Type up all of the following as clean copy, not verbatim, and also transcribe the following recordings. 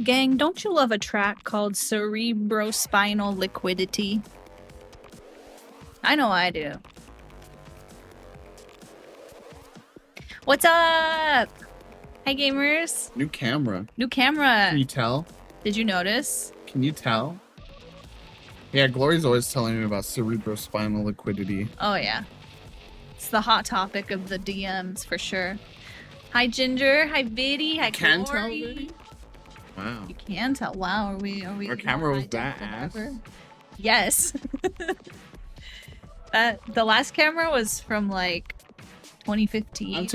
Gang, don't you love a track called Cerebrospinal Liquidity? I know I do. What's up? Hi, gamers. New camera. New camera. Can you tell? Did you notice? Can you tell? Yeah, Glory's always telling me about cerebrospinal liquidity. Oh, yeah. It's the hot topic of the DMs for sure. Hi, Ginger. Hi, Biddy. Hi, Can Glory. tell, Biddy? Wow. You can tell. Wow, are we? Our camera was that ass. Yes. The last camera was from like 2015.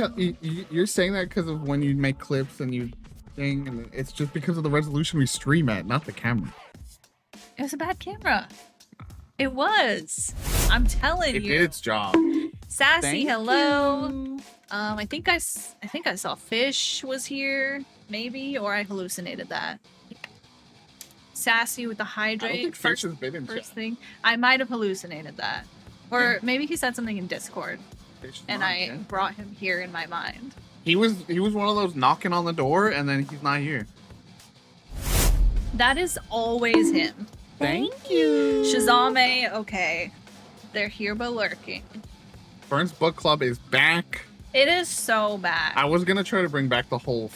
You're saying that because of when you make clips and you thing, and it's just because of the resolution we stream at, not the camera. It was a bad camera. It was. I'm telling It you. did its job. Sassy, Thank hello. you. I think I saw Fish was here, maybe, or I hallucinated that. Sassy with the I don't hydrate. think Fish has been in First chat. thing, I might have hallucinated that, or Yeah. maybe he said something in Discord, Fish is and not, I yeah. brought him here in my mind. He was one of those knocking on the door, and then he's not here. That is always him. Thank you. Shazame, okay, they're here but lurking. Fern's book club is back. It is so bad. I was gonna try to bring back the whole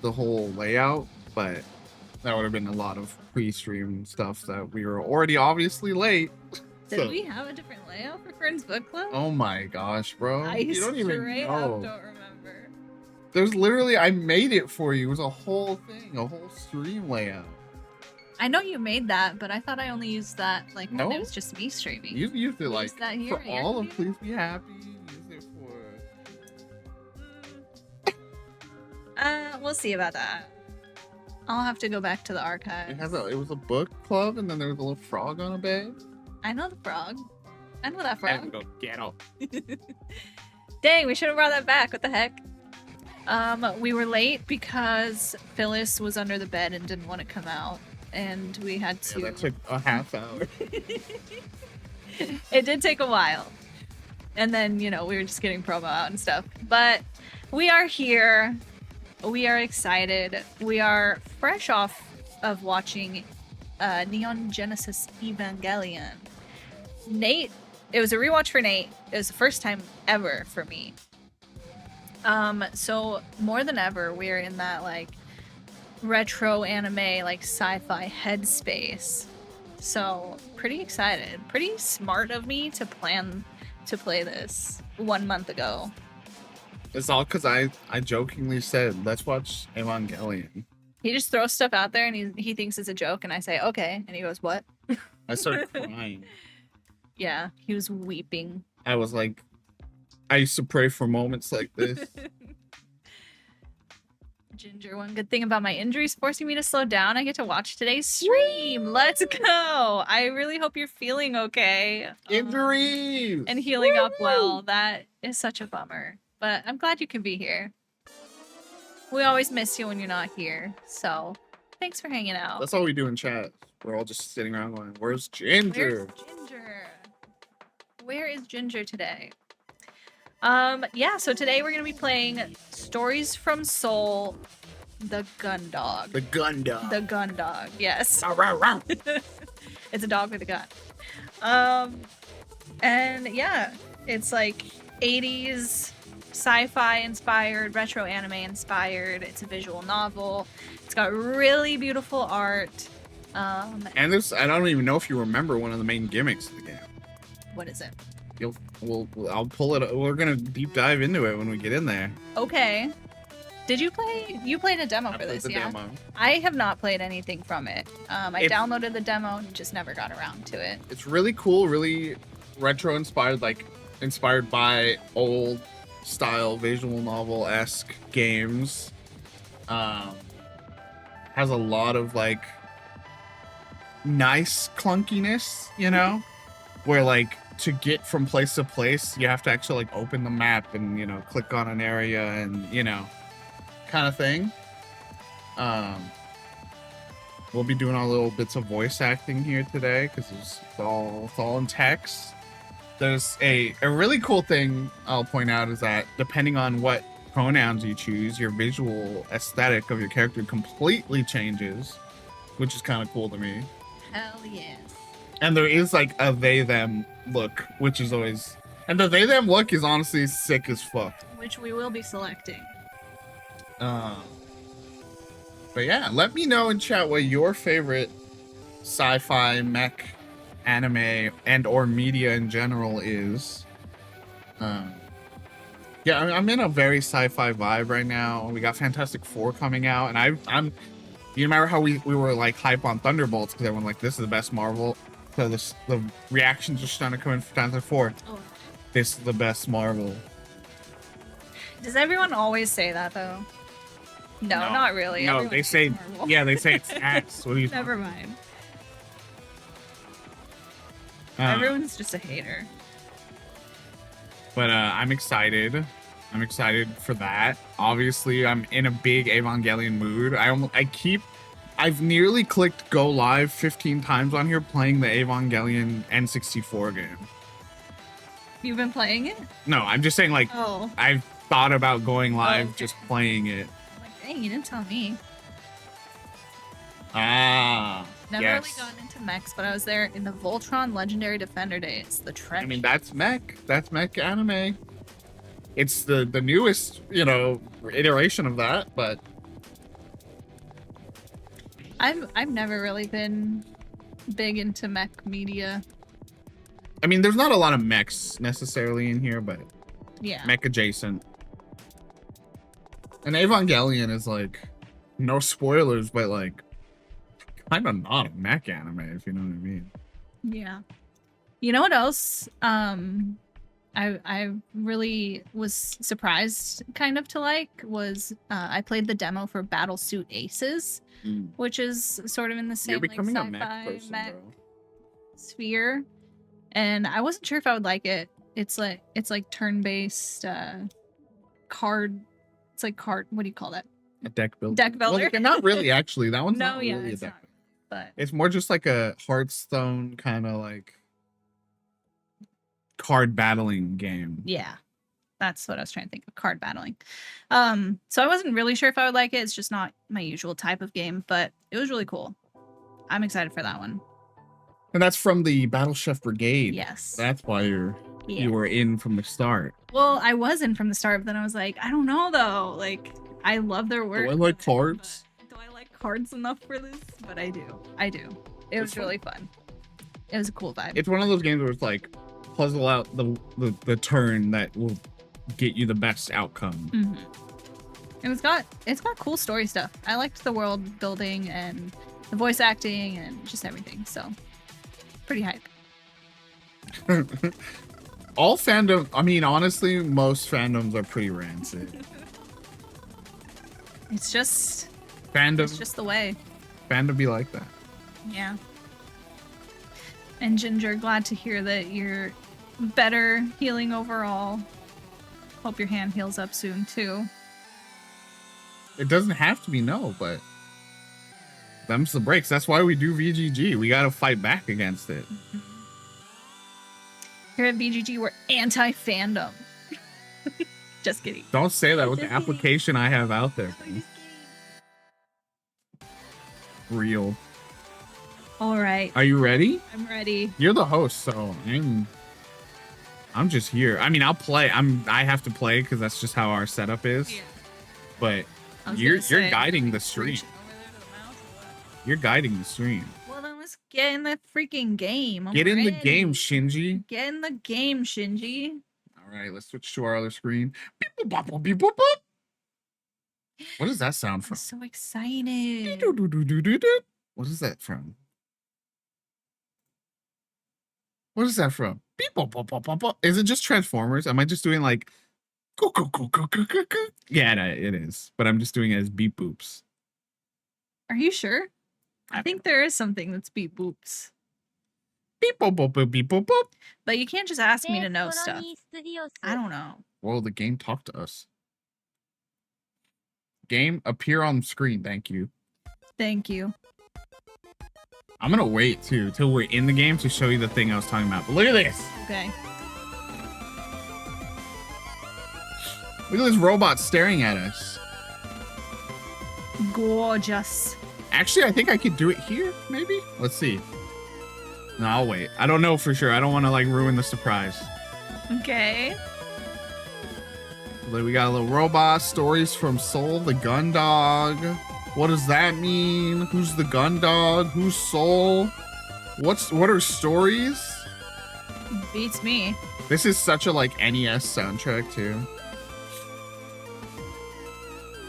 layout, but that would have been a lot of pre-stream stuff that we were already obviously late. Did we have a different layout for Fern's book club? Oh my gosh, bro! I You don't even straight up know. don't remember. There's literally, I made it for you. It was a whole thing, a whole stream layout. I know you made that, but I thought I only used that like when No. it was just me streaming. You've used it You like used that here for and all of here? Please Be Happy. Use it for. We'll see about that. I'll have to go back to the archives. It was a book club, and then there was a little frog on a bed. I know the frog. I know that frog. Go get up. Dang, we should have brought that back. What the heck? We were late because Phyllis was under the bed and didn't want to come out, and we had to. Yeah, that took a half hour. It did take a while. And then, you know, we were just getting promo out and stuff. But we are here. We are excited. We are fresh off of watching Neon Genesis Evangelion. Nate, it was a rewatch for Nate. It was the first time ever for me. So more than ever, we're in that like retro anime, like sci-fi headspace. So pretty excited. Pretty smart of me to plan to play this 1 month ago. It's all because I jokingly said, let's watch Evangelion. He just throws stuff out there and he thinks it's a joke, and I say, okay. And he goes, what? I started crying. Yeah, he was weeping. I was like, I used to pray for moments like this. Ginger, one good thing about my injuries forcing me to slow down, I get to watch today's stream. Let's go. I really hope you're feeling okay. Injuries! And healing up well. That is such a bummer. But I'm glad you can be here. We always miss you when you're not here. So thanks for hanging out. That's all we do in chat. We're all just sitting around going, where's Ginger? Where's Ginger? Where is Ginger today? Yeah, so today we're gonna be playing Stories from Seoul, the Gun Dog. The gun dog. The Gun Dog, yes. Row, row, row. It's a dog with a gun. And yeah, it's like 80s sci-fi inspired, retro anime inspired. It's a visual novel. It's got really beautiful art. And there's, I don't even know if you remember one of the main gimmicks of the game. What is it? I'll pull it. We're gonna deep dive into it when we get in there. Okay. Did you play? You played a demo I for played this, the yeah? demo. I have not played anything from it. I It's- downloaded the demo and just never got around to it. It's really cool, really retro inspired, like inspired by old style visual novel-esque games. Has a lot of like nice clunkiness, you know, where like to get from place to place, you have to actually like open the map and, you know, click on an area and, you know, kind of thing. We'll be doing our little bits of voice acting here today because it's all in text. There's a really cool thing I'll point out is that depending on what pronouns you choose, your visual aesthetic of your character completely changes, which is kind of cool to me. Hell yes. And there is like a they them look, which is always, and the they them look is honestly sick as fuck. Which we will be selecting. But yeah, let me know in chat what your favorite sci-fi mech anime and or media in general is. Yeah, I'm in a very sci-fi vibe right now. We got Fantastic Four coming out, and I'm you remember how we were like hype on Thunderbolts because everyone like this is the best Marvel. So the reactions are starting to come in for Fantastic Four. Oh. This is the best Marvel. Does everyone always say that though? No, not really. No, Everyone they says say Marvel. yeah, they say it's X. What do you? Never mind. Everyone's just a hater. But I'm excited. I'm excited for that. Obviously, I'm in a big Evangelion mood. I've nearly clicked go live 15 times on here playing the Evangelion N64 game. You've been playing it? No, I'm just saying like Oh. I've thought about going live Okay. just playing it. I'm like, dang, you didn't tell me. Ah, Never yes. really gotten into mechs, but I was there in the Voltron Legendary Defender days. The trench. I mean, that's mech. That's mech anime. It's the newest, iteration of that, but I've never really been big into mech media. I mean, there's not a lot of mechs necessarily in here, but Yeah. mech adjacent. And Evangelion is like, no spoilers, but like, kind of not a mech anime, if you know what I mean. Yeah. You know what else? I really was surprised kind of to like was I played the demo for Battlesuit Aces, which is sort of in the same You're becoming a sci-fi mech person, mech bro. sphere, and I wasn't sure if I would like it. It's like turn-based card. It's like card. What do you call that? A deck builder. Deck builder. Well, not really, actually. That one's No, not yeah, really a it's deck. not. But It's more just like a Hearthstone kind of like card battling game. yeah, that's what I was trying to think of. Card battling. So I wasn't really sure if I would like it. It's just not my usual type of game, but it was really cool. I'm excited for that one. And that's from the Battle Chef Brigade. Yes. That's why you Yeah. were in from the start. Well, I was in from the start, but then I was like, I don't know though. Like, I love their work. Do I like cards? but do I like cards enough for this? But I do. I do. It was It's fun. really fun. It was a cool vibe. It's one of those games where it's like puzzle out the turn that will get you the best outcome. Mhm. It's got cool story stuff. I liked the world building and the voice acting and just everything. So pretty hype. All fandom, I mean, honestly, most fandoms are pretty rancid. It's just Fandom the way. be like that. Yeah. And Ginger, glad to hear that you're better, healing overall. Hope your hand heals up soon too. It doesn't have to be no, but them's the breaks. That's why we do VGG. We gotta fight back against it. Here at VGG, we're anti-fandom. Just kidding. Don't say that with the Just kidding. application I have out there. Real. All right, Are you ready? I'm ready. You're the host, so I'm just here. I mean, I'll play. I have to play because that's just how our setup is. Yeah. But I was you're gonna say, guiding the stream. reaching over there to the mouse, but- You're guiding the stream. Well, then let's get in the freaking game. I'm Get in the ready. game, Shinji. Get in the game, Shinji. All right, let's switch to our other screen. Beep, boop, bop, boop, beep, boop, boop. What does that sound I'm from? so excited. Doo-doo-doo-doo-doo-doo. What is that from? What is that from? Beep, boop, boop, boop, boop, boop. Is it just Transformers? Am I just doing like go, go, go, go, go, go, go? Yeah, no, it is. But I'm just doing it as beep boops. Are you sure? I think there is something that's beep boops. Beep, boop, boop, boop, beep, boop, boop. But you can't just ask me to know stuff. I don't know. Whoa, the game talked to us. Game, appear on screen. Thank you. Thank you. I'm gonna wait till we're in the game to show you the thing I was talking about. But look at this. Okay. Look at this robot staring at us. Gorgeous. Actually, I think I could do it here, maybe? Let's see. No, I'll wait. I don't know for sure. I don't want to, like, ruin the surprise. Okay. We got a little robot. Stories from Soul, the gun dog. What does that mean? Who's the gun dog? Who's Soul? What are stories? Beats me. This is such a, like, NES soundtrack, too.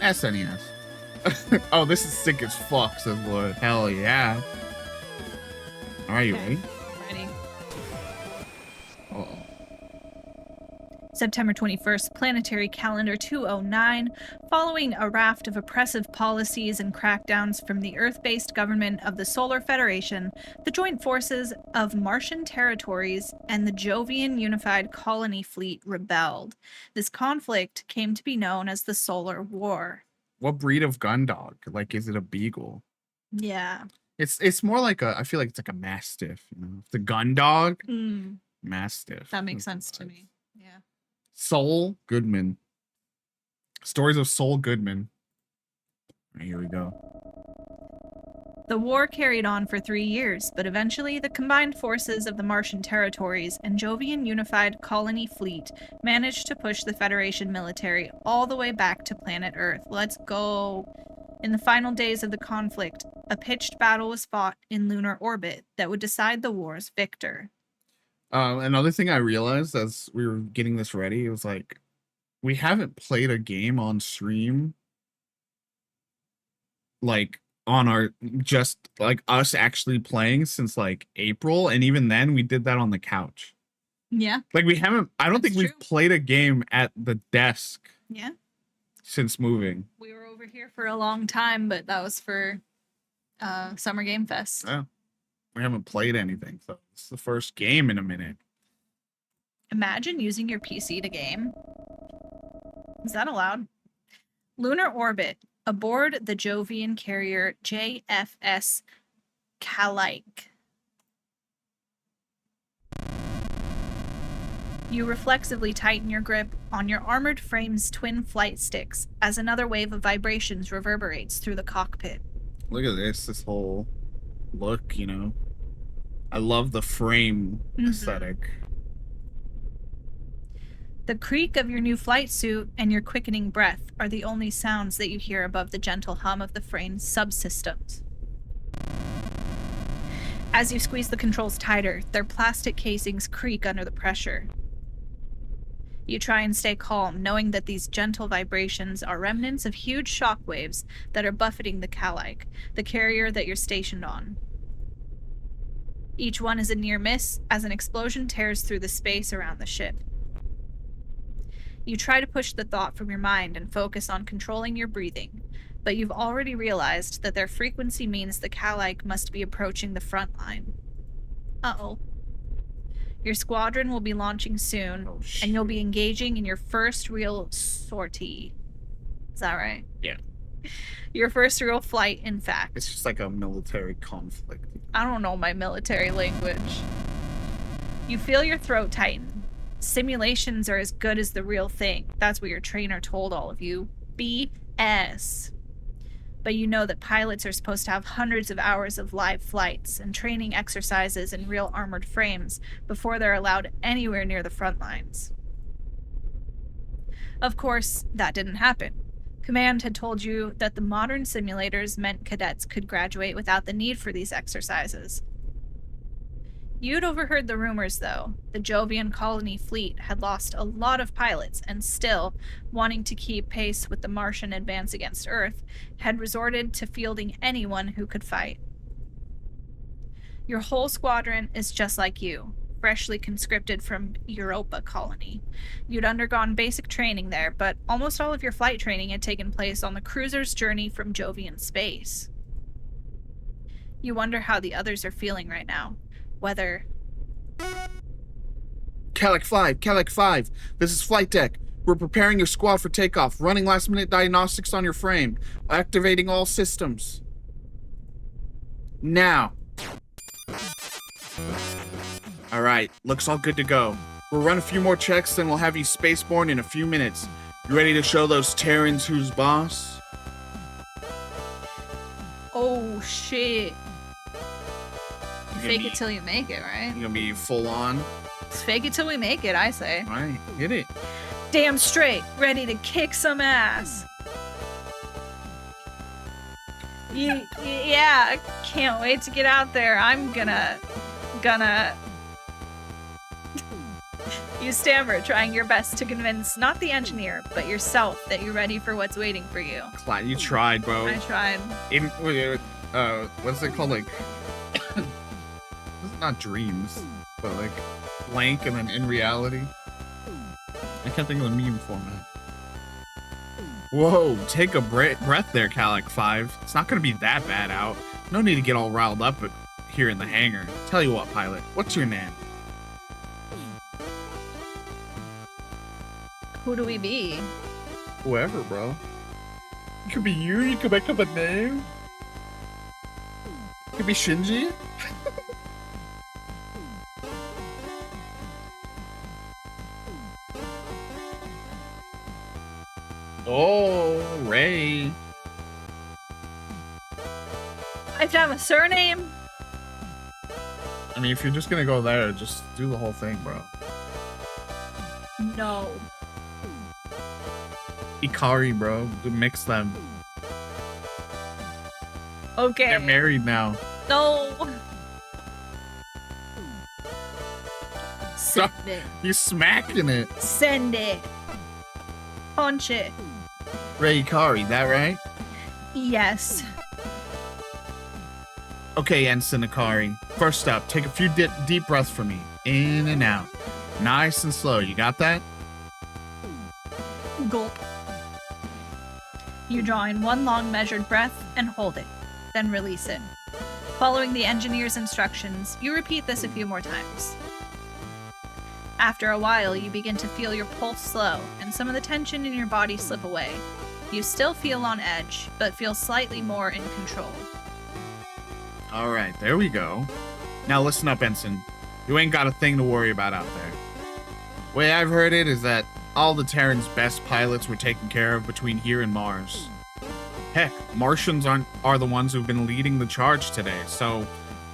SNES. Oh, this is sick as fuck, says Lloyd. Hell yeah. Alright, you ready? Ready. Uh-oh. September 21st, Planetary Calendar 209. Following a raft of oppressive policies and crackdowns from the Earth-based government of the Solar Federation, the joint forces of Martian territories and the Jovian Unified Colony Fleet rebelled. This conflict came to be known as the Solar War. What breed of gun dog? Like, is it a beagle? Yeah. It's more like a, I feel like it's like a mastiff, you know? The gun dog, mastiff. That makes sense to me. Yeah. Soul Goodman. Stories of Soul Goodman. Right, here we go. The war carried on for 3 years, but eventually the combined forces of the Martian territories and Jovian Unified Colony Fleet managed to push the Federation military all the way back to planet Earth. Let's go. In the final days of the conflict, a pitched battle was fought in lunar orbit that would decide the war's victor. Another thing I realized as we were getting this ready, it was like, we haven't played a game on stream, like, on our, just like us actually playing since like April, and even then we did that on the couch. Yeah. Like, we haven't, I don't think we've played a game at the desk. Yeah. Since moving. We were over here for a long time, but that was for Summer Game Fest. Yeah. We haven't played anything, so it's the first game in a minute. Imagine using your PC to game. Is that allowed? Lunar orbit. Aboard the Jovian carrier JFS Calaik. You reflexively tighten your grip on your armored frame's twin flight sticks as another wave of vibrations reverberates through the cockpit. Look at this whole look, you know. I love the frame aesthetic. The creak of your new flight suit and your quickening breath are the only sounds that you hear above the gentle hum of the frame's subsystems. As you squeeze the controls tighter, their plastic casings creak under the pressure. You try and stay calm, knowing that these gentle vibrations are remnants of huge shock waves that are buffeting the Calaik, the carrier that you're stationed on. Each one is a near miss as an explosion tears through the space around the ship. You try to push the thought from your mind and focus on controlling your breathing, but you've already realized that their frequency means the Calaik must be approaching the front line. Uh-oh. Your squadron will be launching soon, and you'll be engaging in your first real sortie. Is that right? Yeah. Your first real flight, in fact. It's just like a military conflict. I don't know my military language. You feel your throat tighten. Simulations are as good as the real thing. That's what your trainer told all of you. BS. But you know that pilots are supposed to have hundreds of hours of live flights and training exercises in real armored frames before they're allowed anywhere near the front lines. Of course, that didn't happen. Command had told you that the modern simulators meant cadets could graduate without the need for these exercises. You'd overheard the rumors, though. The Jovian colony fleet had lost a lot of pilots, and still, wanting to keep pace with the Martian advance against Earth, had resorted to fielding anyone who could fight. Your whole squadron is just like you, freshly conscripted from Europa colony. You'd undergone basic training there, but almost all of your flight training had taken place on the cruiser's journey from Jovian space. You wonder how the others are feeling right now. Whether... Calaik 5, this is flight deck. We're preparing your squad for takeoff, running last-minute diagnostics on your frame, activating all systems. Now. Alright, looks all good to go. We'll run a few more checks, then we'll have you spaceborne in a few minutes. You ready to show those Terrans who's boss? Oh shit. You Fake it till you make it, right? You gonna be full on? Fake it till we make it, I say. All right, hit it. Damn straight, ready to kick some ass. Yeah, can't wait to get out there. I'm gonna. You stammer, trying your best to convince not the engineer, but yourself that you're ready for what's waiting for you. You tried, bro. I tried. What's it called? Like, not dreams, but like blank and then in reality. I can't think of the meme format. Whoa, take a breath there, Calic 5. It's not gonna be that bad out. No need to get all riled up here in the hangar. Tell you what, pilot, what's your name? Who do we be? Whoever, bro. It could be you, you could make up a name. It could be Shinji. Oh, Ray. I have to have a surname? I mean, if you're just gonna go there, just do the whole thing, bro. No. Ikari, bro. Mix them. Okay. They're married now. No. Send it. You smacking it. Send it. Punch it. Ray Ikari, that right? Yes. Okay, Ensign Ikari. First up, take a few deep breaths for me. In and out. Nice and slow. You got that? Gulp. You draw in one long measured breath and hold it, then release it. Following the engineer's instructions, you repeat this a few more times. After a while, you begin to feel your pulse slow and some of the tension in your body slip away. You still feel on edge, but feel slightly more in control. Alright, there we go. Now listen up, Ensign. You ain't got a thing to worry about out there. Way I've heard it is that all the Terrans' best pilots were taken care of between here and Mars. Heck, Martians are the ones who've been leading the charge today, so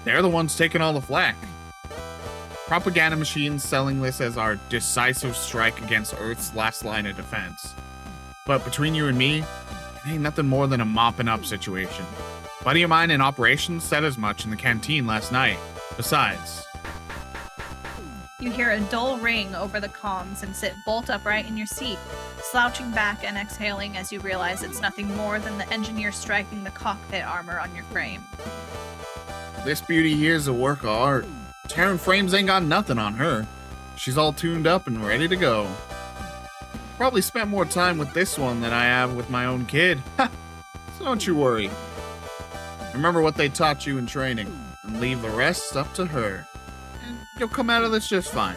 they're the ones taking all the flack. Propaganda machines selling this as our decisive strike against Earth's last line of defense. But between you and me, it ain't nothing more than a mopping up situation. A buddy of mine in operations said as much in the canteen last night. Besides, You hear a dull ring over the comms and sit bolt upright in your seat, slouching back and exhaling as you realize it's nothing more than the engineer striking the cockpit armor on your frame. this beauty here's a work of art. Terran Frames ain't got nothing on her. She's all tuned up and ready to go. Probably spent more time with this one than I have with my own kid. So don't you worry. Remember what they taught you in training, and leave the rest up to her. And you'll come out of this just fine.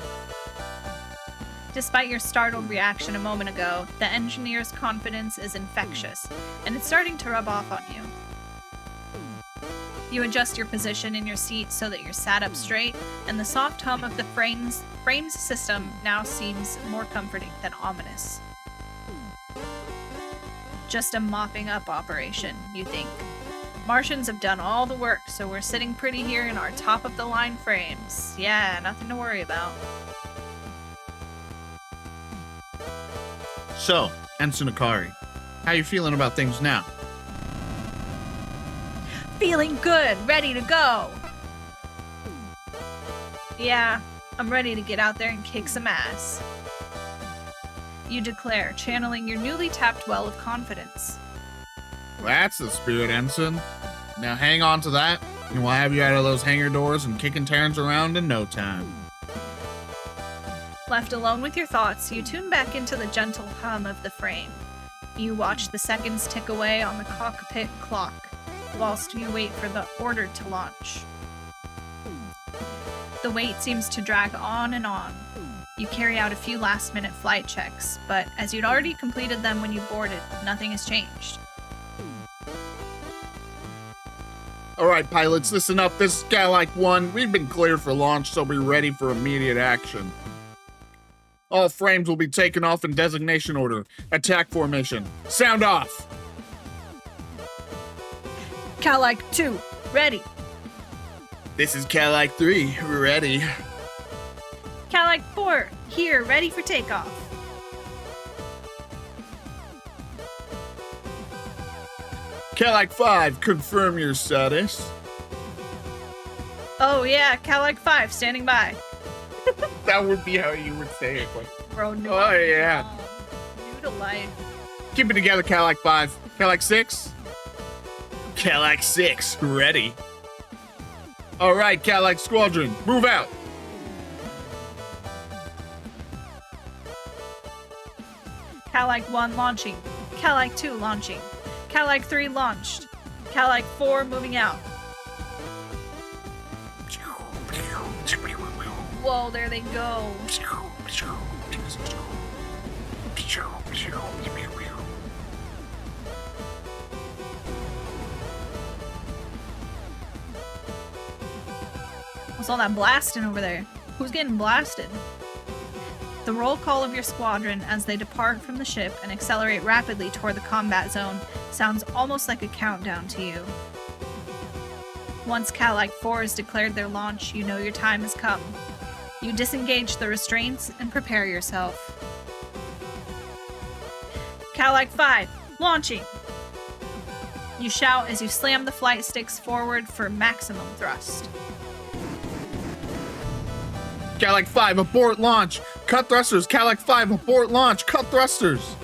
Despite your startled reaction a moment ago, the engineer's confidence is infectious, and it's starting to rub off on you. You adjust your position in your seat so that you're sat up straight, and the soft hum of the frame's system now seems more comforting than ominous. Just a mopping up operation, you think. Martians have done all the work, so we're sitting pretty here in our top-of-the-line frames. Yeah, nothing to worry about. So, Ensign Ikari, how you feeling about things now? Feeling good, ready to go! Yeah, I'm ready to get out there and kick some ass. You declare, channeling your newly tapped well of confidence. That's the spirit, Ensign. Now hang on to that, and we'll have you out of those hangar doors and kicking Terrans around in no time. Left alone with your thoughts, you tune back into the gentle hum of the frame. You watch the seconds tick away on the cockpit clock, whilst you wait for the order to launch. The wait seems to drag on and on. You carry out a few last-minute flight checks, but as you'd already completed them when you boarded, nothing has changed. Alright, pilots, listen up. This is Galak 1. We've been cleared for launch, so be ready for immediate action. All frames will be taken off in designation order. Attack formation. Sound off. Calag 2, ready. This is Calag 3, ready. Calag 4, here, ready for takeoff. Calag 5, confirm your status. Oh yeah, Calag 5, standing by. That would be how you would say it. But... Bro, no. Oh, yeah. New to life. Keep it together, Calag 5. Calag 6? Calag 6, ready. All right, Calag Squadron, move out. Calag 1 launching. Calag 2 launching. Calag 3 launched. Calag 4 moving out. Whoa, there they go. What's all that blasting over there? Who's getting blasted? The roll call of your squadron as they depart from the ship and accelerate rapidly toward the combat zone sounds almost like a countdown to you. Once Calag 4 has declared their launch, you know your time has come. You disengage the restraints and prepare yourself. Calag 5, launching! You shout as you slam the flight sticks forward for maximum thrust. Calag 5, abort launch! Cut thrusters! Calag 5, abort launch! Cut thrusters!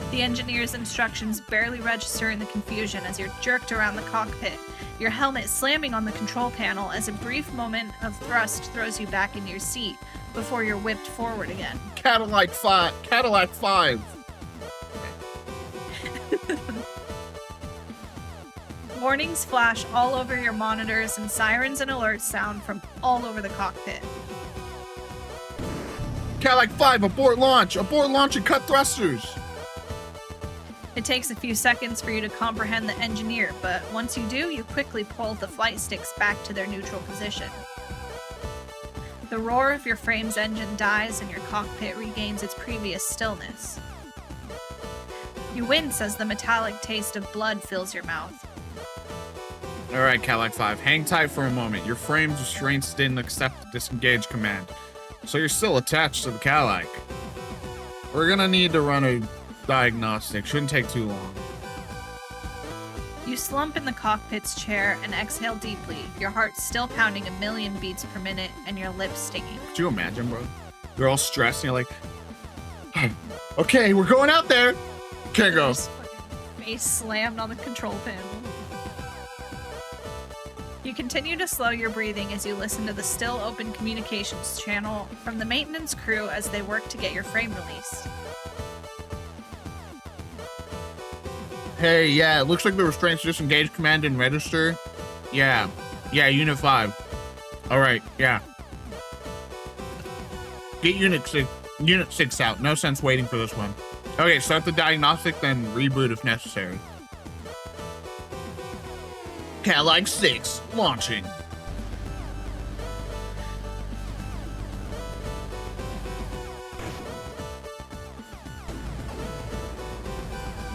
The engineer's instructions barely register in the confusion as you're jerked around the cockpit, your helmet slamming on the control panel as a brief moment of thrust throws you back in your seat before you're whipped forward again. Cadillac 5! Cadillac 5! Warnings flash all over your monitors and sirens and alerts sound from all over the cockpit. Calag 5, abort launch! Abort launch and cut thrusters! It takes a few seconds for you to comprehend the engineer, but once you do, you quickly pull the flight sticks back to their neutral position. The roar of your frame's engine dies and your cockpit regains its previous stillness. You wince as the metallic taste of blood fills your mouth. Alright, Calag 5, hang tight for a moment. Your frame's restraints didn't accept the disengage command, so you're still attached to the Calag. We're gonna need to run a diagnostic. Shouldn't take too long. You slump in the cockpit's chair and exhale deeply, your heart still pounding 1,000,000 beats per minute and your lips stinging. Could you imagine, bro? You're all stressed and you're like, okay, we're going out there. Can't go. Just fucking face slammed on the control panel. You continue to slow your breathing as you listen to the still open communications channel from the maintenance crew as they work to get your frame released. Hey, yeah, it looks like the restraints disengage command didn't register. Yeah, Unit 5. Alright, yeah. Get Unit 6 out. No sense waiting for this one. Okay, start the diagnostic, then reboot if necessary. Calag 6, launching.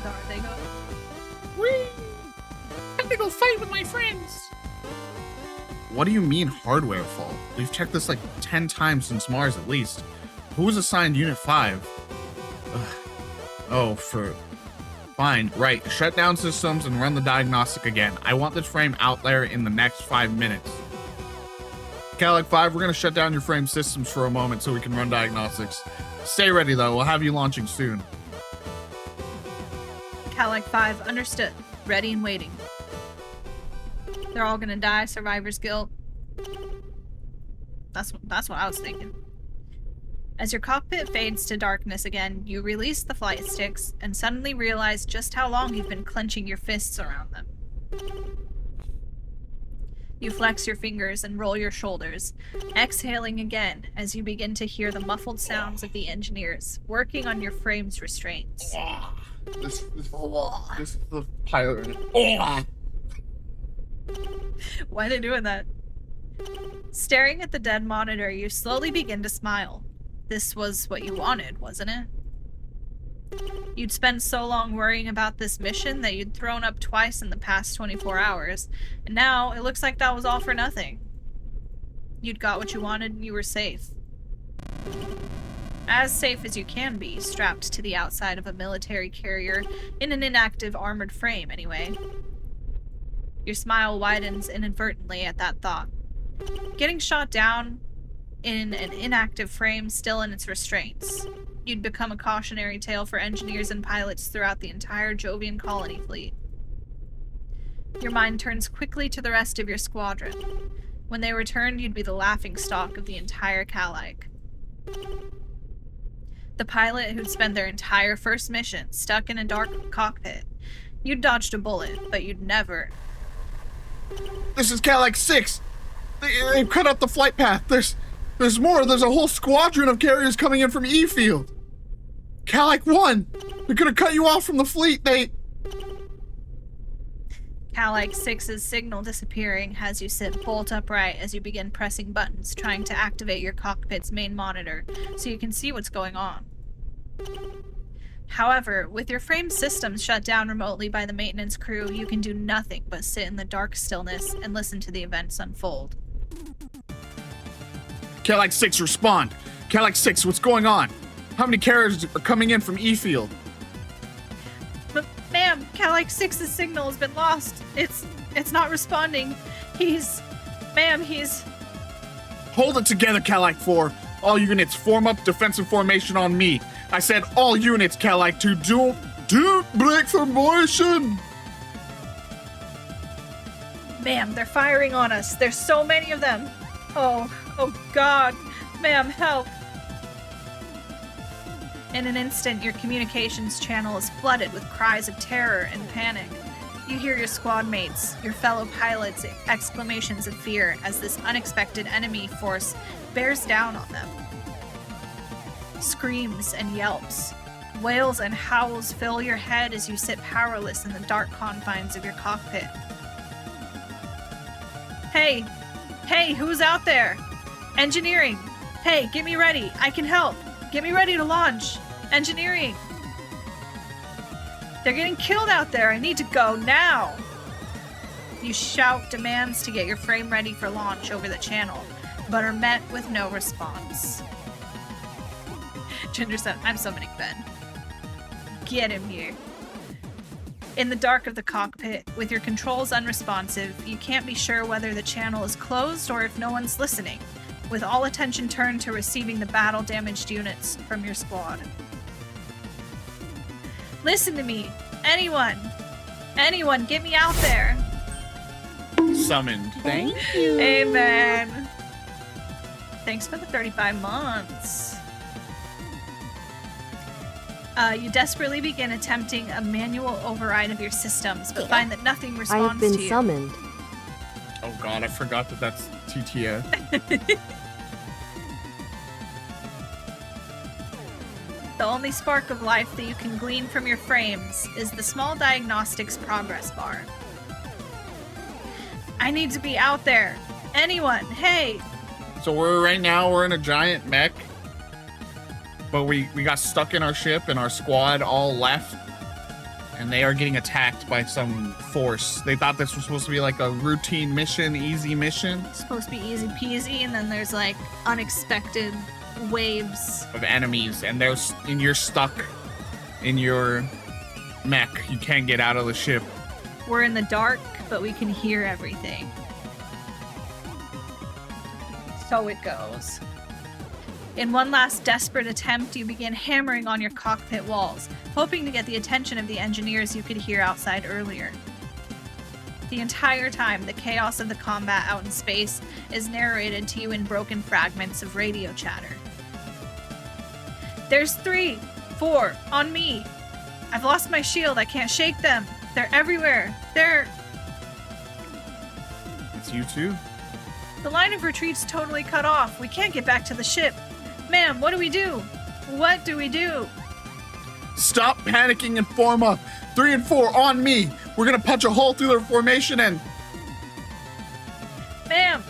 There they go. Whee! Time to go fight with my friends. What do you mean hardware fault? We've checked this like 10 times since Mars at least. Who was assigned Unit 5? Ugh. Oh, fine, right. Shut down systems and run the diagnostic again. I want this frame out there in the next 5 minutes. Calag 5, we're gonna shut down your frame systems for a moment so we can run diagnostics. Stay ready though, we'll have you launching soon. Calag 5, understood. Ready and waiting. They're all gonna die, survivor's guilt. That's what I was thinking. As your cockpit fades to darkness again, you release the flight sticks and suddenly realize just how long you've been clenching your fists around them. You flex your fingers and roll your shoulders, exhaling again as you begin to hear the muffled sounds of the engineers working on your frame's restraints. This is the pilot. Why are they doing that? Staring at the dead monitor, you slowly begin to smile. This was what you wanted, wasn't it? You'd spent so long worrying about this mission that you'd thrown up twice in the past 24 hours, and now it looks like that was all for nothing. You'd got what you wanted and you were safe. As safe as you can be, strapped to the outside of a military carrier in an inactive armored frame, anyway. Your smile widens inadvertently at that thought. Getting shot down in an inactive frame still in its restraints. You'd become a cautionary tale for engineers and pilots throughout the entire Jovian colony fleet. Your mind turns quickly to the rest of your squadron. When they returned, you'd be the laughingstock of the entire Calaik. The pilot who'd spent their entire first mission stuck in a dark cockpit. You'd dodged a bullet, but you'd never... This is Calaik 6! They've cut out the flight path. There's more. There's a whole squadron of carriers coming in from E-Field. Calaik 1! They're gonna cut you off from the fleet. Calaik 6's signal disappearing has you sit bolt upright as you begin pressing buttons, trying to activate your cockpit's main monitor so you can see what's going on. However, with your frame systems shut down remotely by the maintenance crew, you can do nothing but sit in the dark stillness and listen to the events unfold. Calaik 6, respond. Calaik 6, what's going on? How many carriers are coming in from E-Field? Ma'am, Calaik 6's signal has been lost. It's not responding. Ma'am, he's... Hold it together, Calaik 4. All units, form up defensive formation on me. I said all units, Calaik 2, don't break formation. Ma'am, they're firing on us. There's so many of them. Oh God. Ma'am, help. In an instant, your communications channel is flooded with cries of terror and panic. You hear your squad mates, your fellow pilots' exclamations of fear as this unexpected enemy force bears down on them. Screams and yelps, wails and howls fill your head as you sit powerless in the dark confines of your cockpit. Hey, who's out there? Engineering! Hey, get me ready, I can help! Get me ready to launch! Engineering! They're getting killed out there, I need to go now! You shout demands to get your frame ready for launch over the channel, but are met with no response. Ginger said, I'm summoning Ben. Get him here. In the dark of the cockpit, with your controls unresponsive, you can't be sure whether the channel is closed or if no one's listening, with all attention turned to receiving the battle-damaged units from your squad. Listen to me! Anyone, get me out there! Summoned. Thank you. Amen. Thanks for the 35 months. You desperately begin attempting a manual override of your systems, but find that nothing I responds have been to you. summoned. Oh god, I forgot that that's TTF. The only spark of life that you can glean from your frames is the small diagnostics progress bar. I need to be out there. Anyone, hey! So we're in a giant mech. But we got stuck in our ship and our squad all left. And they are getting attacked by some force. They thought this was supposed to be like a routine mission, easy mission. It's supposed to be easy peasy, and then there's like unexpected waves of enemies, and you're stuck in your mech. You can't get out of the ship. We're in the dark, but we can hear everything. So it goes. In one last desperate attempt, you begin hammering on your cockpit walls, hoping to get the attention of the engineers you could hear outside earlier. The entire time, the chaos of the combat out in space is narrated to you in broken fragments of radio chatter. There's 3, 4, on me. I've lost my shield, I can't shake them. They're everywhere. It's you too? The line of retreat's totally cut off. We can't get back to the ship. Ma'am, what do we do? What do we do? Stop panicking and form up. 3 and 4, on me. We're gonna punch a hole through their formation and... Ma'am,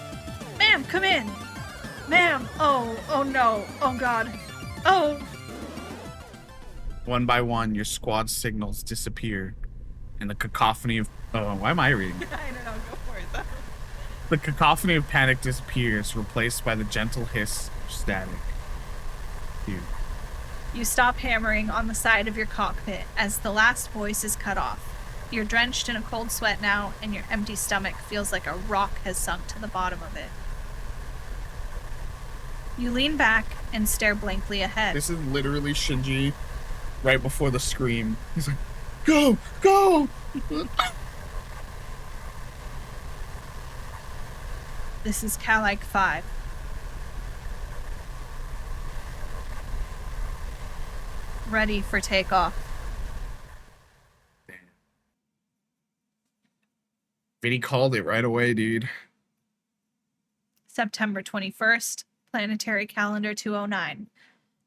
come in. Ma'am, oh no, oh god. Oh, One by one, your squad signals disappear, and the cacophony of why am I reading? I don't know. Go for it though. The cacophony of panic disappears, replaced by the gentle hiss of static. Dude. You stop hammering on the side of your cockpit as the last voice is cut off. You're drenched in a cold sweat now, and your empty stomach feels like a rock has sunk to the bottom of it. You lean back and stare blankly ahead. This is literally Shinji right before the scream. He's like, go, go! This is Calac 5. Ready for takeoff. Vinny called it right away, dude. September 21st, Planetary Calendar 209.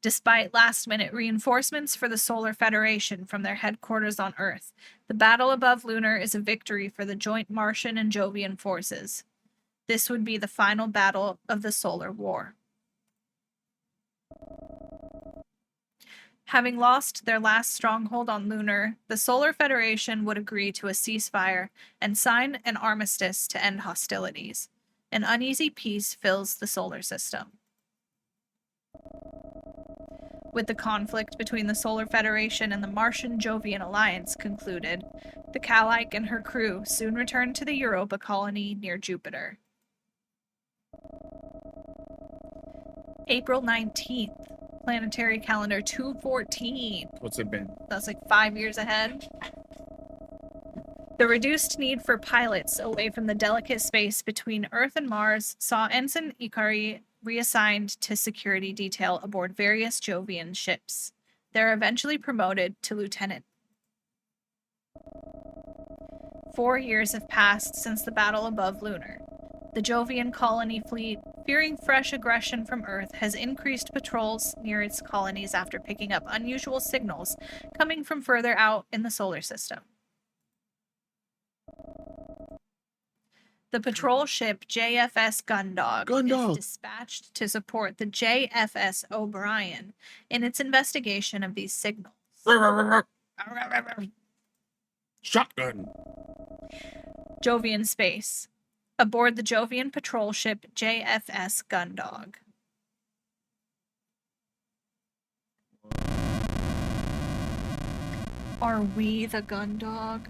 Despite last-minute reinforcements for the Solar Federation from their headquarters on Earth, the battle above Lunar is a victory for the joint Martian and Jovian forces. This would be the final battle of the Solar War. Having lost their last stronghold on Lunar, the Solar Federation would agree to a ceasefire and sign an armistice to end hostilities. An uneasy peace fills the solar system. With the conflict between the Solar Federation and the Martian-Jovian alliance concluded, the Calac and her crew soon returned to the Europa colony near Jupiter. April 19th, Planetary Calendar 214. What's it been? That's like 5 years ahead. The reduced need for pilots away from the delicate space between Earth and Mars saw Ensign Ikari reassigned to security detail aboard various Jovian ships. They're eventually promoted to lieutenant. 4 years have passed since the battle above Lunar. The Jovian colony fleet, fearing fresh aggression from Earth, has increased patrols near its colonies after picking up unusual signals coming from further out in the solar system. The patrol ship JFS Gundog is dispatched to support the JFS O'Brien in its investigation of these signals. Shotgun. Jovian space. Aboard the Jovian patrol ship JFS Gundog. Are we the Gundog?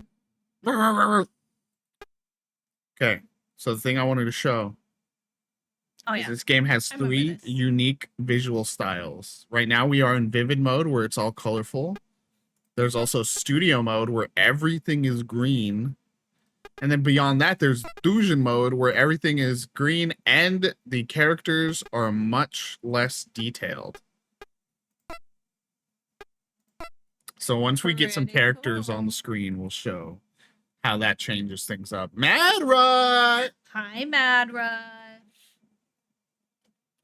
Okay, so the thing I wanted to show Oh is yeah. this game has I remember 3 this. unique visual styles. Right now we are in vivid mode where it's all colorful. There's also studio mode where everything is green. And then beyond that, there's fusion mode where everything is green and the characters are much less detailed. So once we get some Pretty characters cool. on the screen, we'll show how that changes things up. Madra! Hi, Madra.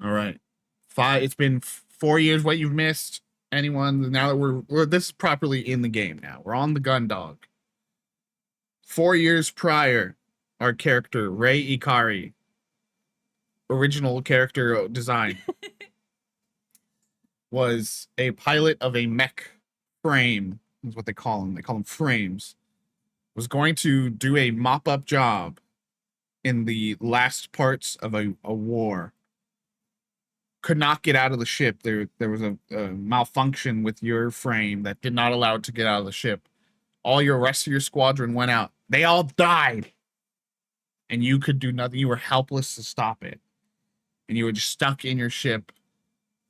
All right. It's been 4 years. What you've missed? Anyone? Now that we're this is properly in the game now. We're on the Gundog. 4 years prior, our character Rei Ikari, original character design, was a pilot of a mech frame. Is what they call them. They call them frames. Was going to do a mop-up job in the last parts of a war. Could not get out of the ship. There was a malfunction with your frame that did not allow it to get out of the ship. All your rest of your squadron went out. They all died. And you could do nothing. You were helpless to stop it. And you were just stuck in your ship.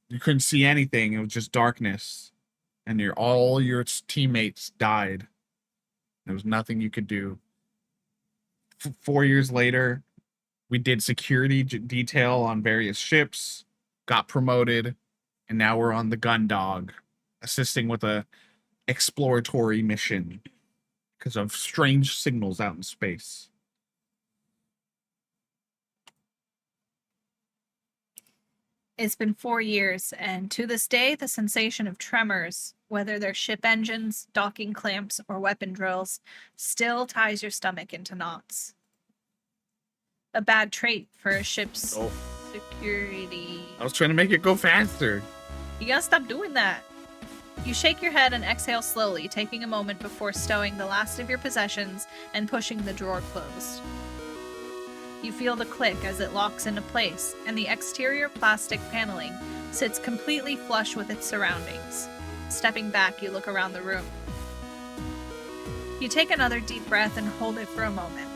You couldn't see anything. It was just darkness. And all your teammates died. There was nothing you could do. 4 years later, we did security detail on various ships, got promoted, and now we're on the Gundog, assisting with a exploratory mission because of strange signals out in space. It's been 4 years, and to this day, the sensation of tremors, whether they're ship engines, docking clamps, or weapon drills, still ties your stomach into knots. A bad trait for a ship's security. I was trying to make it go faster. You gotta stop doing that. You shake your head and exhale slowly, taking a moment before stowing the last of your possessions and pushing the drawer closed. You feel the click as it locks into place, and the exterior plastic paneling sits completely flush with its surroundings. Stepping back, you look around the room. You take another deep breath and hold it for a moment.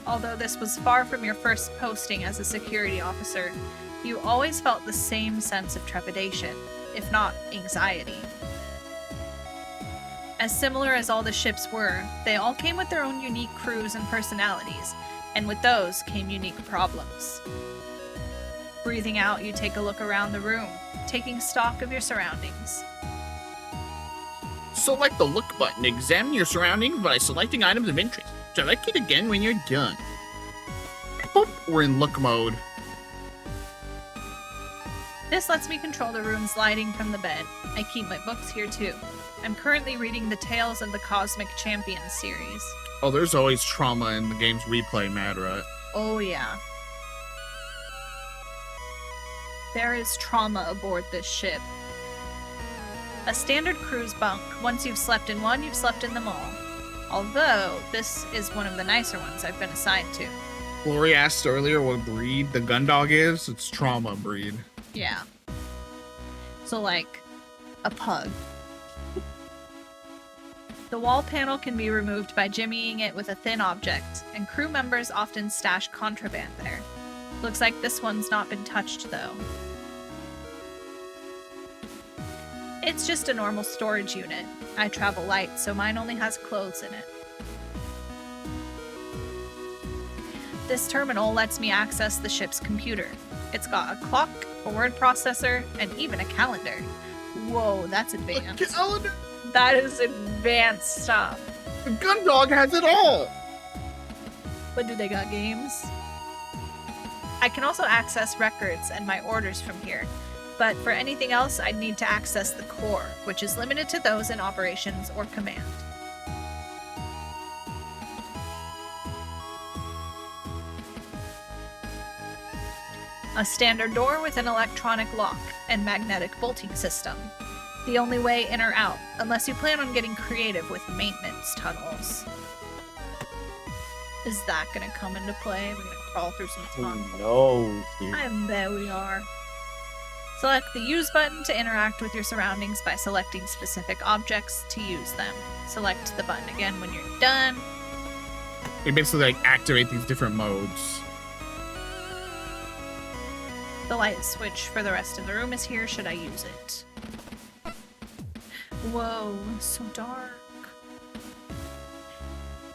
Although this was far from your first posting as a security officer, you always felt the same sense of trepidation, if not anxiety. As similar as all the ships were, they all came with their own unique crews and personalities, and with those came unique problems. Breathing out, you take a look around the room, taking stock of your surroundings. Select the look button. Examine your surroundings by selecting items of interest. Select it again when you're done. Boop, we're in look mode. This lets me control the room's lighting from the bed. I keep my books here too. I'm currently reading the Tales of the Cosmic Champions series. Oh, there's always trauma in the games we play, Madra. Oh yeah. There is trauma aboard this ship. A standard cruise bunk. Once you've slept in one, you've slept in them all. Although, this is one of the nicer ones I've been assigned to. Lori asked earlier what breed the gun dog is. It's trauma breed. Yeah. So, like, a pug. The wall panel can be removed by jimmying it with a thin object, and crew members often stash contraband there. Looks like this one's not been touched, though. It's just a normal storage unit. I travel light, so mine only has clothes in it. This terminal lets me access the ship's computer. It's got a clock, a word processor, and even a calendar. Whoa, that's advanced. Calendar? That is advanced stuff. The gun dog has it all. But do they got games? I can also access records and my orders from here. But for anything else, I'd need to access the core, which is limited to those in operations or command. A standard door with an electronic lock and magnetic bolting system. The only way in or out, unless you plan on getting creative with maintenance tunnels. Is that gonna come into play? We're gonna crawl through some tunnels. No, dude. I bet we are. Select the use button to interact with your surroundings by selecting specific objects to use them. Select the button again when you're done. We basically like activate these different modes. The light switch for the rest of the room is here should I use it. Whoa, so dark.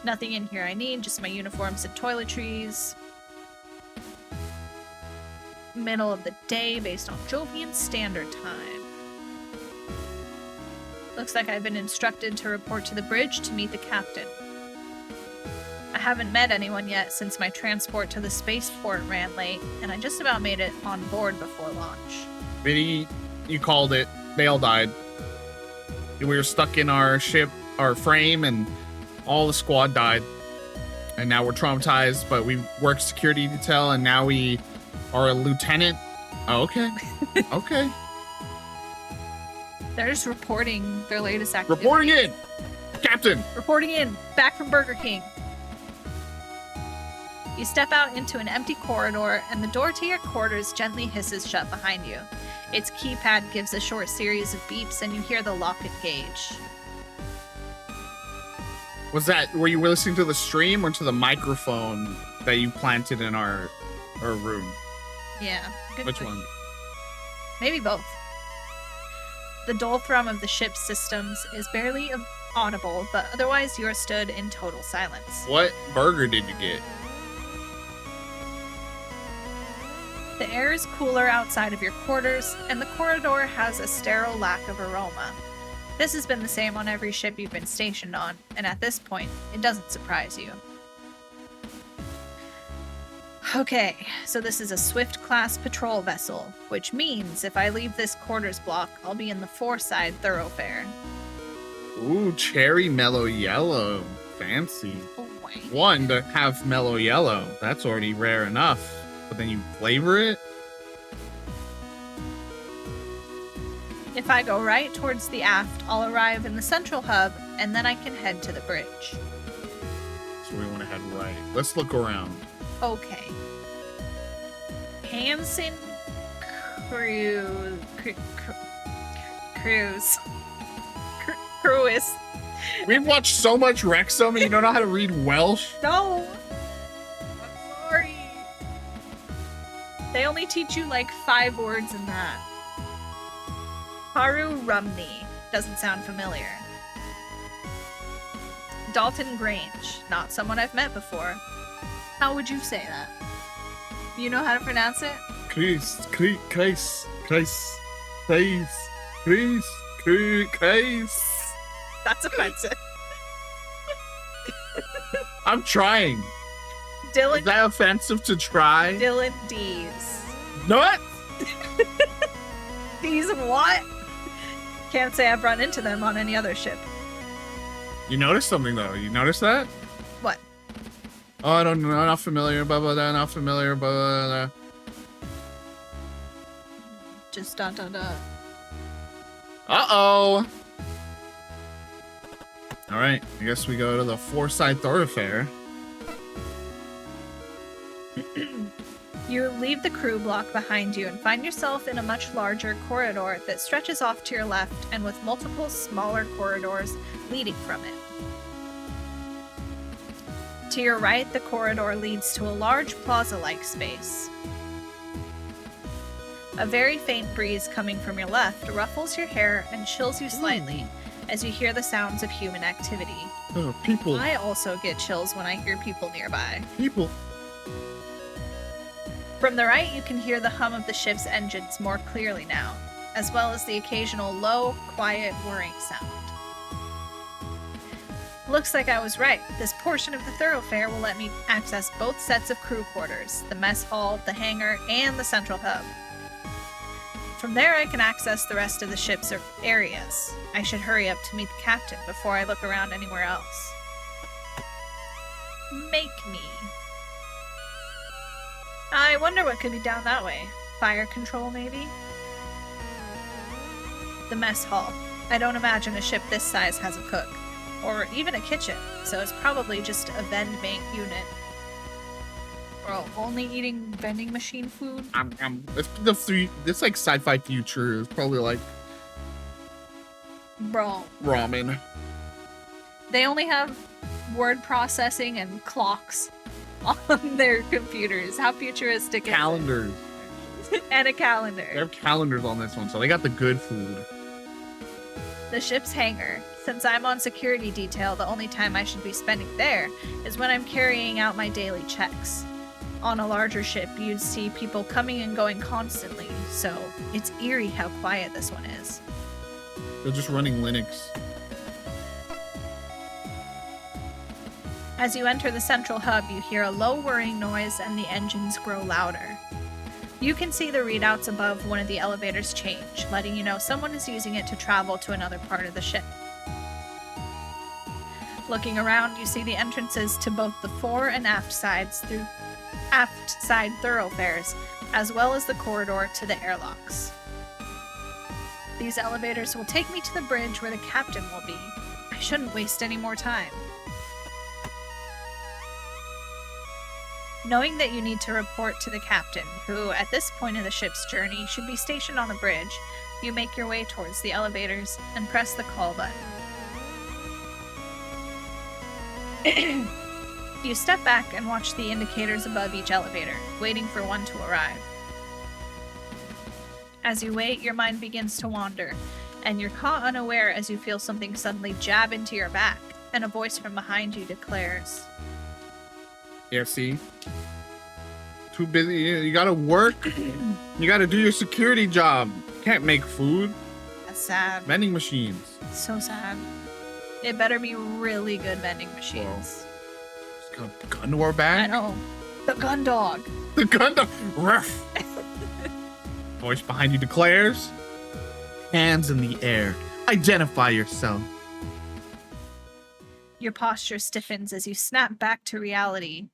Nothing in here I need, just my uniforms and toiletries. Middle of the day based on Jovian Standard Time. Looks like I've been instructed to report to the bridge to meet the captain. I haven't met anyone yet since my transport to the spaceport ran late, and I just about made it on board before launch. Vinny, you called it. They all died. We were stuck in our ship, our frame, and all the squad died. And now we're traumatized, but we work security detail, and now we are a lieutenant. Oh, okay. Okay. They're just reporting their latest activity. Reporting in! Captain! Reporting in, back from Burger King. You step out into an empty corridor, and the door to your quarters gently hisses shut behind you. Its keypad gives a short series of beeps, and you hear the lock engage. Were you listening to the stream or to the microphone that you planted in our room? Yeah. Good Which question. one? Maybe both. The dull thrum of the ship's systems is barely audible, but otherwise you are stood in total silence. What burger did you get? The air is cooler outside of your quarters, and the corridor has a sterile lack of aroma. This has been the same on every ship you've been stationed on, and at this point, it doesn't surprise you. Okay, so this is a Swift-class patrol vessel, which means if I leave this quarters block, I'll be in the foreside thoroughfare. Ooh, cherry mellow yellow. Fancy. Oh, wait. One, to have mellow yellow. That's already rare enough. But then you flavor it? If I go right towards the aft, I'll arrive in the central hub, and then I can head to the bridge. So we want to head right. Let's look around. Okay. Hansen Cruise. We've watched so much Wrexham and you don't know how to read Welsh? No! I'm sorry. They only teach you like 5 words in that. Haru Rumney. Doesn't sound familiar. Dalton Grange. Not someone I've met before. How would you say that? You know how to pronounce it? Chris. That's offensive. I'm trying. Dylan Is that offensive to try? Dylan Dees. What? Dees what? Can't say I've run into them on any other ship. You noticed something though. You noticed that? What? Oh, I don't know. Not familiar. Blah blah blah. Not familiar. Blah blah blah. Just dun dun dun. Uh-oh. All right. I guess we go to the Foreside Thoroughfare. You leave the crew block behind you and find yourself in a much larger corridor that stretches off to your left and with multiple smaller corridors leading from it. To your right, the corridor leads to a large plaza-like space. A very faint breeze coming from your left ruffles your hair and chills you slightly as you hear the sounds of human activity. Oh, people. I also get chills when I hear people nearby. People. From the right, you can hear the hum of the ship's engines more clearly now, as well as the occasional low, quiet whirring sound. Looks like I was right. This portion of the thoroughfare will let me access both sets of crew quarters, the mess hall, the hangar, and the central hub. From there, I can access the rest of the ship's areas. I should hurry up to meet the captain before I look around anywhere else. Make me. I wonder what could be down that way. Fire control, maybe? The mess hall. I don't imagine a ship this size has a cook, or even a kitchen, so it's probably just a vend-mate unit. Or only eating vending machine food? It's like sci-fi future. It's probably like Bro. ramen. They only have word processing and clocks on their computers. How futuristic is it? Calendars. And a They calendar. have calendars on this one, so they got the good food. The ship's hangar. Since I'm on security detail, the only time I should be spending there is when I'm carrying out my daily checks. On a larger ship, you'd see people coming and going constantly, so it's eerie how quiet this one is. They're just running Linux. As you enter the central hub, you hear a low whirring noise and the engines grow louder. You can see the readouts above one of the elevators change, letting you know someone is using it to travel to another part of the ship. Looking around, you see the entrances to both the fore and aft sides through aft side thoroughfares, as well as the corridor to the airlocks. These elevators will take me to the bridge where the captain will be. I shouldn't waste any more time. Knowing that you need to report to the captain, who at this point in the ship's journey should be stationed on a bridge, you make your way towards the elevators and press the call button. You step back and watch the indicators above each elevator, waiting for one to arrive. As you wait, your mind begins to wander, and you're caught unaware as you feel something suddenly jab into your back, and a voice from behind you declares, Yeah, see? Too busy. You gotta work. You gotta do your security job. You can't make food. "That's sad. Vending machines. So sad. It better be really good vending machines." Just got a gun to our I back. know. The gun dog. The gun to ruff. Voice behind you declares, hands in the air. Identify yourself. Your posture stiffens as you snap back to reality,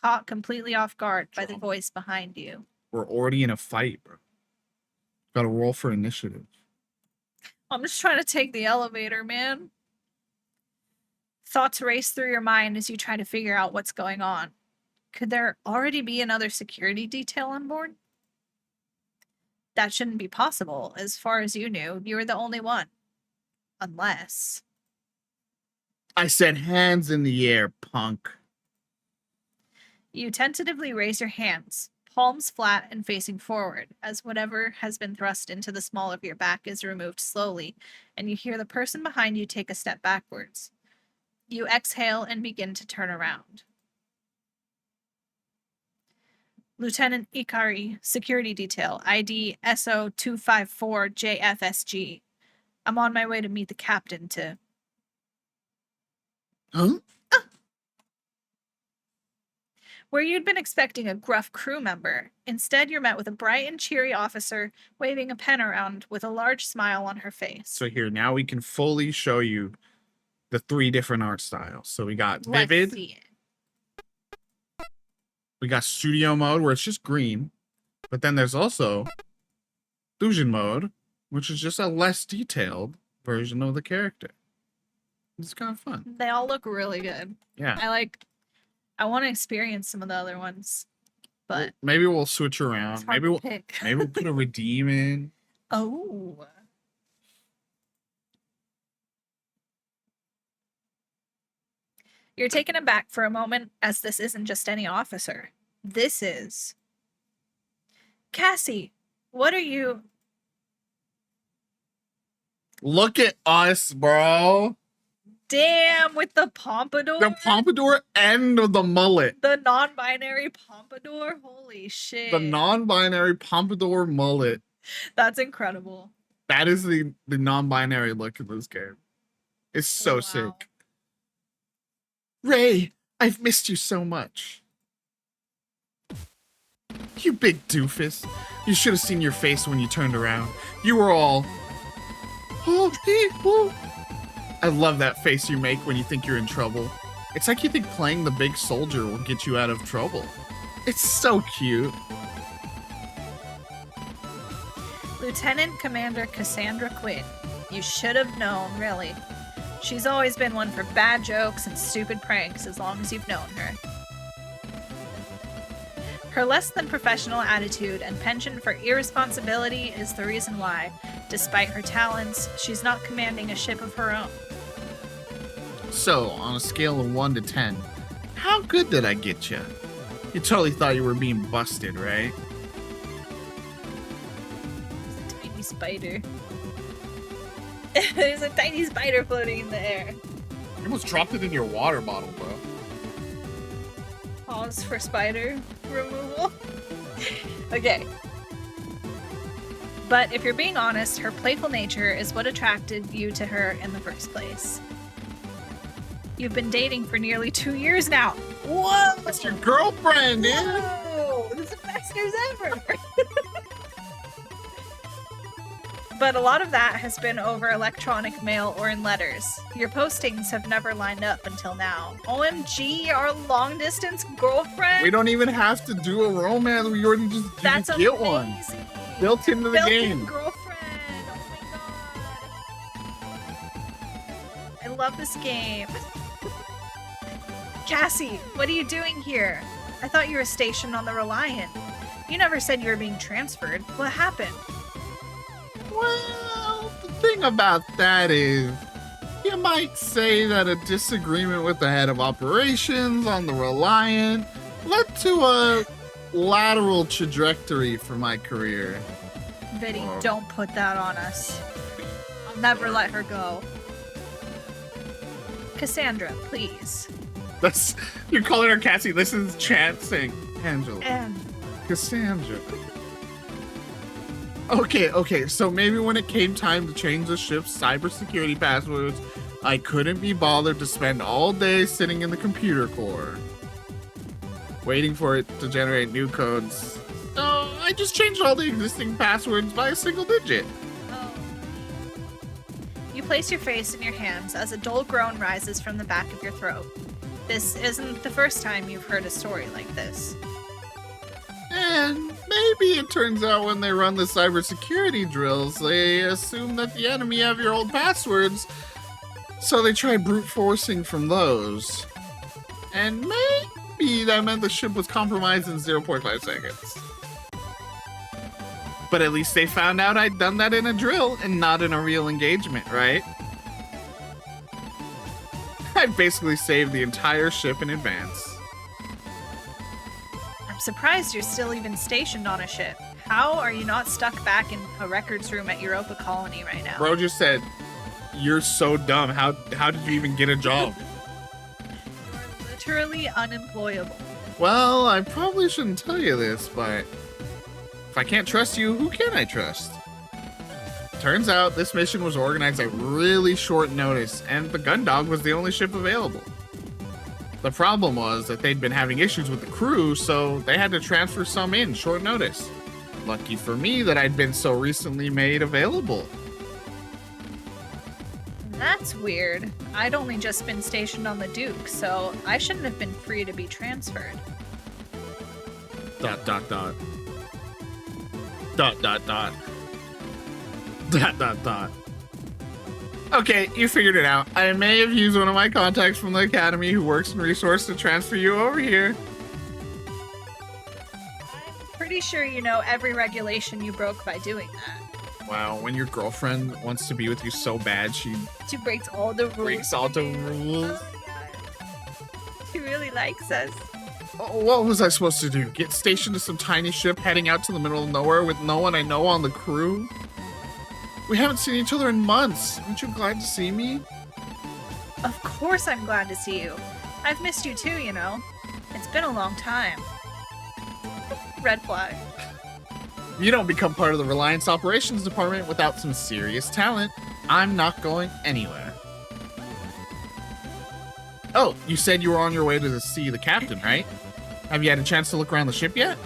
caught completely off guard by the voice behind you. We're already in a fight, bro. Gotta roll for initiative. I'm just trying to take the elevator, man. Thoughts race through your mind as you try to figure out what's going on. Could there already be another security detail on board? That shouldn't be possible. As far as you knew, you were the only one. Unless... I said hands in the air, punk. You tentatively raise your hands, palms flat and facing forward, as whatever has been thrust into the small of your back is removed slowly, and you hear the person behind you take a step backwards. You exhale and begin to turn around. Lieutenant Ikari, Security Detail, ID SO254JFSG. I'm on my way to meet the captain to... Huh? Where you'd been expecting a gruff crew member, instead you're met with a bright and cheery officer waving a pen around with a large smile on her face. So here, now we can fully show you the 3 different art styles. So we got Let's Vivid, see it. we got Studio Mode, where it's just green, but then there's also Fusion Mode, which is just a less detailed version of the character. It's kind of fun. They all look really good. Yeah. I want to experience some of the other ones, but Maybe we'll switch it's around. hard to pick. Maybe we'll put a redeem in. Oh. You're taken aback for a moment, as this isn't just any officer. This is... Cassie, what are you... Look at us, bro. Damn, with the pompadour? The pompadour and the mullet. The non-binary pompadour? Holy shit. The non-binary pompadour mullet. That's incredible. That is the non-binary look in this game. It's so Wow. sick. Ray, I've missed you so much. You big doofus. You should have seen your face when you turned around. You were all... Oh, hey, oh. I love that face you make when you think you're in trouble. It's like you think playing the big soldier will get you out of trouble. It's so cute. Lieutenant Commander Cassandra Quinn. You should have known, really. She's always been one for bad jokes and stupid pranks as long as you've known her. Her less than professional attitude and penchant for irresponsibility is the reason why, despite her talents, she's not commanding a ship of her own. So, on a scale of 1 to 10, how good did I get you? You totally thought you were being busted, right? There's a tiny spider. There's a tiny spider floating in the air. You almost dropped it in your water bottle, bro. Pause for spider removal. Okay. But if you're being honest, her playful nature is what attracted you to her in the first place. You've been dating for nearly 2 years now. Whoa! That's your girlfriend, dude! Whoa! This is the best news ever! But a lot of that has been over electronic mail or in letters. Your postings have never lined up until now. OMG, our long-distance girlfriend? We don't even have to do a romance. We already just That's get amazing. one. Built into the Built-in game. girlfriend. Oh my god. I love this game. Cassie, what are you doing here? I thought you were stationed on the Reliant. You never said you were being transferred. What happened? Well, the thing about that is, you might say that a disagreement with the head of operations on the Reliant led to a lateral trajectory for my career. Biddy, don't put that on us. I'll never let her go. Cassandra, please. That's you're calling her Cassie. This is Chance saying Angela. And Cassandra. Okay, so maybe when it came time to change the ship's cybersecurity passwords, I couldn't be bothered to spend all day sitting in the computer core, waiting for it to generate new codes. So I just changed all the existing passwords by a single digit. oh. You place your face in your hands as a dull groan rises from the back of your throat. This isn't the first time you've heard a story like this. And maybe it turns out when they run the cybersecurity drills, they assume that the enemy have your old passwords, so they try brute forcing from those. And maybe that meant the ship was compromised in 0.5 seconds. But at least they found out I'd done that in a drill and not in a real engagement, right? I basically saved the entire ship in advance. I'm surprised you're still even stationed on a ship. How are you not stuck back in a records room at Europa Colony right now? Bro just said, "You're so dumb. How did you even get a job?" You're literally unemployable. Well, I probably shouldn't tell you this, but if I can't trust you, who can I trust? Turns out this mission was organized at really short notice, and the Gundog was the only ship available. The problem was that they'd been having issues with the crew, so they had to transfer some in short notice. Lucky for me that I'd been so recently made available. That's weird. I'd only just been stationed on the Duke, so I shouldn't have been free to be transferred. ... Dot dot dot. Okay, you figured it out. I may have used one of my contacts from the Academy who works in resource to transfer you over here. I'm pretty sure you know every regulation you broke by doing that. Wow, when your girlfriend wants to be with you so bad, she She breaks all the rules. breaks all the rules. Oh my God. She really likes us. Oh, what was I supposed to do? Get stationed to some tiny ship heading out to the middle of nowhere with no one I know on the crew? We haven't seen each other in months. Aren't you glad to see me? Of course I'm glad to see you. I've missed you too, you know. It's been a long time. Red flag. You don't become part of the Reliance Operations Department without some serious talent. I'm not going anywhere. Oh, you said you were on your way to see the captain, right? Have you had a chance to look around the ship yet?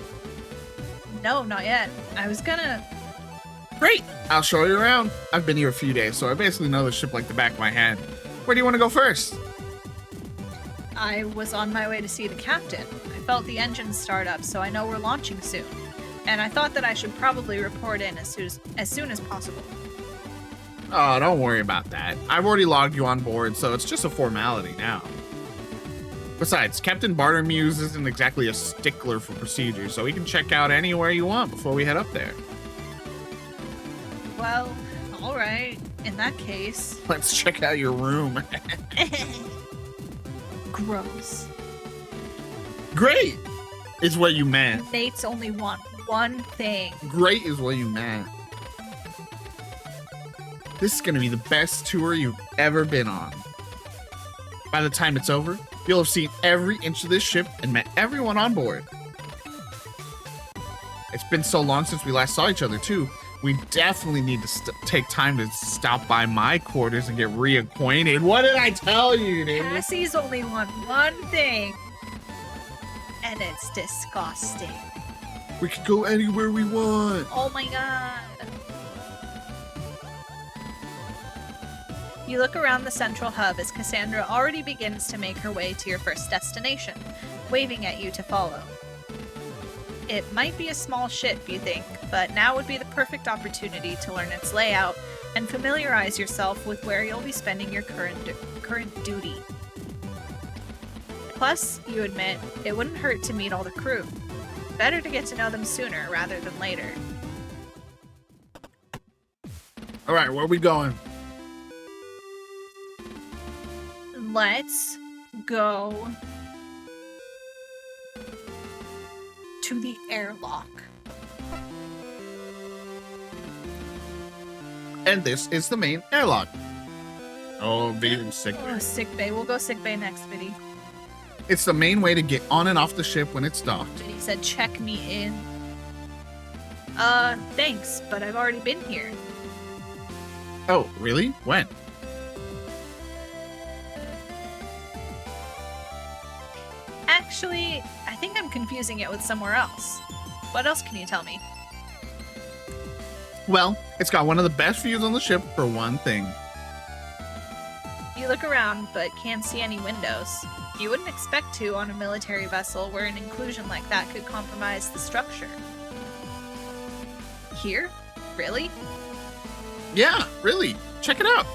No, not yet. I was gonna... Great! I'll show you around. I've been here a few days, so I basically know the ship like the back of my hand. Where do you want to go first? I was on my way to see the captain. I felt the engines start up, so I know we're launching soon. And I thought that I should probably report in as soon as possible. Oh, don't worry about that. I've already logged you on board, so it's just a formality now. Besides, Captain Bartermuse isn't exactly a stickler for procedure, so he can check out anywhere you want before we head up there. Well, alright. In that case... Let's check out your room. Gross. Great! Is what you meant. Mates only want one thing. Great is what you meant. This is gonna be the best tour you've ever been on. By the time it's over, you'll have seen every inch of this ship and met everyone on board. It's been so long since we last saw each other, too. We definitely need to take time to stop by my quarters and get reacquainted. What did I tell you, dude? Cassie's only want one thing. And it's disgusting. We can go anywhere we want. Oh my god. You look around the central hub as Cassandra already begins to make her way to your first destination, waving at you to follow. It might be a small ship, you think, but now would be the perfect opportunity to learn its layout and familiarize yourself with where you'll be spending your current duty. Plus, you admit, it wouldn't hurt to meet all the crew. Better to get to know them sooner rather than later. All right, where are we going? Let's go to the airlock. And this is the main airlock. Oh, being sick. Oh, sick bay. We'll go sick bay next, Biddy. It's the main way to get on and off the ship when it's docked. Biddy said, check me in. Thanks, but I've already been here. Oh, really? When? Actually, I think I'm confusing it with somewhere else. What else can you tell me? Well, it's got one of the best views on the ship for one thing. You look around, but can't see any windows. You wouldn't expect to on a military vessel where an inclusion like that could compromise the structure. here? Really? Yeah, really. Check it out.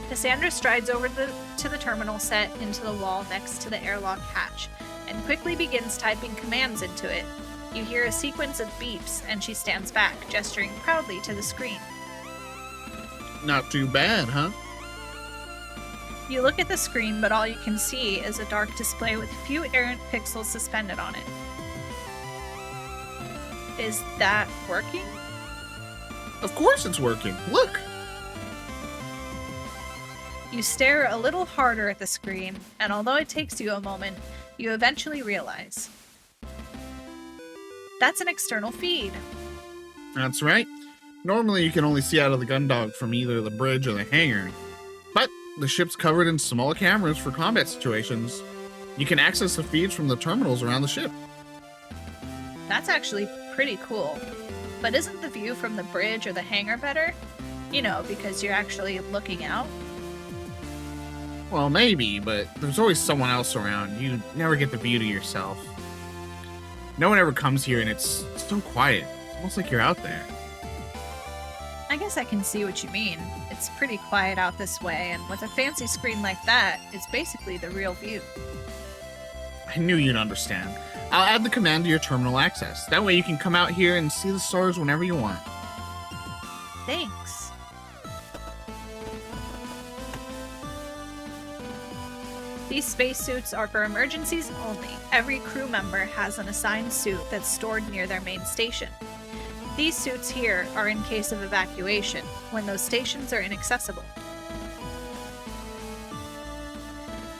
Cassandra strides over to the terminal set into the wall next to the airlock hatch and quickly begins typing commands into it. You hear a sequence of beeps, and she stands back, gesturing proudly to the screen. Not too bad, huh? You look at the screen, but all you can see is a dark display with a few errant pixels suspended on it. Is that working? Of course it's working. Look. You stare a little harder at the screen, and although it takes you a moment, you eventually realize. That's an external feed. That's right. Normally you can only see out of the gun dog from either the bridge or the hangar. But the ship's covered in smaller cameras for combat situations. You can access the feeds from the terminals around the ship. That's actually pretty cool. But isn't the view from the bridge or the hangar better? You know, because you're actually looking out. Well, maybe, but there's always someone else around. You never get the view to yourself. No one ever comes here and it's so quiet. It's almost like you're out there. I guess I can see what you mean. It's pretty quiet out this way, and with a fancy screen like that, it's basically the real view. I knew you'd understand. I'll add the command to your terminal access. That way you can come out here and see the stars whenever you want. Thanks. These spacesuits are for emergencies only. Every crew member has an assigned suit that's stored near their main station. These suits here are in case of evacuation, when those stations are inaccessible.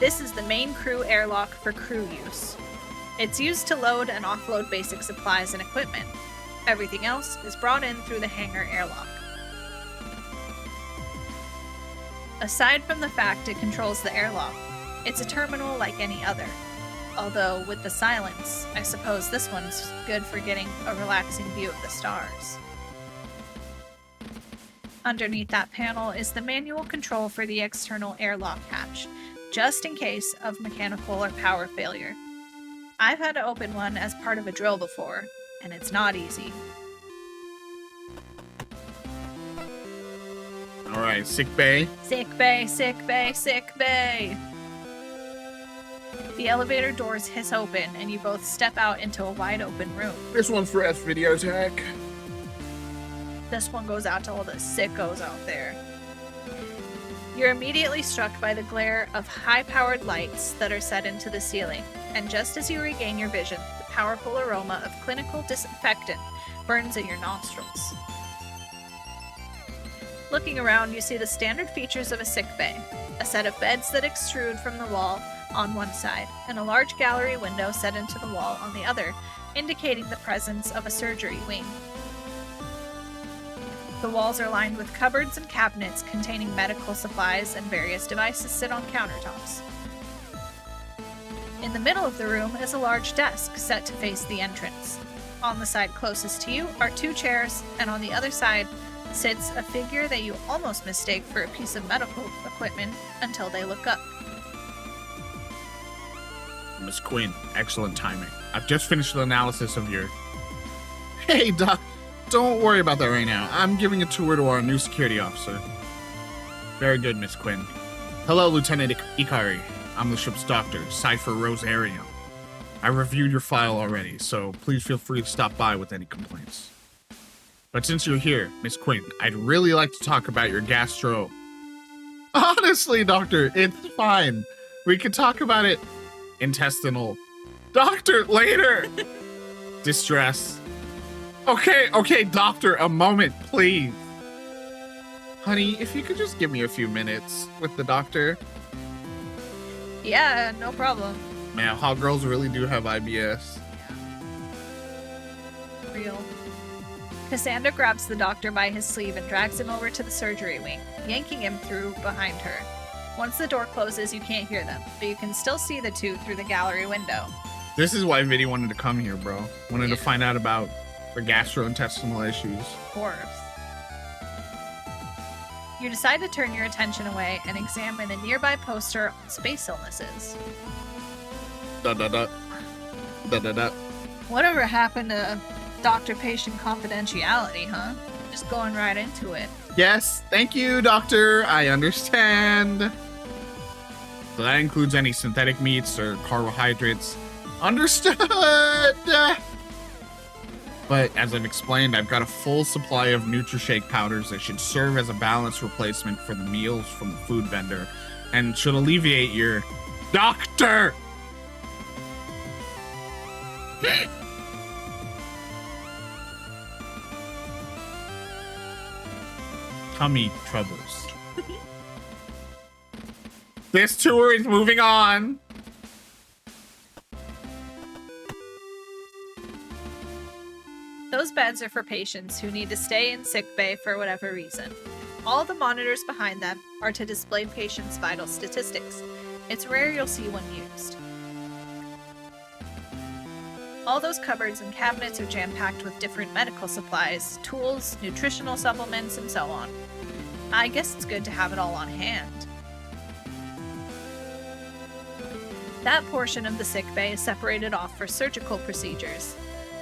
This is the main crew airlock for crew use. It's used to load and offload basic supplies and equipment. Everything else is brought in through the hangar airlock. Aside from the fact it controls the airlock, it's a terminal like any other. Although, with the silence, I suppose this one's good for getting a relaxing view of the stars. Underneath that panel is the manual control for the external airlock hatch, just in case of mechanical or power failure. I've had to open one as part of a drill before, and it's not easy. Alright, sick bay. Sick bay, sick bay, sick bay! The elevator doors hiss open, and you both step out into a wide open room. This one's for S-Video Tech. This one goes out to all the sickos out there. You're immediately struck by the glare of high-powered lights that are set into the ceiling, and just as you regain your vision, the powerful aroma of clinical disinfectant burns at your nostrils. Looking around, you see the standard features of a sick bay, a set of beds that extrude from the wall on one side, and a large gallery window set into the wall on the other, indicating the presence of a surgery wing. The walls are lined with cupboards and cabinets containing medical supplies, and various devices sit on countertops. In the middle of the room is a large desk set to face the entrance. On the side closest to you are 2 chairs, and on the other side sits a figure that you almost mistake for a piece of medical equipment until they look up. Miss Quinn, excellent timing. I've just finished the analysis of your... Hey, Doc, don't worry about that right now. I'm giving a tour to our new security officer. Very good, Miss Quinn. Hello, Lieutenant Ikari. I'm the ship's doctor, Cypher Rosario. I reviewed your file already, so please feel free to stop by with any complaints. But since you're here, Miss Quinn, I'd really like to talk about your gastro... Honestly, Doctor, it's fine. We can talk about it... Intestinal. Doctor, later! Distress. Okay, Doctor, a moment, please. Honey, if you could just give me a few minutes with the doctor. Yeah, no problem. Man, hot girls really do have IBS. Real. Cassandra grabs the doctor by his sleeve and drags him over to the surgery wing, yanking him through behind her. Once the door closes, you can't hear them, but you can still see the two through the gallery window. This is why Viddy wanted to come here, bro. Wanted to find out about the gastrointestinal issues. Of course. You decide to turn your attention away and examine a nearby poster on space illnesses. Da-da-da. Da-da-da. Whatever happened to doctor-patient confidentiality, huh? Just going right into it. Yes, thank you, doctor. I understand. So that includes any synthetic meats or carbohydrates. Understood. But as I've explained, I've got a full supply of NutriShake powders that should serve as a balanced replacement for the meals from the food vendor and should alleviate your doctor. Tummy troubles. This tour is moving on. Those beds are for patients who need to stay in sickbay for whatever reason. All the monitors behind them are to display patients' vital statistics. It's rare you'll see one used. All those cupboards and cabinets are jam-packed with different medical supplies, tools, nutritional supplements, and so on. I guess it's good to have it all on hand. That portion of the sickbay is separated off for surgical procedures.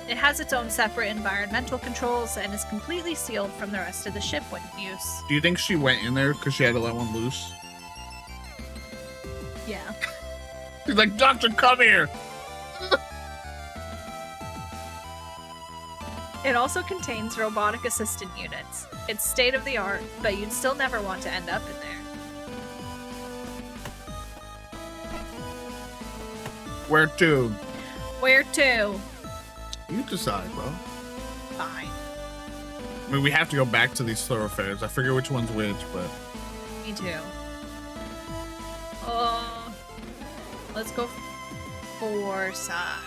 It has its own separate environmental controls and is completely sealed from the rest of the ship when in use. Do you think she went in there because she had to let one loose? Yeah. She's like, doctor, come here. It also contains robotic assistant units. It's state-of-the-art, but you'd still never want to end up in there. Where to? Where to? You decide, bro. Fine. I mean, we have to go back to these thoroughfares. I forget which one's which, but... Me too. Let's go for side.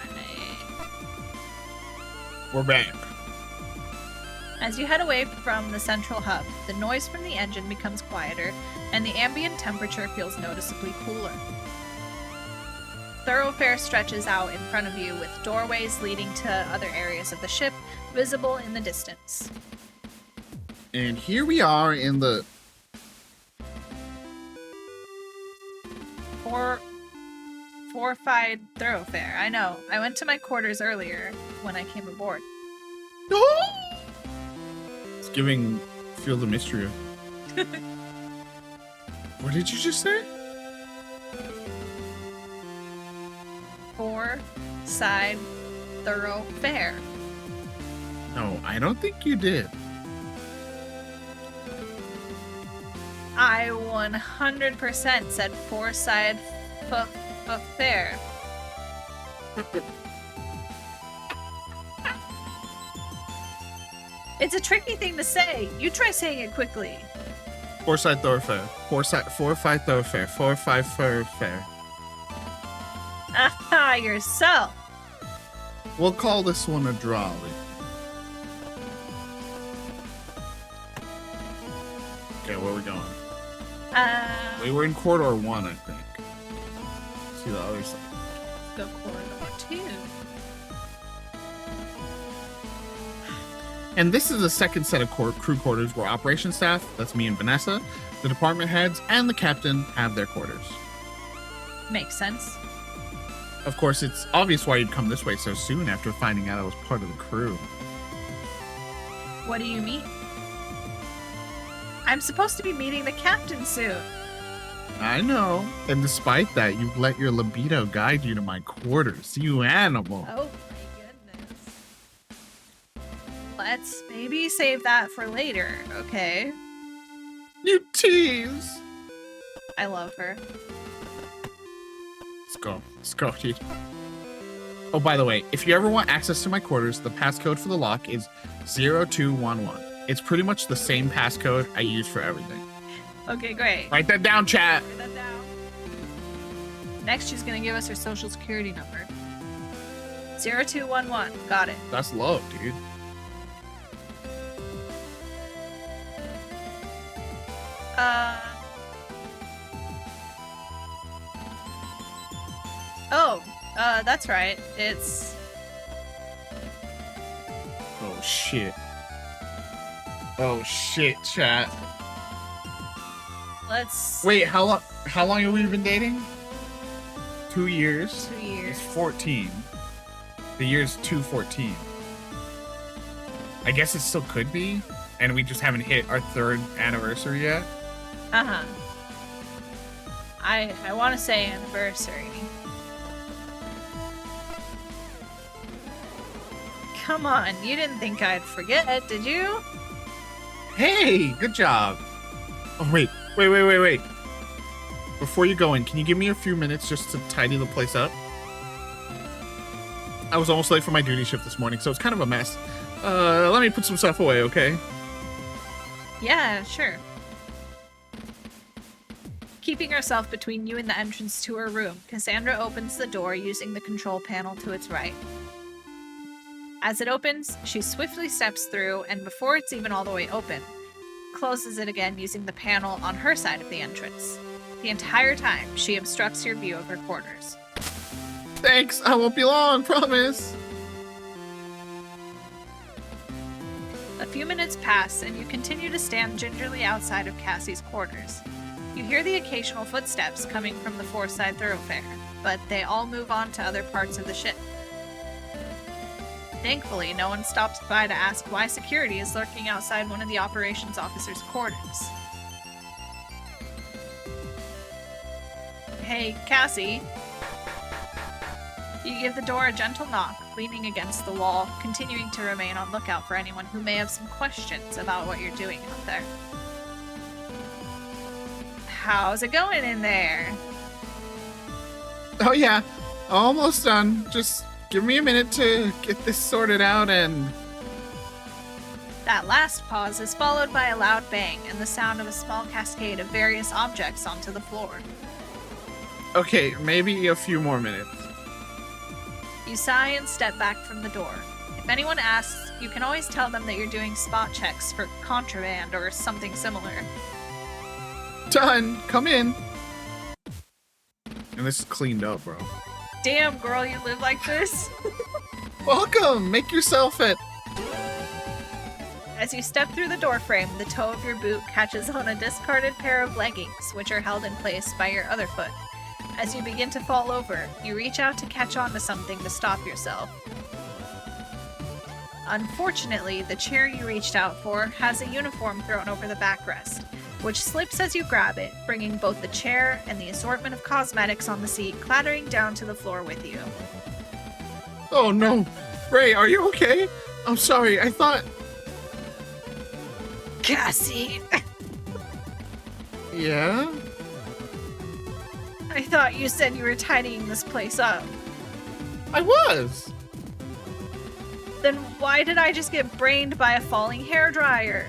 We're back. As you head away from the central hub, the noise from the engine becomes quieter, and the ambient temperature feels noticeably cooler. Thoroughfare stretches out in front of you with doorways leading to other areas of the ship visible in the distance. And here we are in the... Fortified thoroughfare. I know. I went to my quarters earlier when I came aboard. It's giving Field of Mystery. What did you just say? Side thoroughfare. No, I don't think you did. I 100% said side fair. It's a tricky thing to say. You try saying it quickly. Forsyth Thoroughfare. Forsyth Thoroughfare. Forsyth Thoroughfare. Aha, yourself. We'll call this one a Drawley. Okay, where are we going? We were in corridor 1, I think. See the other side. Let's go corridor 2. And this is the second set of crew quarters where operation staff, that's me and Vanessa, the department heads, and the captain have their quarters. Makes sense. Of course, it's obvious why you'd come this way so soon after finding out I was part of the crew. What do you mean? I'm supposed to be meeting the captain soon. I know. And despite that, you've let your libido guide you to my quarters. You animal. Oh my goodness. Let's maybe save that for later, okay? You tease. I love her. Let's go. Let's go, dude. Oh, by the way, if you ever want access to my quarters, the passcode for the lock is 0211. It's pretty much the same passcode I use for everything. Okay, great. Write that down, chat. Write that down. Next, she's gonna give us her social security number. 0211. Got it. That's low, dude. That's right. It's... Oh, shit. Oh, shit, chat. Let's... Wait, how long have we been dating? 2 years. 2 years. It's 14. The year's 214. I guess it still could be, and we just haven't hit our 3rd anniversary yet. Uh-huh. I want to say anniversary. Come on, you didn't think I'd forget, did you? Hey, good job. Oh, wait. Before you go in, can you give me a few minutes just to tidy the place up? I was almost late for my duty shift this morning, so it's kind of a mess. Let me put some stuff away, okay? Yeah, sure. Keeping herself between you and the entrance to her room, Cassandra opens the door using the control panel to its right. As it opens, she swiftly steps through, and before it's even all the way open, closes it again using the panel on her side of the entrance. The entire time, she obstructs your view of her quarters. Thanks, I won't be long, promise. A few minutes pass, and you continue to stand gingerly outside of Cassie's quarters. You hear the occasional footsteps coming from the four-side thoroughfare, but they all move on to other parts of the ship. Thankfully, no one stops by to ask why security is lurking outside one of the operations officer's quarters. Hey, Cassie. You give the door a gentle knock, leaning against the wall, continuing to remain on lookout for anyone who may have some questions about what you're doing out there. How's it going in there? Oh yeah, almost done. Just give me a minute to get this sorted out and... That last pause is followed by a loud bang and the sound of a small cascade of various objects onto the floor. Okay, maybe a few more minutes. You sigh and step back from the door. If anyone asks, you can always tell them that you're doing spot checks for contraband or something similar. Done! Come in! And this is cleaned up, bro. Damn, girl, you live like this? Welcome! Make yourself at... As you step through the doorframe, the toe of your boot catches on a discarded pair of leggings, which are held in place by your other foot. As you begin to fall over, you reach out to catch onto something to stop yourself. Unfortunately, the chair you reached out for has a uniform thrown over the backrest, which slips as you grab it, bringing both the chair and the assortment of cosmetics on the seat clattering down to the floor with you. Oh no! Ray, are you okay? I'm sorry, I thought... Cassie! Yeah? I thought you said you were tidying this place up. I was! Then why did I just get brained by a falling hairdryer?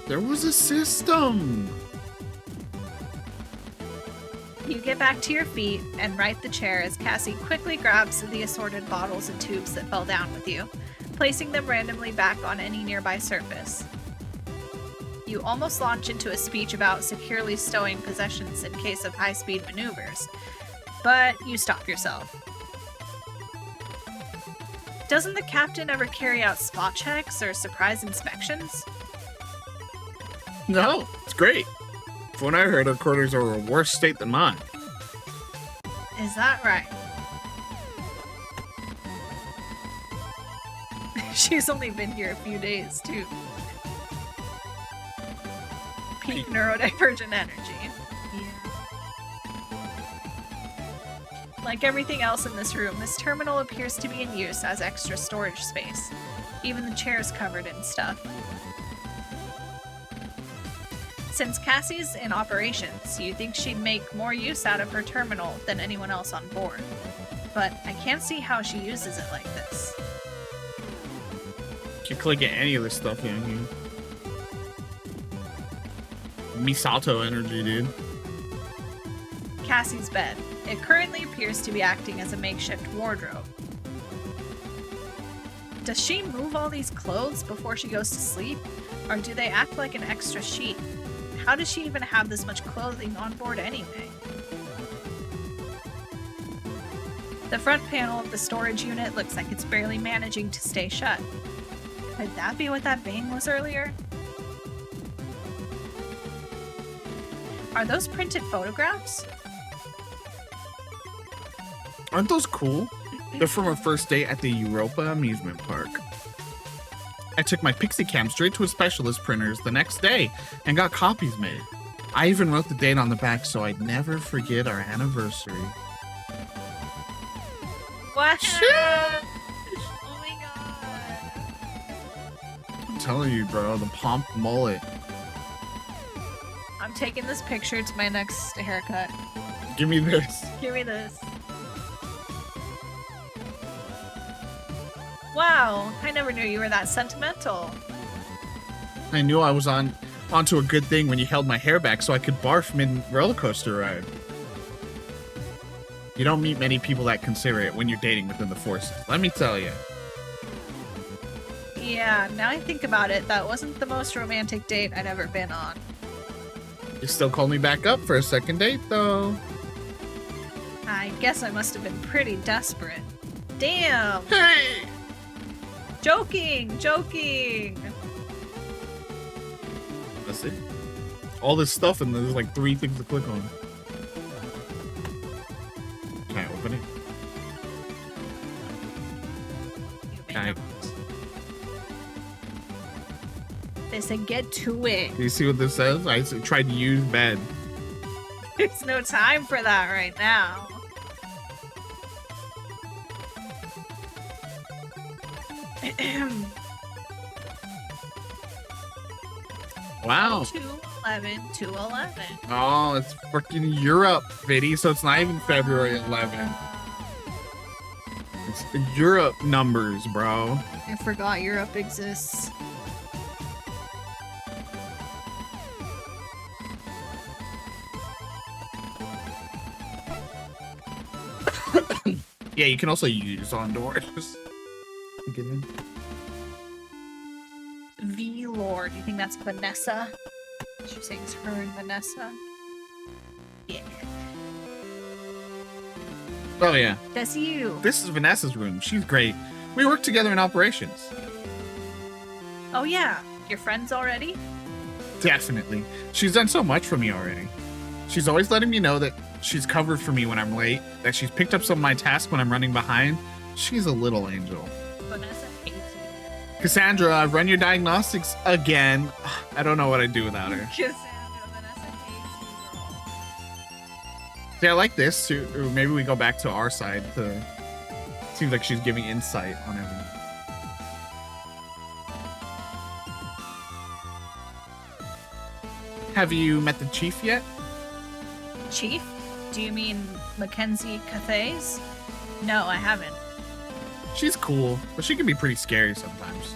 There was a system! You get back to your feet and right the chair as Cassie quickly grabs the assorted bottles and tubes that fell down with you, placing them randomly back on any nearby surface. You almost launch into a speech about securely stowing possessions in case of high-speed maneuvers, but you stop yourself. Doesn't the captain ever carry out spot checks or surprise inspections? No, it's great. From what I heard, our quarters are in a worse state than mine. Is that right? She's only been here a few days, too. Peak neurodivergent energy. Yeah. Like everything else in this room, this terminal appears to be in use as extra storage space. Even the chair's covered in stuff. Since Cassie's in operations, you think she'd make more use out of her terminal than anyone else on board. But I can't see how she uses it like this. You click at any of this stuff in here. Misato energy, dude. Cassie's bed. It currently appears to be acting as a makeshift wardrobe. Does she move all these clothes before she goes to sleep? Or do they act like an extra sheet? How does she even have this much clothing on board anyway? The front panel of the storage unit looks like it's barely managing to stay shut. Could that be what that bang was earlier? Are those printed photographs? Aren't those cool? They're from our first day at the Europa amusement park. I took my Pixie Cam straight to a specialist printer's the next day and got copies made. I even wrote the date on the back so I'd never forget our anniversary. What? Shit. Oh my god. I'm telling you, bro, the pomp mullet. I'm taking this picture to my next haircut. Give me this. Give me this. Wow, I never knew you were that sentimental. I knew I was onto a good thing when you held my hair back so I could barf mid roller coaster ride. You don't meet many people that consider it when you're dating within the forces. Let me tell you. Yeah, now I think about it, that wasn't the most romantic date I'd ever been on. You still called me back up for a second date, though. I guess I must have been pretty desperate. Damn! Hey! Joking! Joking! That's it. All this stuff and there's like 3 things to click on. Can I open it? Can I... They said get to it. Do you see what this says? I tried to use bed. There's no time for that right now. Wow. 2/11, 2/11. Oh, it's freaking Europe, Fitty, so it's not even February 11th. It's Europe numbers, bro. I forgot Europe exists. Yeah, you can also use on doors. Get in. V-Lord. Do you think that's Vanessa? She sings her and Vanessa. Yeah. Oh, yeah. That's you. This is Vanessa's room. She's great. We work together in operations. Oh yeah. You're friends already? Definitely. She's done so much for me already. She's always letting me know that she's covered for me when I'm late, that she's picked up some of my tasks when I'm running behind. She's a little angel. Vanessa hates you. Cassandra, I've run your diagnostics again. I don't know what I'd do without her. Cassandra, Vanessa hates you, girl. See, I like this too. Or maybe we go back to our side. Seems like she's giving insight on everything. Have you met the chief yet? Chief? Do you mean Mackenzie Cathays? No, I haven't. She's cool, but she can be pretty scary sometimes.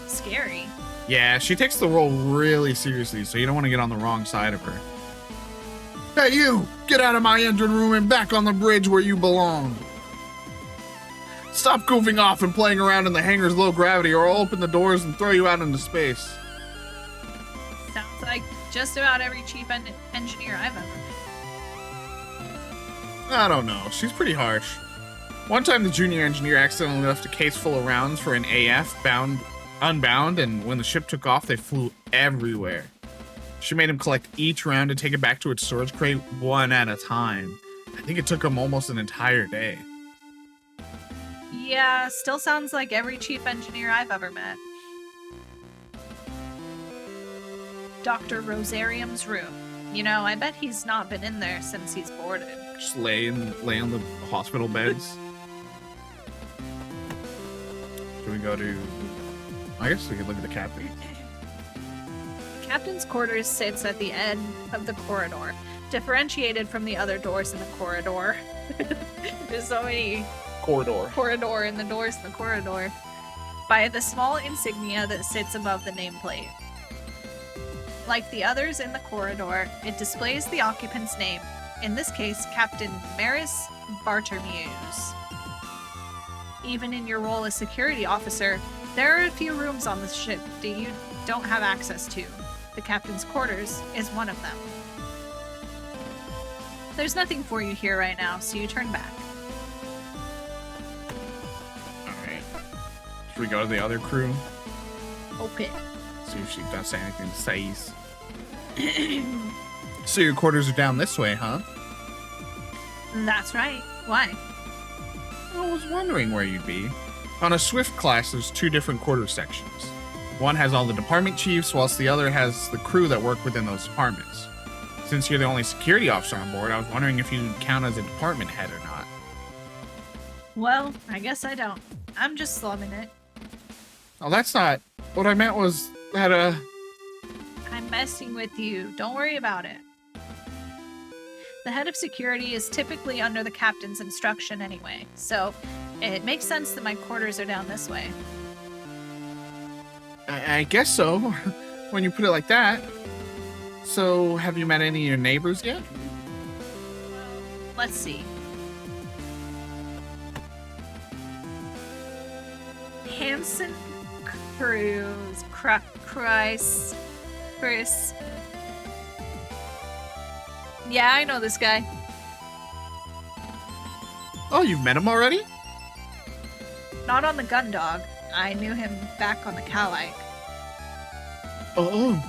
Scary. Yeah, she takes the role really seriously, so you don't want to get on the wrong side of her. Hey, you! Get out of my engine room and back on the bridge where you belong. Stop goofing off and playing around in the hangar's low gravity, or I'll open the doors and throw you out into space. Sounds like just about every chief engineer I've ever met. I don't know. She's pretty harsh. One time the junior engineer accidentally left a case full of rounds for an AF unbound, and when the ship took off, they flew everywhere. She made him collect each round and take it back to its storage crate one at a time. I think it took him almost an entire day. Yeah, still sounds like every chief engineer I've ever met. Dr. Rosarium's room. You know, I bet he's not been in there since he's boarded. Just lay on the hospital beds. Should we go to... I guess we could look at the captain. Captain's quarters sits at the end of the corridor, differentiated from the other doors in the corridor. There's so many corridor in the doors in the corridor. By the small insignia that sits above the nameplate. Like the others in the corridor, it displays the occupant's name, in this case, Captain Maris Bartermuse. Even in your role as security officer, there are a few rooms on the ship that you don't have access to. The captain's quarters is one of them. There's nothing for you here right now, so you turn back. Alright. Should we go to the other crew? Open. See if she does anything to say. So your quarters are down this way, huh? That's right. Why? I was wondering where you'd be. On a Swift class, there's 2 different quarter sections. One has all the department chiefs, whilst the other has the crew that work within those departments. Since you're the only security officer on board, I was wondering if you'd count as a department head or not. Well, I guess I don't. I'm just slumming it. Oh, that's not... What I meant was that, I'm messing with you. Don't worry about it. The head of security is typically under the captain's instruction anyway, so it makes sense that my quarters are down this way. I guess so, when you put it like that. So, have you met any of your neighbors yet? Let's see. Hanson Cruz, Chris. Yeah, I know this guy. Oh, you've met him already? Not on the gun dog. I knew him back on the Cowlike. Oh.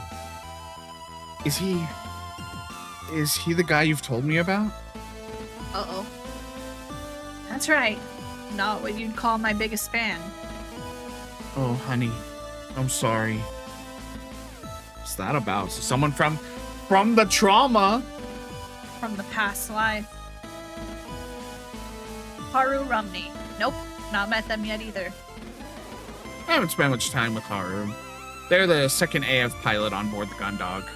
Is he the guy you've told me about? Uh-oh. That's right. Not what you'd call my biggest fan. Oh, honey. I'm sorry. What's that about? So someone from the trauma? From the past life. Haru Rumney. Nope, not met them yet either. I haven't spent much time with Haru. They're the second AF pilot on board the Gundog.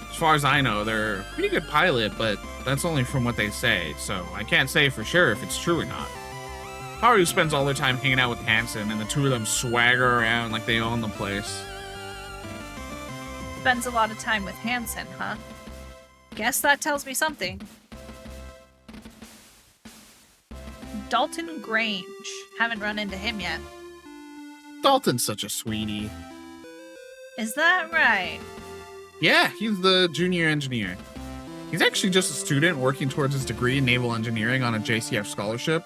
As far as I know, they're a pretty good pilot, but that's only from what they say, so I can't say for sure if it's true or not. Haru spends all their time hanging out with Hanson, and the two of them swagger around like they own the place. Spends a lot of time with Hanson, huh? Guess that tells me something. Dalton Grange. Haven't run into him yet. Dalton's such a sweetie. Is that right? Yeah, he's the junior engineer. He's actually just a student working towards his degree in naval engineering on a JCF scholarship,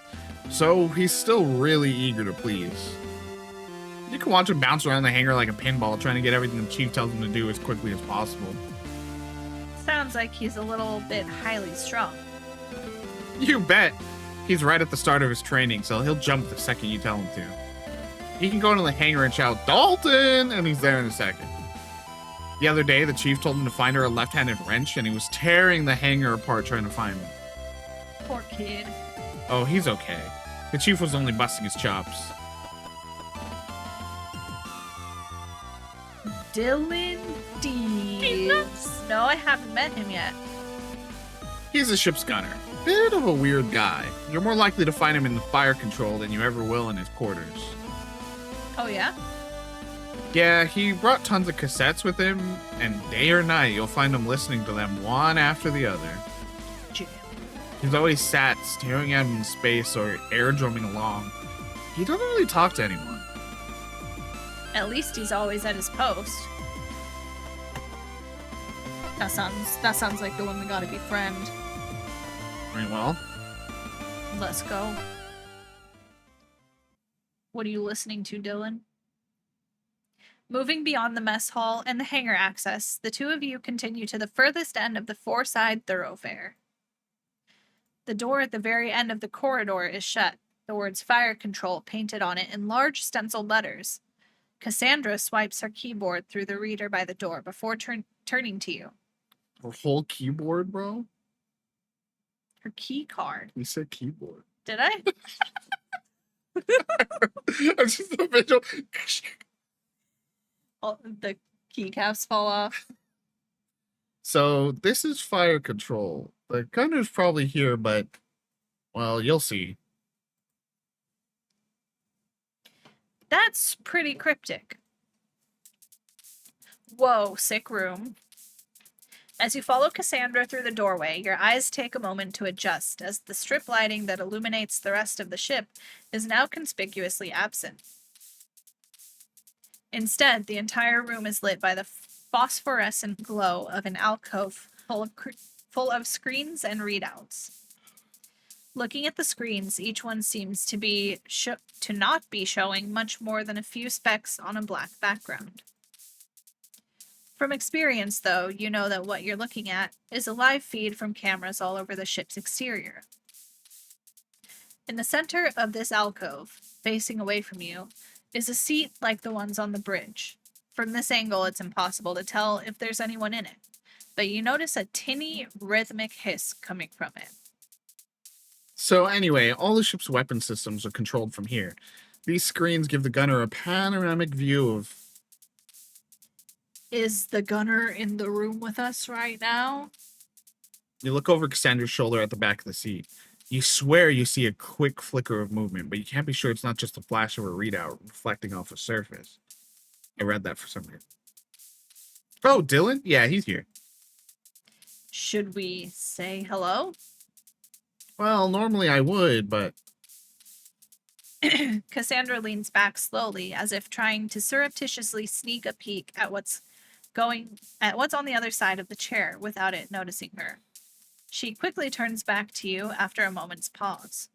so he's still really eager to please. You can watch him bounce around the hangar like a pinball, trying to get everything the chief tells him to do as quickly as possible. Sounds like he's a little bit highly strung. You bet. He's right at the start of his training, so he'll jump the second you tell him to. He can go into the hangar and shout, "Dalton!" and he's there in a second. The other day, the chief told him to find her a left-handed wrench, and he was tearing the hangar apart trying to find him. Poor kid. Oh, he's okay. The chief was only busting his chops. Dylan Dees. No, I haven't met him yet. He's a ship's gunner. Bit of a weird guy. You're more likely to find him in the fire control than you ever will in his quarters. Oh, yeah? Yeah, he brought tons of cassettes with him, and day or night you'll find him listening to them one after the other. Jam. He's always sat staring out in space or air drumming along. He doesn't really talk to anyone. At least he's always at his post. That sounds like the one we gotta befriend. Very well. Let's go. What are you listening to, Dylan? Moving beyond the mess hall and the hangar access, the two of you continue to the furthest end of the four-side thoroughfare. The door at the very end of the corridor is shut, the words fire control painted on it in large stenciled letters. Cassandra swipes her keyboard through the reader by the door before turning to you. Her whole keyboard, bro? Her key card. You said keyboard. Did I? I'm just a visual. Oh, the keycaps fall off. So this is fire control. The gunner's probably here, but well, you'll see. That's pretty cryptic. Whoa, sick room. As you follow Cassandra through the doorway, your eyes take a moment to adjust as the strip lighting that illuminates the rest of the ship is now conspicuously absent. Instead, the entire room is lit by the phosphorescent glow of an alcove full of screens and readouts. Looking at the screens, each one seems to not be showing much more than a few specks on a black background. From experience, though, you know that what you're looking at is a live feed from cameras all over the ship's exterior. In the center of this alcove, facing away from you, is a seat like the ones on the bridge. From this angle, it's impossible to tell if there's anyone in it, but you notice a tinny, rhythmic hiss coming from it. So anyway, all the ship's weapon systems are controlled from here. These screens give the gunner a panoramic view of... Is the gunner in the room with us right now? You look over Cassandra's shoulder at the back of the seat. You swear you see a quick flicker of movement, but you can't be sure it's not just a flash of a readout reflecting off a surface. I read that for some reason. Oh, Dylan? Yeah, he's here. Should we say hello? Well, normally I would, but... Cassandra leans back slowly, as if trying to surreptitiously sneak a peek at what's on the other side of the chair without it noticing her. She quickly turns back to you after a moment's pause.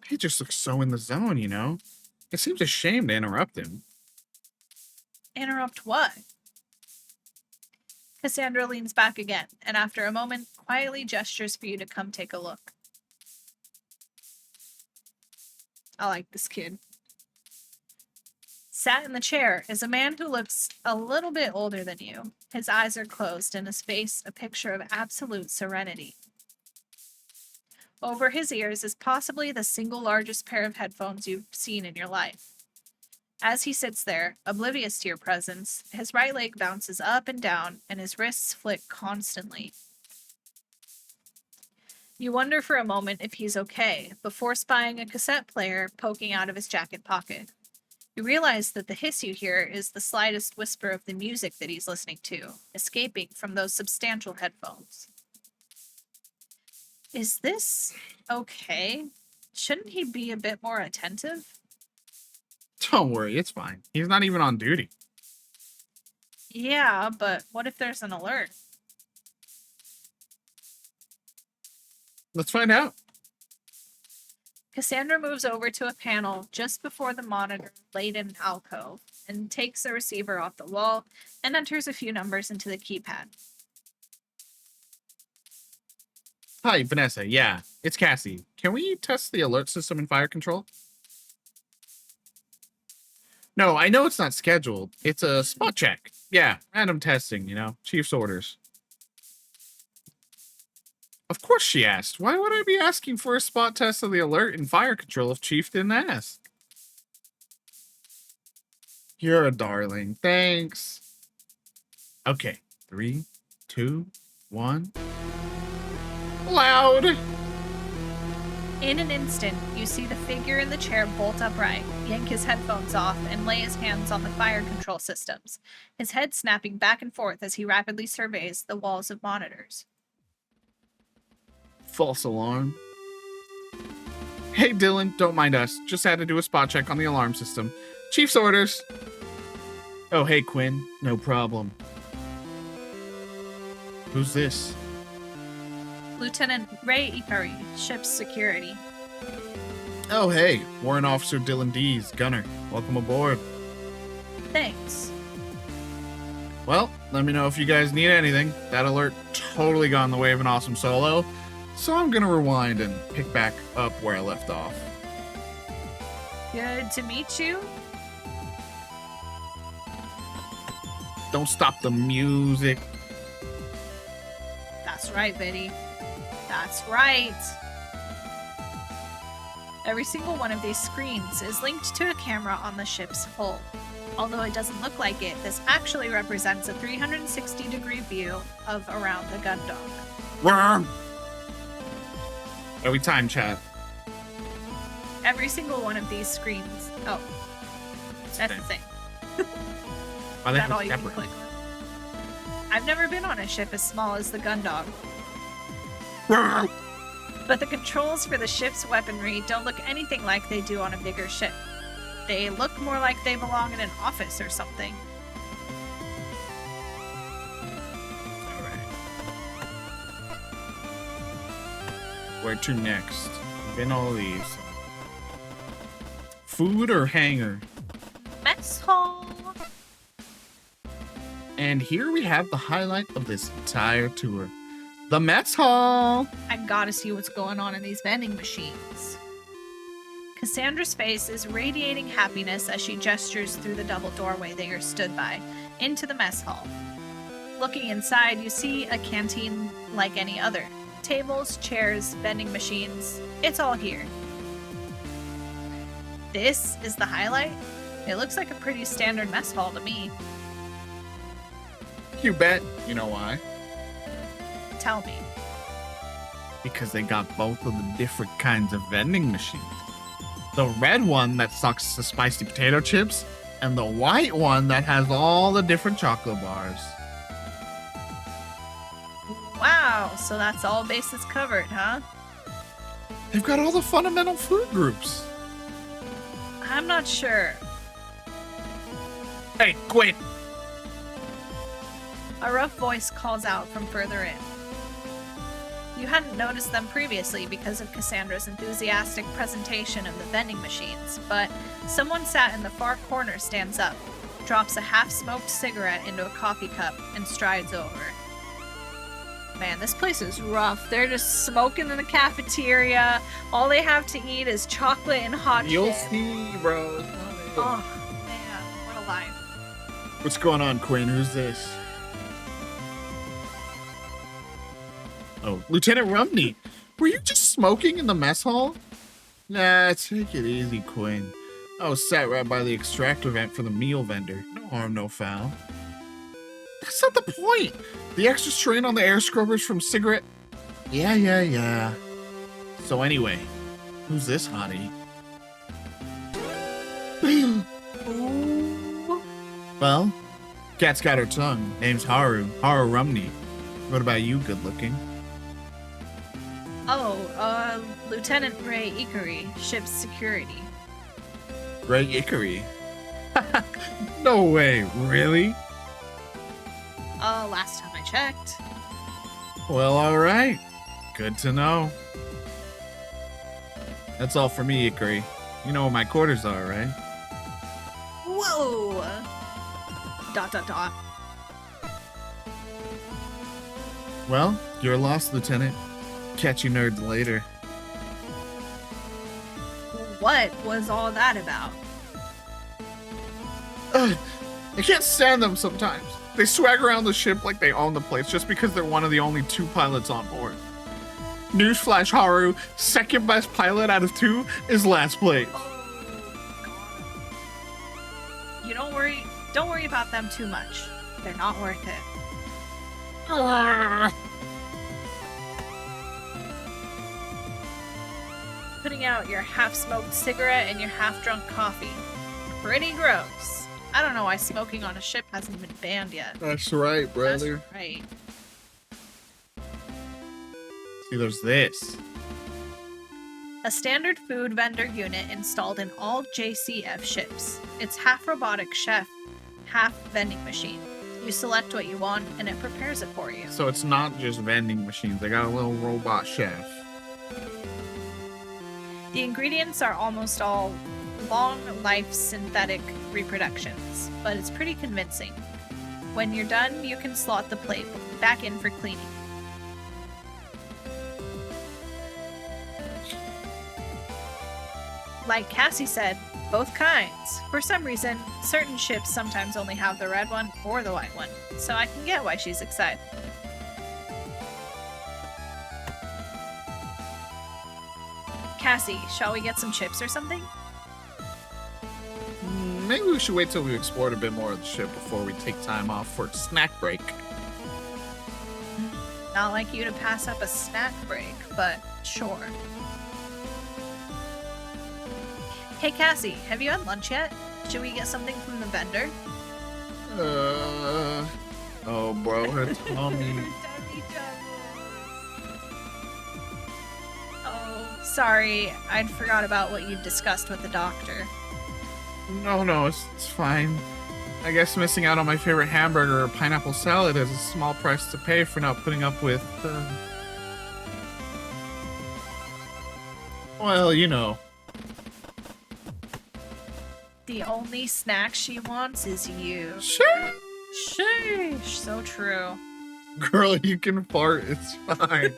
He just looks so in the zone, you know? It seems a shame to interrupt him. Interrupt what? Cassandra leans back again, and after a moment, quietly gestures for you to come take a look. I like this kid. Sat in the chair is a man who looks a little bit older than you. His eyes are closed and his face a picture of absolute serenity. Over his ears is possibly the single largest pair of headphones you've seen in your life. As he sits there, oblivious to your presence, his right leg bounces up and down and his wrists flick constantly. You wonder for a moment if he's okay, before spying a cassette player poking out of his jacket pocket. You realize that the hiss you hear is the slightest whisper of the music that he's listening to, escaping from those substantial headphones. Is this okay? Shouldn't he be a bit more attentive? Don't worry, it's fine. He's not even on duty. Yeah, but what if there's an alert? Let's find out. Cassandra moves over to a panel just before the monitor laid in an alcove and takes the receiver off the wall and enters a few numbers into the keypad. Hi, Vanessa. Yeah, it's Cassie. Can we test the alert system in fire control? No, I know it's not scheduled. It's a spot check. Yeah, random testing, you know, Chief's orders. Of course she asked. Why would I be asking for a spot test of the alert in fire control if Chief didn't ask? You're a darling. Thanks. Okay, 3, 2, 1. Loud! In an instant, you see the figure in the chair bolt upright, yank his headphones off, and lay his hands on the fire control systems, his head snapping back and forth as he rapidly surveys the walls of monitors. False alarm. Hey, Dylan, don't mind us. Just had to do a spot check on the alarm system. Chief's orders. Oh, hey, Quinn. No problem. Who's this? Lieutenant Ray Ikari, ship's security. Oh, hey. Warrant Officer Dylan Dees, gunner. Welcome aboard. Thanks. Well, let me know if you guys need anything. That alert totally got in the way of an awesome solo, so I'm gonna rewind and pick back up where I left off. Good to meet you. Don't stop the music. That's right, Betty. That's right. Every single one of these screens is linked to a camera on the ship's hull. Although it doesn't look like it, this actually represents a 360-degree view of around the gun dock. Worm! Are we time chat? Every single one of these screens. Oh, that's the thing. Why Is the that heck all is you can separate? click on? I've never been on a ship as small as the gun dog, Worm! but the controls for the ship's weaponry don't look anything like they do on a bigger ship. They look more like they belong in an office or something. Where to next? Been all of these. Food or hangar? Mess hall. And here we have the highlight of this entire tour. The mess hall! I gotta see what's going on in these vending machines. Cassandra's face is radiating happiness as she gestures through the double doorway they are stood by, into the mess hall. Looking inside, you see a canteen like any other. Tables, chairs, vending machines, it's all here. This is the highlight? It looks like a pretty standard mess hall to me. You bet. You know why? Tell me. Because they got both of the different kinds of vending machines. The red one that sucks the spicy potato chips, and the white one that has all the different chocolate bars. Wow, so that's all bases covered, huh? They've got all the fundamental food groups. I'm not sure. Hey, quit! A rough voice calls out from further in. You hadn't noticed them previously because of Cassandra's enthusiastic presentation of the vending machines, but someone sat in the far corner stands up, drops a half-smoked cigarette into a coffee cup, and strides over. Man, this place is rough. They're just smoking in the cafeteria. All they have to eat is chocolate and hot You'll shit. see, bro. Oh, man, what a life. What's going on, Quinn? Who's this? Oh, Lieutenant Rumney. Were you just smoking in the mess hall? Nah, take it easy, Quinn. I was sat right by the extractor vent for the meal vendor. No harm, no foul. That's not the point. The extra strain on the air scrubbers from cigarette... Yeah. So anyway, who's this hottie? Ooh. Well, cat's got her tongue. Name's Haru Rumney. What about you, good looking? Oh, Lieutenant Ray Ikari, ship's security. Ray Ikari? No way, really? Last time I checked. Well, alright. Good to know. That's all for me, Ikari. You know where my quarters are, right? Whoa! ... Well, you're lost, Lieutenant. Catch you nerds later. What was all that about? Ugh, I can't stand them sometimes. They swag around the ship like they own the place just because they're one of the only 2 pilots on board. Newsflash, Haru, second best pilot out of 2 is last place. You don't worry about them too much. They're not worth it. Putting out your half-smoked cigarette and your half-drunk coffee. Pretty gross. I don't know why smoking on a ship hasn't been banned yet. That's right, brother. That's right. See, there's this. A standard food vendor unit installed in all JCF ships. It's half robotic chef, half vending machine. You select what you want and it prepares it for you. So it's not just vending machines. They got a little robot chef. The ingredients are almost all long-life synthetic reproductions, but it's pretty convincing. When you're done, you can slot the plate back in for cleaning. Like Cassie said, both kinds. For some reason, certain ships sometimes only have the red one or the white one, so I can get why she's excited. Cassie, shall we get some chips or something? Maybe we should wait till we explored a bit more of the ship before we take time off for a snack break. Not like you to pass up a snack break, but sure. Hey Cassie, have you had lunch yet? Should we get something from the vendor? Oh, bro, her tummy. Oh, sorry. I'd forgot about what you discussed with the doctor. No, it's fine. I guess missing out on my favorite hamburger or pineapple salad is a small price to pay for not putting up with, well, you know. The only snack she wants is you. Sure. Sheesh, so true. Girl, you can fart. It's fine.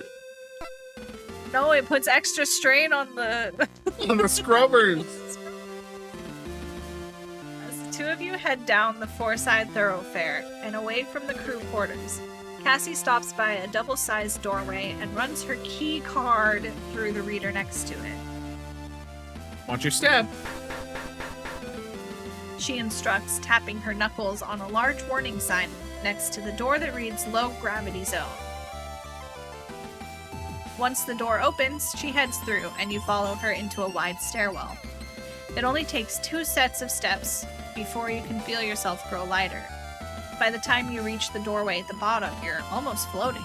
No, it puts extra strain on the... On the scrubbers. As the two of you head down the four-side thoroughfare and away from the crew quarters, Cassie stops by a double-sized doorway and runs her key card through the reader next to it. Watch your step. She instructs, tapping her knuckles on a large warning sign next to the door that reads Low Gravity Zone. Once the door opens, she heads through, and you follow her into a wide stairwell. It only takes 2 sets of steps before you can feel yourself grow lighter. By the time you reach the doorway at the bottom, you're almost floating.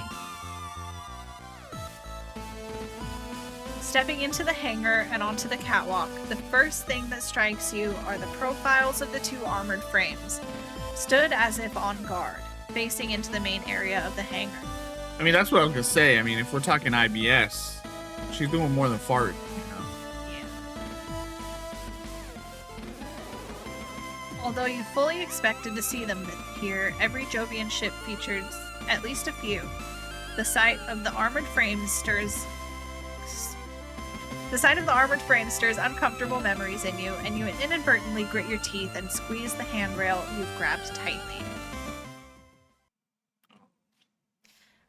Stepping into the hangar and onto the catwalk, the first thing that strikes you are the profiles of the 2 armored frames, stood as if on guard, facing into the main area of the hangar. I mean, that's what I was gonna say. I mean, if we're talking IBS, she's doing more than fart, you know. Yeah. Although you fully expected to see them here, every Jovian ship features at least a few. The sight of the armored frame stirs uncomfortable memories in you, and you inadvertently grit your teeth and squeeze the handrail you've grabbed tightly.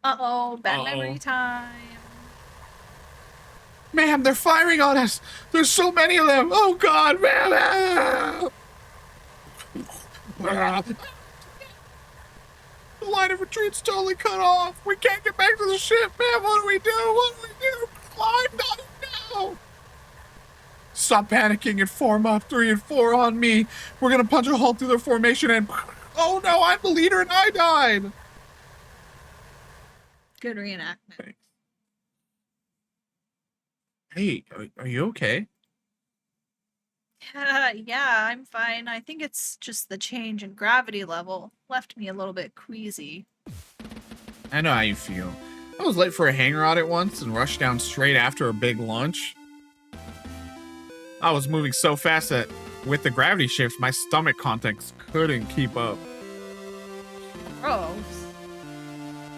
Uh-oh, bad memory time. Man, they're firing on us. There's so many of them. Oh God, man. The line of retreat's totally cut off. We can't get back to the ship, man. What do we do? What do we do? Climb down now. Stop panicking and form up 3 and 4 on me. We're gonna punch a hole through their formation and... Oh no, I'm the leader and I died. Good reenactment. Hey, are you okay? Yeah, I'm fine. I think it's just the change in gravity level. Left me a little bit queasy. I know how you feel. I was late for a hangar audit once and rushed down straight after a big lunch. I was moving so fast that with the gravity shifts, my stomach contents couldn't keep up. Gross.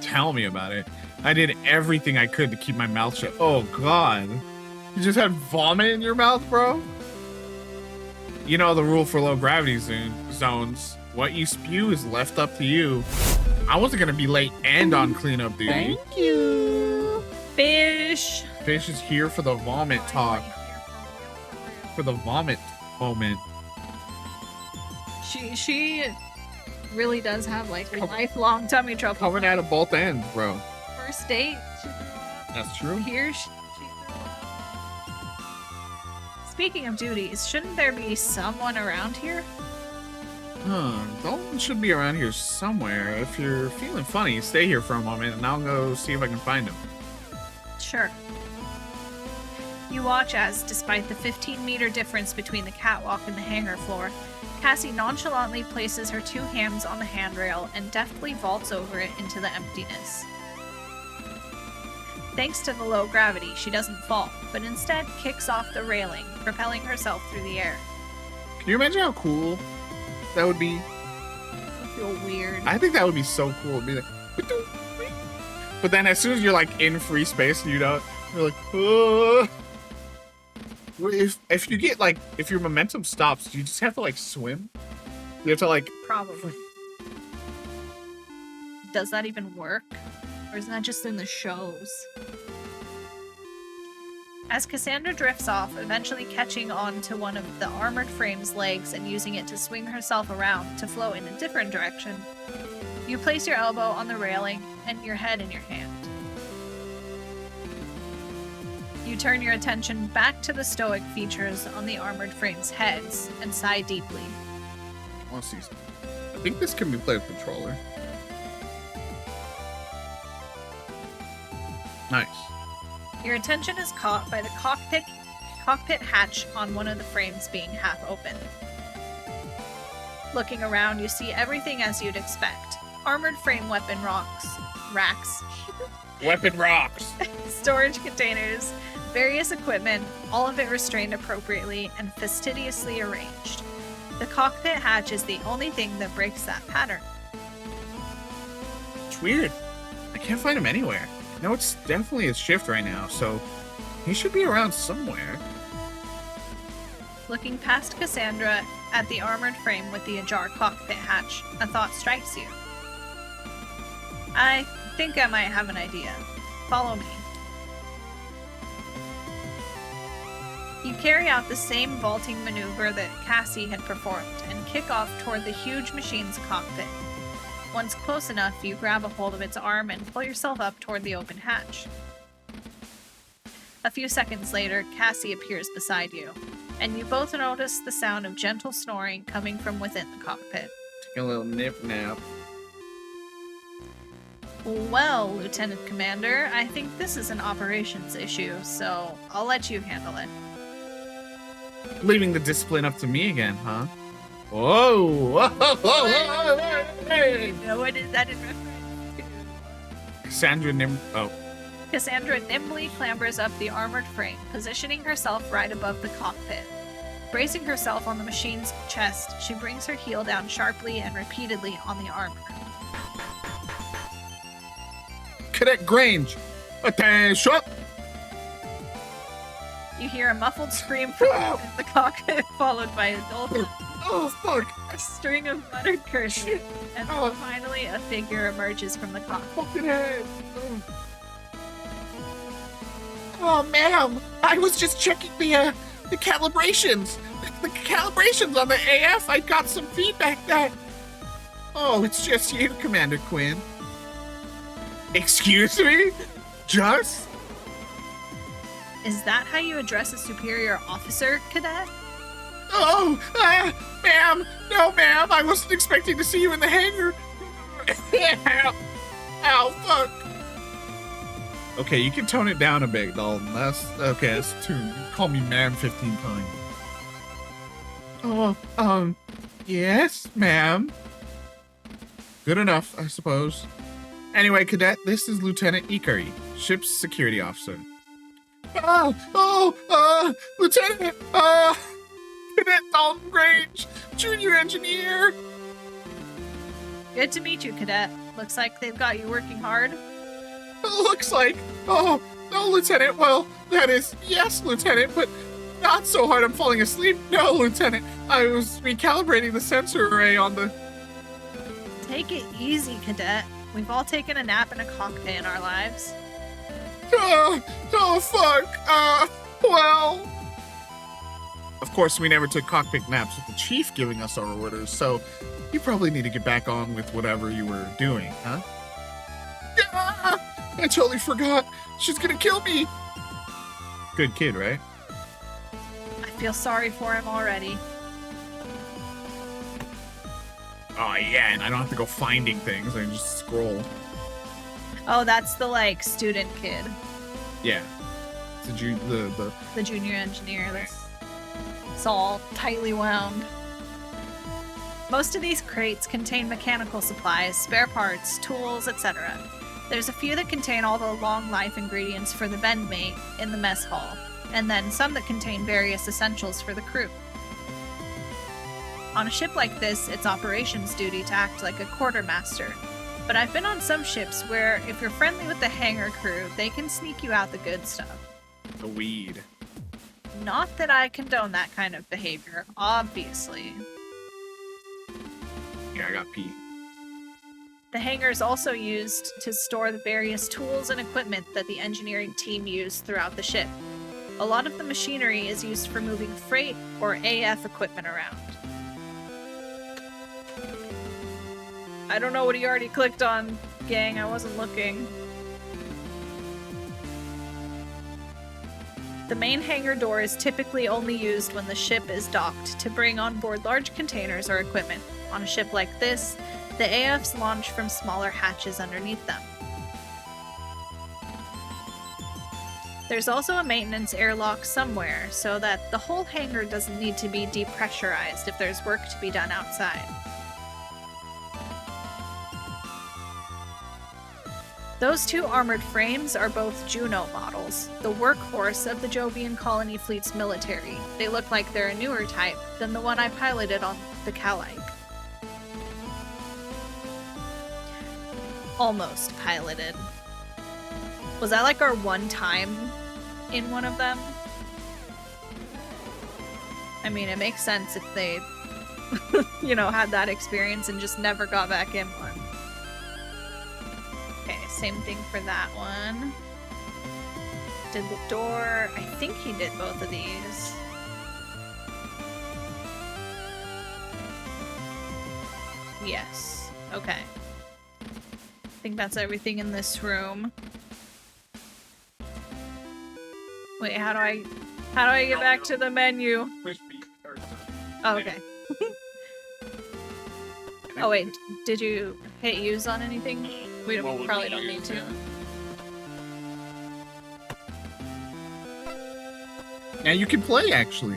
Tell me about it. I did everything I could to keep my mouth shut. Oh God. You just had vomit in your mouth, bro? You know the rule for low gravity zones. What you spew is left up to you. I wasn't gonna be late and on cleanup duty. Thank you. Fish. Fish is here for the vomit talk. For the vomit moment. She really does have like lifelong tummy trouble. Coming out of both ends, bro. First date, she threw up. That's true. Here, she threw up. Speaking of duties, shouldn't there be someone around here? Dalton should be around here somewhere. If you're feeling funny, stay here for a moment and I'll go see if I can find him. Sure. You watch as, despite the 15-meter difference between the catwalk and the hangar floor, Cassie nonchalantly places her 2 hands on the handrail and deftly vaults over it into the emptiness. Thanks to the low gravity, she doesn't fall, but instead kicks off the railing, propelling herself through the air. Can you imagine how cool that would be? I feel weird. I think that would be so cool. It'd be like, but then as soon as you're like in free space, you know, you're like, oh. If you get like, if your momentum stops, do you just have to like swim? You have to like... Probably. Does that even work? Or is that just in the shows? As Cassandra drifts off, eventually catching on to one of the armored frame's legs and using it to swing herself around to flow in a different direction, you place your elbow on the railing and your head in your hand. You turn your attention back to the stoic features on the armored frame's heads and sigh deeply. I want to see something. I think this can be played with controller. Nice. Your attention is caught by the cockpit hatch on one of the frames being half open. Looking around, you see everything as you'd expect. Armored frame weapon racks, Weapon rocks. storage containers, various equipment, all of it restrained appropriately and fastidiously arranged. The cockpit hatch is the only thing that breaks that pattern. It's weird. I can't find him anywhere. No, it's definitely a shift right now, so He should be around somewhere. Looking past Cassandra at the armored frame with the ajar cockpit hatch, a thought strikes you. I think I might have an idea. Follow me. You carry out the same vaulting maneuver that Cassie had performed and kick off toward the huge machine's cockpit. Once close enough, you grab a hold of its arm and pull yourself up toward the open hatch. A few seconds later, Cassie appears beside you, and you both notice the sound of gentle snoring coming from within the cockpit. Take a little nip nap. Well, Lieutenant Commander, I think this is an operations issue, so I'll let you handle it. Leaving the discipline up to me again, huh? Whoa! Whoa! Whoa! Hey! What is that in reference to? Cassandra nimbly clambers up the armored frame, positioning herself right above the cockpit. Bracing herself on the machine's chest, she brings her heel down sharply and repeatedly on the armor. Cadet Grange! Attention! You hear a muffled scream from within the cockpit, followed by a dull thud, Oh, fuck! a string of muttered curses, and Oh. finally a figure emerges from the cockpit. Fucking head! Oh, ma'am! I was just checking the calibrations! The calibrations on the AF! I got some feedback that... Oh, it's just you, Commander Quinn. Excuse me? Just? Is that how you address a superior officer, Cadet? Oh, ma'am! No, ma'am! I wasn't expecting to see you in the hangar! Ow! Ow, fuck! Okay, you can tone it down a bit, Dalton. That's too... Call me ma'am 15 times. Oh, yes, ma'am. Good enough, I suppose. Anyway, Cadet, this is Lieutenant Ikari, ship's security officer. Lieutenant, Cadet Dalton Grange, junior engineer. Good to meet you, Cadet. Looks like they've got you working hard. Looks like. Oh, no, Lieutenant. Well, that is, yes, Lieutenant, but not so hard I'm falling asleep. No, Lieutenant. I was recalibrating the sensor array on the... Take it easy, Cadet. We've all taken a nap in a cockpit in our lives. Oh, fuck. Well... Of course, we never took cockpit naps with the chief giving us our orders, so you probably need to get back on with whatever you were doing, huh? I totally forgot. She's gonna kill me. Good kid, right? I feel sorry for him already. Oh, yeah, and I don't have to go finding things. I can just scroll. Oh, that's the, student kid. Yeah. It's The junior engineer that's it's all tightly wound. Most of these crates contain mechanical supplies, spare parts, tools, etc. There's a few that contain all the long life ingredients for the bendmate in the mess hall, and then some that contain various essentials for the crew. On a ship like this, it's operations duty to act like a quartermaster, but I've been on some ships where if you're friendly with the hangar crew, they can sneak you out the good stuff. the weed. Not that I condone that kind of behavior, obviously. Yeah, I got pee. The hangar is also used to store the various tools and equipment that the engineering team used throughout the ship. A lot of the machinery is used for moving freight or AF equipment around. I don't know what he already clicked on, gang. I wasn't looking. The main hangar door is typically only used when the ship is docked to bring on board large containers or equipment. On a ship like this, the AFs launch from smaller hatches underneath them. There's also a maintenance airlock somewhere, so that the whole hangar doesn't need to be depressurized if there's work to be done outside. Those two armored frames are both Juno models, the workhorse of the Jovian colony fleet's military. They look like they're a newer type than the one I piloted on the Calaik. Almost piloted. Was that like our one time in one of them. I mean, it makes sense if they, you know, had that experience and just never got back in one. Okay, same thing for that one. Did the door... I think he did both of these. Yes. Okay. I think that's everything in this room. Wait, how do I get back to the menu? Oh, okay. Oh wait, did you hit use on anything? We probably don't need to. Now you can play, actually.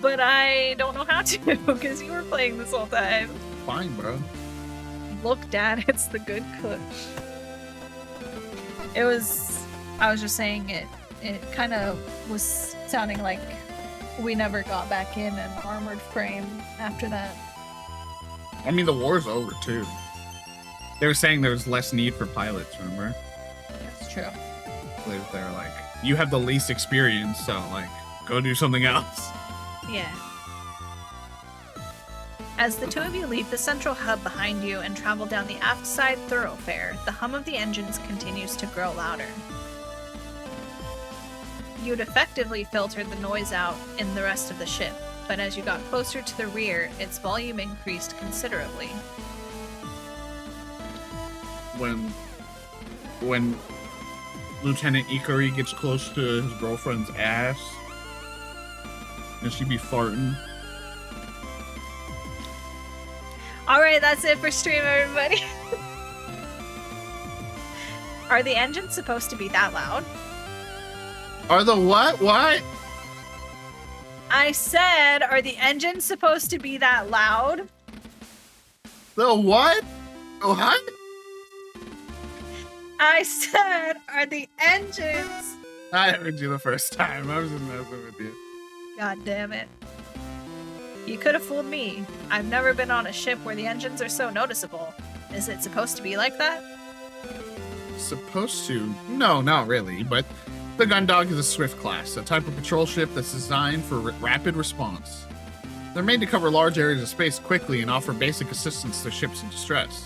But I don't know how to, because you were playing this whole time. Fine, bro. Look, Dad, it's the good cook. It was... I was just saying it kind of was sounding like we never got back in an armored frame after that. I mean, the war's over, too. They were saying there was less need for pilots, remember? That's true. They're like, you have the least experience, so, like, go do something else. Yeah. As the two of you leave the central hub behind you and travel down the aft side thoroughfare, the hum of the engines continues to grow louder. You'd effectively filtered the noise out in the rest of the ship, but as you got closer to the rear, its volume increased considerably. When Lieutenant Ikari gets close to his girlfriend's ass, and she be farting. Alright, that's it for stream, everybody. Are the engines supposed to be that loud? Are the what? What? I said, are the engines supposed to be that loud? The what? What? I said, are the engines... I heard you the first time. I was just messing with you. God damn it. You could have fooled me. I've never been on a ship where the engines are so noticeable. Is it supposed to be like that? Supposed to? No, not really, but the Gundog is a Swift class, a type of patrol ship that's designed for rapid response. They're made to cover large areas of space quickly and offer basic assistance to ships in distress.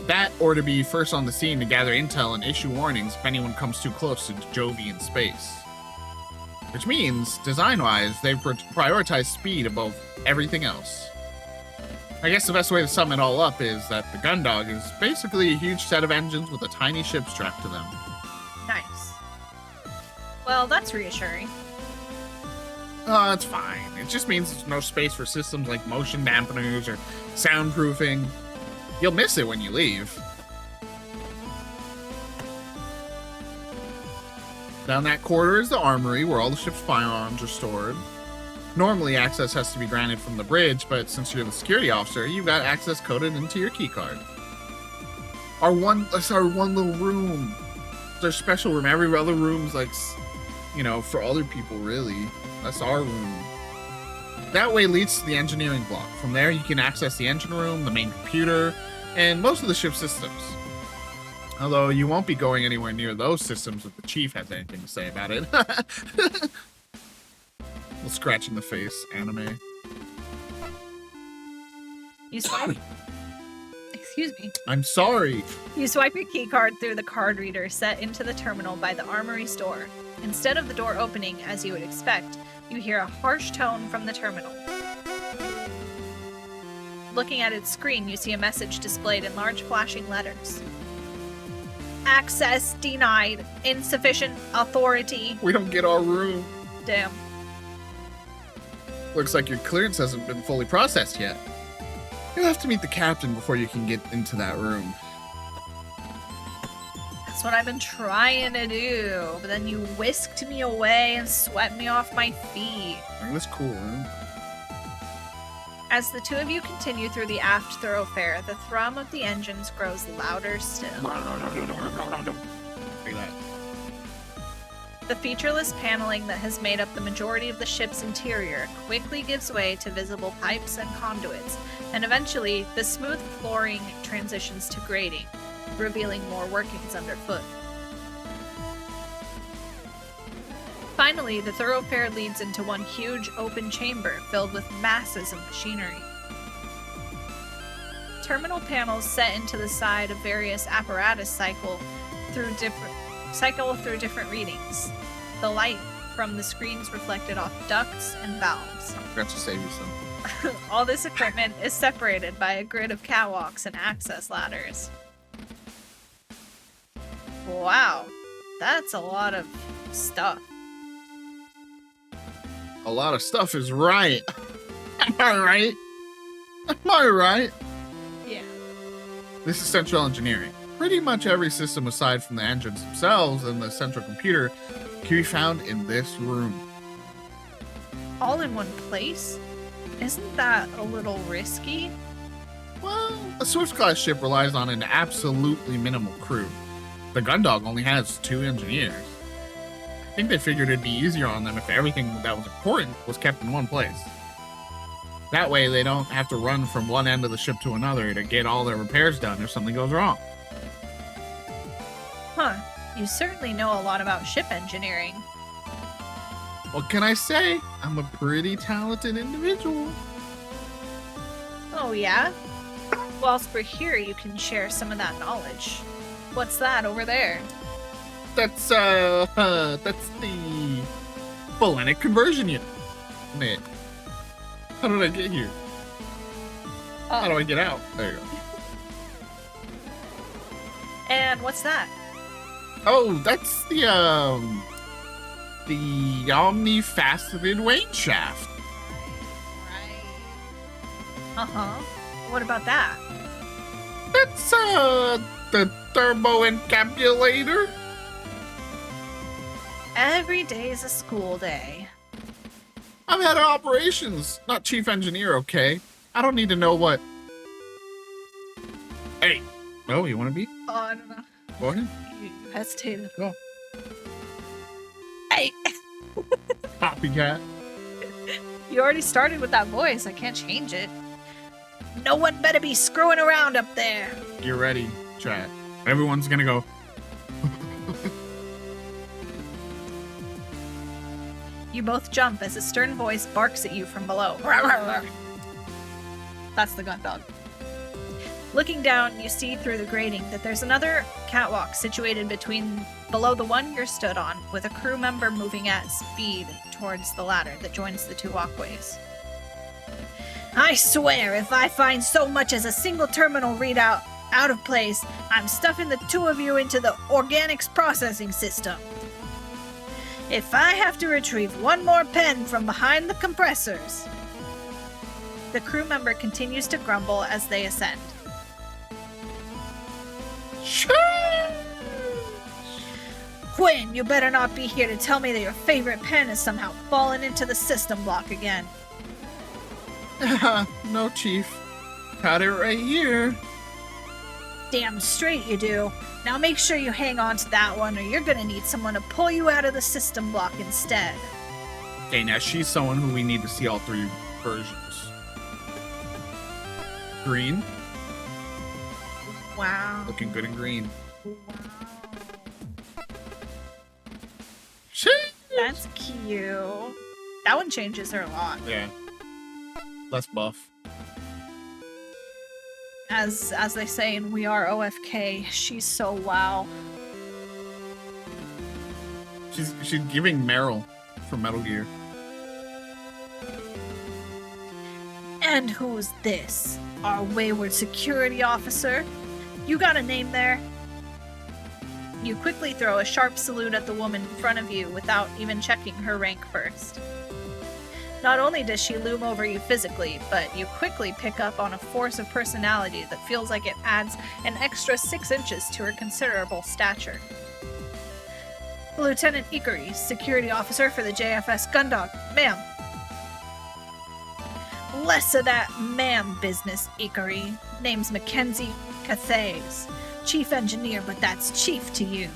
That, or to be first on the scene to gather intel and issue warnings if anyone comes too close to Jovian space. Which means, design-wise, they've prioritized speed above everything else. I guess the best way to sum it all up is that the Gundog is basically a huge set of engines with a tiny ship strapped to them. Nice. Well, that's reassuring. Oh, it's fine. It just means there's no space for systems like motion dampeners or soundproofing. You'll miss it when you leave. Down that corridor is the armory, where all the ship's firearms are stored. Normally, access has to be granted from the bridge, but since you're the security officer, you've got access coded into your keycard. That's our one little room. It's our special room. Every other room's like, you know, for other people, really. That's our room. That way leads to the engineering block. From there, you can access the engine room, the main computer, and most of the ship's systems. Although you won't be going anywhere near those systems if the chief has anything to say about it. Little scratch in the face, anime. You swipe... Excuse me. I'm sorry. You swipe your keycard through the card reader set into the terminal by the armory's door. Instead of the door opening, as you would expect, you hear a harsh tone from the terminal. Looking at its screen, you see a message displayed in large flashing letters. Access denied. Insufficient authority. We don't get our room. Damn. Looks like your clearance hasn't been fully processed yet. You'll have to meet the captain before you can get into that room. That's what I've been trying to do, but then you whisked me away and swept me off my feet. That's cool, room. As the two of you continue through the aft thoroughfare, the thrum of the engines grows louder still. Look at that. The featureless paneling that has made up the majority of the ship's interior quickly gives way to visible pipes and conduits, and eventually the smooth flooring transitions to grating, revealing more workings underfoot. Finally, the thoroughfare leads into one huge open chamber filled with masses of machinery. Terminal panels set into the side of various apparatus cycle through different readings. The light from the screens reflected off ducts and valves. I forgot to save you some. All this equipment is separated by a grid of catwalks and access ladders. Wow, that's a lot of stuff. A lot of stuff is right. Am I right? Am I right? Yeah. This is central engineering. Pretty much every system aside from the engines themselves and the central computer can be found in this room. All in one place? Isn't that a little risky? Well, a Swift-class ship relies on an absolutely minimal crew. The Gundog only has 2 engineers. I think they figured it'd be easier on them if everything that was important was kept in one place. That way they don't have to run from one end of the ship to another to get all their repairs done if something goes wrong. Huh. You certainly know a lot about ship engineering. What can I say? I'm a pretty talented individual. Oh, yeah? Whilst we're here, you can share some of that knowledge. What's that over there? That's the Hellenic conversion unit. Man, how did I get here? How do I get out? There you go. And what's that? Oh, that's the omni-faceted wane shaft. Right. Uh-huh. What about that? That's the turbo encapsulator. Every day's a school day. I'm head of operations, not chief engineer, okay? I don't need to know what. Hey. Oh, you want to be? Oh, I don't know. Go ahead. You hesitated. Go. Hey! Copycat. You already started with that voice. I can't change it. No one better be screwing around up there. You're ready, chat. Everyone's gonna go. You both jump as a stern voice barks at you from below. That's the gun dog. Looking down, you see through the grating that there's another catwalk situated below the one you're stood on, with a crew member moving at speed towards the ladder that joins the 2 walkways. I swear, if I find so much as a single terminal readout out of place, I'm stuffing the 2 of you into the organics processing system. If I have to retrieve one more pen from behind the compressors. The crew member continues to grumble as they ascend. Quinn, you better not be here to tell me that your favorite pen has somehow fallen into the system block again. No, Chief. Got it right here. Damn straight you do. Now make sure you hang on to that one or you're gonna need someone to pull you out of the system block instead. Okay, now she's someone who we need to see all 3 versions. Green. Wow. Looking good in green. Wow. Sheesh. That's cute. That one changes her a lot. Yeah. Less buff. As they say in We Are OFK, she's so wow. She's giving Meryl from Metal Gear. And who's this? Our wayward security officer? You got a name there? You quickly throw a sharp salute at the woman in front of you without even checking her rank first. Not only does she loom over you physically, but you quickly pick up on a force of personality that feels like it adds an extra 6 inches to her considerable stature. Lieutenant Ikari, security officer for the JFS Gundog. Ma'am. Less of that ma'am business, Ikari. Name's Mackenzie Cathays. Chief engineer, but that's chief to you.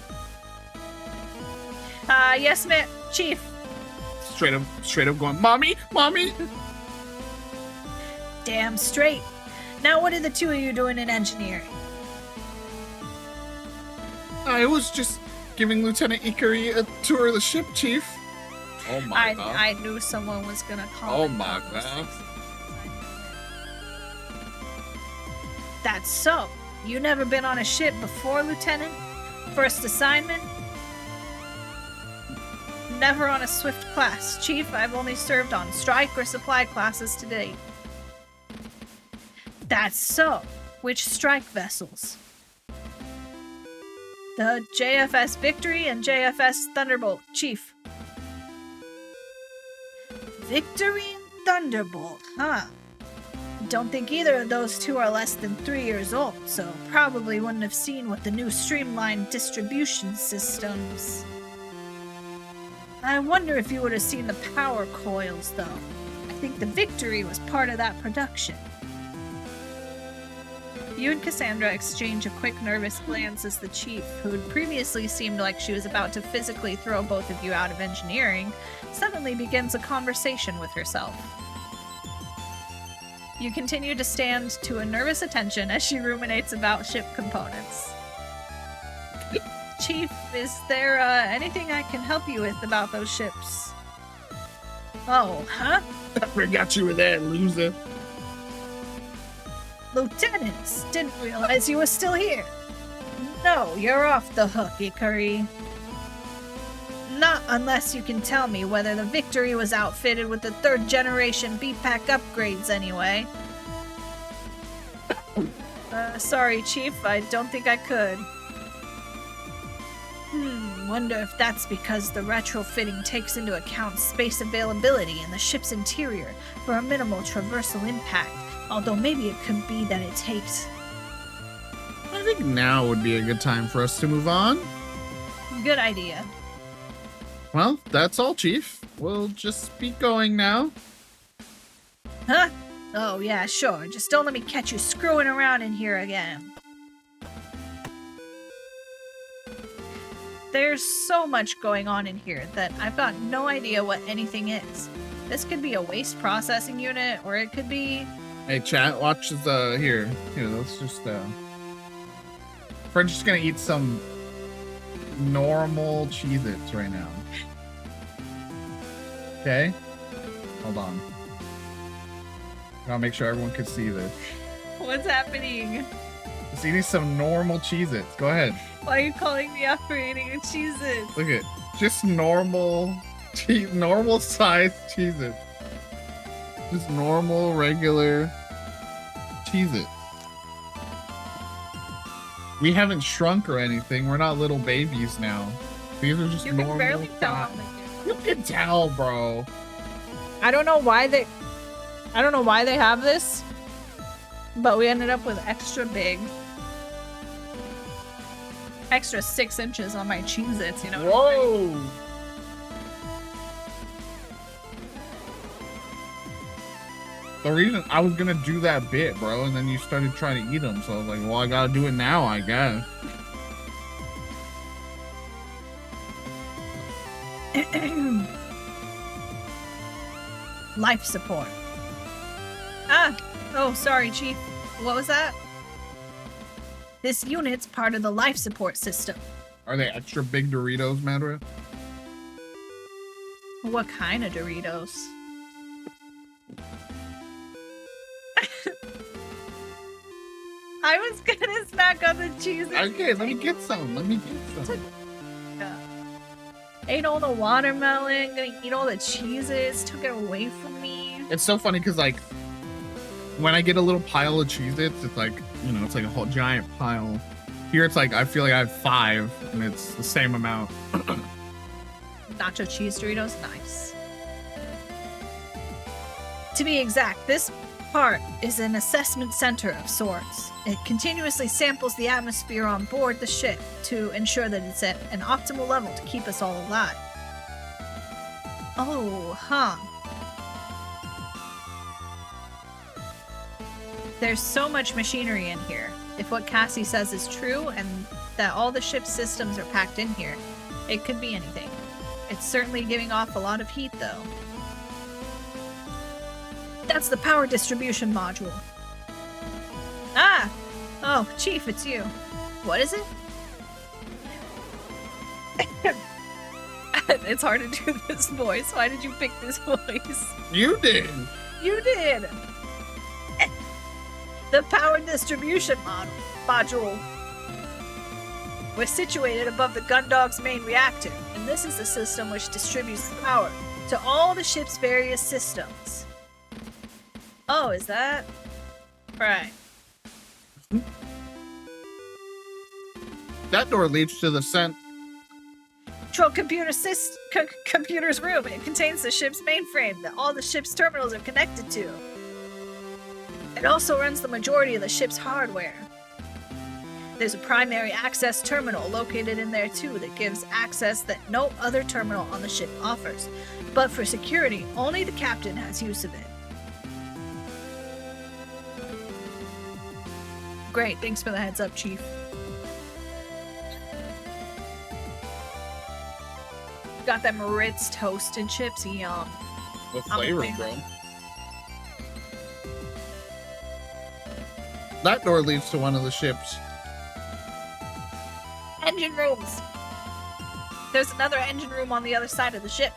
Yes, ma'am. Chief. Straight up going, Mommy! Mommy! Damn straight. Now what are the 2 of you doing in engineering? I was just giving Lieutenant Ikari a tour of the ship, Chief. Oh my god. I knew someone was gonna call. Oh it my Combo god. 6. That's so. You never been on a ship before, Lieutenant? First assignment? Never on a Swift class. Chief, I've only served on strike or supply classes to date. That's so. Which strike vessels? The JFS Victory and JFS Thunderbolt, Chief. Victory and Thunderbolt, huh? Don't think either of those two are less than 3 years old, so probably wouldn't have seen what the new streamlined distribution systems. I wonder if you would have seen the power coils, though. I think the Victory was part of that production. You and Cassandra exchange a quick, nervous glance as the chief, who had previously seemed like she was about to physically throw both of you out of engineering, suddenly begins a conversation with herself. You continue to stand to a nervous attention as she ruminates about ship components. Chief, is there anything I can help you with about those ships? Oh, huh? I forgot you were there, loser. Lieutenants, didn't realize you were still here. No, you're off the hook, Ikari. Not unless you can tell me whether the Victory was outfitted with the 3rd generation BPAC upgrades anyway. Sorry, Chief, I don't think I could. Wonder if that's because the retrofitting takes into account space availability in the ship's interior for a minimal traversal impact, although maybe it could be that it takes... I think now would be a good time for us to move on. Good idea. Well, that's all, Chief. We'll just be going now. Huh? Oh yeah, sure. Just don't let me catch you screwing around in here again. There's so much going on in here that I've got no idea what anything is. This could be a waste processing unit, or it could be... Hey, chat, watch the... Here, let's just, We're just gonna eat some normal Cheez-Its right now. Okay? Hold on. Gotta make sure everyone can see this. What's happening? Just eating some normal Cheez-Its. Go ahead. Why are you calling me out for eating a Cheez-It? Look at just normal sized Cheez-Its. Just normal, regular Cheez-Its. We haven't shrunk or anything. We're not little babies now. These are just You normal. can barely tell size. how big You can tell, bro. I don't know why they have this, but we ended up with extra big. Extra 6 inches on my Cheez-Its, you know what I mean? Whoa! The reason I was gonna do that bit, bro, and then you started trying to eat them, so I was like, well, I gotta do it now, I guess. Life support. Ah! Oh, sorry, Chief. What was that? This unit's part of the life support system. Are they extra big Doritos, Madra? What kind of Doritos? I was gonna snack on the cheese. Okay, let me get some. Yeah. Ate all the watermelon, gonna eat all the cheeses, took it away from me. It's so funny because, like, when I get a little pile of Cheez-Its, it's like, it's like a whole giant pile. Here, it's like, I feel like I have 5, and it's the same amount. Nacho cheese Doritos, nice. To be exact, this part is an assessment center of sorts. It continuously samples the atmosphere on board the ship to ensure that it's at an optimal level to keep us all alive. Oh, huh. There's so much machinery in here. If what Cassie says is true and that all the ship's systems are packed in here, it could be anything. It's certainly giving off a lot of heat, though. That's the power distribution module. Ah! Oh, Chief, it's you. What is it? It's hard to do this voice. Why did you pick this voice? You did. You did! The power distribution module. We're situated above the Gundog's main reactor, and this is the system which distributes the power to all the ship's various systems. Oh, is that? Right. That door leads to the Control computer's room. It contains the ship's mainframe that all the ship's terminals are connected to. It also runs the majority of the ship's hardware. There's a primary access terminal located in there too that gives access that no other terminal on the ship offers. But for security, only the captain has use of it. Great, thanks for the heads up, Chief. Got them Ritz toasted chips, yum. What I'm a flavor, fan. bro? That door leads to one of the ships. Engine rooms. There's another engine room on the other side of the ship.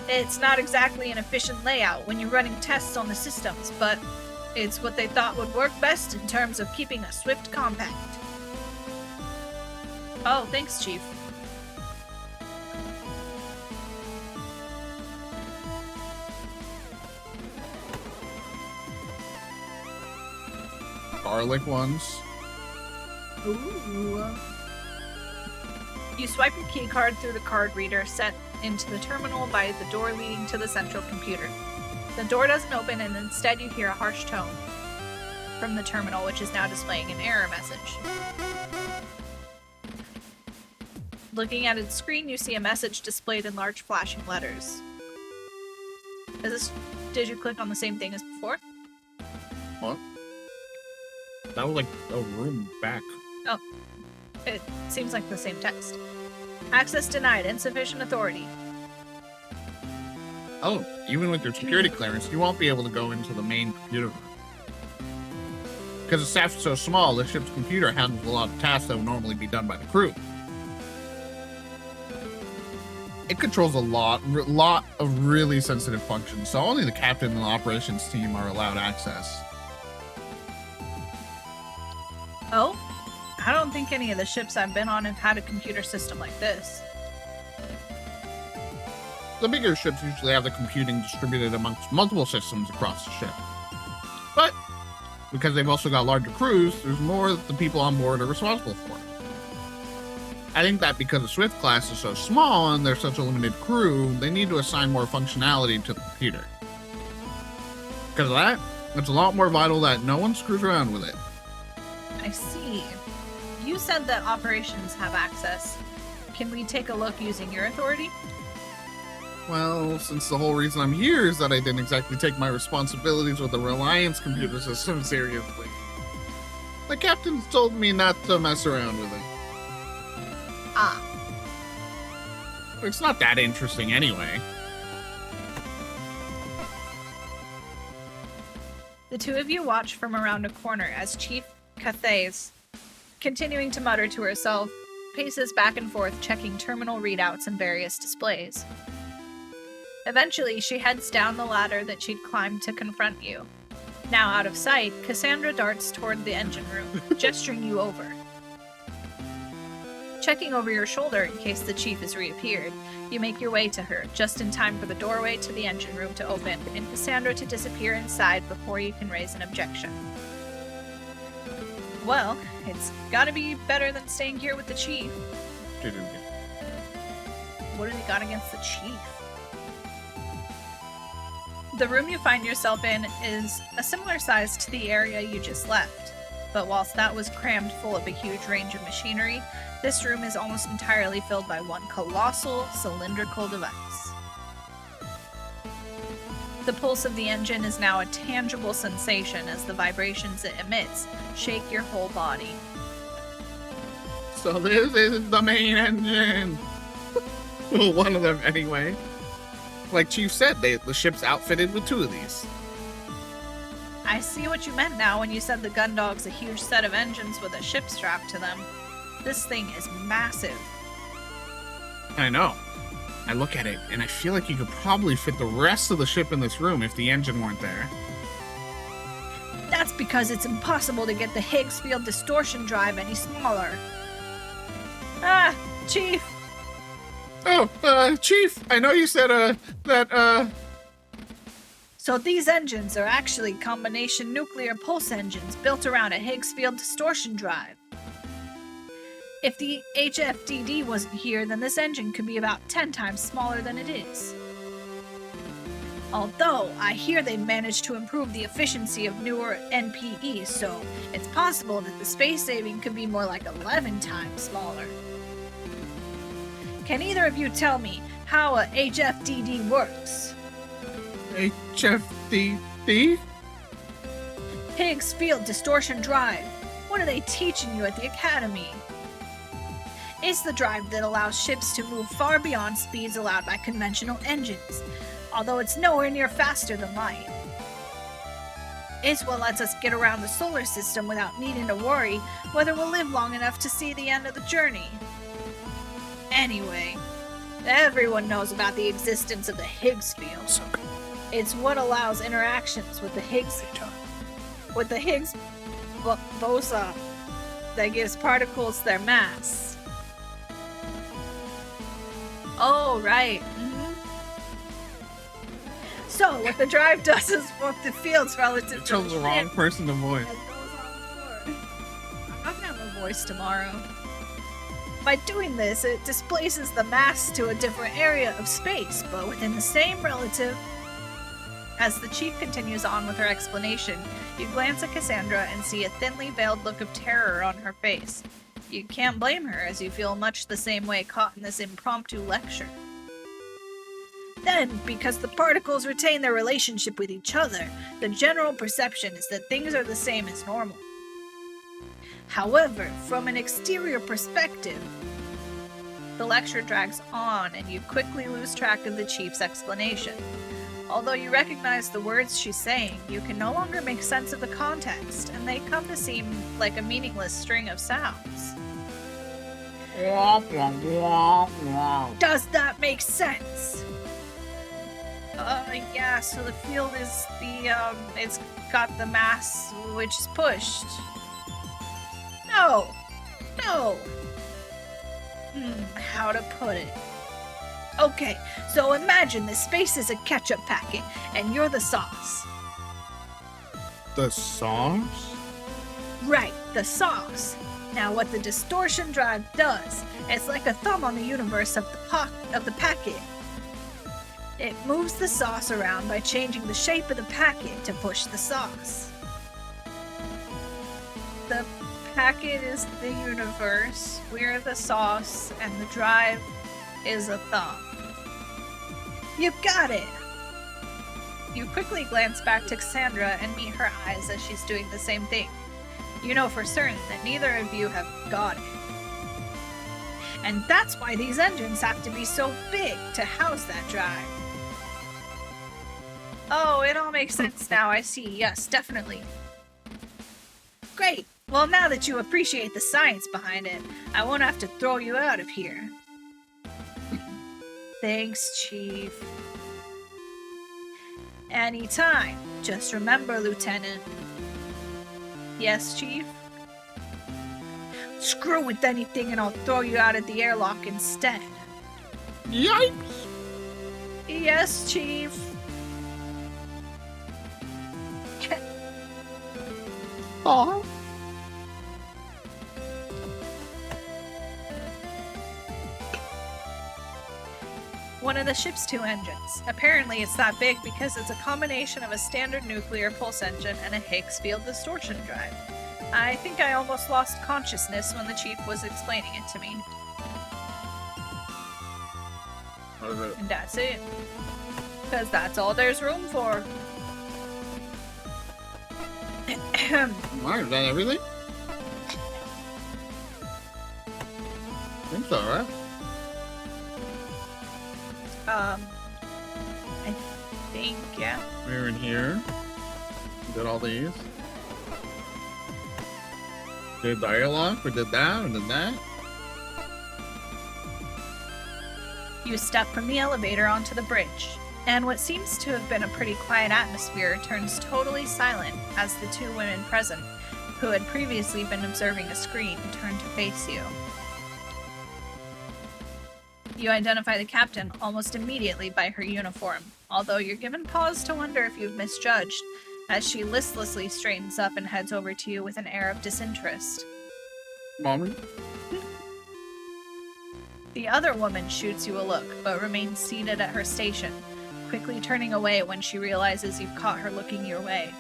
It's not exactly an efficient layout when you're running tests on the systems, but it's what they thought would work best in terms of keeping a swift compact. Oh, thanks, Chief. Garlic ones. Ooh. You swipe your key card through the card reader set into the terminal by the door leading to the central computer. The door doesn't open, and instead you hear a harsh tone from the terminal, which is now displaying an error message. Looking at its screen, you see a message displayed in large flashing letters. Did you click on the same thing as before? What? That was like a room back. Oh, it seems like the same text. Access denied, insufficient authority. Oh, even with your security clearance, you won't be able to go into the main computer room. Because the staff is so small, the ship's computer handles a lot of tasks that would normally be done by the crew. It controls a lot of really sensitive functions, so only the captain and the operations team are allowed access. Oh? I don't think any of the ships I've been on have had a computer system like this. The bigger ships usually have the computing distributed amongst multiple systems across the ship. But, because they've also got larger crews, there's more that the people on board are responsible for. I think that because the Swift class is so small and they're such a limited crew, they need to assign more functionality to the computer. Because of that, it's a lot more vital that no one screws around with it. I see. You said that operations have access. Can we take a look using your authority? Well, since the whole reason I'm here is that I didn't exactly take my responsibilities with the Reliance computer system seriously. The captain's told me not to mess around with it. Ah. It's not that interesting anyway. The two of you watch from around a corner as Chief Cathays, continuing to mutter to herself, paces back and forth checking terminal readouts and various displays. Eventually, she heads down the ladder that she'd climbed to confront you. Now out of sight, Cassandra darts toward the engine room, gesturing you over. Checking over your shoulder in case the chief has reappeared, you make your way to her, just in time for the doorway to the engine room to open and Cassandra to disappear inside before you can raise an objection. Well, it's gotta be better than staying here with the chief. What have you got against the chief? The room you find yourself in is a similar size to the area you just left, but whilst that was crammed full of a huge range of machinery, this room is almost entirely filled by one colossal cylindrical device. The pulse of the engine is now a tangible sensation as the vibrations it emits shake your whole body. So this is the main engine. Well, one of them anyway. Like Chief said, the ship's outfitted with two of these. I see what you meant now when you said the Gundog's a huge set of engines with a ship strapped to them. This thing is massive. I know. I look at it, and I feel like you could probably fit the rest of the ship in this room if the engine weren't there. That's because it's impossible to get the Higgs field distortion drive any smaller. Ah, Chief. Oh, Chief, I know you said, So these engines are actually combination nuclear pulse engines built around a Higgs field distortion drive. If the HFDD wasn't here, then this engine could be about 10 times smaller than it is. Although, I hear they've managed to improve the efficiency of newer NPEs, so it's possible that the space saving could be more like 11 times smaller. Can either of you tell me how a HFDD works? HFDD? Higgs field distortion drive. What are they teaching you at the academy? It's the drive that allows ships to move far beyond speeds allowed by conventional engines, although it's nowhere near faster than light. It's what lets us get around the solar system without needing to worry whether we'll live long enough to see the end of the journey. Anyway, everyone knows about the existence of the Higgs field. It's what allows interactions with the Higgs boson that gives particles their mass. Oh, right. So, what the drive does is both the fields relative You to chose the ship wrong person to voice. and goes on board. I'm not gonna have a voice tomorrow. By doing this, it displaces the mass to a different area of space, but within the same relative. As the chief continues on with her explanation, you glance at Cassandra and see a thinly veiled look of terror on her face. You can't blame her, as you feel much the same way caught in this impromptu lecture. Then, because the particles retain their relationship with each other, the general perception is that things are the same as normal. However, from an exterior perspective, the lecture drags on and you quickly lose track of the chief's explanation. Although you recognize the words she's saying, you can no longer make sense of the context, and they come to seem like a meaningless string of sounds. Does that make sense? Yeah, so the field is it's got the mass which is pushed. No! How to put it? Okay, so imagine this space is a ketchup packet, and you're the sauce. The sauce? Right, the sauce. Now what the distortion drive does, it's like a thumb on the universe of the packet. It moves the sauce around by changing the shape of the packet to push the sauce. The packet is the universe, we're the sauce, and the drive is a thumb. You've got it! You quickly glance back to Cassandra and meet her eyes as she's doing the same thing. You know for certain that neither of you have got it. And that's why these engines have to be so big to house that drive. Oh, it all makes sense now, I see. Yes, definitely. Great! Well, now that you appreciate the science behind it, I won't have to throw you out of here. Thanks, Chief. Anytime. Just remember, Lieutenant. Yes, Chief? Screw with anything and I'll throw you out at the airlock instead. Yikes! Yes, Chief. Aw. One of the ship's two engines. Apparently it's that big because it's a combination of a standard nuclear pulse engine and a Higgs field distortion drive. I think I almost lost consciousness when the chief was explaining it to me. What is it? And that's it. Because that's all there's room for. Alright, is that everything? I think so, right? I think, yeah. We're in here. Did all these. Did the airlock, we did that, we did that. You step from the elevator onto the bridge, and what seems to have been a pretty quiet atmosphere turns totally silent as the two women present, who had previously been observing a screen, turn to face you. You identify the captain almost immediately by her uniform, although you're given pause to wonder if you've misjudged, as she listlessly straightens up and heads over to you with an air of disinterest. Mommy? The other woman shoots you a look, but remains seated at her station, quickly turning away when she realizes you've caught her looking your way.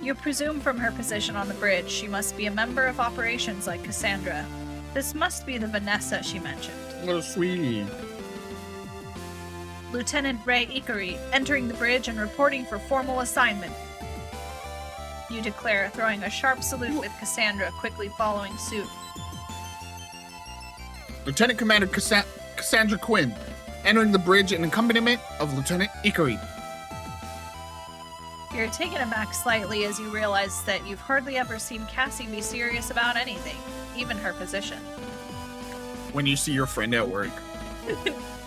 You presume from her position on the bridge she must be a member of operations like Cassandra. This must be the Vanessa she mentioned. Little sweetie. Lieutenant Ray Ikari, entering the bridge and reporting for formal assignment. You declare, throwing a sharp salute with Cassandra quickly following suit. Lieutenant Commander Cassandra Quinn, entering the bridge in accompaniment of Lieutenant Ikari. You're taken aback slightly as you realize that you've hardly ever seen Cassie be serious about anything, even her position. When you see your friend at work.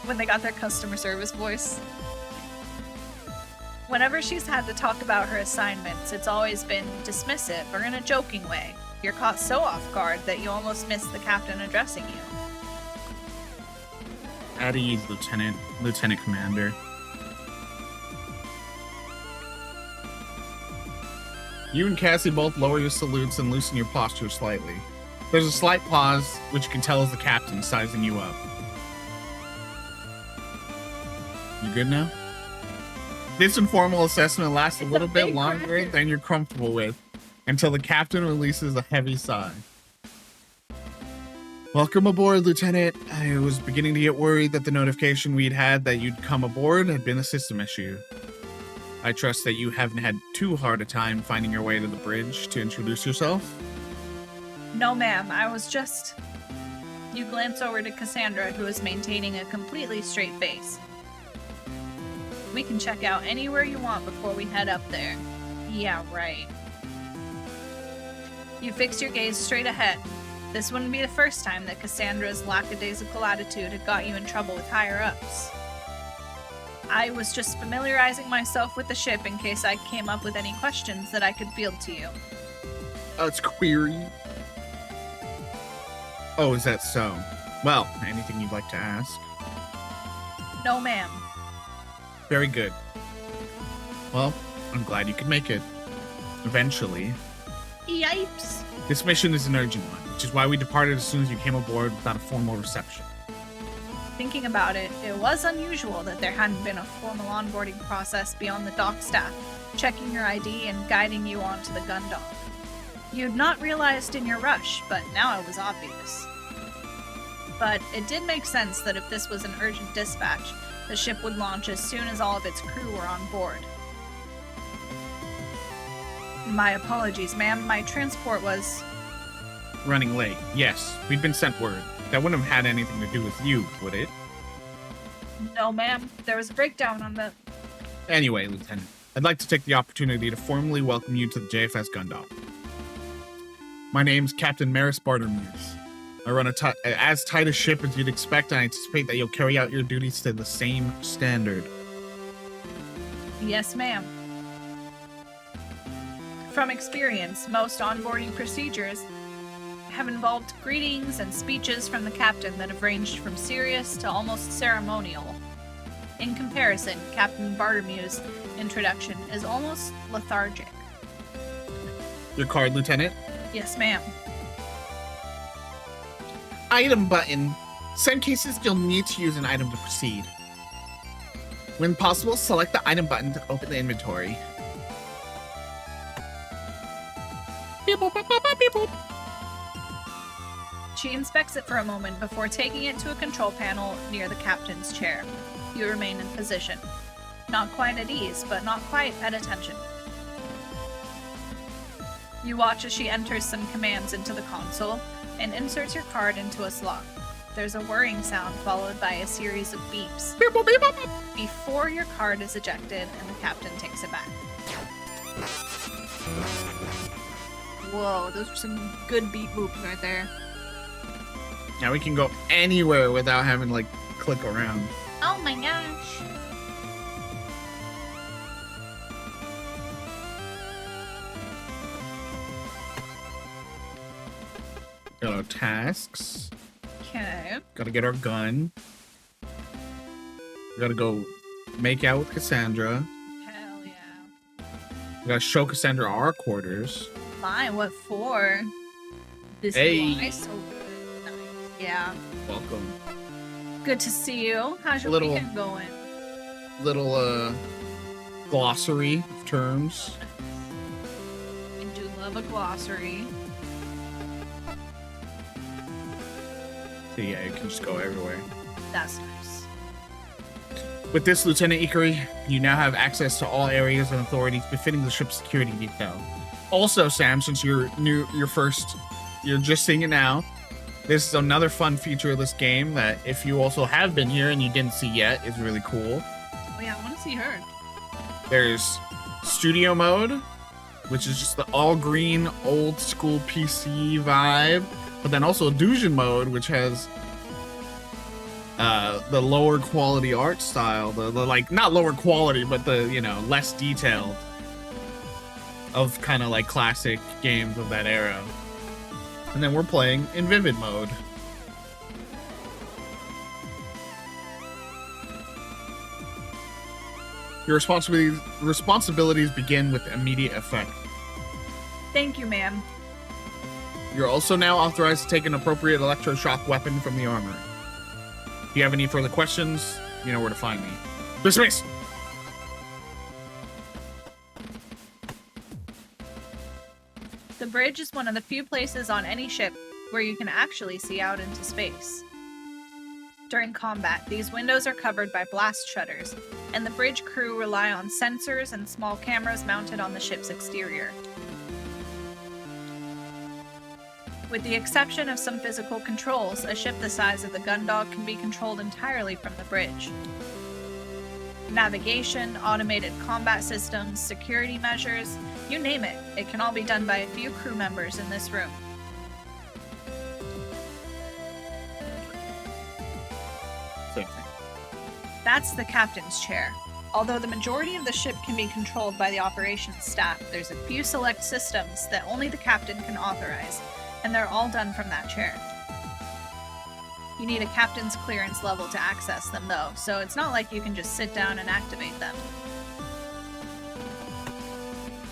When they got their customer service voice. Whenever she's had to talk about her assignments, it's always been dismissive or in a joking way. You're caught so off guard that you almost miss the captain addressing you. At ease, Lieutenant Commander. You and Cassie both lower your salutes and loosen your posture slightly. There's a slight pause, which you can tell is the captain sizing you up. You good now? This informal assessment lasts a little bit longer than you're comfortable with, until the captain releases a heavy sigh. Welcome aboard, Lieutenant. I was beginning to get worried that the notification we'd had that you'd come aboard had been a system issue. I trust that you haven't had too hard a time finding your way to the bridge to introduce yourself. No, ma'am, I was just... You glance over to Cassandra, who is maintaining a completely straight face. We can check out anywhere you want before we head up there. Yeah, right. You fix your gaze straight ahead. This wouldn't be the first time that Cassandra's lackadaisical attitude had got you in trouble with higher-ups. I was just familiarizing myself with the ship in case I came up with any questions that I could field to you. It's query. Oh, is that so? Well, anything you'd like to ask? No, ma'am. Very good. Well, I'm glad you could make it. Eventually. Yipes! This mission is an urgent one, which is why we departed as soon as you came aboard without a formal reception. Thinking about it, it was unusual that there hadn't been a formal onboarding process beyond the dock staff, checking your ID and guiding you onto the gun dock. You'd not realized in your rush, but now it was obvious. But it did make sense that if this was an urgent dispatch, the ship would launch as soon as all of its crew were on board. My apologies, ma'am. My transport was... Running late. Yes, we'd been sent word. That wouldn't have had anything to do with you, would it? No, ma'am. There was a breakdown on the... Anyway, Lieutenant, I'd like to take the opportunity to formally welcome you to the JFS Gundam. My name's Captain Maris Bartermuse. I run as tight a ship as you'd expect, and I anticipate that you'll carry out your duties to the same standard. Yes, ma'am. From experience, most onboarding procedures have involved greetings and speeches from the captain that have ranged from serious to almost ceremonial. In comparison, Captain Bartermuse's introduction is almost lethargic. Your card, Lieutenant? Yes, ma'am. Item button. Some cases you'll need to use an item to proceed. When possible, select the item button to open the inventory. Beep, boop, boop, boop, beep, boop. She inspects it for a moment before taking it to a control panel near the captain's chair. You remain in position. Not quite at ease, but not quite at attention. You watch as she enters some commands into the console and inserts your card into a slot. There's a whirring sound followed by a series of beeps Beep, boop, beep, boop, beep. before your card is ejected and the captain takes it back. Whoa, those are some good beep boops right there. Now we can go anywhere without having to, like, click around. Oh my gosh. Got our tasks. Okay. Gotta get our gun. We gotta go make out with Cassandra. Hell yeah. We gotta show Cassandra our quarters. Fine, what for? This Hey. UI so good. Nice. Yeah. Welcome. Good to see you. How's your Little- weekend going? Little, glossary of terms. I do love a glossary. So yeah, you can just go everywhere. That's nice. With this, Lieutenant Ikari, you now have access to all areas and authorities befitting the ship's security detail. Also, Sam, since you're just seeing it now, this is another fun feature of this game that if you also have been here and you didn't see yet, is really cool. Oh yeah, I want to see her. There's studio mode, which is just the all green old school PC vibe, but then also illusion mode, which has the lower quality art style, the like not lower quality, but the less detailed of kind of like classic games of that era. And then we're playing in vivid mode. Your responsibilities begin with immediate effect. Thank you, ma'am. You're also now authorized to take an appropriate electroshock weapon from the armory. If you have any further questions, you know where to find me. Dismiss! The bridge is one of the few places on any ship where you can actually see out into space. During combat, these windows are covered by blast shutters, and the bridge crew rely on sensors and small cameras mounted on the ship's exterior. With the exception of some physical controls, a ship the size of the Gundog can be controlled entirely from the bridge. Navigation, automated combat systems, security measures, you name it, it can all be done by a few crew members in this room. Same thing. That's the captain's chair. Although the majority of the ship can be controlled by the operations staff, there's a few select systems that only the captain can authorize, and they're all done from that chair. You need a captain's clearance level to access them, though, so it's not like you can just sit down and activate them.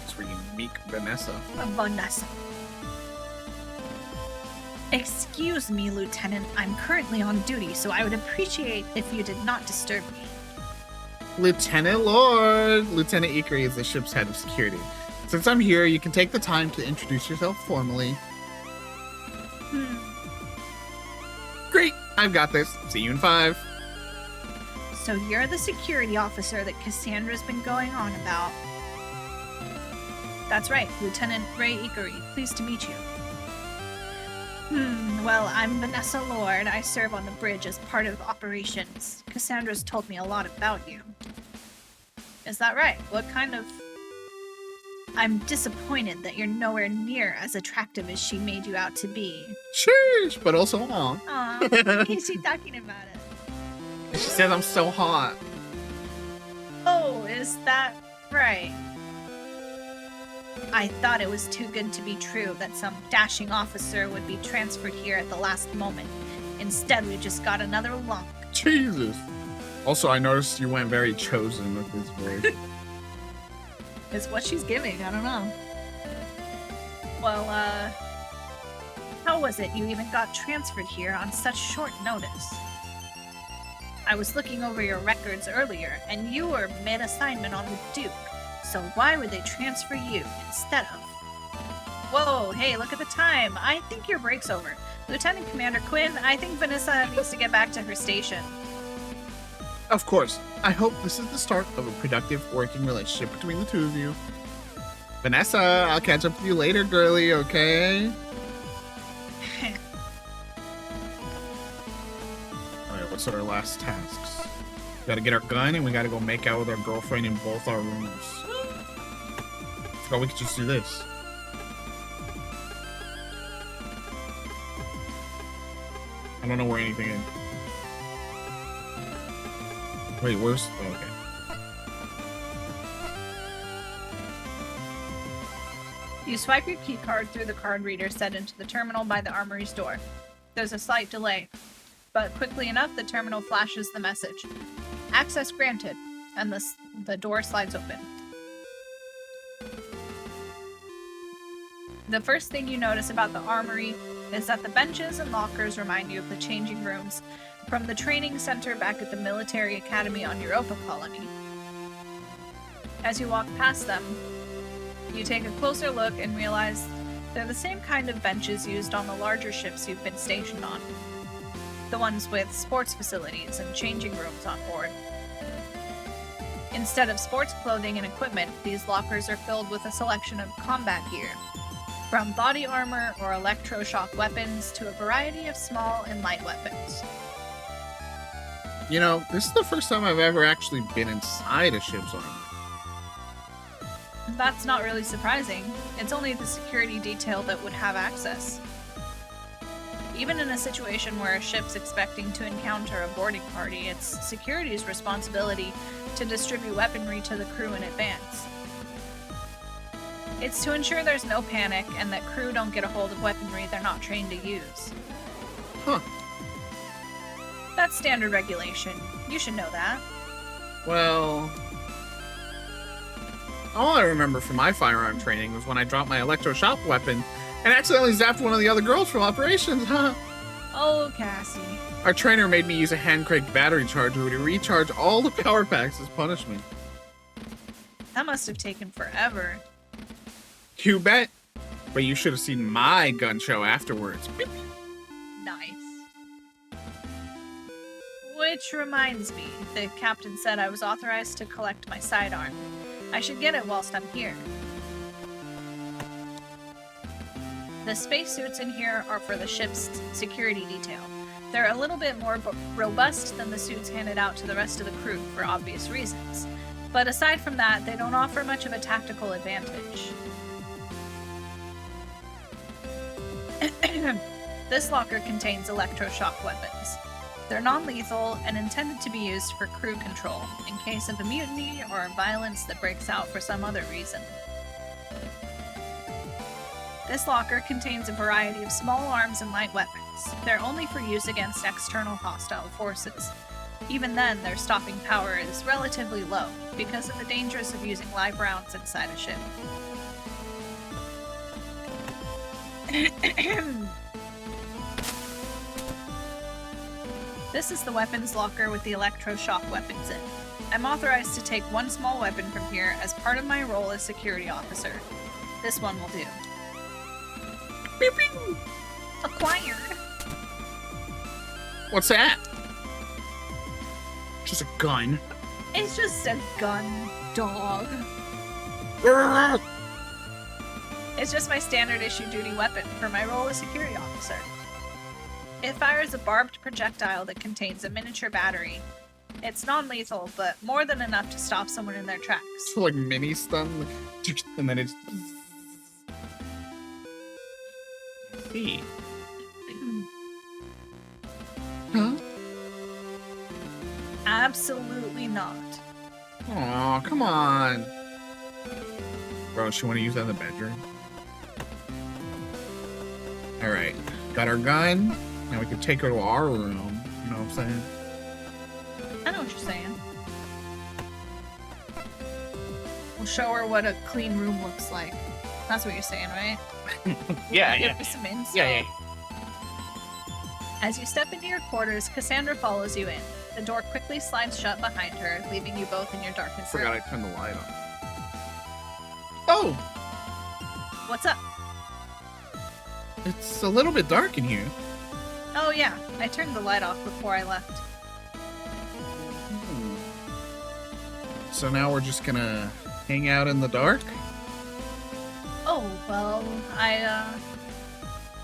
It's where you meet Vanessa. Vanessa. Excuse me, Lieutenant. I'm currently on duty, so I would appreciate if you did not disturb me. Lieutenant Lord! Lieutenant Ikari is the ship's head of security. Since I'm here, you can take the time to introduce yourself formally. Great! I've got this. See you in 5. So you're the security officer that Cassandra's been going on about. That's right, Lieutenant Ray Ikari. Pleased to meet you. Well, I'm Vanessa Lord. I serve on the bridge as part of operations. Cassandra's told me a lot about you. Is that right? What kind of... I'm disappointed that you're nowhere near as attractive as she made you out to be. Sheesh! But also, aw. Aw, is she talking about it? She says I'm so hot. Oh, is that right? I thought it was too good to be true that some dashing officer would be transferred here at the last moment. Instead, we just got another lump. Jesus. Also, I noticed you went very chosen with this voice. It's what she's giving, I don't know. Well, how was it you even got transferred here on such short notice? I was looking over your records earlier, and you were mid-assignment on the Duke, so why would they transfer you instead of... Whoa, hey, look at the time. I think your break's over. Lieutenant Commander Quinn, I think Vanessa needs to get back to her station. Of course. I hope this is the start of a productive working relationship between the two of you. Vanessa, I'll catch up with you later, girlie, okay? Alright, what's our last tasks? Gotta get our gun and we gotta go make out with our girlfriend in both our rooms. I forgot we could just do this. I I don't know where anything is. Wait, where's... Oh, okay. You swipe your key card through the card reader set into the terminal by the armory's door. There's a slight delay, but quickly enough the terminal flashes the message. Access granted, and the door slides open. The first thing you notice about the armory is that the benches and lockers remind you of the changing rooms from the training center back at the military academy on Europa colony. As you walk past them, you take a closer look and realize they're the same kind of benches used on the larger ships you've been stationed on. The ones with sports facilities and changing rooms on board. Instead of sports clothing and equipment, these lockers are filled with a selection of combat gear, from body armor or electroshock weapons to a variety of small and light weapons. You know, this is the first time I've ever actually been inside a ship's armor. That's not really surprising. It's only the security detail that would have access. Even in a situation where a ship's expecting to encounter a boarding party, it's security's responsibility to distribute weaponry to the crew in advance. It's to ensure there's no panic and that crew don't get a hold of weaponry they're not trained to use. Huh. That's standard regulation. You should know that. Well... all I remember from my firearm training was when I dropped my electroshock weapon and accidentally zapped one of the other girls from operations, huh? Oh, Cassie. Our trainer made me use a hand-cranked battery charger to recharge all the power packs as punishment. That must have taken forever. You bet. But you should have seen my gun show afterwards. Nice. Which reminds me, the captain said I was authorized to collect my sidearm. I should get it whilst I'm here. The spacesuits in here are for the ship's security detail. They're a little bit more robust than the suits handed out to the rest of the crew for obvious reasons. But aside from that, they don't offer much of a tactical advantage. This locker contains electroshock weapons. They're non-lethal and intended to be used for crew control in case of a mutiny or violence that breaks out for some other reason. This locker contains a variety of small arms and light weapons. They're only for use against external hostile forces. Even then, their stopping power is relatively low because of the dangers of using live rounds inside a ship. This is the weapons locker with the electroshock weapons in. I'm authorized to take one small weapon from here as part of my role as security officer. This one will do. Pew, pew. Acquired. What's that? Just a gun. It's just a gun, dog. It's just my standard issue duty weapon for my role as security officer. It fires a barbed projectile that contains a miniature battery. It's non-lethal, but more than enough to stop someone in their tracks. So like mini stun, and then it's... see. Huh? Absolutely not. Aw, come on. Bro, she want to use that in the bedroom? Alright, got our gun. Now we can take her to our room. You know what I'm saying? I know what you're saying. We'll show her what a clean room looks like. That's what you're saying, right? Yeah, Give her some inspo. Yeah. As you step into your quarters, Cassandra follows you in. The door quickly slides shut behind her, leaving you both in your darkness Forgot room. I turned the light on. Oh! What's up? It's a little bit dark in here. Oh yeah, I turned the light off before I left. So now we're just gonna hang out in the dark? Oh, well,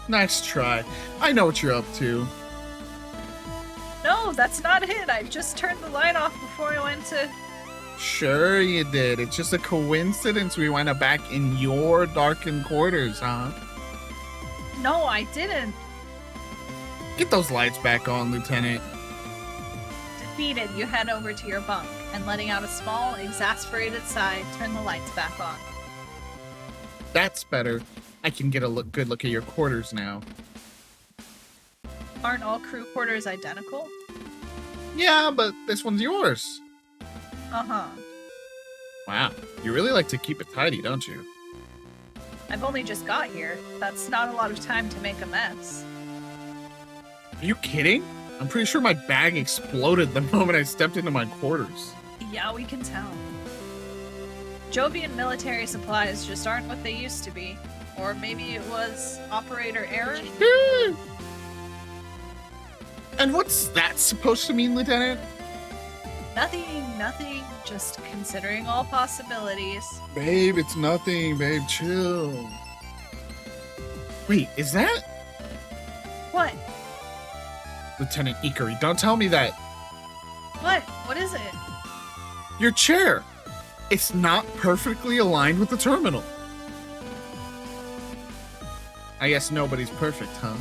Nice try. I know what you're up to. No, that's not it. I just turned the light off before I went to... Sure you did. It's just a coincidence we wind up back in your darkened quarters, huh? No, I didn't. Get those lights back on, Lieutenant. Defeated, you head over to your bunk and, letting out a small, exasperated sigh, turn the lights back on. That's better. I can get a good look at your quarters now. Aren't all crew quarters identical? Yeah, but this one's yours. Uh-huh. Wow, you really like to keep it tidy, don't you? I've only just got here. That's not a lot of time to make a mess. Are you kidding? I'm pretty sure my bag exploded the moment I stepped into my quarters. Yeah, we can tell. Jovian military supplies just aren't what they used to be. Or maybe it was operator error? And what's that supposed to mean, Lieutenant? Nothing. Just considering all possibilities. Babe, it's nothing. Babe, chill. Wait, is that What? Lieutenant Ikari? Don't tell me that. What? What is it? Your chair. It's not perfectly aligned with the terminal. I guess nobody's perfect, huh?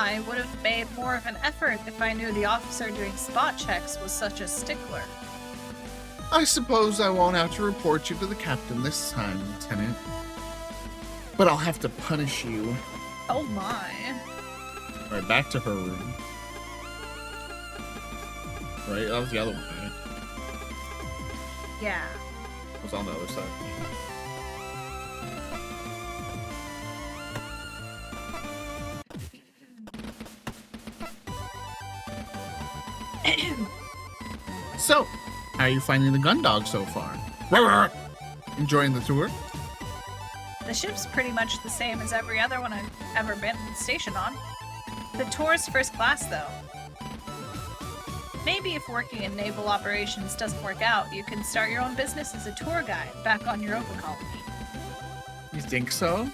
I would have made more of an effort if I knew the officer doing spot checks was such a stickler. I suppose I won't have to report you to the captain this time, Lieutenant. But I'll have to punish you. Oh my. Right, back to her room. Right, that was the other one, right? Yeah. It was on the other side. So, how are you finding the gun dog so far? Enjoying the tour? The ship's pretty much the same as every other one I've ever been stationed on. The tour's first class, though. Maybe if working in naval operations doesn't work out, you can start your own business as a tour guide back on Europa colony. You think so?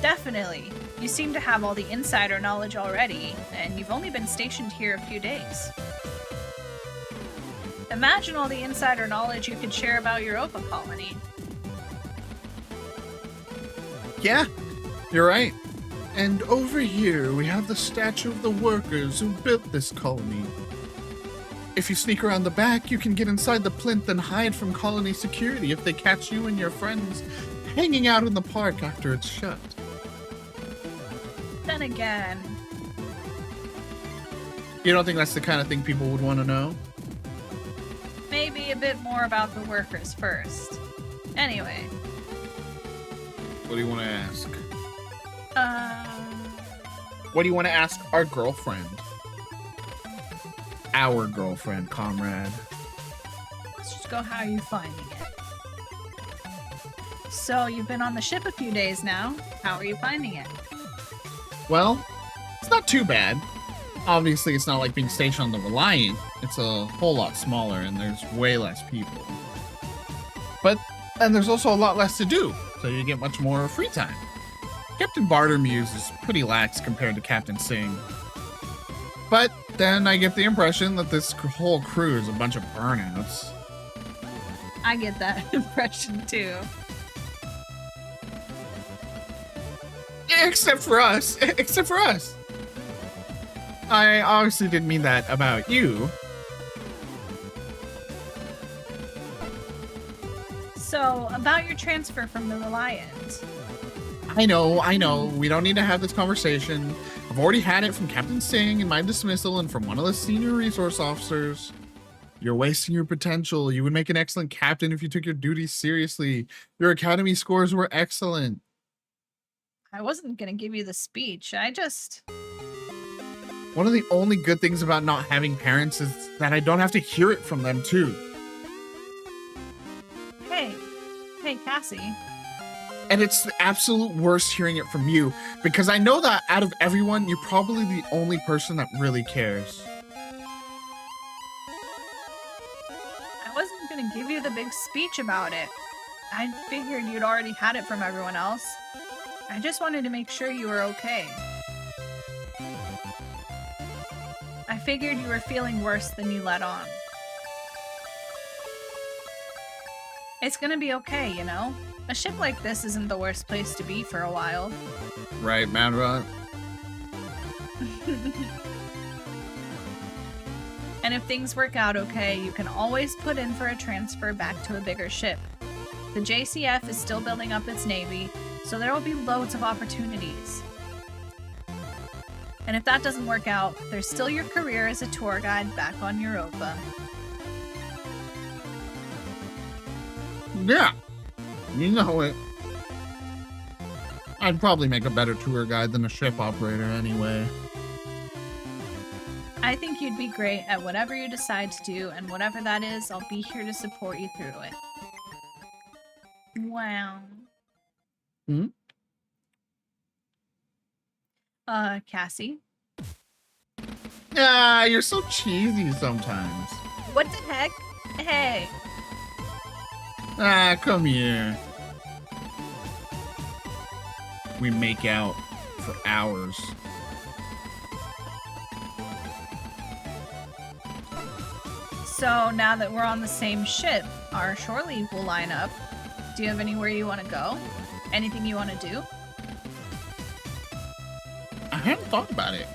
Definitely. You seem to have all the insider knowledge already, and you've only been stationed here a few days. Imagine all the insider knowledge you could share about Europa colony. Yeah, you're right. And over here, we have the statue of the workers who built this colony. If you sneak around the back, you can get inside the plinth and hide from colony security if they catch you and your friends hanging out in the park after it's shut. Then again, You don't think that's the kind of thing people would want to know? maybe a bit more about the workers first. Anyway, What do you want to ask? um, What do you want to ask our girlfriend? Our girlfriend, comrade. let's just go, how are you finding it? So, you've been on the ship a few days now. How are you finding it? Well, it's not too bad. Obviously, it's not like being stationed on the Reliant. It's a whole lot smaller and there's way less people. And there's also a lot less to do, so you get much more free time. Captain Bartermuse is pretty lax compared to Captain Singh. But then I get the impression that this whole crew is a bunch of burnouts. I get that impression too. Except for us. Except for us. I obviously didn't mean that about you. So, about your transfer from the Reliant. I know. We don't need to have this conversation. I've already had it from Captain Singh in my dismissal and from one of the senior resource officers. You're wasting your potential. You would make an excellent captain if you took your duties seriously. Your academy scores were excellent. I wasn't gonna give you the speech. One of the only good things about not having parents is that I don't have to hear it from them too. Hey, Cassie. And it's the absolute worst hearing it from you, because I know that out of everyone, you're probably the only person that really cares. I wasn't gonna give you the big speech about it. I figured you'd already had it from everyone else. I just wanted to make sure you were okay. I figured you were feeling worse than you let on. It's gonna be okay, you know? A ship like this isn't the worst place to be for a while. Right, Madrot? And if things work out okay, you can always put in for a transfer back to a bigger ship. The JCF is still building up its navy, so there will be loads of opportunities. And if that doesn't work out, there's still your career as a tour guide back on Europa. Yeah. You know it. I'd probably make a better tour guide than a ship operator anyway. I think you'd be great at whatever you decide to do, and whatever that is, I'll be here to support you through it. Wow. Cassie? Ah, you're so cheesy sometimes. What the heck? Hey. Ah, come here. We make out for hours. So now that we're on the same ship, our shore leave will line up. Do you have anywhere you want to go? Anything you want to do? I hadn't thought about it.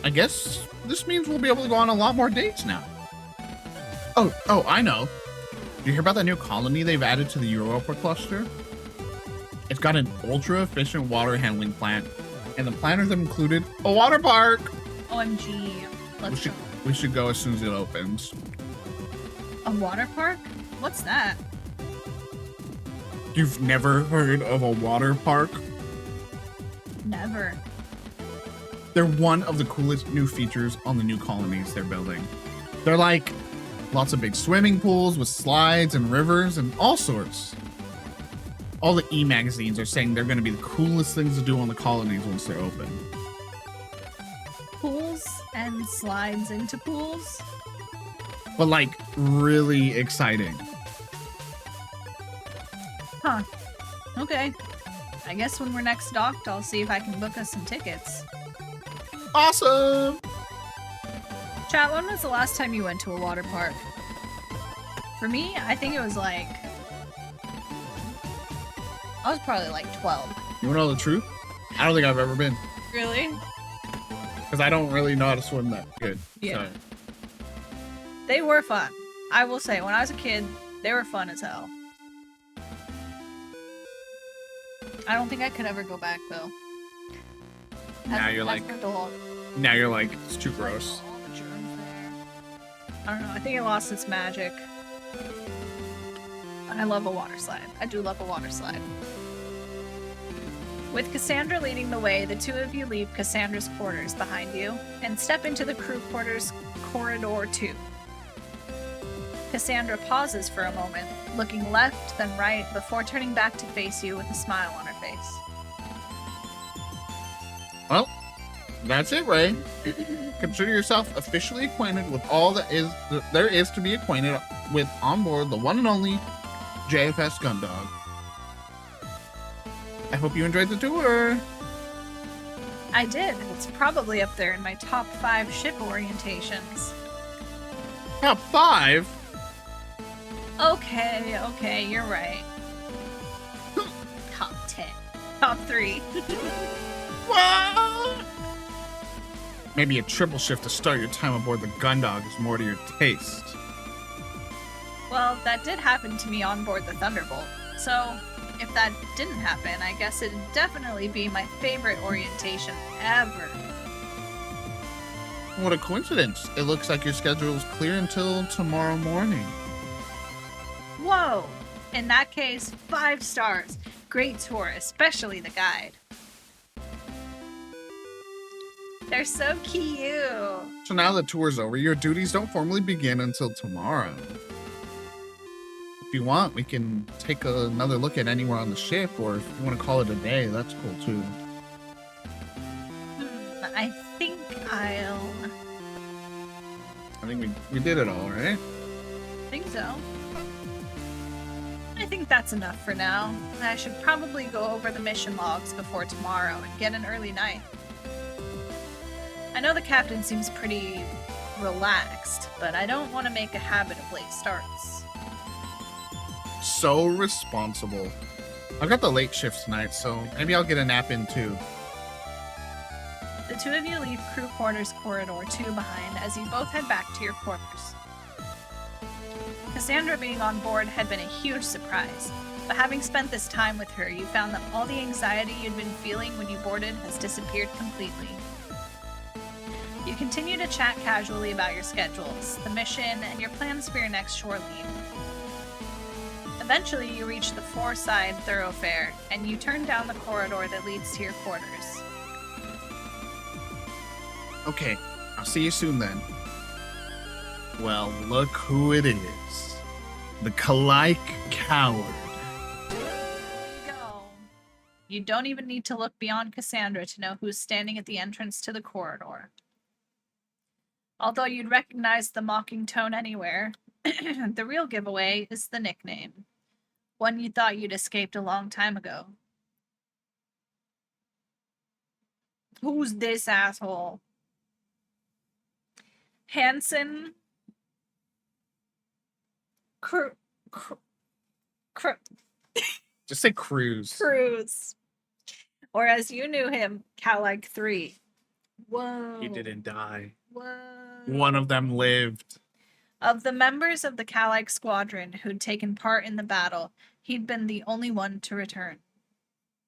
I guess this means we'll be able to go on a lot more dates now. Oh, I know. Did you hear about that new colony they've added to the Europa cluster? It's got an ultra-efficient water handling plant, and the planners have included a water park. OMG. Let's go. We should go as soon as it opens. A water park? What's that? You've never heard of a water park? Never. They're one of the coolest new features on the new colonies they're building. They're like lots of big swimming pools with slides and rivers and all sorts. All the e-magazines are saying they're going to be the coolest things to do on the colonies once they're open. Pools and slides into pools? But like really exciting. Huh. Okay. I guess when we're next docked, I'll see if I can book us some tickets. Awesome! Chat, when was the last time you went to a water park? For me, I think it was like... I was probably like 12. You want to know the truth? I don't think I've ever been. Really? Because I don't really know how to swim that good. Yeah. So. They were fun. I will say, when I was a kid, they were fun as hell. I don't think I could ever go back, though. Now you're like, it's too gross. All the germs there. I don't know. I think it lost its magic. I love a water slide. I do love a water slide. With Cassandra leading the way, the two of you leave Cassandra's quarters behind you and step into the crew quarters corridor 2. Cassandra pauses for a moment, looking left then right before turning back to face you with a smile on her face. Well, that's it, Ray. Consider yourself officially acquainted with all there is to be acquainted with on board the one and only JFS Gundog. I hope you enjoyed the tour. I did. It's probably up there in my top 5 ship orientations. Top 5? Okay, you're right. Top 10. Top 3. What? Maybe a triple shift to start your time aboard the Gundog is more to your taste. Well, that did happen to me on board the Thunderbolt. So, if that didn't happen, I guess it'd definitely be my favorite orientation ever. What a coincidence. It looks like your schedule is clear until tomorrow morning. Whoa! In that case, 5 stars. Great tour, especially the guide. They're so cute. So now the tour's over, your duties don't formally begin until tomorrow. If you want, we can take another look at anywhere on the ship, or if you want to call it a day, that's cool too. I think I'll... I think we did it all, right? I think so. I think that's enough for now. I should probably go over the mission logs before tomorrow and get an early night. I know the captain seems pretty relaxed, but I don't want to make a habit of late starts. So responsible. I've got the late shift tonight, so maybe I'll get a nap in too. The two of you leave crew quarters corridor 2 behind as you both head back to your quarters. Cassandra being on board had been a huge surprise, but having spent this time with her, you found that all the anxiety you'd been feeling when you boarded has disappeared completely. You continue to chat casually about your schedules, the mission, and your plans for your next shore leave. Eventually, you reach the 4-side thoroughfare, and you turn down the corridor that leads to your quarters. Okay, I'll see you soon then. Well, look who it is. The Kalike Coward. There you go. You don't even need to look beyond Cassandra to know who's standing at the entrance to the corridor. Although you'd recognize the mocking tone anywhere, the real giveaway is the nickname. One you thought you'd escaped a long time ago. Who's this asshole? Hanson Just say Cruz. Cruz. Or as you knew him, Cowlike 3. Whoa. He didn't die. Whoa. One of them lived. Of the members of the Cowlike squadron who'd taken part in the battle, he'd been the only one to return.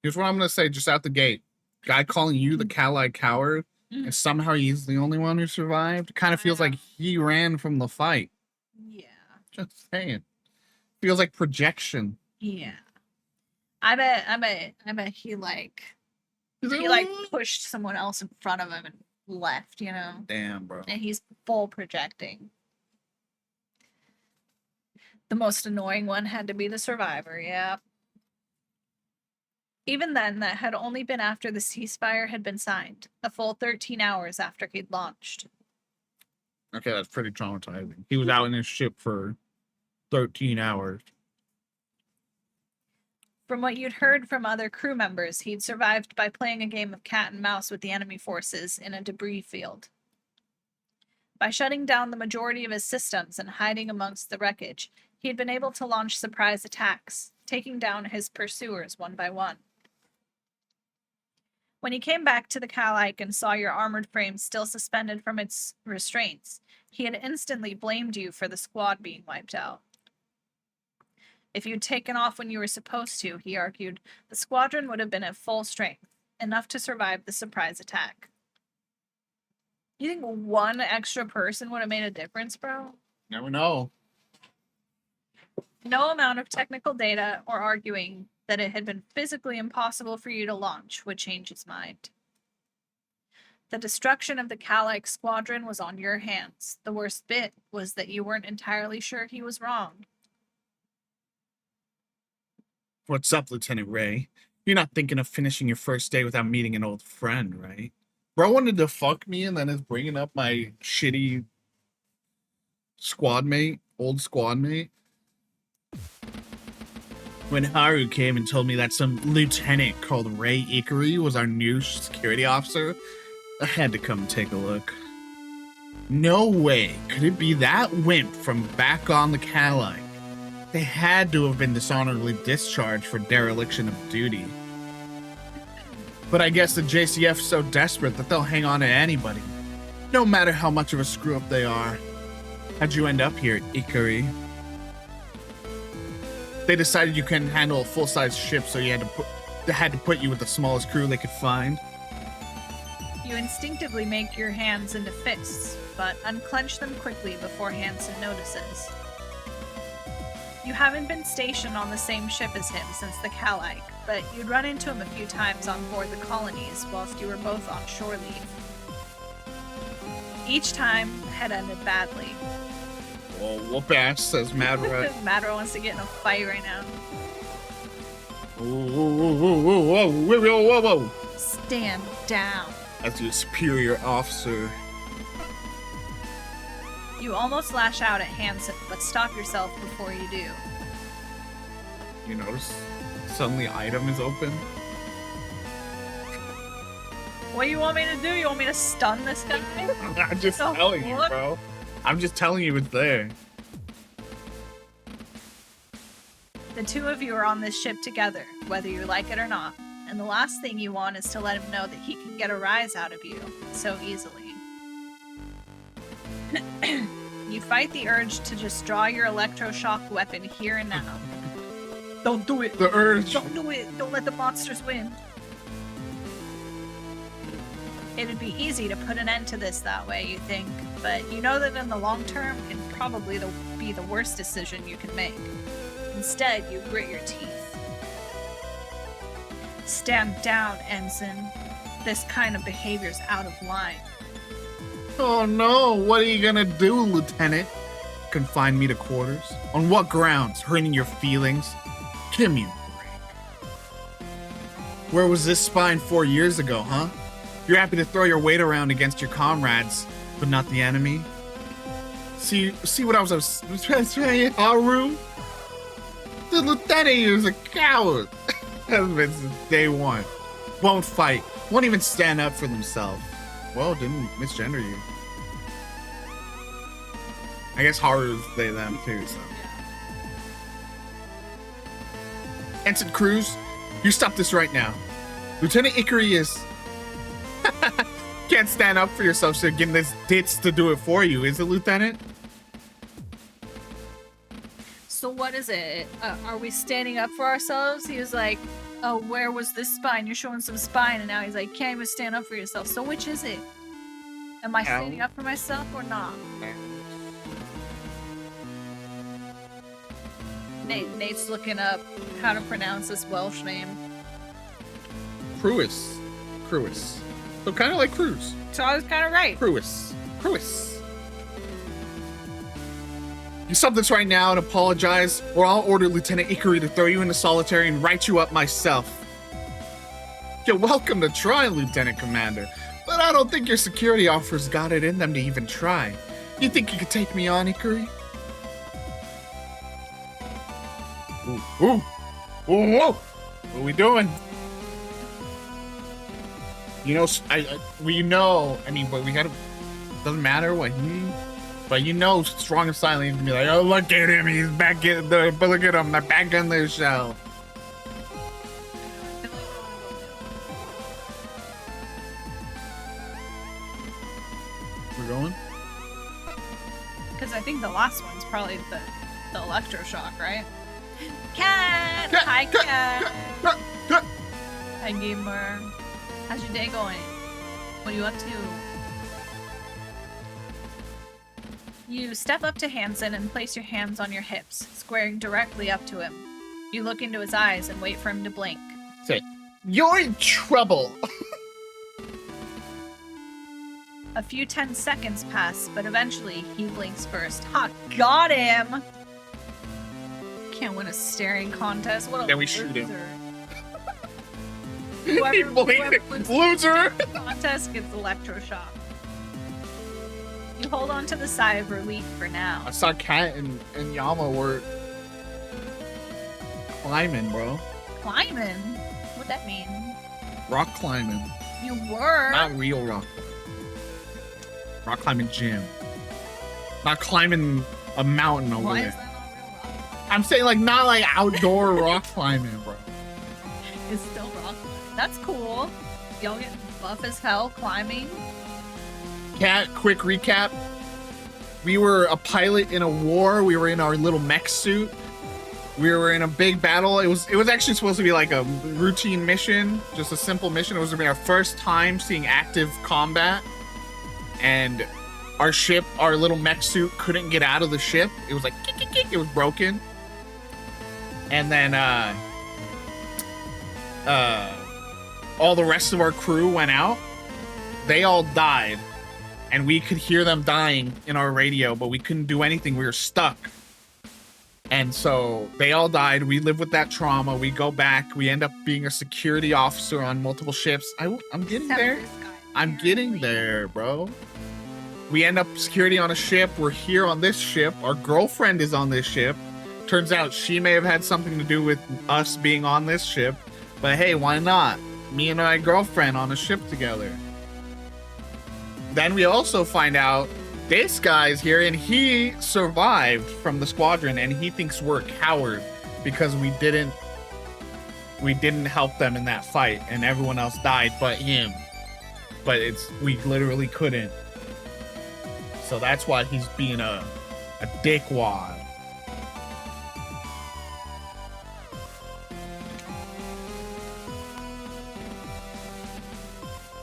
Here's what I'm going to say just out the gate. Guy calling you the Kalike Coward, and somehow he's the only one who survived. Kind of feels like he ran from the fight. Yeah. Just saying. Feels like projection. Yeah. I bet he pushed someone else in front of him and left, you know? Damn, bro. And he's full projecting. The most annoying one had to be the survivor, yeah. Even then, that had only been after the ceasefire had been signed, a full 13 hours after he'd launched. Okay, that's pretty traumatizing. He was out in his ship for 13 hours. From what you'd heard from other crew members, he'd survived by playing a game of cat and mouse with the enemy forces in a debris field. By shutting down the majority of his systems and hiding amongst the wreckage, he had been able to launch surprise attacks, taking down his pursuers one by one. When he came back to the Kalike and saw your armored frame still suspended from its restraints, he had instantly blamed you for the squad being wiped out. If you'd taken off when you were supposed to, he argued, the squadron would have been at full strength, enough to survive the surprise attack. You think one extra person would have made a difference, bro? Never know. No amount of technical data or arguing that it had been physically impossible for you to launch would change his mind. The destruction of the Kalike squadron was on your hands. The worst bit was that you weren't entirely sure he was wrong. What's up, Lieutenant Ray? You're not thinking of finishing your first day without meeting an old friend, right? Bro wanted to fuck me and then is bringing up my shitty squad mate, old squad mate. When Haru came and told me that some lieutenant called Ray Ikari was our new security officer, I had to come take a look. No way could it be that wimp from back on the Kalike. They had to have been dishonorably discharged for dereliction of duty. But I guess the JCF's so desperate that they'll hang on to anybody, no matter how much of a screw-up they are. How'd you end up here, Ikari? They decided you couldn't handle a full-size ship, so they had to put you with the smallest crew they could find. You instinctively make your hands into fists, but unclench them quickly before Hansen notices. You haven't been stationed on the same ship as him since the Kalike, but you'd run into him a few times on board the colonies whilst you were both on shore leave. Each time had ended badly. Well, whoop ass, says Mad Rat. Madra wants to get in a fight right now. Whoa. Stand down. As your superior officer. You almost lash out at Hansen, but stop yourself before you do. You notice? Suddenly item is open. What do you want me to do? You want me to stun this guy? I'm just telling you, bro. I'm just telling you it's there. The two of you are on this ship together, whether you like it or not. And the last thing you want is to let him know that he can get a rise out of you so easily. You fight the urge to just draw your electroshock weapon here and now. Don't do it. The urge. Don't do it. Don't let the monsters win. It'd be easy to put an end to this that way, you think, but you know that in the long term, it'd probably be the worst decision you can make. Instead, you grit your teeth. Stand down, Ensign. This kind of behavior's out of line. Oh no, what are you gonna do, Lieutenant? Confine me to quarters? On what grounds? Hurting your feelings? Give me a break. Where was this spine 4 years ago, huh? You're happy to throw your weight around against your comrades, but not the enemy? See what I was saying, Haru? The lieutenant here is a coward. Has been since day one. Won't fight. Won't even stand up for themselves. Well, didn't misgender you. I guess Haru's they them too, so. Ensign Cruz, you stop this right now. Lieutenant Ikari is... Can't stand up for yourself, so getting this ditz to do it for you, is it, Lieutenant? So what is it? Are we standing up for ourselves? He was like, oh, where was this spine? You're showing some spine. And now he's like, can't even stand up for yourself. So which is it? Am I standing up for myself or not? Nate's looking up how to pronounce this Welsh name. Cruis. So kind of like Cruz. So I was kind of right. Cruis. You stop this right now and apologize, or I'll order Lieutenant Ikari to throw you into solitary and write you up myself. You're welcome to try, Lieutenant Commander, but I don't think your security officers got it in them to even try. You think you could take me on, Ikari? Ooh. What are we doing? You know, but we gotta, doesn't matter what but you know, strong and silent, he's gonna be like, oh, look at him, he's back in the, but look at him, they're back in their shell. We're going? Because I think the last one's probably the electroshock, right? Cat! Hi, Cat! Hi, gamer. How's your day going? What are you up to? You step up to Hansen and place your hands on your hips, squaring directly up to him. You look into his eyes and wait for him to blink. Say, you're in trouble! A few 10 seconds pass, but eventually he blinks first. Ha! Got him! Can't win a staring contest. What a Then we shoot him. Whoever Loser! the contest gets electroshock. You hold on to the sigh of relief for now. I saw Kat and Yama were climbing, bro. Climbing? What'd that mean? Rock climbing. You were? Not real rock. Rock climbing gym. Not climbing a mountain over Why there. is that not real rock? I'm saying like not like outdoor rock climbing, bro. It's still rock climbing. That's cool. Y'all get buff as hell climbing. Cat, quick recap. We were a pilot in a war. We were in our little mech suit. We were in a big battle. It was actually supposed to be like a routine mission, just a simple mission. It was gonna be our first time seeing active combat. And our ship, our little mech suit couldn't get out of the ship. It was like, it was broken. And then all the rest of our crew went out. They all died. And we could hear them dying in our radio, but we couldn't do anything. We were stuck. And so they all died. We live with that trauma. We go back. We end up being a security officer on multiple ships. I'm getting there. I'm getting there, bro. We end up security on a ship. We're here on this ship. Our girlfriend is on this ship. Turns out she may have had something to do with us being on this ship. But hey, why not? Me and my girlfriend on a ship together. Then we also find out this guy's here and he survived from the squadron and he thinks we're a coward because we didn't help them in that fight, and everyone else died but him. But we literally couldn't. So that's why he's being a dickwad.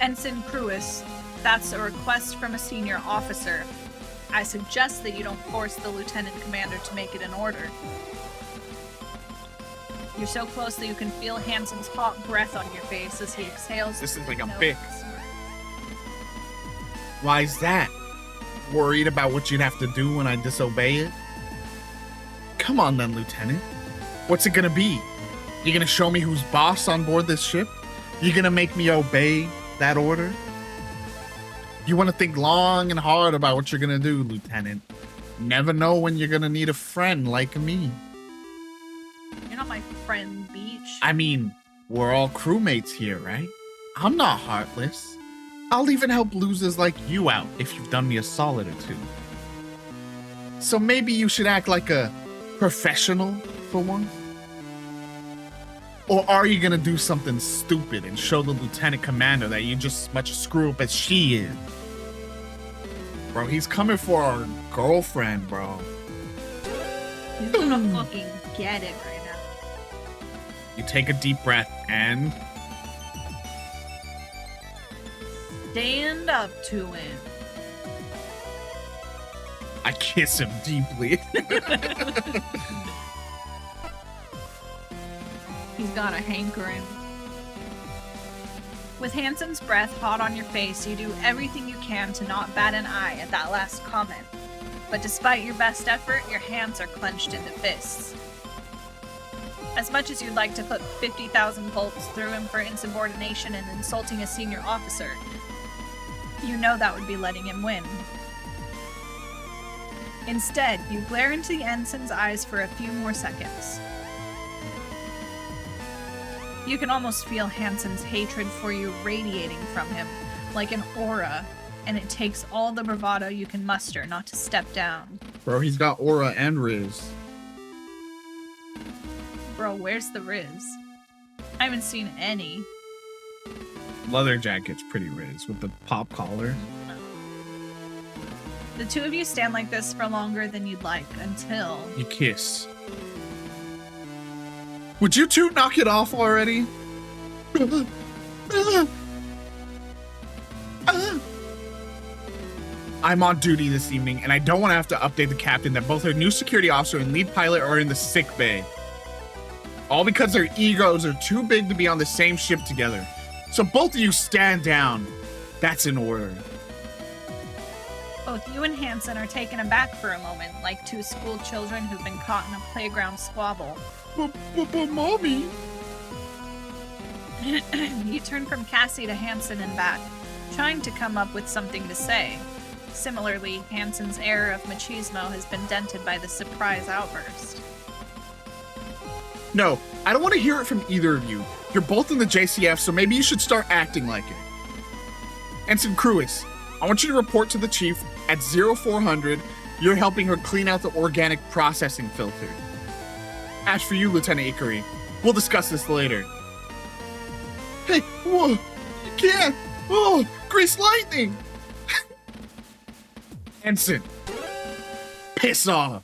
Ensign Cruis, that's a request from a senior officer. I suggest that you don't force the lieutenant commander to make it an order. You're so close that you can feel Hansen's hot breath on your face as he exhales. This is like a nose. big. Why is that? Worried about what you'd have to do when I disobey it? Come on then, Lieutenant. What's it gonna be? You gonna show me who's boss on board this ship? You gonna make me obey that order? You wanna think long and hard about what you're gonna do, Lieutenant. Never know when you're gonna need a friend like me. You're not my friend, Beach. I mean, we're all crewmates here, right? I'm not heartless. I'll even help losers like you out if you've done me a solid or two. So maybe you should act like a professional for once? Or are you gonna do something stupid and show the lieutenant commander that you're just as much a screw up as she is? Bro, he's coming for our girlfriend, bro. He's gonna fucking get it right now. You take a deep breath and... Stand up to him. I kiss him deeply. He's got a hankering. With Hansen's breath hot on your face, you do everything you can to not bat an eye at that last comment. But despite your best effort, your hands are clenched into fists. As much as you'd like to put 50,000 volts through him for insubordination and insulting a senior officer, you know that would be letting him win. Instead, you glare into the ensign's eyes for a few more seconds. You can almost feel Hansen's hatred for you radiating from him, like an aura, and it takes all the bravado you can muster not to step down. Bro, he's got aura and Riz. Bro, where's the Riz? I haven't seen any. Leather jacket's pretty Riz with the pop collar. The two of you stand like this for longer than you'd like until... You kiss. Would you two knock it off already? I'm on duty this evening, and I don't want to have to update the captain that both our new security officer and lead pilot are in the sick bay. All because their egos are too big to be on the same ship together. So both of you stand down. That's in order. Both you and Hansen are taken aback for a moment, like two school children who've been caught in a playground squabble. But Mommy... You turn from Cassie to Hansen and back, trying to come up with something to say. Similarly, Hansen's air of machismo has been dented by the surprise outburst. No, I don't want to hear it from either of you. You're both in the JCF, so maybe you should start acting like it. Ensign Cruis, I want you to report to the chief at 0400 you're helping her clean out the organic processing filter. As for you, Lieutenant Ikari, we'll discuss this later. Hey, whoa, you can't. Oh, grease lightning. Ensign, piss off.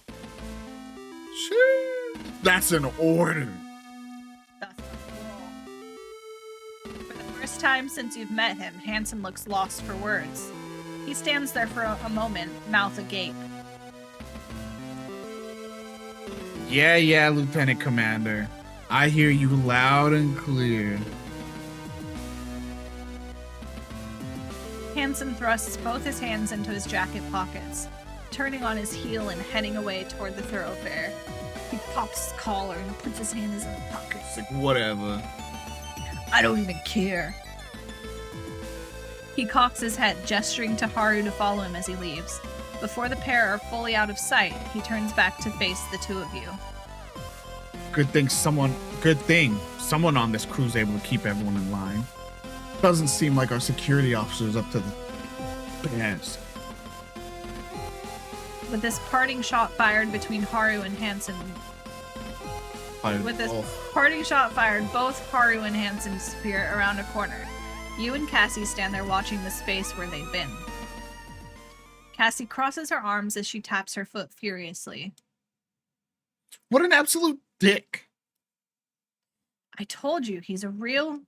Shit, that's an order. That's cool. For the first time since you've met him, Hansen looks lost for words. He stands there for a moment, mouth agape. Yeah, Lieutenant Commander. I hear you loud and clear. Hansen thrusts both his hands into his jacket pockets, turning on his heel and heading away toward the thoroughfare. He pops his collar and puts his hand in his pockets. It's like, whatever. I don't even care. He cocks his head, gesturing to Haru to follow him as he leaves. Before the pair are fully out of sight, he turns back to face the two of you. Good thing someone on this crew's able to keep everyone in line. Doesn't seem like our security officer's up to the best. With this parting shot fired between Haru and Hansen, Fired With this both. parting shot fired, both Haru and Hansen disappear around a corner. You and Cassie stand there watching the space where they've been. Cassie crosses her arms as she taps her foot furiously. What an absolute dick. I told you, he's a real...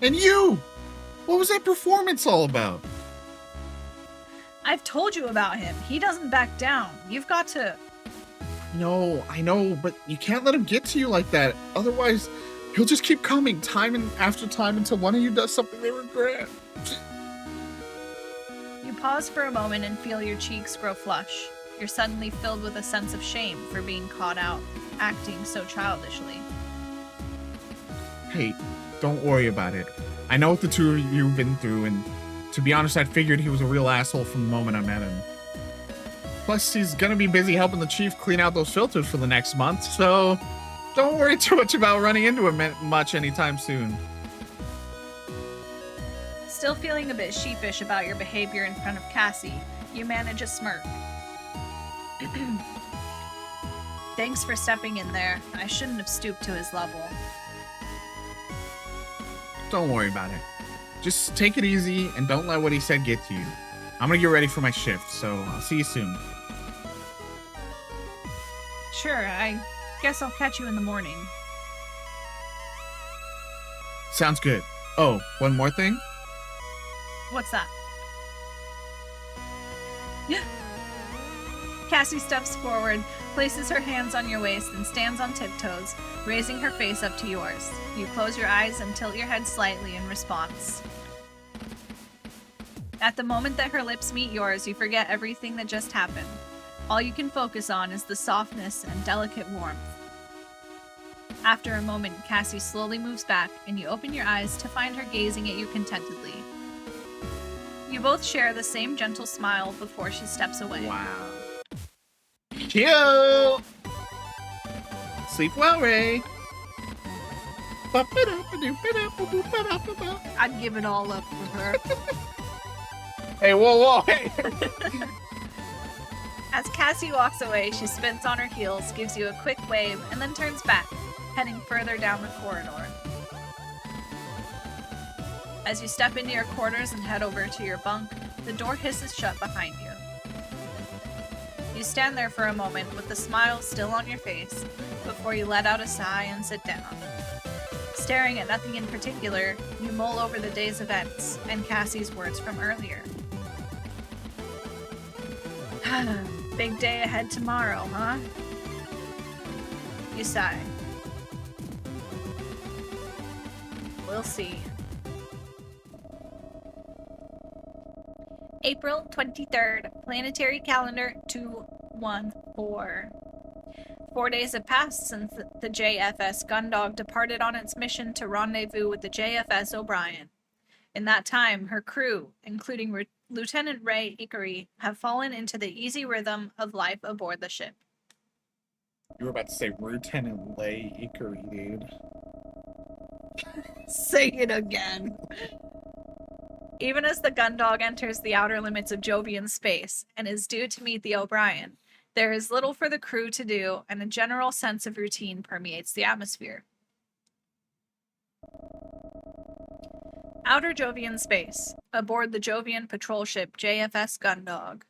And you! What was that performance all about? I've told you about him. He doesn't back down. You've got to... No, I know, but you can't let him get to you like that. Otherwise, he'll just keep coming time and after time until one of you does something they regret. You pause for a moment and feel your cheeks grow flush. You're suddenly filled with a sense of shame for being caught out, acting so childishly. Hey, don't worry about it. I know what the two of you have been through, and to be honest, I figured he was a real asshole from the moment I met him. Plus, he's gonna be busy helping the chief clean out those filters for the next month, so don't worry too much about running into him much anytime soon. Still feeling a bit sheepish about your behavior in front of Cassie, you manage a smirk. Thanks for stepping in there. I shouldn't have stooped to his level. Don't worry about it. Just take it easy and don't let what he said get to you. I'm gonna get ready for my shift, so I'll see you soon. Sure, I guess I'll catch you in the morning. Sounds good. Oh, one more thing? What's that? Cassie steps forward, places her hands on your waist, and stands on tiptoes, raising her face up to yours. You close your eyes and tilt your head slightly in response. At the moment that her lips meet yours, you forget everything that just happened. All you can focus on is the softness and delicate warmth. After a moment, Cassie slowly moves back, and you open your eyes to find her gazing at you contentedly. You both share the same gentle smile before she steps away. Wow. Cute! Sleep well, Ray. I'd give it all up for her. Hey, whoa, hey! As Cassie walks away, she spins on her heels, gives you a quick wave, and then turns back, heading further down the corridor. As you step into your quarters and head over to your bunk, the door hisses shut behind you. You stand there for a moment with the smile still on your face before you let out a sigh and sit down. Staring at nothing in particular, you mull over the day's events and Cassie's words from earlier. Big day ahead tomorrow, huh? You sigh. We'll see. April 23rd, planetary calendar 214. 4 days have passed since the JFS Gundog departed on its mission to rendezvous with the JFS O'Brien. In that time, her crew, including Lieutenant Ray Ikari, have fallen into the easy rhythm of life aboard the ship. You were about to say Lieutenant Lay Ikari, dude. Say it again. Even as the Gundog enters the outer limits of Jovian space and is due to meet the O'Brien, there is little for the crew to do, and a general sense of routine permeates the atmosphere. Outer Jovian space, aboard the Jovian patrol ship JFS Gundog.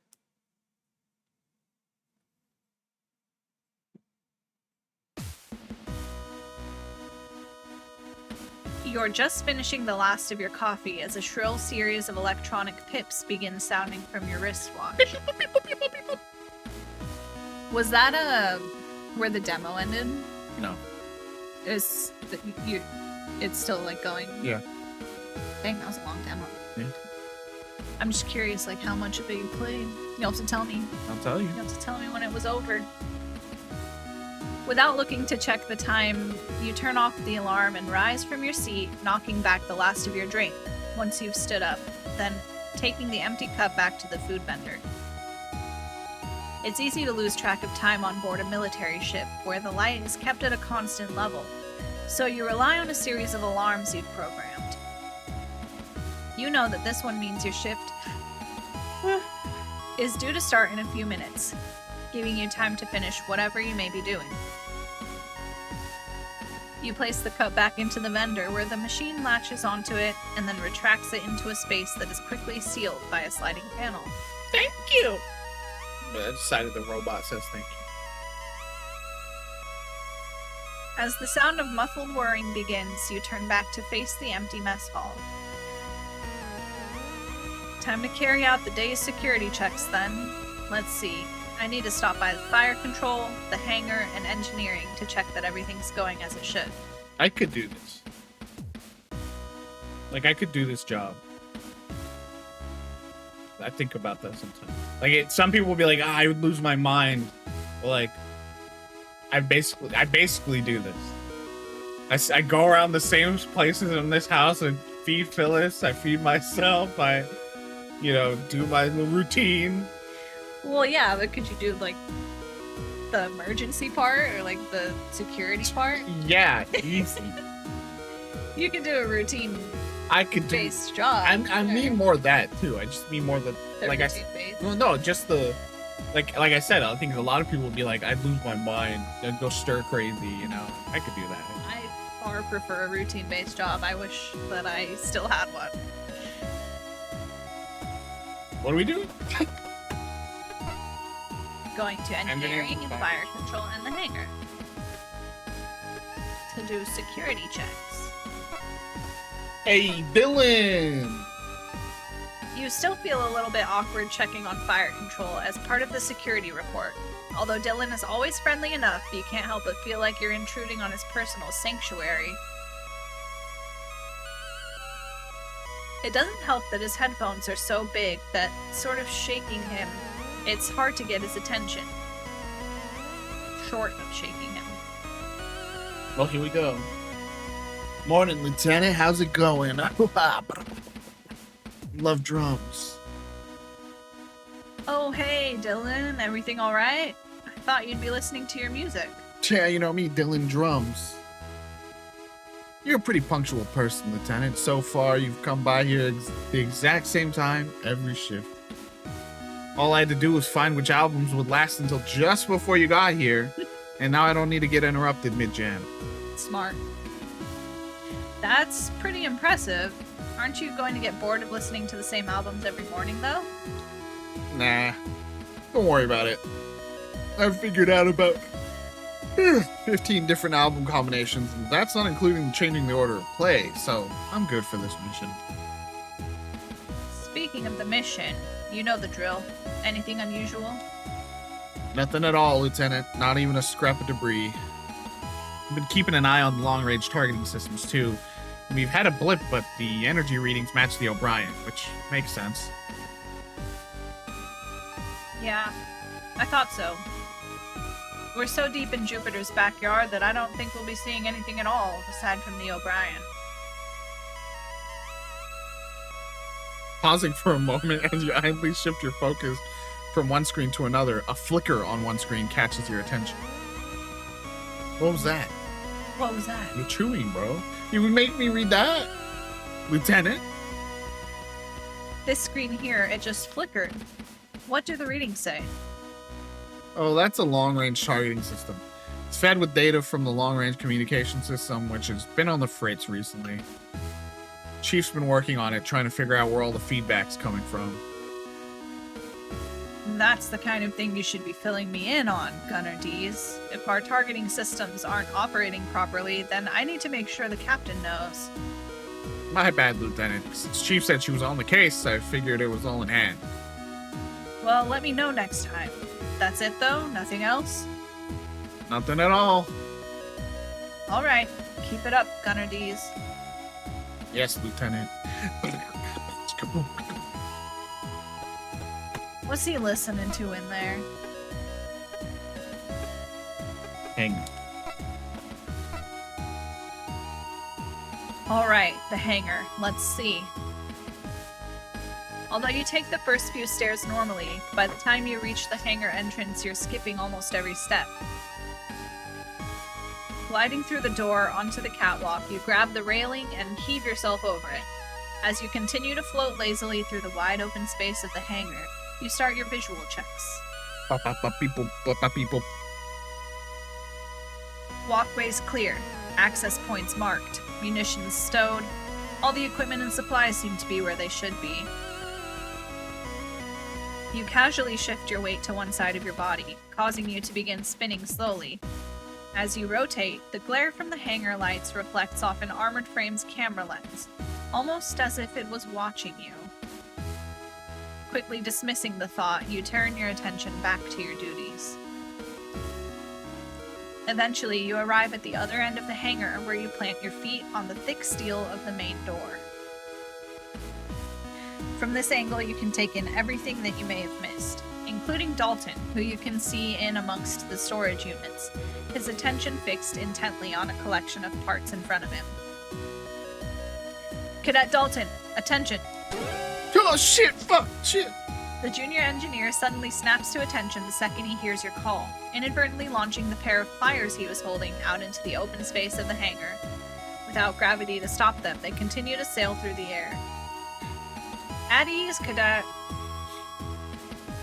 You're just finishing the last of your coffee as a shrill series of electronic pips begins sounding from your wristwatch. Was that where the demo ended? No. It's still like going? Yeah. Dang, that was a long demo. Yeah. I'm just curious, like how much of it you played. You'll have to tell me. I'll tell you. You'll have to tell me when it was over. Without looking to check the time, you turn off the alarm and rise from your seat, knocking back the last of your drink once you've stood up, then taking the empty cup back to the food vendor. It's easy to lose track of time on board a military ship where the light is kept at a constant level, so you rely on a series of alarms you've programmed. You know that this one means your shift is due to start in a few minutes, giving you time to finish whatever you may be doing. You place the cup back into the vendor, where the machine latches onto it and then retracts it into a space that is quickly sealed by a sliding panel. Thank you. I decided the robot says thank you. As the sound of muffled whirring begins, you turn back to face the empty mess hall. Time to carry out the day's security checks then. Let's see. I need to stop by the fire control, the hangar, and engineering to check that everything's going as it should. I could do this. Like, I could do this job. I think about that sometimes. Like, some people will be like, I would lose my mind. But, like, I basically do this. I go around the same places in this house and feed Phyllis. I feed myself. I, do my little routine. Well, yeah, but could you do, like, the emergency part or, like, the security part? Yeah, easy. You can do a routine I could do. based job. I mean more of that too. I just mean more the like I routine based. well no just the like I said. I think a lot of people would be like, I'd lose my mind, I'd go stir crazy. I could do that. I far prefer a routine based job. I wish that I still had one. What are we doing? Going to engineering and Engineering, fire control and the hangar to do security checks. Hey, Dylan. You still feel a little bit awkward checking on fire control as part of the security report. Although Dylan is always friendly enough, you can't help but feel like you're intruding on his personal sanctuary. It doesn't help that his headphones are so big that, sort of shaking him, it's hard to get his attention. Short of shaking him. Well, here we go. Morning, Lieutenant. How's it going? Love drums. Oh, hey, Dylan. Everything alright? I thought you'd be listening to your music. Yeah, you know me, Dylan Drums. You're a pretty punctual person, Lieutenant. So far, you've come by here the exact same time every shift. All I had to do was find which albums would last until just before you got here, and now I don't need to get interrupted mid-jam. Smart. That's pretty impressive. Aren't you going to get bored of listening to the same albums every morning, though? Nah, don't worry about it. I've figured out about 15 different album combinations, and that's not including changing the order of play, so I'm good for this mission. Speaking of the mission, you know the drill. Anything unusual? Nothing at all, Lieutenant. Not even a scrap of debris. I've been keeping an eye on long-range targeting systems too. We've had a blip, but the energy readings match the O'Brien, which makes sense. Yeah, I thought so. We're so deep in Jupiter's backyard that I don't think we'll be seeing anything at all aside from the O'Brien. Pausing for a moment as you idly shift your focus from one screen to another, a flicker on one screen catches your attention. What was that? What was that? You're chewing, bro. You would make me read that? Lieutenant? This screen here, it just flickered. What do the readings say? Oh, that's a long-range targeting system. It's fed with data from the long-range communication system, which has been on the fritz recently. Chief's been working on it, trying to figure out where all the feedback's coming from. That's the kind of thing you should be filling me in on, Gunner D's. If our targeting systems aren't operating properly, then I need to make sure the captain knows. My bad, Lieutenant. Since Chief said she was on the case, I figured it was all in hand. Well, let me know next time. That's it, though? Nothing else? Nothing at all. All right. Keep it up, Gunner D's. Yes, Lieutenant. What's he listening to in there? Hang. All right, the hangar. Let's see. Although you take the first few stairs normally, by the time you reach the hangar entrance, you're skipping almost every step. Gliding through the door onto the catwalk, you grab the railing and heave yourself over it. As you continue to float lazily through the wide open space of the hangar, you start your visual checks. People. Walkway's clear. Access points marked, munitions stowed. All the equipment and supplies seem to be where they should be. You casually shift your weight to one side of your body, causing you to begin spinning slowly. As you rotate, the glare from the hangar lights reflects off an armored frame's camera lens, almost as if it was watching you. Quickly dismissing the thought, you turn your attention back to your duties. Eventually, you arrive at the other end of the hangar where you plant your feet on the thick steel of the main door. From this angle, you can take in everything that you may have missed, including Dalton, who you can see in amongst the storage units, his attention fixed intently on a collection of parts in front of him. Cadet Dalton, attention! Oh, shit, fuck, shit. The junior engineer suddenly snaps to attention the second he hears your call, inadvertently launching the pair of pliers he was holding out into the open space of the hangar. Without gravity to stop them, they continue to sail through the air. At ease, Cadet.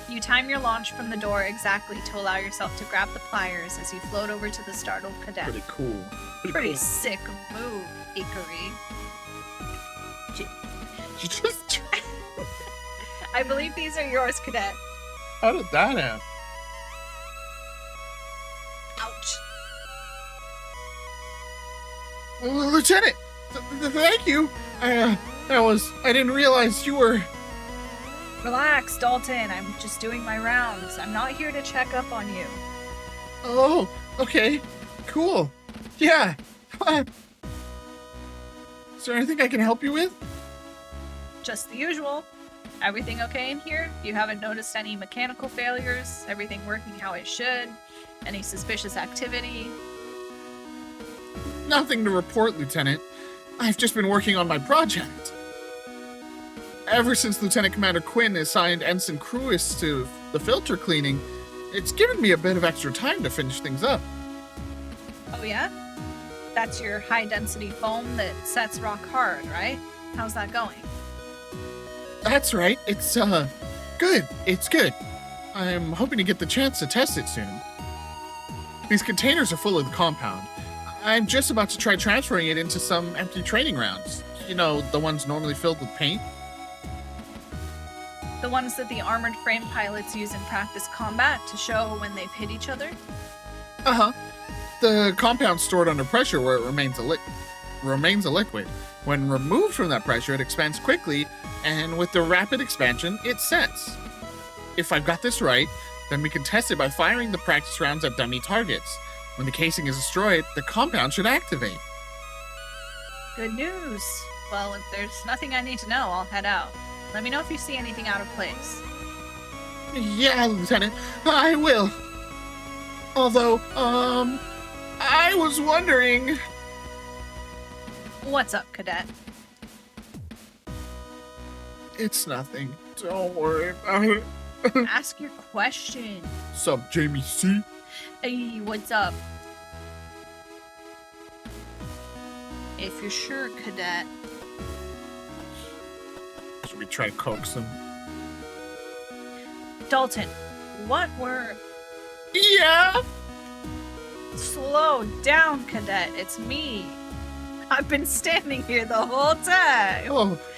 You time your launch from the door exactly to allow yourself to grab the pliers as you float over to the startled cadet. Pretty cool. Pretty cool. sick move, Ikari. You just... I believe these are yours, Cadet. How did that happen? Ouch. Lieutenant, thank you. I didn't realize you were... Relax, Dalton. I'm just doing my rounds. I'm not here to check up on you. Oh, okay. Cool. Yeah. Is there anything I can help you with? Just the usual. Everything okay in here? You haven't noticed any mechanical failures? Everything working how it should? Any suspicious activity? Nothing to report, Lieutenant. I've just been working on my project. Ever since Lieutenant Commander Quinn assigned Ensign Cruis to the filter cleaning, it's given me a bit of extra time to finish things up. Oh yeah? That's your high-density foam that sets rock hard, right? How's that going? That's right. It's, good. It's good. I'm hoping to get the chance to test it soon. These containers are full of the compound. I'm just about to try transferring it into some empty training rounds. You know, the ones normally filled with paint. The ones that the armored frame pilots use in practice combat to show when they've hit each other? Uh-huh. The compound's stored under pressure where it remains a liquid. When removed from that pressure, it expands quickly, and with the rapid expansion, it sets. If I've got this right, then we can test it by firing the practice rounds at dummy targets. When the casing is destroyed, the compound should activate. Good news. Well, if there's nothing I need to know, I'll head out. Let me know if you see anything out of place. Yeah, Lieutenant, I will. Although, I was wondering... What's up, Cadet? It's nothing. Don't worry about it. Ask your question. Sup, Jamie C? Hey, what's up? If you're sure, Cadet. Should we try to coax him? Dalton, what were... Yeah? Slow down, Cadet. It's me. I've been standing here the whole time.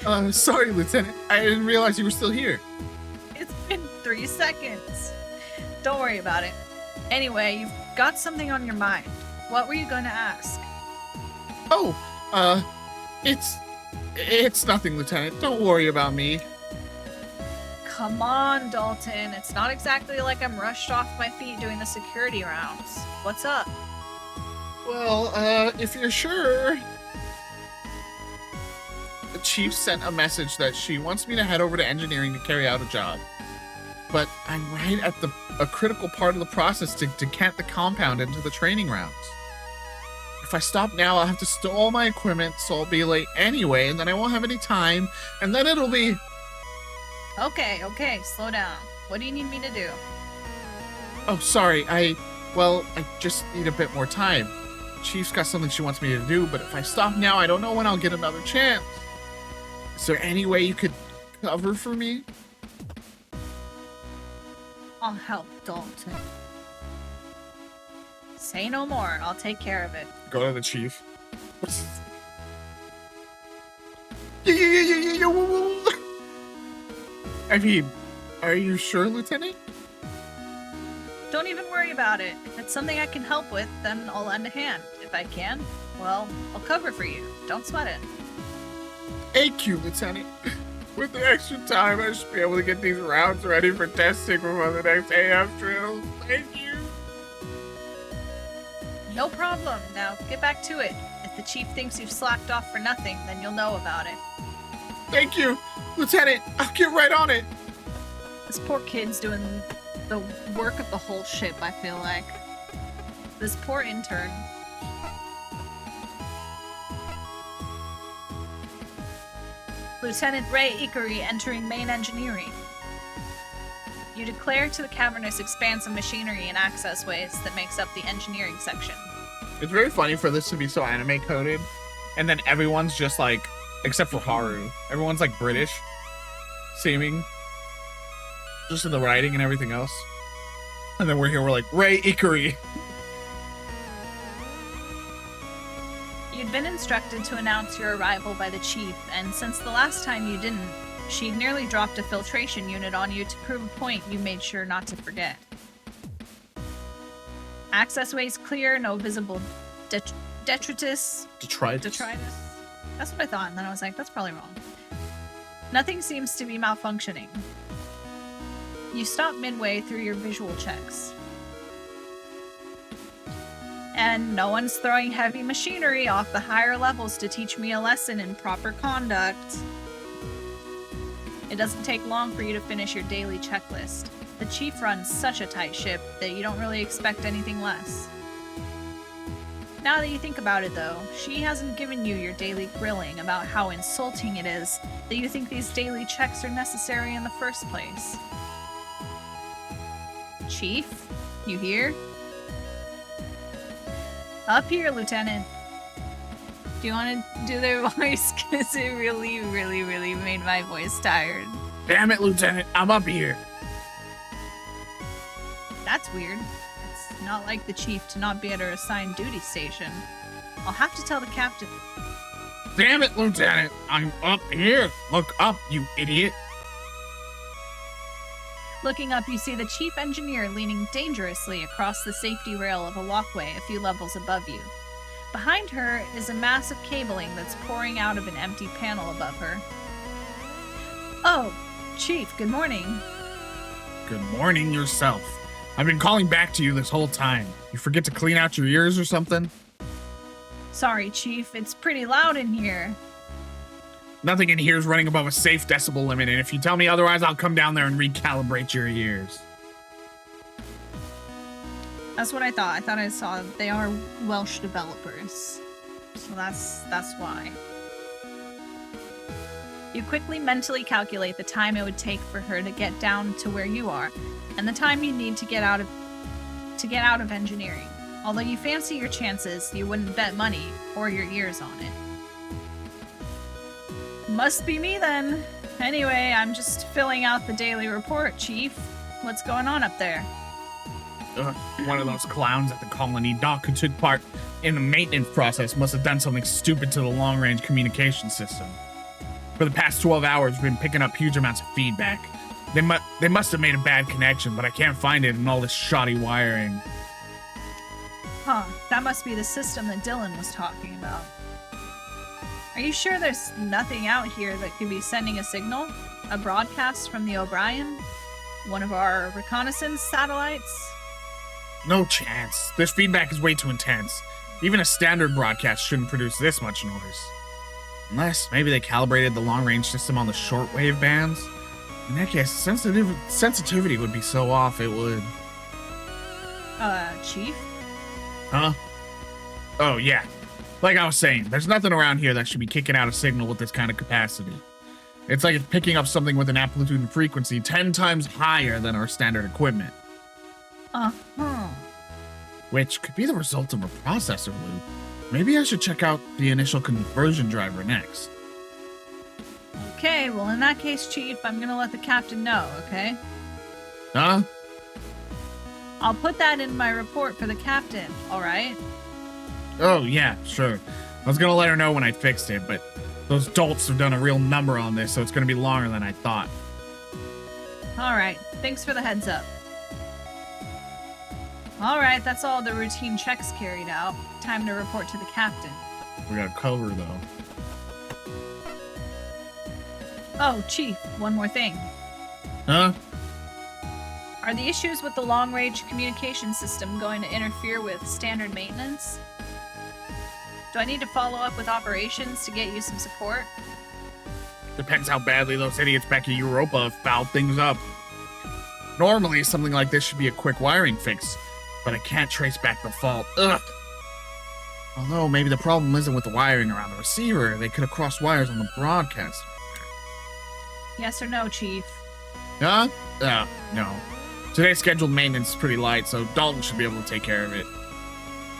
Oh, sorry, Lieutenant. I didn't realize you were still here. It's been 3 seconds. Don't worry about it. Anyway, you've got something on your mind. What were you going to ask? Oh, it's nothing, Lieutenant. Don't worry about me. Come on, Dalton. It's not exactly like I'm rushed off my feet doing the security rounds. What's up? Well, if you're sure... The chief sent a message that she wants me to head over to engineering to carry out a job. But I'm right at a critical part of the process to decant the compound into the training rounds. If I stop now, I'll have to store all my equipment, so I'll be late anyway, and then I won't have any time, and then it'll be... Okay, slow down. What do you need me to do? Oh, sorry, I just need a bit more time. Chief's got something she wants me to do, but if I stop now, I don't know when I'll get another chance. Is there any way you could cover for me? I'll help, Dalton. Say no more. I'll take care of it. Go to the chief. Yeah. Whoa. I mean, are you sure, Lieutenant? Don't even worry about it. If it's something I can help with, then I'll lend a hand. If I can, well, I'll cover for you. Don't sweat it. Thank you, Lieutenant. With the extra time, I should be able to get these rounds ready for testing before the next AF drill. Thank you. No problem. Now, get back to it. If the chief thinks you've slacked off for nothing, then you'll know about it. Thank you, Lieutenant. I'll get right on it. This poor kid's doing the work of the whole ship, I feel like. This poor intern. Lieutenant Ray Ikari entering main engineering. You declare to the cavernous expanse of machinery and access ways that makes up the engineering section. It's very funny for this to be so anime coded, and then everyone's just like, except for Haru, everyone's like British seeming, just in the writing and everything else. And then we're here, we're like, Ray Ikari. You'd been instructed to announce your arrival by the chief, and since the last time you didn't, she'd nearly dropped a filtration unit on you to prove a point you made sure not to forget. Accessways clear, no visible detritus. Detritus. That's what I thought, and then I was like, that's probably wrong. Nothing seems to be malfunctioning. You stop midway through your visual checks. And no one's throwing heavy machinery off the higher levels to teach me a lesson in proper conduct. It doesn't take long for you to finish your daily checklist. The chief runs such a tight ship that you don't really expect anything less. Now that you think about it though, she hasn't given you your daily grilling about how insulting it is that you think these daily checks are necessary in the first place. Chief? You here? Up here, Lieutenant. Do you want to do their voice? Because it really made my voice tired. Damn it, Lieutenant, I'm up here. That's weird. It's not like the chief to not be at her assigned duty station. I'll have to tell the captain. Damn it, Lieutenant, I'm up here. Look up, you idiot. Looking up, you see the chief engineer leaning dangerously across the safety rail of a walkway a few levels above you. Behind her is a mass of cabling that's pouring out of an empty panel above her. Oh, Chief, good morning. Good morning yourself. I've been calling back to you this whole time. You forget to clean out your ears or something? Sorry, Chief, it's pretty loud in here. Nothing in here is running above a safe decibel limit, and if you tell me otherwise, I'll come down there and recalibrate your ears. That's what I thought. I thought I saw they are Welsh developers. So that's why. You quickly mentally calculate the time it would take for her to get down to where you are, and the time you need to get out of engineering. Although you fancy your chances, you wouldn't bet money or your ears on it. Must be me then. Anyway, I'm just filling out the daily report, Chief. What's going on up there? One of those clowns at the colony dock who took part in the maintenance process must have done something stupid to the long-range communication system. For the past 12 hours, we've been picking up huge amounts of feedback. They must have made a bad connection, but I can't find it in all this shoddy wiring. Huh, that must be the system that Dylan was talking about. Are you sure there's nothing out here that could be sending a signal? A broadcast from the O'Brien? One of our reconnaissance satellites? No chance. This feedback is way too intense. Even a standard broadcast shouldn't produce this much noise. Unless maybe they calibrated the long-range system on the shortwave bands. In that case, sensitivity would be so off it would... Chief? Huh? Oh, yeah. Like I was saying, there's nothing around here that should be kicking out a signal with this kind of capacity. It's like it's picking up something with an amplitude and frequency 10 times higher than our standard equipment. Uh-huh. Which could be the result of a processor loop. Maybe I should check out the initial conversion driver next. Okay, well in that case, Chief, I'm gonna let the captain know, okay? Huh? I'll put that in my report for the captain, alright? Oh, yeah, sure. I was gonna let her know when I fixed it, but those dolts have done a real number on this, so it's gonna be longer than I thought. Alright, thanks for the heads up. Alright, that's all the routine checks carried out. Time to report to the captain. We got cover, though. Oh, Chief, one more thing. Huh? Are the issues with the long-range communication system going to interfere with standard maintenance? Do I need to follow up with operations to get you some support? Depends how badly those idiots back at Europa have fouled things up. Normally, something like this should be a quick wiring fix, but I can't trace back the fault. Ugh! Although, maybe the problem isn't with the wiring around the receiver. They could have crossed wires on the broadcast. Yes or no, Chief? Huh? No. Today's scheduled maintenance is pretty light, so Dalton should be able to take care of it.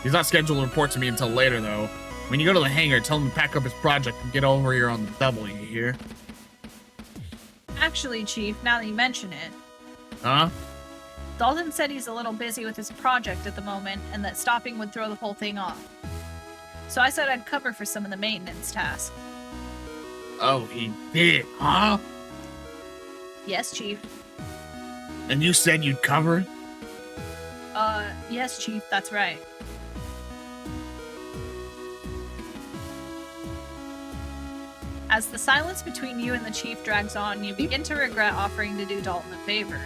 He's not scheduled to report to me until later, though. When you go to the hangar, tell him to pack up his project and get over here on the double, you hear? Actually, Chief, now that you mention it, Huh? Dalton said he's a little busy with his project at the moment and that stopping would throw the whole thing off. So I said I'd cover for some of the maintenance tasks. Oh, he did, huh? Yes, Chief. And you said you'd cover? Yes, Chief, that's right. As the silence between you and the Chief drags on, you begin to regret offering to do Dalton a favor.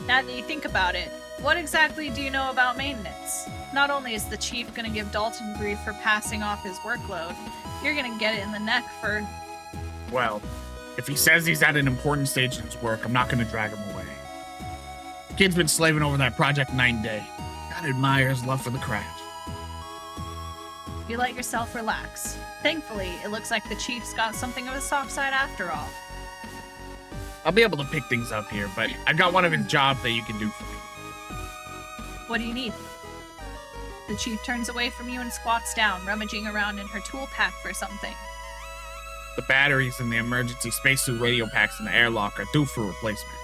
Now that you think about it, what exactly do you know about maintenance? Not only is the Chief gonna give Dalton grief for passing off his workload, you're gonna get it in the neck for... Well, if he says he's at an important stage in his work, I'm not gonna drag him away. Kid's been slaving over that project night and day. Gotta admire his love for the craft. You let yourself relax. Thankfully, it looks like the Chief's got something of a soft side after all. I'll be able to pick things up here, but I've got one of his jobs that you can do for me. What do you need? The Chief turns away from you and squats down, rummaging around in her tool pack for something. The batteries in the emergency spacesuit radio packs in the airlock are due for replacement.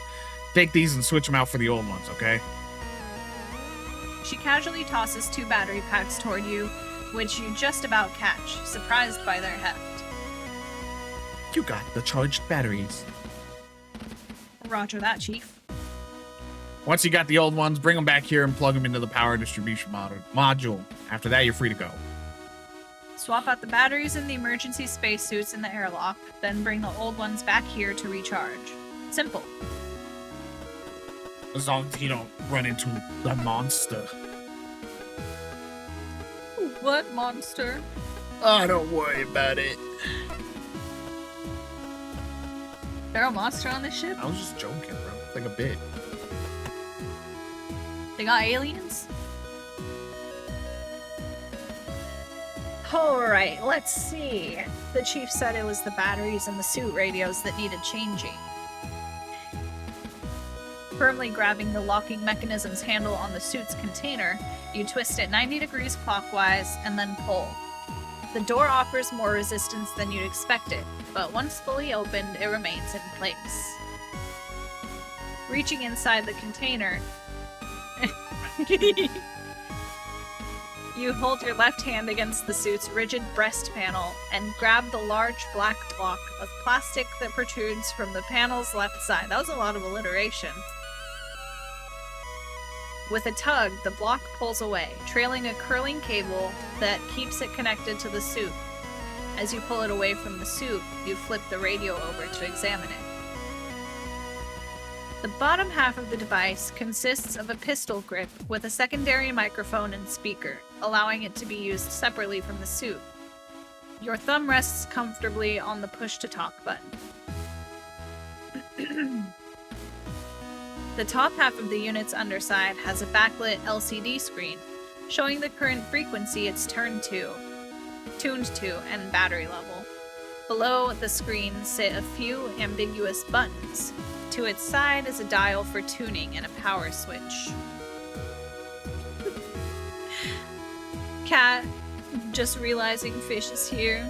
Take these and switch them out for the old ones, okay? She casually tosses 2 battery packs toward you, which you just about catch, surprised by their heft. You got the charged batteries. Roger that, Chief. Once you got the old ones, bring them back here and plug them into the power distribution module. After that, you're free to go. Swap out the batteries in the emergency spacesuits in the airlock, then bring the old ones back here to recharge. Simple. As long as you don't run into the monster. What monster? Oh, don't worry about it. There a monster on this ship? I was just joking, bro. It's like a bit. They got aliens? Alright, let's see. The Chief said it was the batteries and the suit radios that needed changing. Firmly grabbing the locking mechanism's handle on the suit's container, you twist it 90 degrees clockwise and then pull. The door offers more resistance than you'd expected, but once fully opened, it remains in place. Reaching inside the container, you hold your left hand against the suit's rigid breast panel and grab the large black block of plastic that protrudes from the panel's left side. That was a lot of alliteration. With a tug, the block pulls away, trailing a curling cable that keeps it connected to the suit. As you pull it away from the suit, you flip the radio over to examine it. The bottom half of the device consists of a pistol grip with a secondary microphone and speaker, allowing it to be used separately from the suit. Your thumb rests comfortably on the push-to-talk button. The top half of the unit's underside has a backlit LCD screen, showing the current frequency it's tuned to, and battery level. Below the screen sit a few ambiguous buttons. To its side is a dial for tuning and a power switch. Cat, just realizing Fish is here.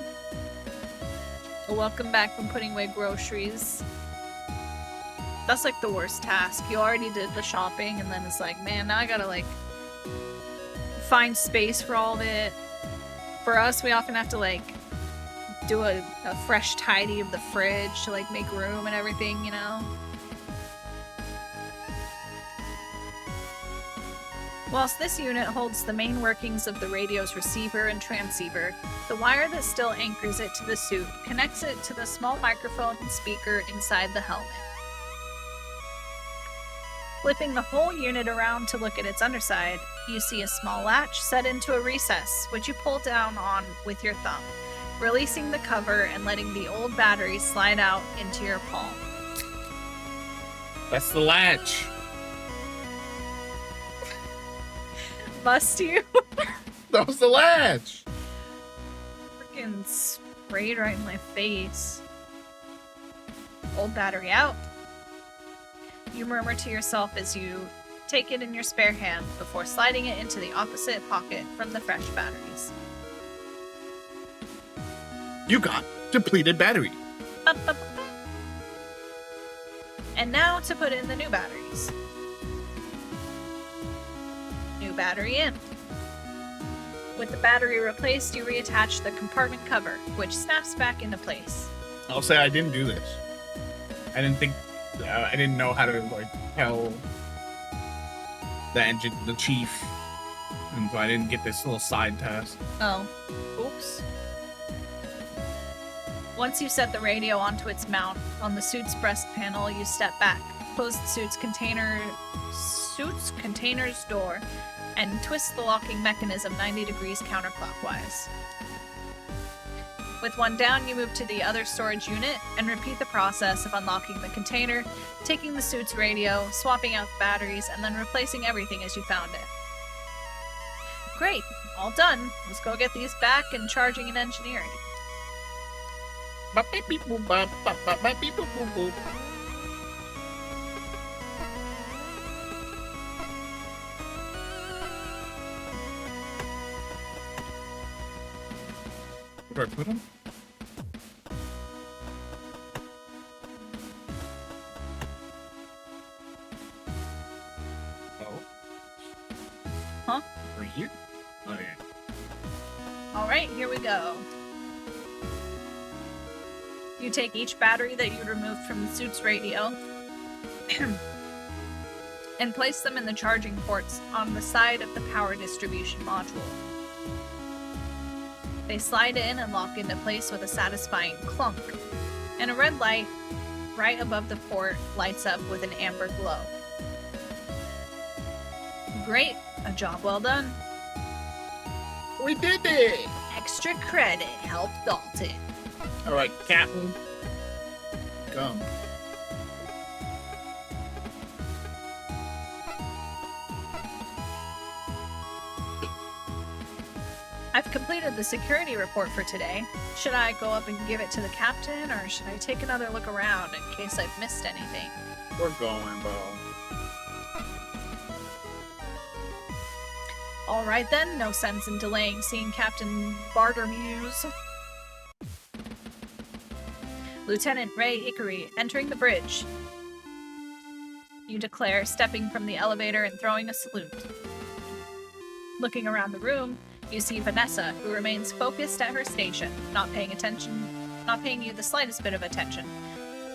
Welcome back from putting away groceries. That's like the worst task. You already did the shopping, and then it's like, man, now I gotta like find space for all of it. For us, we often have to like do a fresh tidy of the fridge to like make room and everything, you know? Whilst this unit holds the main workings of the radio's receiver and transceiver, the wire that still anchors it to the suit connects it to the small microphone and speaker inside the helmet. Flipping the whole unit around to look at its underside, you see a small latch set into a recess, which you pull down on with your thumb, releasing the cover and letting the old battery slide out into your palm. That's the latch. Must you? That was the latch. Freaking sprayed right in my face. Old battery out. You murmur to yourself as you take it in your spare hand before sliding it into the opposite pocket from the fresh batteries. You got depleted battery. And now to put in the new batteries. New battery in. With the battery replaced, you reattach the compartment cover, which snaps back into place. I'll say I didn't do this. I didn't know how to like tell the chief, and so I didn't get this little side task. Oh. Oops. Once you set the radio onto its mount on the suit's breast panel, you step back, close the suit's container's door, and twist the locking mechanism 90 degrees counterclockwise. With one down, you move to the other storage unit and repeat the process of unlocking the container, taking the suit's radio, swapping out the batteries, and then replacing everything as you found it. Great, all done. Let's go get these back and charging and engineering. Where do I put him? Oh. Huh? Right here? Oh, yeah. Alright, here we go. You take each battery that you'd removed from the suit's radio and place them in the charging ports on the side of the power distribution module. They slide in and lock into place with a satisfying clunk, and a red light right above the port lights up with an amber glow. Great, a job well done. We did it! Extra credit helped Dalton. Alright, Captain. Come. I've completed the security report for today. Should I go up and give it to the captain, or should I take another look around in case I've missed anything? We're going, bro. Alright then, no sense in delaying seeing Captain Bartermuse. Lieutenant Ray Hickory, entering the bridge. You declare, stepping from the elevator and throwing a salute. Looking around the room, you see Vanessa, who remains focused at her station, not paying you the slightest bit of attention,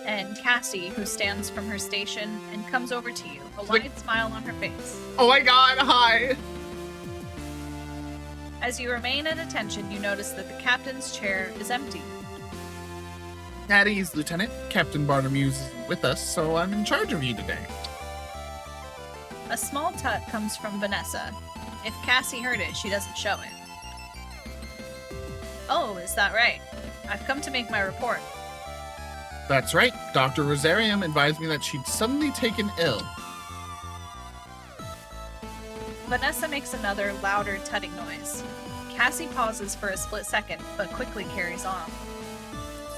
and Cassie, who stands from her station and comes over to you, a wide smile on her face. Oh my god, hi! As you remain at attention, you notice that the captain's chair is empty. At ease, Lieutenant. Captain Bartermuse is with us, so I'm in charge of you today. A small tut comes from Vanessa. If Cassie heard it, she doesn't show it. Oh, is that right? I've come to make my report. That's right. Dr. Rosarium advised me that she'd suddenly taken ill. Vanessa makes another, louder tutting noise. Cassie pauses for a split second, but quickly carries on.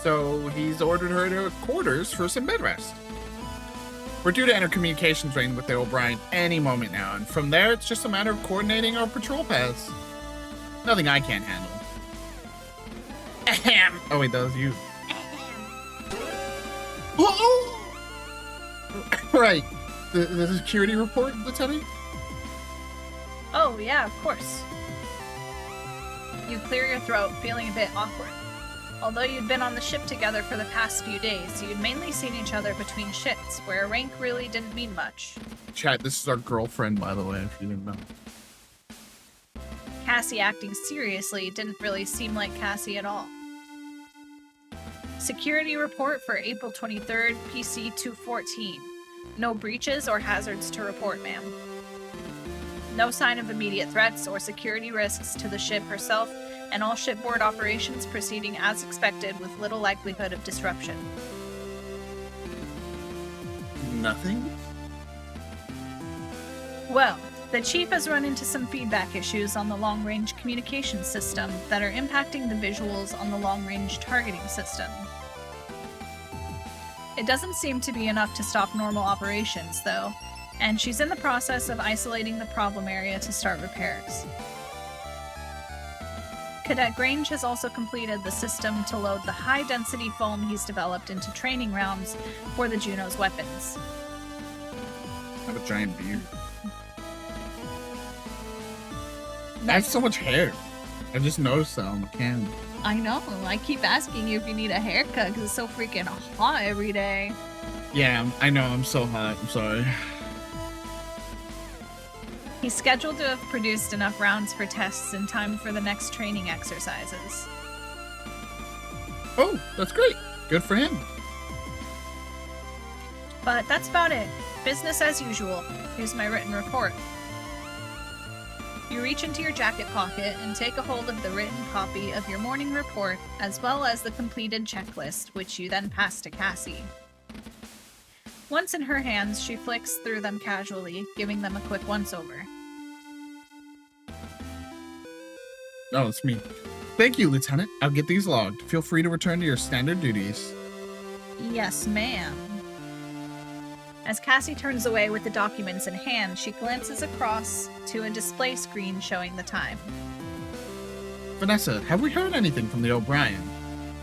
So he's ordered her to quarters for some bed rest. We're due to enter communications range with the O'Brien any moment now, and from there it's just a matter of coordinating our patrol paths. Nothing I can't handle. Ahem. Oh wait, that was you. Whoa! Right. The security report, Lieutenant? Oh, yeah, of course. You clear your throat, feeling a bit awkward. Although you'd been on the ship together for the past few days, you'd mainly seen each other between shifts, where rank really didn't mean much. Chat, this is our girlfriend, by the way, if you didn't know. Cassie acting seriously didn't really seem like Cassie at all. Security report for April 23rd, PC 214. No breaches or hazards to report, ma'am. No sign of immediate threats or security risks to the ship herself, and all shipboard operations proceeding as expected with little likelihood of disruption. Nothing? Well, the Chief has run into some feedback issues on the long-range communication system that are impacting the visuals on the long-range targeting system. It doesn't seem to be enough to stop normal operations, though, and she's in the process of isolating the problem area to start repairs. Cadet Grange has also completed the system to load the high-density foam he's developed into training rounds for the Juno's weapons. I have a giant beard. I have so much hair. I just noticed that on the can. I know, I keep asking you if you need a haircut because it's so freaking hot every day. Yeah, I know, I'm so hot. I'm sorry. He's scheduled to have produced enough rounds for tests in time for the next training exercises. Oh, that's great. Good for him. But that's about it. Business as usual. Here's my written report. You reach into your jacket pocket and take a hold of the written copy of your morning report, as well as the completed checklist, which you then pass to Cassie. Once in her hands, she flicks through them casually, giving them a quick once-over. Oh, it's me. Thank you, Lieutenant. I'll get these logged. Feel free to return to your standard duties. Yes, ma'am. As Cassie turns away with the documents in hand, she glances across to a display screen showing the time. Vanessa, have we heard anything from the O'Brien?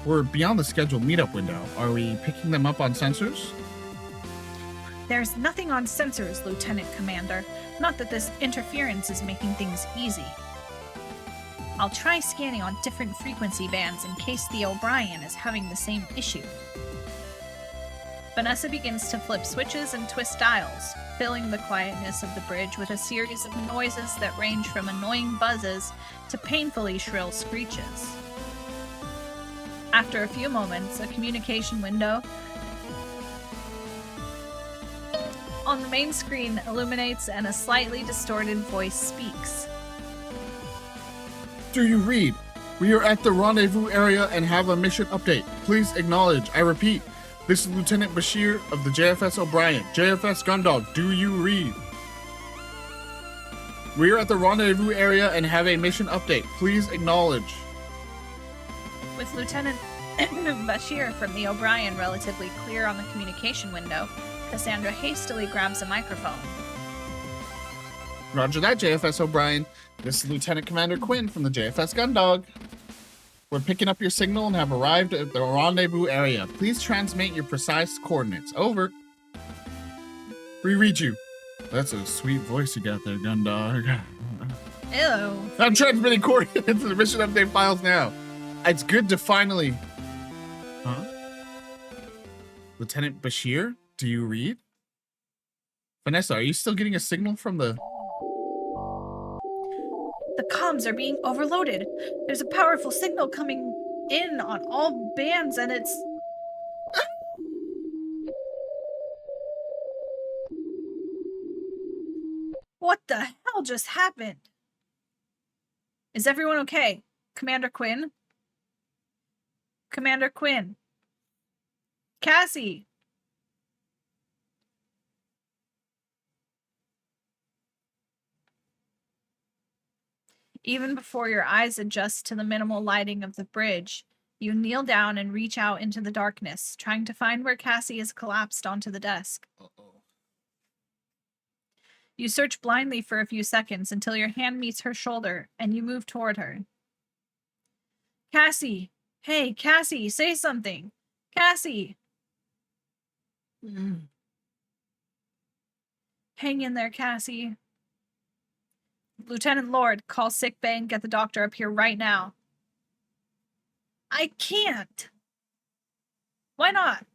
We're beyond the scheduled meetup window. Are we picking them up on sensors? There's nothing on sensors, Lieutenant Commander. Not that this interference is making things easy. I'll try scanning on different frequency bands in case the O'Brien is having the same issue. Vanessa begins to flip switches and twist dials, filling the quietness of the bridge with a series of noises that range from annoying buzzes to painfully shrill screeches. After a few moments, a communication window on the main screen illuminates and a slightly distorted voice speaks. Do you read? We are at the rendezvous area and have a mission update. Please acknowledge. I repeat, this is Lieutenant Bashir of the JFS O'Brien. JFS Gundog, do you read? We are at the rendezvous area and have a mission update. Please acknowledge. With Lieutenant Bashir from the O'Brien relatively clear on the communication window, Cassandra hastily grabs a microphone. Roger that, JFS O'Brien. This is Lieutenant Commander Quinn from the JFS Gundog. We're picking up your signal and have arrived at the rendezvous area. Please transmit your precise coordinates. Over. We read you. That's a sweet voice you got there, Gundog. Ew. I'm transmitting coordinates to the mission update files now. It's good to finally... Huh? Lieutenant Bashir, do you read? Vanessa, are you still getting a signal from the... The comms are being overloaded. There's a powerful signal coming in on all bands and it's... What the hell just happened? Is everyone okay? Commander Quinn? Commander Quinn? Cassie? Even before your eyes adjust to the minimal lighting of the bridge, you kneel down and reach out into the darkness, trying to find where Cassie is collapsed onto the desk. Uh-oh. You search blindly for a few seconds until your hand meets her shoulder, and you move toward her. Cassie! Hey, Cassie, say something! Cassie! Hang in there, Cassie. Lieutenant Lord, call sick bay and get the doctor up here right now. I can't. Why not?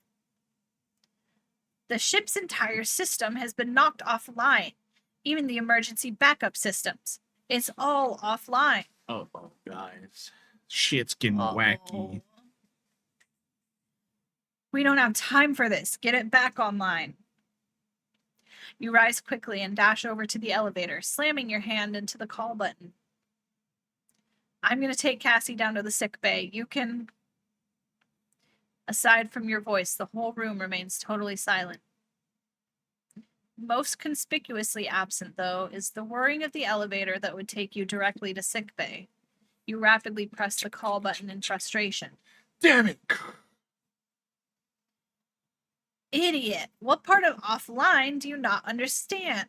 The ship's entire system has been knocked offline. Even the emergency backup systems. It's all offline. Oh, guys. Shit's getting Uh-oh. wacky. We don't have time for this. Get it back online. You rise quickly and dash over to the elevator, slamming your hand into the call button. I'm going to take Cassie down to the sick bay. You can... Aside from your voice, the whole room remains totally silent. Most conspicuously absent, though, is the whirring of the elevator that would take you directly to sick bay. You rapidly press the call button in frustration. Damn it! Idiot! What part of offline do you not understand?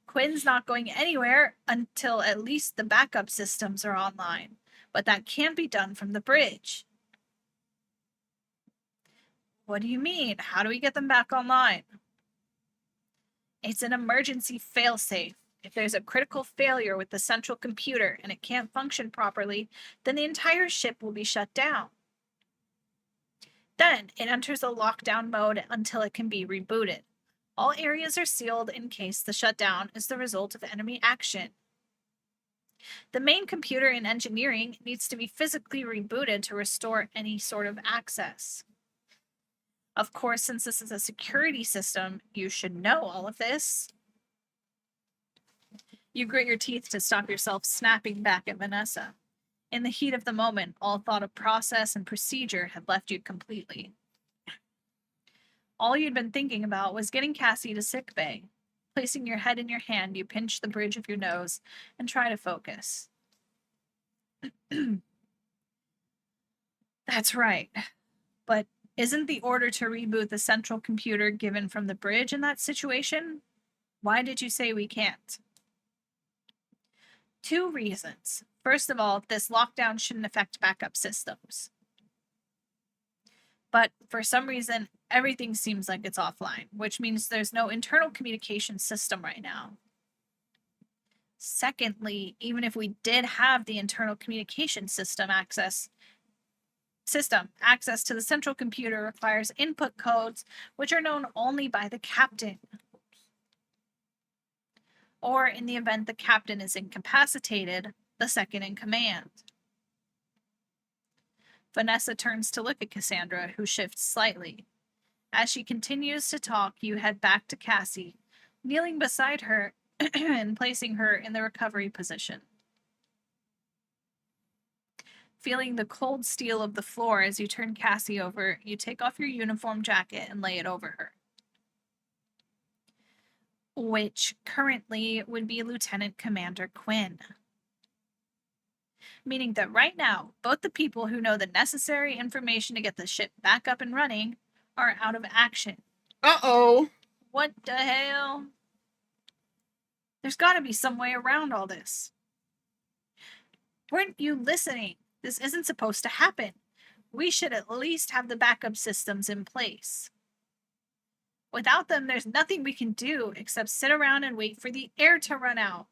Quinn's not going anywhere until at least the backup systems are online, but that can't be done from the bridge. What do you mean? How do we get them back online? It's an emergency failsafe. If there's a critical failure with the central computer and it can't function properly, then the entire ship will be shut down. Then it enters a lockdown mode until it can be rebooted. All areas are sealed in case the shutdown is the result of enemy action. The main computer in engineering needs to be physically rebooted to restore any sort of access. Of course, since this is a security system, you should know all of this. You grit your teeth to stop yourself snapping back at Vanessa. In the heat of the moment, all thought of process and procedure had left you completely. All you'd been thinking about was getting Cassie to sick bay. Placing your head in your hand, you pinch the bridge of your nose and try to focus. That's right. But isn't the order to reboot the central computer given from the bridge in that situation? Why did you say we can't? 2 reasons. First of all, this lockdown shouldn't affect backup systems. But for some reason, everything seems like it's offline, which means there's no internal communication system right now. Secondly, even if we did have the internal communication system access to the central computer requires input codes, which are known only by the captain. Or in the event the captain is incapacitated, the second in command. Vanessa turns to look at Cassandra, who shifts slightly. As she continues to talk, you head back to Cassie, kneeling beside her and placing her in the recovery position. Feeling the cold steel of the floor as you turn Cassie over, you take off your uniform jacket and lay it over her. Which currently would be Lieutenant Commander Quinn. Meaning that right now, both the people who know the necessary information to get the ship back up and running are out of action. Uh-oh! What the hell? There's got to be some way around all this. Weren't you listening? This isn't supposed to happen. We should at least have the backup systems in place. Without them, there's nothing we can do except sit around and wait for the air to run out.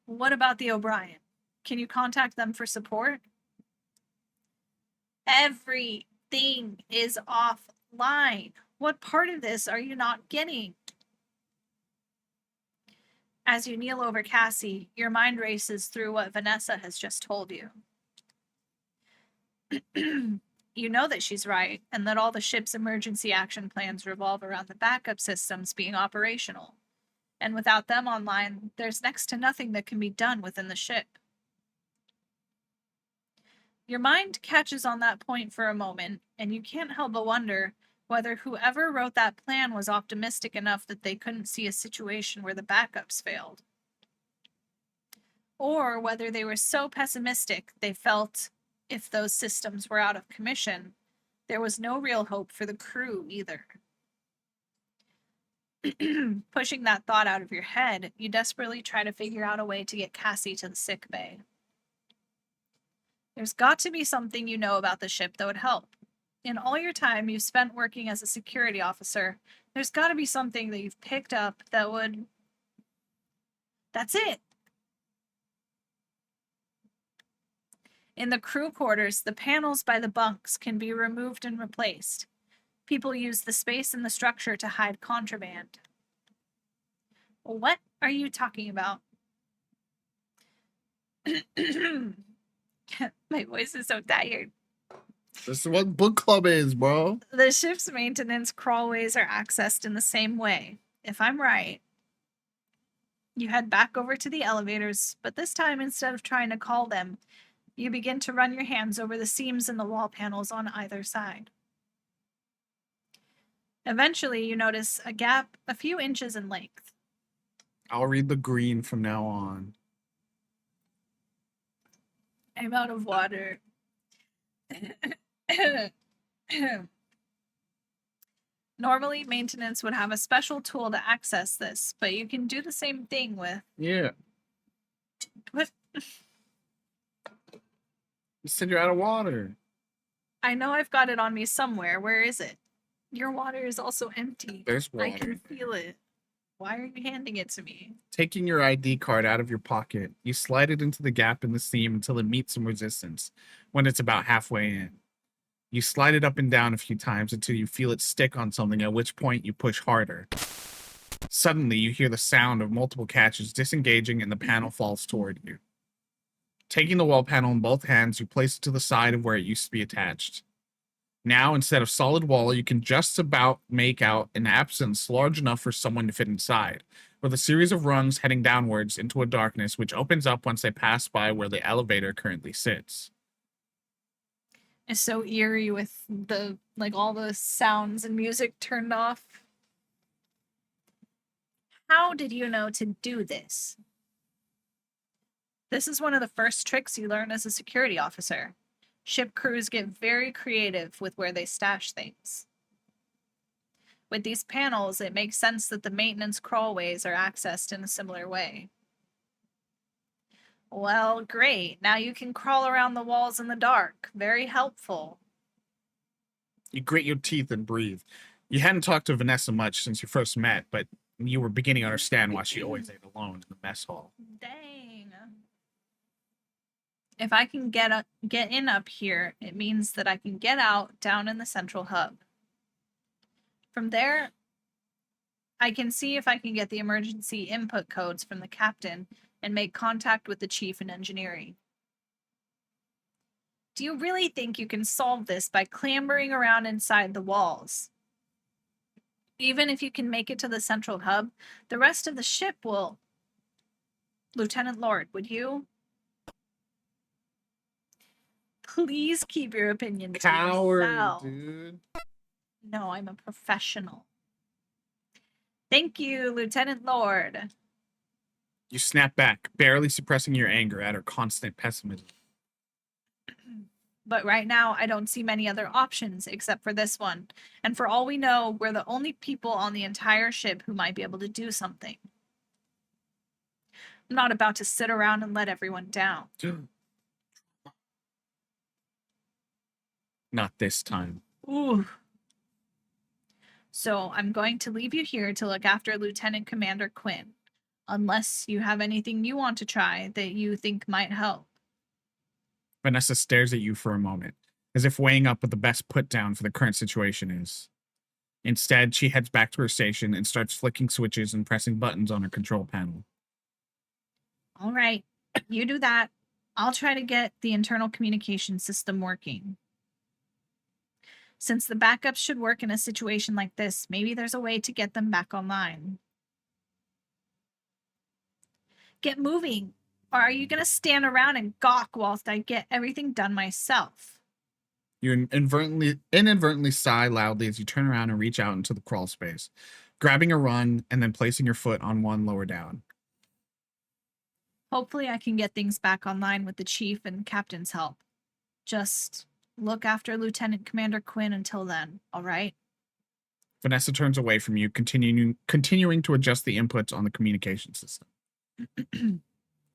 What about the O'Brien? Can you contact them for support? Everything is offline. What part of this are you not getting? As you kneel over Cassie, your mind races through what Vanessa has just told you. You know that she's right, and that all the ship's emergency action plans revolve around the backup systems being operational. And without them online, there's next to nothing that can be done within the ship. Your mind catches on that point for a moment, and you can't help but wonder whether whoever wrote that plan was optimistic enough that they couldn't see a situation where the backups failed. Or whether they were so pessimistic they felt if those systems were out of commission, there was no real hope for the crew either. Pushing that thought out of your head, you desperately try to figure out a way to get Cassie to the sick bay. There's got to be something you know about the ship that would help. In all your time you've spent working as a security officer, there's got to be something that you've picked up that would... That's it. In the crew quarters, the panels by the bunks can be removed and replaced. People use the space in the structure to hide contraband. What are you talking about? My voice is so tired. This is what book club is, bro. The ship's maintenance crawlways are accessed in the same way. If I'm right, you head back over to the elevators, but this time instead of trying to call them, you begin to run your hands over the seams in the wall panels on either side. Eventually, you notice a gap a few inches in length. I'll read the green from now on. I'm out of water. Normally, maintenance would have a special tool to access this, but you can do the same thing with... Yeah. What? You said you're out of water. I know I've got it on me somewhere. Where is it? Your water is also empty. There's I water. can feel it. Why are you handing it to me? Taking your ID card out of your pocket, you slide it into the gap in the seam until it meets some resistance. When it's about halfway in, you slide it up and down a few times until you feel it stick on something, at which point you push harder. Suddenly, you hear the sound of multiple catches disengaging and the panel falls toward you. Taking the wall panel in both hands, you place it to the side of where it used to be attached. Now, instead of solid wall, you can just about make out an absence large enough for someone to fit inside, with a series of rungs heading downwards into a darkness which opens up once they pass by where the elevator currently sits. It's so eerie with the, like, all the sounds and music turned off. How did you know to do this? This is one of the first tricks you learn as a security officer. Ship crews get very creative with where they stash things. With these panels, it makes sense that the maintenance crawlways are accessed in a similar way. Well, great. Now you can crawl around the walls in the dark. Very helpful. You grit your teeth and breathe. You hadn't talked to Vanessa much since you first met, but you were beginning to understand why she always ate alone in the mess hall. Dang. If I can get in up here, it means that I can get out down in the central hub. From there, I can see if I can get the emergency input codes from the captain and make contact with the chief in engineering. Do you really think you can solve this by clambering around inside the walls? Even if you can make it to the central hub, the rest of the ship will... Lieutenant Lord, would you? Please keep your opinion to yourself. Dude. No, I'm a professional. Thank you, Lieutenant Lord. You snap back, barely suppressing your anger at her constant pessimism. But right now, I don't see many other options except for this one. And for all we know, we're the only people on the entire ship who might be able to do something. I'm not about to sit around and let everyone down. Not this time. Ooh. So I'm going to leave you here to look after Lieutenant Commander Quinn, unless you have anything you want to try that you think might help. Vanessa stares at you for a moment, as if weighing up what the best put down for the current situation is. Instead, she heads back to her station and starts flicking switches and pressing buttons on her control panel. All right, you do that. I'll try to get the internal communication system working. Since the backups should work in a situation like this, maybe there's a way to get them back online. Get moving, or are you going to stand around and gawk whilst I get everything done myself? You inadvertently sigh loudly as you turn around and reach out into the crawl space, grabbing a run and then placing your foot on one lower down. Hopefully I can get things back online with the chief and captain's help. Just look after Lieutenant Commander Quinn until then, all right? Vanessa turns away from you, continuing to adjust the inputs on the communication system.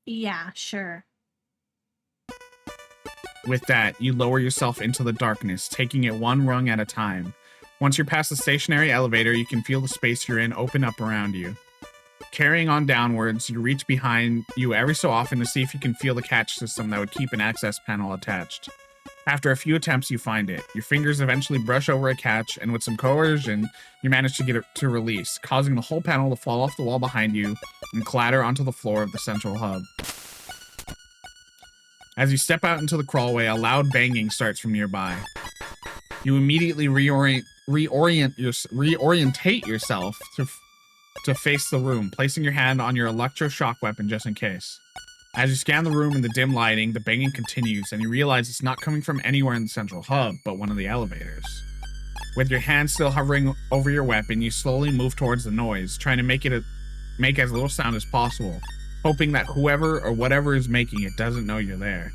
Yeah, sure. With that, you lower yourself into the darkness, taking it one rung at a time. Once you're past the stationary elevator, you can feel the space you're in open up around you. Carrying on downwards, you reach behind you every so often to see if you can feel the catch system that would keep an access panel attached. After a few attempts, you find it. Your fingers eventually brush over a catch, and with some coercion, you manage to get it to release, causing the whole panel to fall off the wall behind you and clatter onto the floor of the central hub. As you step out into the crawlway, a loud banging starts from nearby. You immediately reorientate yourself to face the room, placing your hand on your electroshock weapon just in case. As you scan the room in the dim lighting, the banging continues, and you realize it's not coming from anywhere in the central hub, but one of the elevators. With your hand still hovering over your weapon, you slowly move towards the noise, trying to make as little sound as possible, hoping that whoever or whatever is making it doesn't know you're there.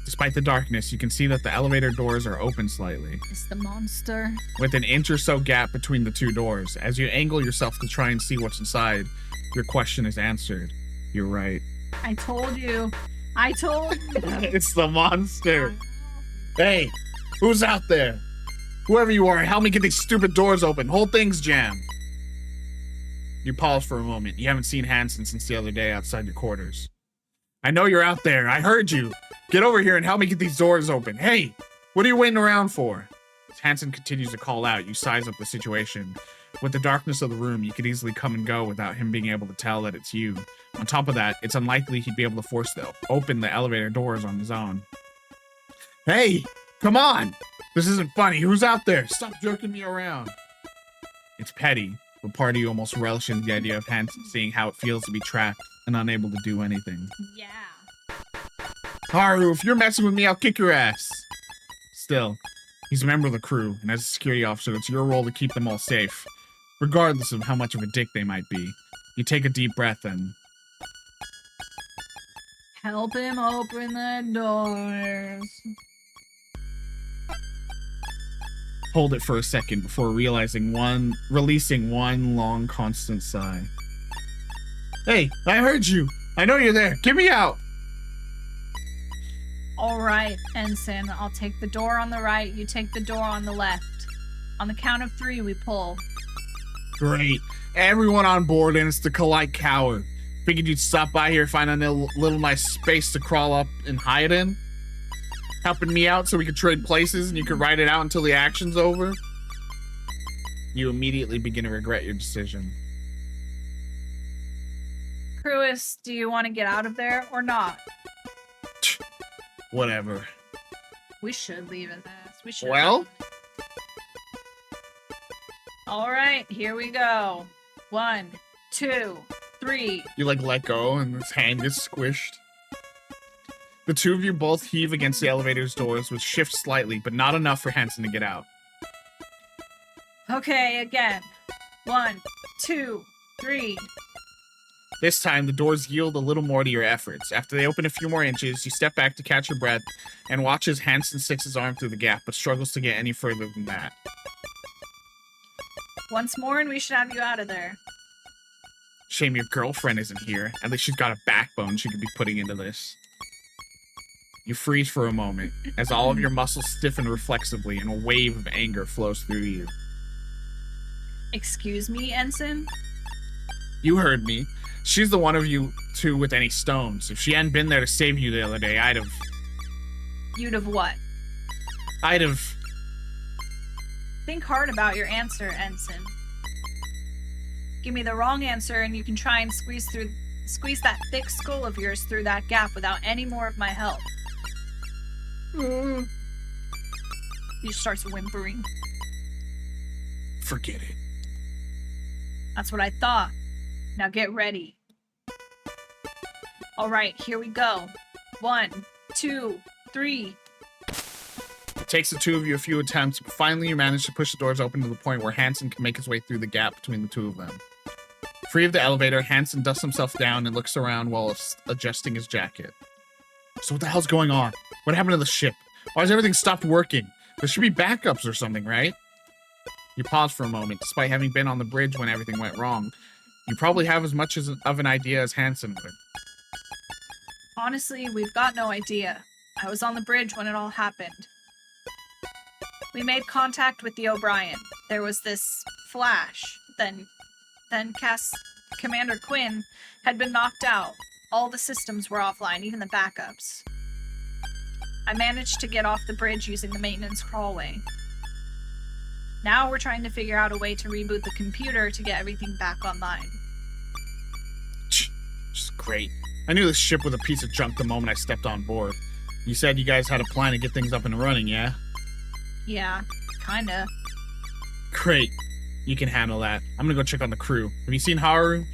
Despite the darkness, you can see that the elevator doors are open slightly, It's the monster. with an inch or so gap between the two doors. As you angle yourself to try and see what's inside, your question is answered. You're right. I told you. I told you. It's the monster. Hey, who's out there? Whoever you are, help me get these stupid doors open. Whole thing's jammed. You pause for a moment. You haven't seen Hanson since the other day outside your quarters. I know you're out there. I heard you. Get over here and help me get these doors open. Hey, what are you waiting around for? As Hanson continues to call out, you size up the situation. With the darkness of the room, you could easily come and go without him being able to tell that it's you. On top of that, it's unlikely he'd be able to force open the elevator doors on his own. Hey, come on! This isn't funny. Who's out there? Stop jerking me around. It's petty, but part of you almost relishes the idea of Hanson seeing how it feels to be trapped and unable to do anything. Yeah. Haru, if you're messing with me, I'll kick your ass. Still, he's a member of the crew, and as a security officer, it's your role to keep them all safe, regardless of how much of a dick they might be. You take a deep breath and... Help him open the doors. hold it for a second before releasing one long constant sigh. Hey, I heard you. I know you're there. Get me out. All right, Ensign. I'll take the door on the right. You take the door on the left. On the count of 3, we pull. Great. Everyone on board, and it's the Kalite Coward. Figured you'd stop by here, find a little nice space to crawl up and hide in. Helping me out so we could trade places and you could ride it out until the action's over. You immediately begin to regret your decision. Cruis, do you want to get out of there or not? Whatever. We should leave it this. We should. Well? All right, here we go. 1, 2, 3. You let go and his hand gets squished. The two of you both heave against the elevator's doors, which shift slightly, but not enough for Hanson to get out. Okay, again. 1, 2, 3. This time, the doors yield a little more to your efforts. After they open a few more inches, you step back to catch your breath and watch as Hanson sticks his arm through the gap, but struggles to get any further than that. Once more, and we should have you out of there. Shame your girlfriend isn't here. At least she's got a backbone she could be putting into this. You freeze for a moment, as all of your muscles stiffen reflexively and a wave of anger flows through you. Excuse me, Ensign? You heard me. She's the one of you two with any stones. If she hadn't been there to save you the other day, You'd have what? I'd have... Think hard about your answer, Ensign. Give me the wrong answer and you can try and squeeze that thick skull of yours through that gap without any more of my help. He starts whimpering. Forget it. That's what I thought. Now get ready. All right, here we go. 1, 2, 3. It takes the two of you a few attempts, but finally you manage to push the doors open to the point where Hanson can make his way through the gap between the two of them. Free of the elevator, Hanson dusts himself down and looks around while adjusting his jacket. So what the hell's going on? What happened to the ship? Why has everything stopped working? There should be backups or something, right? You pause for a moment. Despite having been on the bridge when everything went wrong, you probably have as much of an idea as Hanson would. Honestly, we've got no idea. I was on the bridge when it all happened. We made contact with the O'Brien. There was this flash. Then Commander Quinn had been knocked out. All the systems were offline, even the backups. I managed to get off the bridge using the maintenance crawlway. Now we're trying to figure out a way to reboot the computer to get everything back online. Just great. I knew this ship was a piece of junk the moment I stepped on board. You said you guys had a plan to get things up and running, yeah? Yeah, kinda. Great. You can handle that. I'm gonna go check on the crew. Have you seen Haru?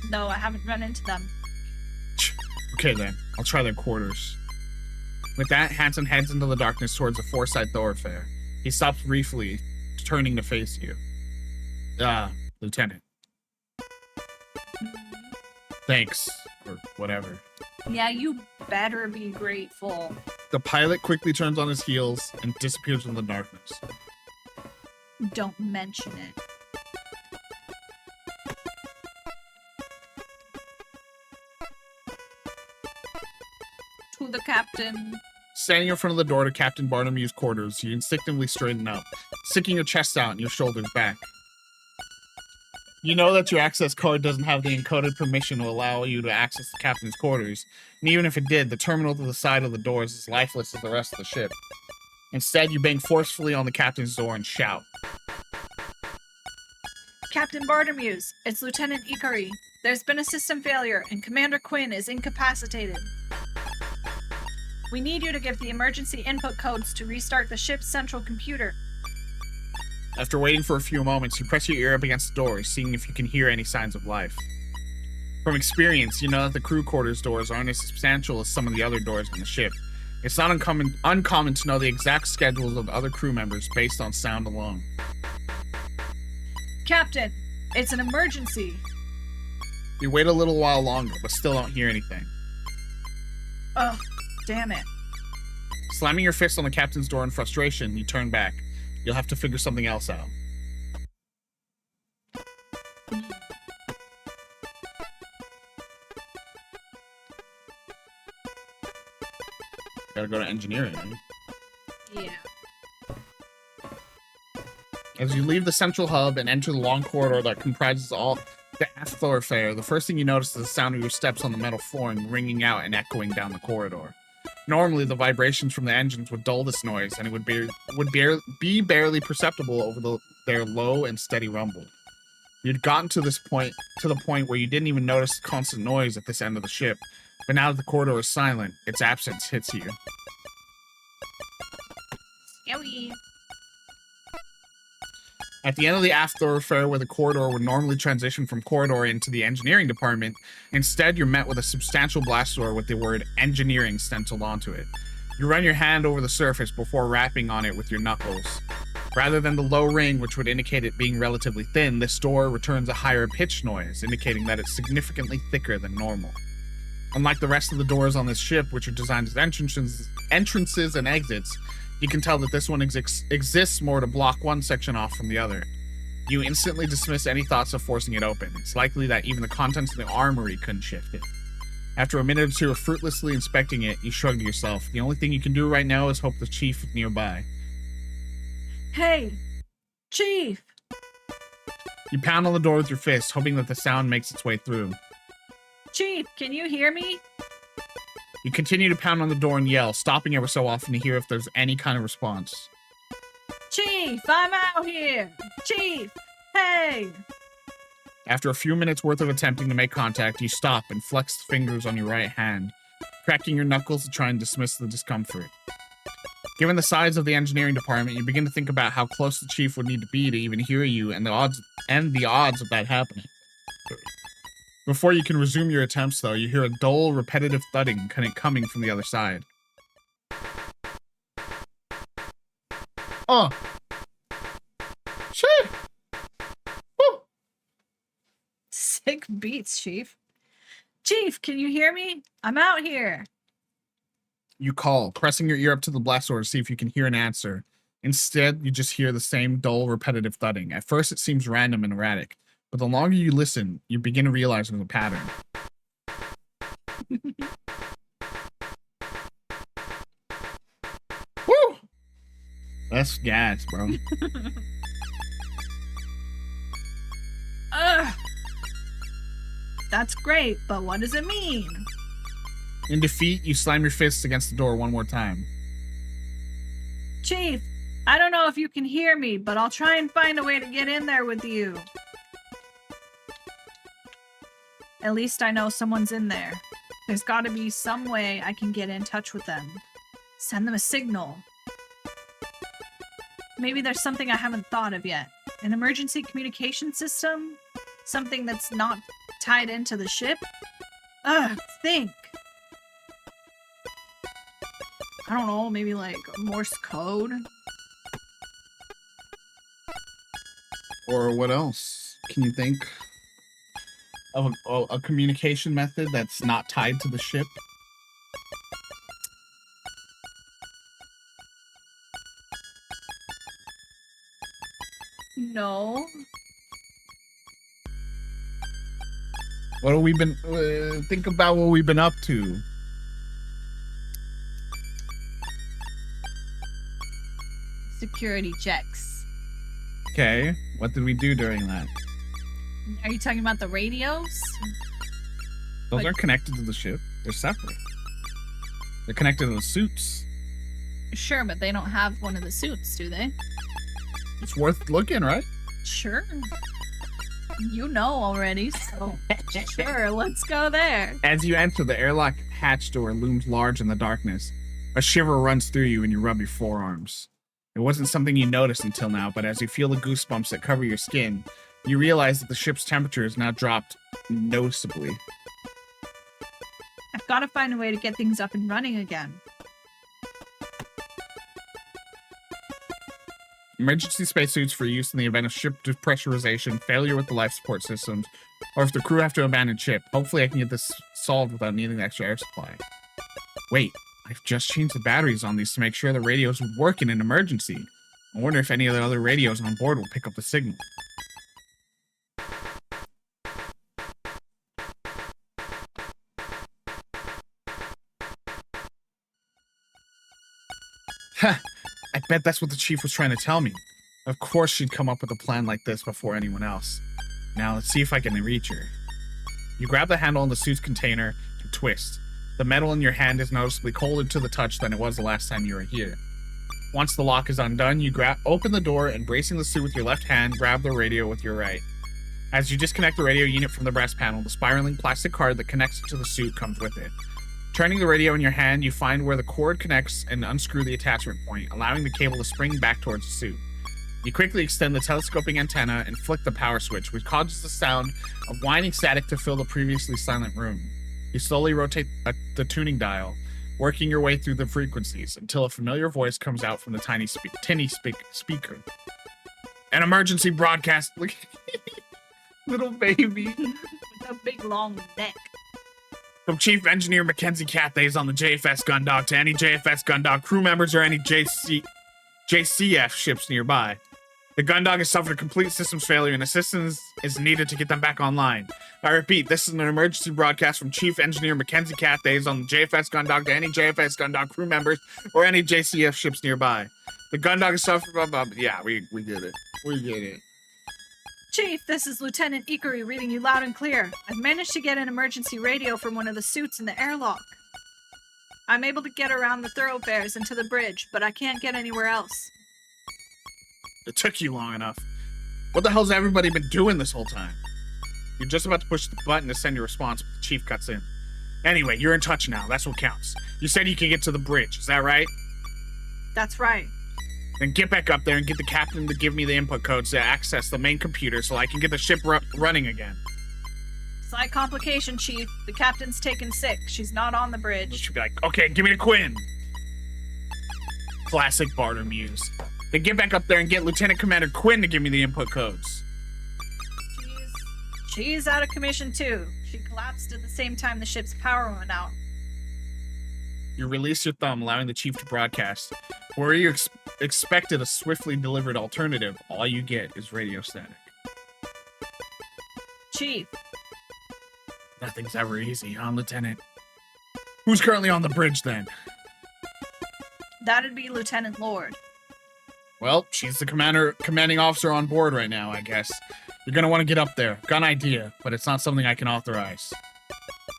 No, I haven't run into them. Okay then, I'll try their quarters. With that, Hanson heads into the darkness towards a four-side thoroughfare. He stops briefly, turning to face you. Lieutenant. Thanks, or whatever. Yeah, you better be grateful. The pilot quickly turns on his heels and disappears in the darkness. Don't mention it. To the captain. Standing in front of the door to Captain Barnumew's quarters, you instinctively straighten up, sticking your chest out and your shoulders back. You know that your access code doesn't have the encoded permission to allow you to access the captain's quarters, and even if it did, the terminal to the side of the door is as lifeless as the rest of the ship. Instead, you bang forcefully on the captain's door and shout. Captain Barnumew's, it's Lieutenant Ikari. There's been a system failure, and Commander Quinn is incapacitated. We need you to give the emergency input codes to restart the ship's central computer. After waiting for a few moments, you press your ear up against the door, seeing if you can hear any signs of life. From experience, you know that the crew quarters doors aren't as substantial as some of the other doors on the ship. It's not uncommon to know the exact schedules of other crew members based on sound alone. Captain, it's an emergency. You wait a little while longer, but still don't hear anything. Ugh, damn it. Slamming your fist on the captain's door in frustration, you turn back. You'll have to figure something else out. Gotta go to engineering, right? Yeah. As you leave the central hub and enter the long corridor that comprises all the aft thoroughfare, the first thing you notice is the sound of your steps on the metal flooring ringing out and echoing down the corridor. Normally, the vibrations from the engines would dull this noise, and it would be barely perceptible over their low and steady rumble. You'd gotten to the point where you didn't even notice the constant noise at this end of the ship, but now that the corridor is silent, its absence hits you. Scary. At the end of the aft thoroughfare, where the corridor would normally transition from corridor into the engineering department, instead you're met with a substantial blast door with the word engineering stenciled onto it. You run your hand over the surface before rapping on it with your knuckles. Rather than the low ring, which would indicate it being relatively thin, this door returns a higher pitch noise, indicating that it's significantly thicker than normal. Unlike the rest of the doors on this ship, which are designed as entrances and exits, you can tell that this one exists more to block one section off from the other. You instantly dismiss any thoughts of forcing it open. It's likely that even the contents of the armory couldn't shift it. After a minute or two of fruitlessly inspecting it, you shrug to yourself. The only thing you can do right now is hope the chief is nearby. Hey, Chief! You pound on the door with your fist, hoping that the sound makes its way through. Chief, can you hear me? You continue to pound on the door and yell, stopping ever so often to hear if there's any kind of response. Chief, I'm out here! Chief, hey! After a few minutes worth of attempting to make contact, you stop and flex the fingers on your right hand, cracking your knuckles to try and dismiss the discomfort. Given the size of the engineering department, you begin to think about how close the chief would need to be to even hear you and the odds of that happening. Before you can resume your attempts, though, you hear a dull, repetitive thudding coming from the other side. Oh! Shit! Woo! Sick beats, Chief. Chief, can you hear me? I'm out here. You call, pressing your ear up to the blast door to see if you can hear an answer. Instead, you just hear the same dull, repetitive thudding. At first, it seems random and erratic. But the longer you listen, you begin to realize there's a pattern. That's gas, bro. Ugh. That's great, but what does it mean? In defeat, you slam your fists against the door one more time. Chief, I don't know if you can hear me, but I'll try and find a way to get in there with you. At least I know someone's in there. There's got to be some way I can get in touch with them. Send them a signal. Maybe there's something I haven't thought of yet. An emergency communication system? Something that's not tied into the ship? Ugh, think. I don't know, maybe like Morse code? Or what else? Can you think of a communication method that's not tied to the ship? No. What have we been... think about what we've been up to. Security checks. Okay, what did we do during that? Are you talking about the radios? Those Like- aren't connected to the ship. They're separate. They're connected to the suits. Sure, but they don't have one of the suits, do they? It's worth looking, right? Sure. You know already, so sure, let's go there. As you enter, the airlock hatch door looms large in the darkness. A shiver runs through you and you rub your forearms. It wasn't something you noticed until now, but as you feel the goosebumps that cover your skin, you realize that the ship's temperature has now dropped noticeably. I've got to find a way to get things up and running again. Emergency spacesuits for use in the event of ship depressurization, failure with the life support systems, or if the crew have to abandon ship. Hopefully I can get this solved without needing the extra air supply. Wait, I've just changed the batteries on these to make sure the radios would work in an emergency. I wonder if any of the other radios on board will pick up the signal. Ha! I bet that's what the chief was trying to tell me. Of course she'd come up with a plan like this before anyone else. Now let's see if I can reach her. You grab the handle on the suit's container and twist. The metal in your hand is noticeably colder to the touch than it was the last time you were here. Once the lock is undone, you open the door and, bracing the suit with your left hand, grab the radio with your right. As you disconnect the radio unit from the brass panel, the spiraling plastic card that connects it to the suit comes with it. Turning the radio in your hand, you find where the cord connects and unscrew the attachment point, allowing the cable to spring back towards the suit. You quickly extend the telescoping antenna and flick the power switch, which causes the sound of whining static to fill the previously silent room. You slowly rotate the tuning dial, working your way through the frequencies until a familiar voice comes out from the tinny speaker. An emergency broadcast. Look, little baby. With a big long neck. From Chief Engineer Mackenzie Cathays on the JFS Gundog to any JFS Gundog crew members or any JCF ships nearby. The Gundog has suffered a complete systems failure and assistance is needed to get them back online. I repeat, this is an emergency broadcast from Chief Engineer Mackenzie Cathays on the JFS Gundog to any JFS Gundog crew members or any JCF ships nearby. The Gundog has suffered... Yeah, we get it. We get it. Chief, this is Lieutenant Ikari reading you loud and clear. I've managed to get an emergency radio from one of the suits in the airlock. I'm able to get around the thoroughfares and to the bridge, but I can't get anywhere else. It took you long enough. What the hell's everybody been doing this whole time? You're just about to push the button to send your response, but the chief cuts in. Anyway, you're in touch now. That's what counts. You said you can get to the bridge. Is that right? That's right. Then get back up there and get the captain to give me the input codes to access the main computer so I can get the ship running again. Slight complication, Chief. The captain's taken sick. She's not on the bridge. She'll be like, okay, give me the Quinn. Classic barter muse. Then get back up there and get Lieutenant Commander Quinn to give me the input codes. She's out of commission too. She collapsed at the same time the ship's power went out. You release your thumb, allowing the chief to broadcast. Where you expected a swiftly delivered alternative, all you get is radio static. Chief. Nothing's ever easy, huh, Lieutenant? Who's currently on the bridge, then? That'd be Lieutenant Lord. Well, she's the commanding officer on board right now, I guess. You're gonna want to get up there. Got an idea, but it's not something I can authorize.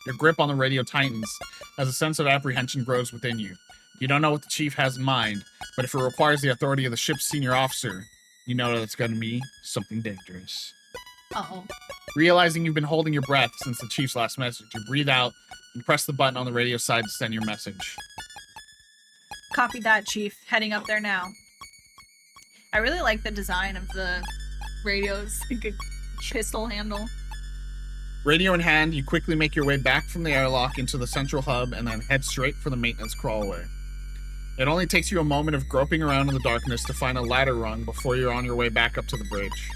Your grip on the radio tightens as a sense of apprehension grows within you. You don't know what the chief has in mind, but if it requires the authority of the ship's senior officer, you know that it's gonna be something dangerous. Uh-oh. Realizing you've been holding your breath since the chief's last message, you breathe out and press the button on the radio side to send your message. Copy that, Chief. Heading up there now. I really like the design of the radios. Like a pistol handle. Radio in hand, you quickly make your way back from the airlock into the central hub and then head straight for the maintenance crawlway. It only takes you a moment of groping around in the darkness to find a ladder rung before you're on your way back up to the bridge.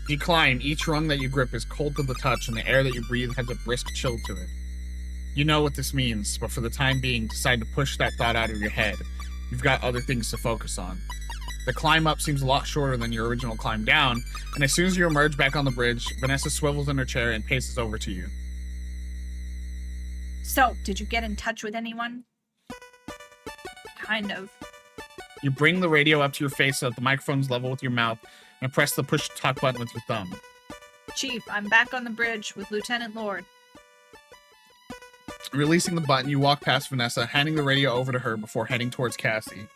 As you climb, each rung that you grip is cold to the touch and the air that you breathe has a brisk chill to it. You know what this means, but for the time being, decide to push that thought out of your head. You've got other things to focus on. The climb up seems a lot shorter than your original climb down, and as soon as you emerge back on the bridge, Vanessa swivels in her chair and paces over to you. So, did you get in touch with anyone? Kind of. You bring the radio up to your face so that the microphone's level with your mouth, and press the push to talk button with your thumb. Chief, I'm back on the bridge with Lieutenant Lord. Releasing the button, you walk past Vanessa, handing the radio over to her before heading towards Cassie.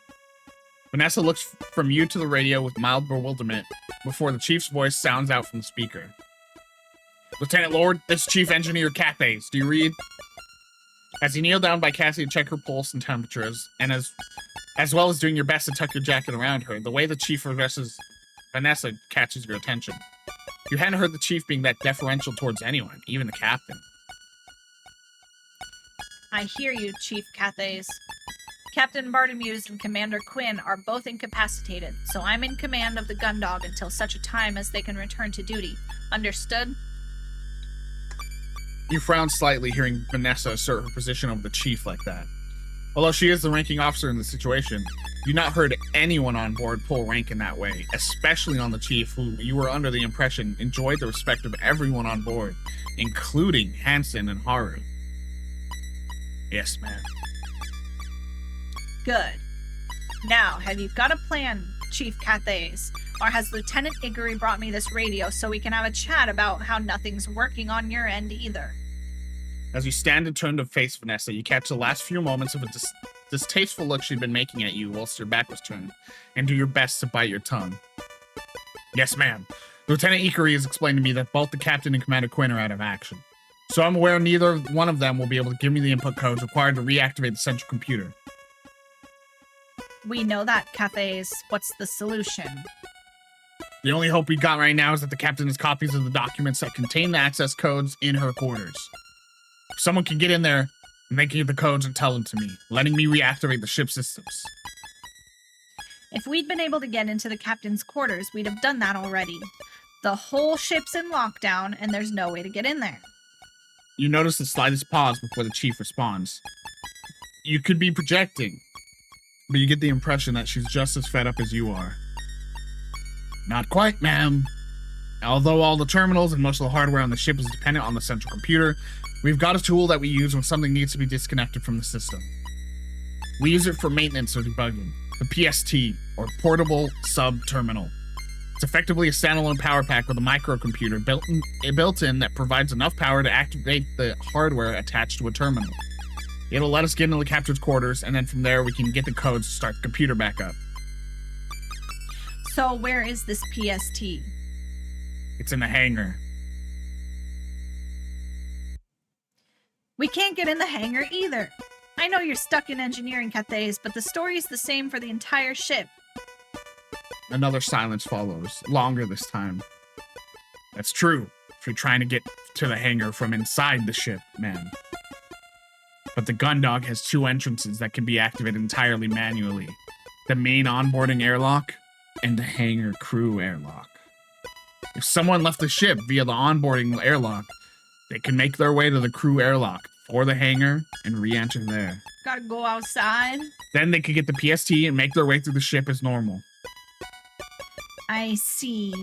Vanessa looks from you to the radio with mild bewilderment before the chief's voice sounds out from the speaker. Lieutenant Lord, this is Chief Engineer Cathays. Do you read? As you kneel down by Cassie to check her pulse and temperatures, and as well as doing your best to tuck your jacket around her, the way the chief addresses Vanessa catches your attention. You hadn't heard the chief being that deferential towards anyone, even the captain. I hear you, Chief Cathays. Captain Bartomuse and Commander Quinn are both incapacitated, so I'm in command of the Gundog until such a time as they can return to duty. Understood? You frown slightly hearing Vanessa assert her position over the chief like that. Although she is the ranking officer in the situation, you've not heard anyone on board pull rank in that way, especially on the chief, who you were under the impression enjoyed the respect of everyone on board, including Hansen and Haru. Yes, ma'am. Good. Now, have you got a plan, Chief Cathays? Or has Lieutenant Iggory brought me this radio so we can have a chat about how nothing's working on your end either? As you stand and turn to face Vanessa, you catch the last few moments of a distasteful look she'd been making at you whilst your back was turned, and do your best to bite your tongue. Yes, ma'am. Lieutenant Iggory has explained to me that both the captain and Commander Quinn are out of action. So I'm aware neither one of them will be able to give me the input codes required to reactivate the central computer. We know that, Cathays. What's the solution? The only hope we got right now is that the captain has copies of the documents that contain the access codes in her quarters. If someone can get in there and they can get the codes and tell them to me, letting me reactivate the ship systems. If we'd been able to get into the captain's quarters, we'd have done that already. The whole ship's in lockdown, and there's no way to get in there. You notice the slightest pause before the chief responds. You could be projecting, but you get the impression that she's just as fed up as you are. Not quite, ma'am. Although all the terminals and most of the hardware on the ship is dependent on the central computer, we've got a tool that we use when something needs to be disconnected from the system. We use it for maintenance or debugging, the PST, or Portable Sub-Terminal. It's effectively a standalone power pack with a microcomputer built in that provides enough power to activate the hardware attached to a terminal. It'll let us get into the captain's quarters, and then from there we can get the codes to start the computer back up. So where is this PST? It's in the hangar. We can't get in the hangar either. I know you're stuck in engineering, Cathays, but the story's the same for the entire ship. Another silence follows, longer this time. That's true, if you're trying to get to the hangar from inside the ship, ma'am. But the Gundog has two entrances that can be activated entirely manually. The main onboarding airlock and the hangar crew airlock. If someone left the ship via the onboarding airlock, they can make their way to the crew airlock for the hangar and re-enter there. Gotta go outside? Then they could get the PST and make their way through the ship as normal. I see.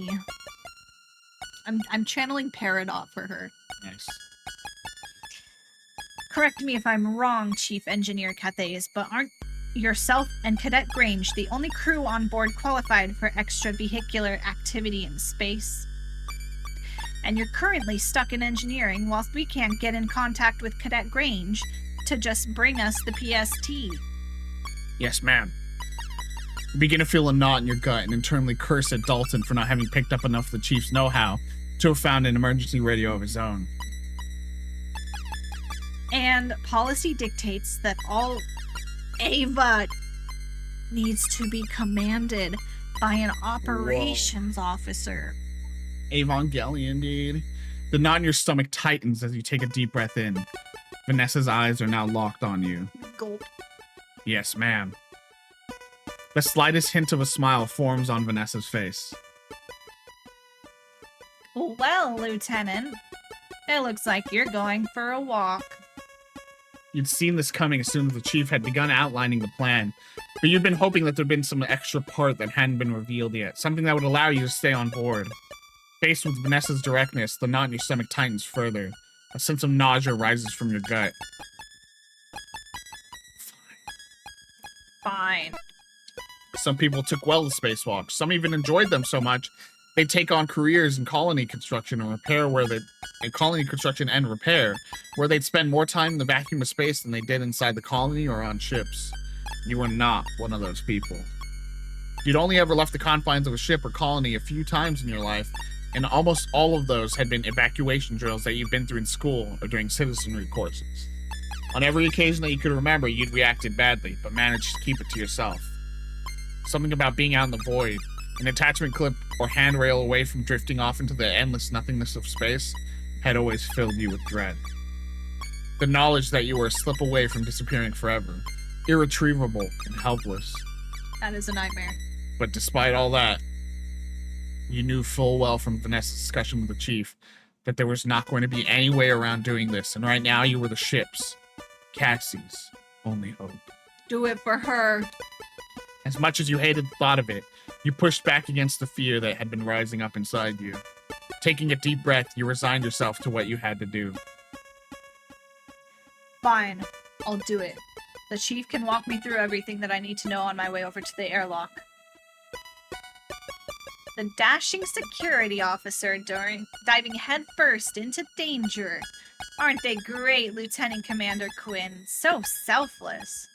I'm channeling Peridot for her. Nice. Correct me if I'm wrong, Chief Engineer Cathays, but aren't yourself and Cadet Grange, the only crew on board qualified for extravehicular activity in space. And you're currently stuck in engineering whilst we can't get in contact with Cadet Grange to just bring us the PST. Yes, ma'am. You begin to feel a knot in your gut and internally curse at Dalton for not having picked up enough of the Chief's know-how to have found an emergency radio of his own. And policy dictates that all Ava needs to be commanded by an operations officer. Evangelion, dude. The knot in your stomach tightens as you take a deep breath in. Vanessa's eyes are now locked on you. Gulp. Yes, ma'am. The slightest hint of a smile forms on Vanessa's face. Well, Lieutenant, it looks like you're going for a walk. You'd seen this coming as soon as the chief had begun outlining the plan, but you'd been hoping that there'd been some extra part that hadn't been revealed yet, something that would allow you to stay on board. Faced with Vanessa's directness, the knot in your stomach tightens further. A sense of nausea rises from your gut. Fine. Some people took well to spacewalks. Some even enjoyed them so much they take on careers in colony construction and repair where they'd spend more time in the vacuum of space than they did inside the colony or on ships. You were not one of those people. You'd only ever left the confines of a ship or colony a few times in your life, and almost all of those had been evacuation drills that you'd been through in school or during citizenry courses. On every occasion that you could remember, you'd reacted badly, but managed to keep it to yourself. Something about being out in the void, an attachment clip or handrail away from drifting off into the endless nothingness of space, had always filled you with dread. The knowledge that you were a slip away from disappearing forever, irretrievable and helpless. That is a nightmare. But despite all that, you knew full well from Vanessa's discussion with the chief that there was not going to be any way around doing this, and right now you were the ship's, Cassie's, only hope. Do it for her. As much as you hated the thought of it, you pushed back against the fear that had been rising up inside you. Taking a deep breath, you resigned yourself to what you had to do. Fine. I'll do it. The chief can walk me through everything that I need to know on my way over to the airlock. The dashing security officer diving headfirst into danger. Aren't they great, Lieutenant Commander Quinn? So selfless.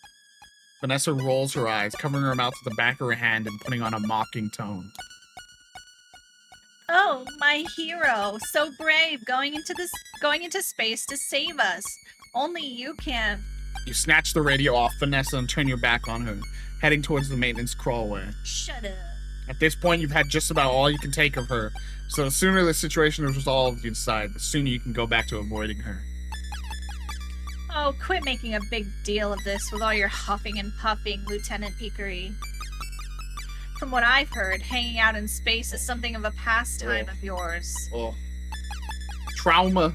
Vanessa rolls her eyes, covering her mouth with the back of her hand and putting on a mocking tone. Oh, my hero. So brave, going into space to save us. Only you can. You snatch the radio off Vanessa and turn your back on her, heading towards the maintenance crawlway. Shut up. At this point, you've had just about all you can take of her, so the sooner the situation is resolved, you decide, the sooner you can go back to avoiding her. Oh, quit making a big deal of this with all your huffing and puffing, Lieutenant Peakery. From what I've heard, hanging out in space is something of a pastime of yours. Oh. Trauma.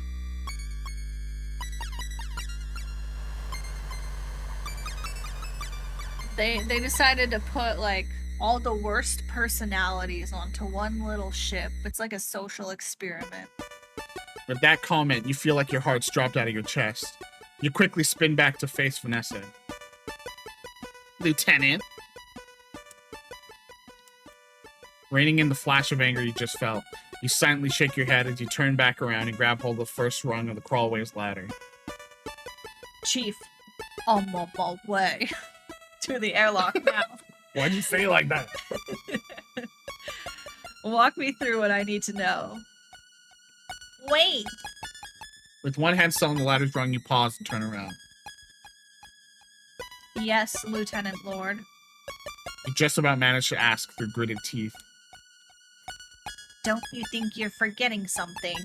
They decided to put, like, all the worst personalities onto one little ship. It's like a social experiment. With that comment, you feel like your heart's dropped out of your chest. You quickly spin back to face Vanessa. Lieutenant. Reining in the flash of anger you just felt, you silently shake your head as you turn back around and grab hold of the first rung of the crawlway's ladder. Chief, I'm on my way to the airlock now. Why'd you say it like that? Walk me through what I need to know. Wait! With one hand still on the ladder's rung, you pause and turn around. Yes, Lieutenant Lord. You just about manage to ask through gritted teeth. Don't you think you're forgetting something?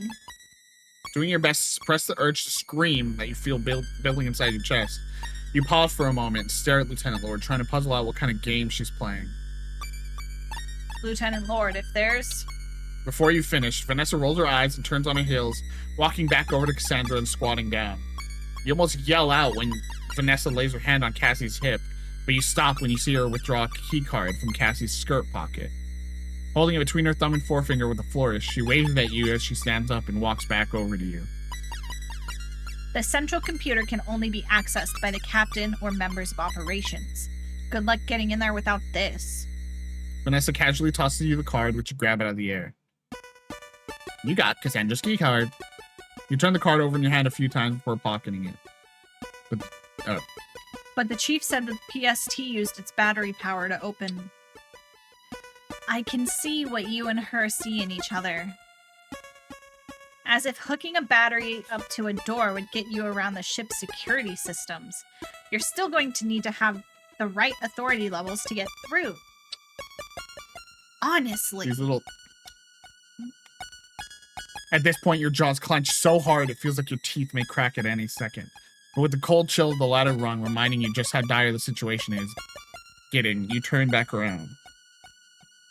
Doing your best to suppress the urge to scream that you feel building inside your chest. You pause for a moment and stare at Lieutenant Lord, trying to puzzle out what kind of game she's playing. Lieutenant Lord, if there's... Before you finish, Vanessa rolls her eyes and turns on her heels, walking back over to Cassandra and squatting down. You almost yell out when Vanessa lays her hand on Cassie's hip, but you stop when you see her withdraw a key card from Cassie's skirt pocket. Holding it between her thumb and forefinger with a flourish, she waves at you as she stands up and walks back over to you. The central computer can only be accessed by the captain or members of operations. Good luck getting in there without this. Vanessa casually tosses you the card, which you grab out of the air. You got Cassandra's key card. You turn the card over in your hand a few times before pocketing it. But the chief said that the PST used its battery power to open. I can see what you and her see in each other. As if hooking a battery up to a door would get you around the ship's security systems. You're still going to need to have the right authority levels to get through. Honestly. These little... At this point, your jaws clench so hard it feels like your teeth may crack at any second. But with the cold chill of the ladder rung reminding you just how dire the situation is, you turn back around.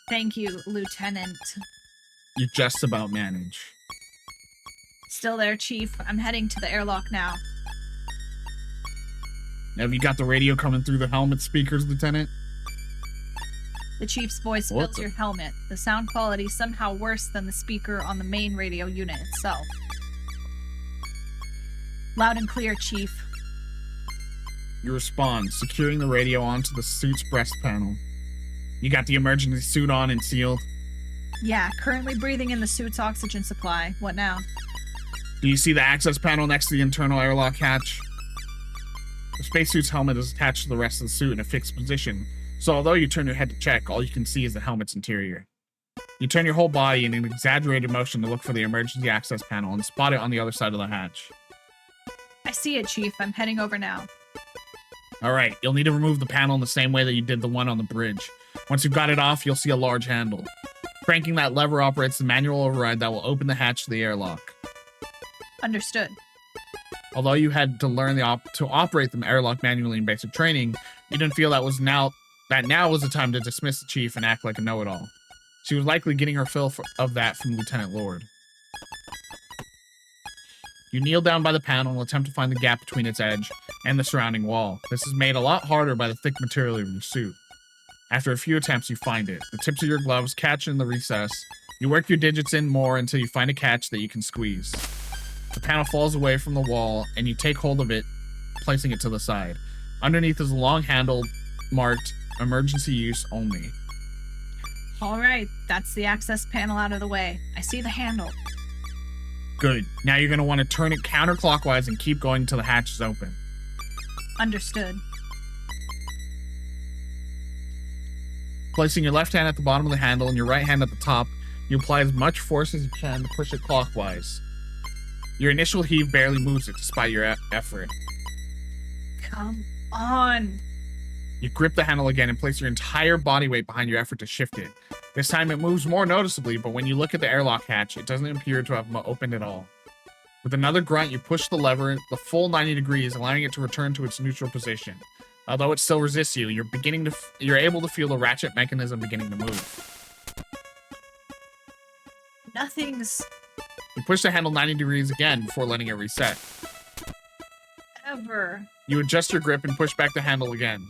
Thank you, Lieutenant. You just about manage. Still there, Chief. I'm heading to the airlock now. Have you got the radio coming through the helmet speakers, Lieutenant? The Chief's voice fills your helmet. The sound quality somehow worse than the speaker on the main radio unit itself. Loud and clear, Chief. You respond, securing the radio onto the suit's breast panel. You got the emergency suit on and sealed? Yeah, currently breathing in the suit's oxygen supply. What now? Do you see the access panel next to the internal airlock hatch? The spacesuit's helmet is attached to the rest of the suit in a fixed position, so although you turn your head to check, all you can see is the helmet's interior. You turn your whole body in an exaggerated motion to look for the emergency access panel and spot it on the other side of the hatch. I see it, Chief. I'm heading over now. Alright, you'll need to remove the panel in the same way that you did the one on the bridge. Once you've got it off, you'll see a large handle. Cranking that lever operates the manual override that will open the hatch to the airlock. Understood. Although you had to learn to operate the airlock manually in basic training, you didn't feel that now was the time to dismiss the chief and act like a know-it-all. She was likely getting her fill of that from Lieutenant Lord. You kneel down by the panel and attempt to find the gap between its edge and the surrounding wall. This is made a lot harder by the thick material of your suit. After a few attempts, you find it. The tips of your gloves catch in the recess. You work your digits in more until you find a catch that you can squeeze. The panel falls away from the wall, and you take hold of it, placing it to the side. Underneath is a long handle marked emergency use only. All right, that's the access panel out of the way. I see the handle. Good. Now you're going to want to turn it counterclockwise and keep going until the hatch is open. Understood. Placing your left hand at the bottom of the handle and your right hand at the top, you apply as much force as you can to push it clockwise. Your initial heave barely moves it despite your effort. Come on. You grip the handle again and place your entire body weight behind your effort to shift it. This time it moves more noticeably, but when you look at the airlock hatch, it doesn't appear to have opened at all. With another grunt, you push the lever the full 90 degrees, allowing it to return to its neutral position. Although it still resists you, you're able to feel the ratchet mechanism beginning to move. Nothing's You push the handle 90 degrees again before letting it reset. ever You adjust your grip and push back the handle again.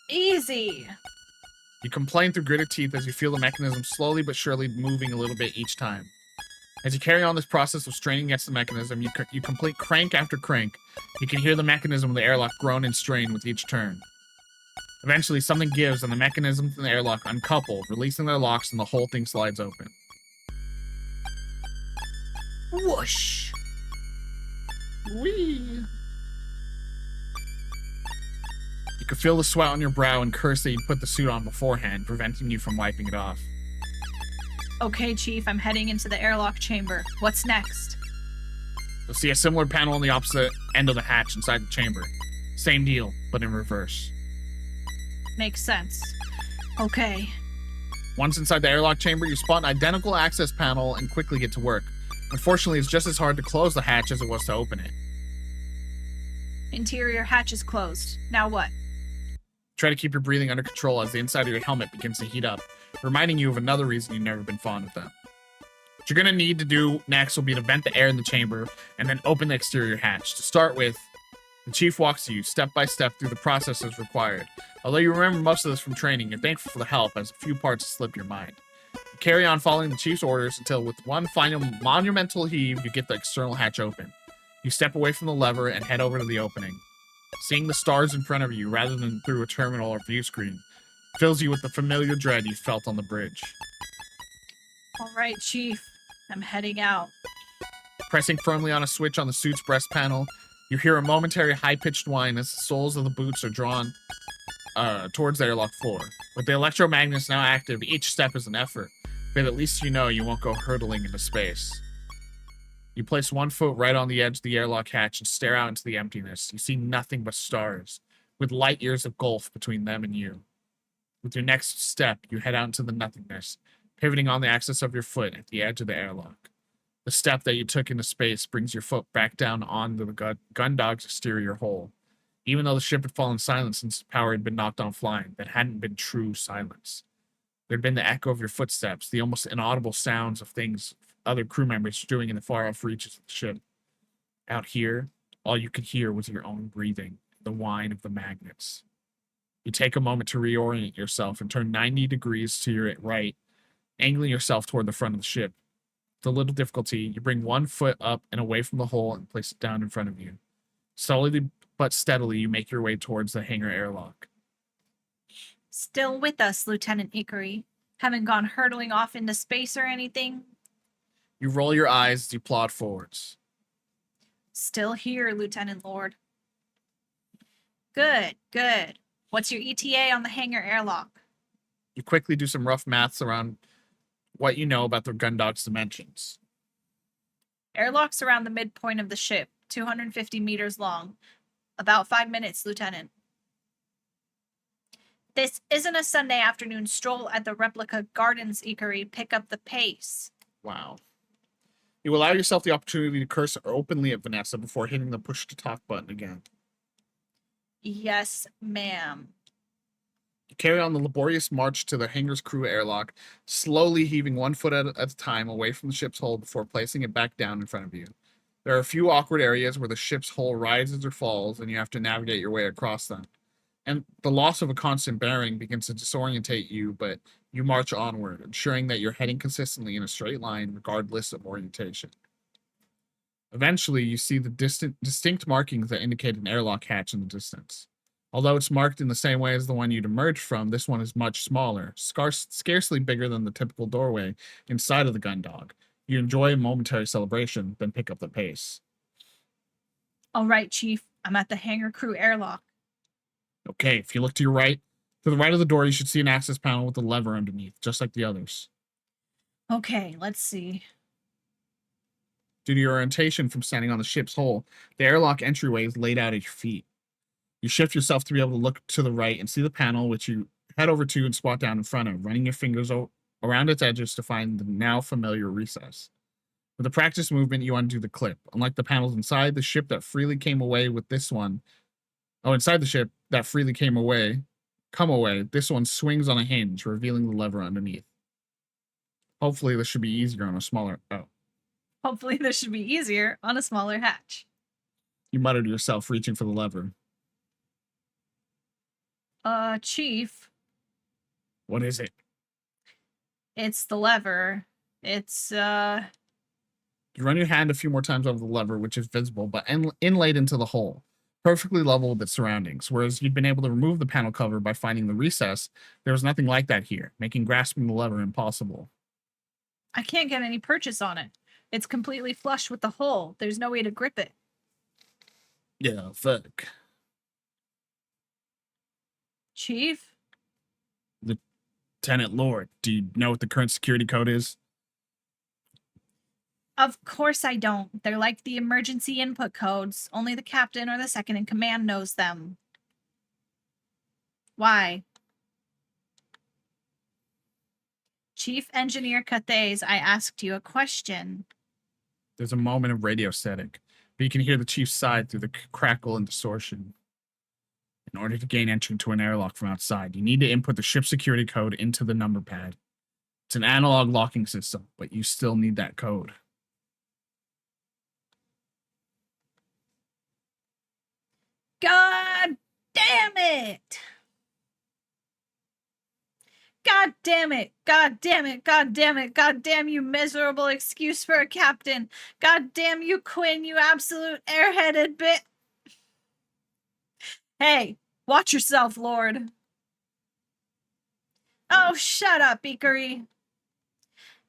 easy. You complain through gritted teeth as you feel the mechanism slowly but surely moving a little bit each time. As you carry on this process of straining against the mechanism, you complete crank after crank. You can hear the mechanism of the airlock groan and strain with each turn. Eventually, something gives and the mechanisms in the airlock uncouple, releasing their locks, and the whole thing slides open. Whoosh. Whee! You can feel the sweat on your brow and curse that you put the suit on beforehand, preventing you from wiping it off. Okay, Chief, I'm heading into the airlock chamber. What's next? You'll see a similar panel on the opposite end of the hatch inside the chamber. Same deal, but in reverse. Makes sense. Okay. Once inside the airlock chamber, you spot an identical access panel and quickly get to work. Unfortunately, it's just as hard to close the hatch as it was to open it. Interior hatch is closed. Now what? Try to keep your breathing under control as the inside of your helmet begins to heat up, reminding you of another reason you've never been fond of them. What you're going to need to do next will be to vent the air in the chamber and then open the exterior hatch. To start with, the chief walks you step by step through the processes required. Although you remember most of this from training, you're thankful for the help as a few parts slip your mind. You carry on following the chief's orders until with one final monumental heave, you get the external hatch open. You step away from the lever and head over to the opening. Seeing the stars in front of you rather than through a terminal or view screen fills you with the familiar dread you felt on the bridge. All right, Chief. I'm heading out. Pressing firmly on a switch on the suit's breast panel, you hear a momentary high-pitched whine as the soles of the boots are drawn towards the airlock floor. With the electromagnets now active, each step is an effort, but at least you know you won't go hurtling into space. You place one foot right on the edge of the airlock hatch and stare out into the emptiness. You see nothing but stars, with light years of gulf between them and you. With your next step, you head out into the nothingness, pivoting on the axis of your foot at the edge of the airlock. The step that you took into space brings your foot back down onto the gun dog's exterior hull. Even though the ship had fallen silent since the power had been knocked on flying, that hadn't been true silence. There'd been the echo of your footsteps, the almost inaudible sounds of things other crew members doing in the far-off reaches of the ship. Out here, all you could hear was your own breathing, the whine of the magnets. You take a moment to reorient yourself and turn 90 degrees to your right, angling yourself toward the front of the ship. With a little difficulty, you bring one foot up and away from the hole and place it down in front of you. Slowly but steadily, you make your way towards the hangar airlock. Still with us, Lieutenant Ikari. Haven't gone hurtling off into space or anything? You roll your eyes as you plod forwards. Still here, Lieutenant Lord. Good, good. What's your ETA on the hangar airlock? You quickly do some rough maths around what you know about the Gundog's dimensions. Airlock's around the midpoint of the ship, 250 meters long. About 5 minutes, Lieutenant. This isn't a Sunday afternoon stroll at the replica gardens, Ikari. Pick up the pace. Wow. You allow yourself the opportunity to curse openly at Vanessa before hitting the push-to-talk button again. Yes, ma'am. You carry on the laborious march to the hangar's crew airlock, slowly heaving one foot at a time away from the ship's hull before placing it back down in front of you. There are a few awkward areas where the ship's hull rises or falls, and you have to navigate your way across them. And the loss of a constant bearing begins to disorientate you, but you march onward, ensuring that you're heading consistently in a straight line regardless of orientation. Eventually, you see the distinct markings that indicate an airlock hatch in the distance. Although it's marked in the same way as the one you'd emerged from, this one is much smaller, scarcely bigger than the typical doorway inside of the Gundog. You enjoy a momentary celebration, then pick up the pace. All right, Chief. I'm at the hangar crew airlock. Okay, if you look to your right, to the right of the door, you should see an access panel with a lever underneath, just like the others. Okay, let's see. Due to your orientation from standing on the ship's hull, the airlock entryway is laid out at your feet. You shift yourself to be able to look to the right and see the panel, which you head over to and squat down in front of, running your fingers around its edges to find the now familiar recess. With a practice movement, you undo the clip. Unlike the panels inside the ship that freely came away with this one, inside the ship that freely come away, this one swings on a hinge, revealing the lever underneath. Hopefully, this should be easier on a smaller. Hopefully, this should be easier on a smaller hatch. You mutter to yourself, reaching for the lever. Chief. What is it? It's the lever. It's, You run your hand a few more times over the lever, which is visible, but inlaid into the hole, perfectly level with its surroundings. Whereas you'd been able to remove the panel cover by finding the recess, there was nothing like that here, making grasping the lever impossible. I can't get any purchase on it. It's completely flush with the hole. There's no way to grip it. Yeah, fuck. Chief? Lieutenant Lord, do you know what the current security code is? Of course I don't. They're like the emergency input codes. Only the captain or the second in command knows them. Why? Chief Engineer Cathays, I asked you a question. There's a moment of radio static, but you can hear the chief's sigh through the crackle and distortion. In order to gain entry to an airlock from outside, you need to input the ship security code into the number pad. It's an analog locking system, but you still need that code. God damn it! God damn it! God damn it! God damn it! God damn you miserable excuse for a captain! God damn you, Quinn, you absolute airheaded bit! Hey, watch yourself, Lord. Oh, shut up, Beakery.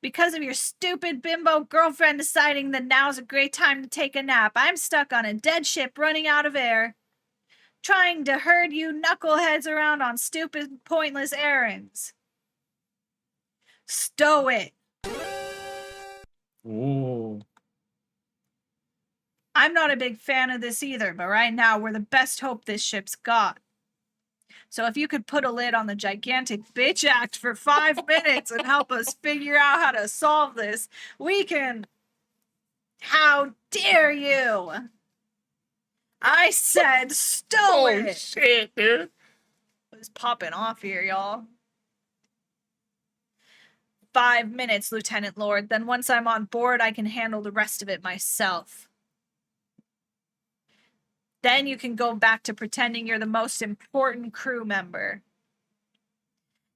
Because of your stupid bimbo girlfriend deciding that now's a great time to take a nap, I'm stuck on a dead ship running out of air, trying to herd you knuckleheads around on stupid, pointless errands. Stow it. Ooh. I'm not a big fan of this either, but right now we're the best hope this ship's got. So if you could put a lid on the gigantic bitch act for 5 minutes and help us figure out how to solve this, we can... How dare you? I said stow it. Oh, shit, dude. It's popping off here, y'all. 5 minutes, Lieutenant Lord. Then once I'm on board, I can handle the rest of it myself. Then you can go back to pretending you're the most important crew member.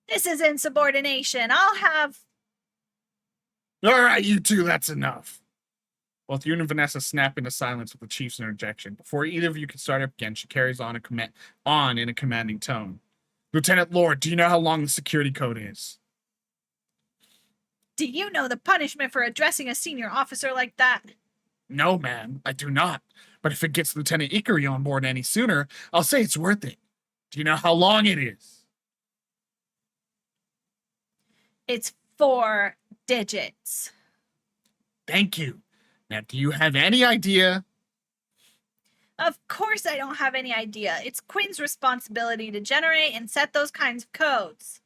This is insubordination. I'll have... All right, you two, that's enough. Both you and Vanessa snap into silence with the chief's interjection. Before either of you can start up again, she carries on in a commanding tone. Lieutenant Lord, do you know how long the security code is? Do you know the punishment for addressing a senior officer like that? No, ma'am, I do not. But if it gets Lieutenant Ikari on board any sooner, I'll say it's worth it. Do you know how long it is? It's 4 digits. Thank you. Now, do you have any idea? Of course I don't have any idea. It's Quinn's responsibility to generate and set those kinds of codes.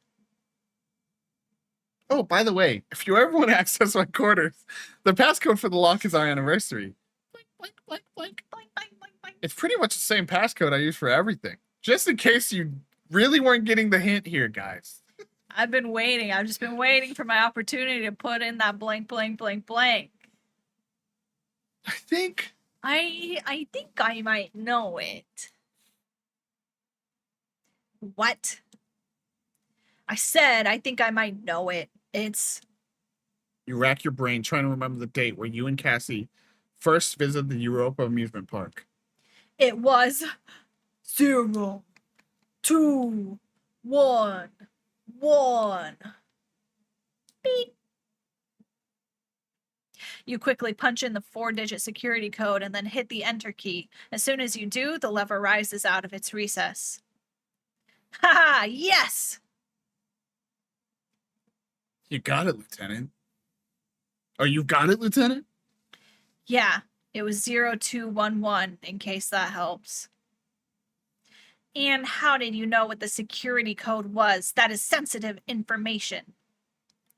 Oh, by the way, if you ever want to access my quarters, the passcode for the lock is our anniversary. Blink, blink, blink, blink. Blink, blink, blink, blink. It's pretty much the same passcode I use for everything. Just in case you really weren't getting the hint here, guys. I've been waiting. I've just been waiting for my opportunity to put in that blank, blank, blank, blank. I think I might know it. What? I said I think I might know it. It's... you rack your brain trying to remember the date where you and Cassie first visited the Europa amusement park. It was 0, 2, 1, 1. Beep. You quickly punch in the 4-digit security code and then hit the enter key. As soon as you do, the lever rises out of its recess. Ha! Yes! You got it, Lieutenant. Oh, you got it, Lieutenant? Yeah, it was 0211, in case that helps. And how did you know what the security code was? That is sensitive information.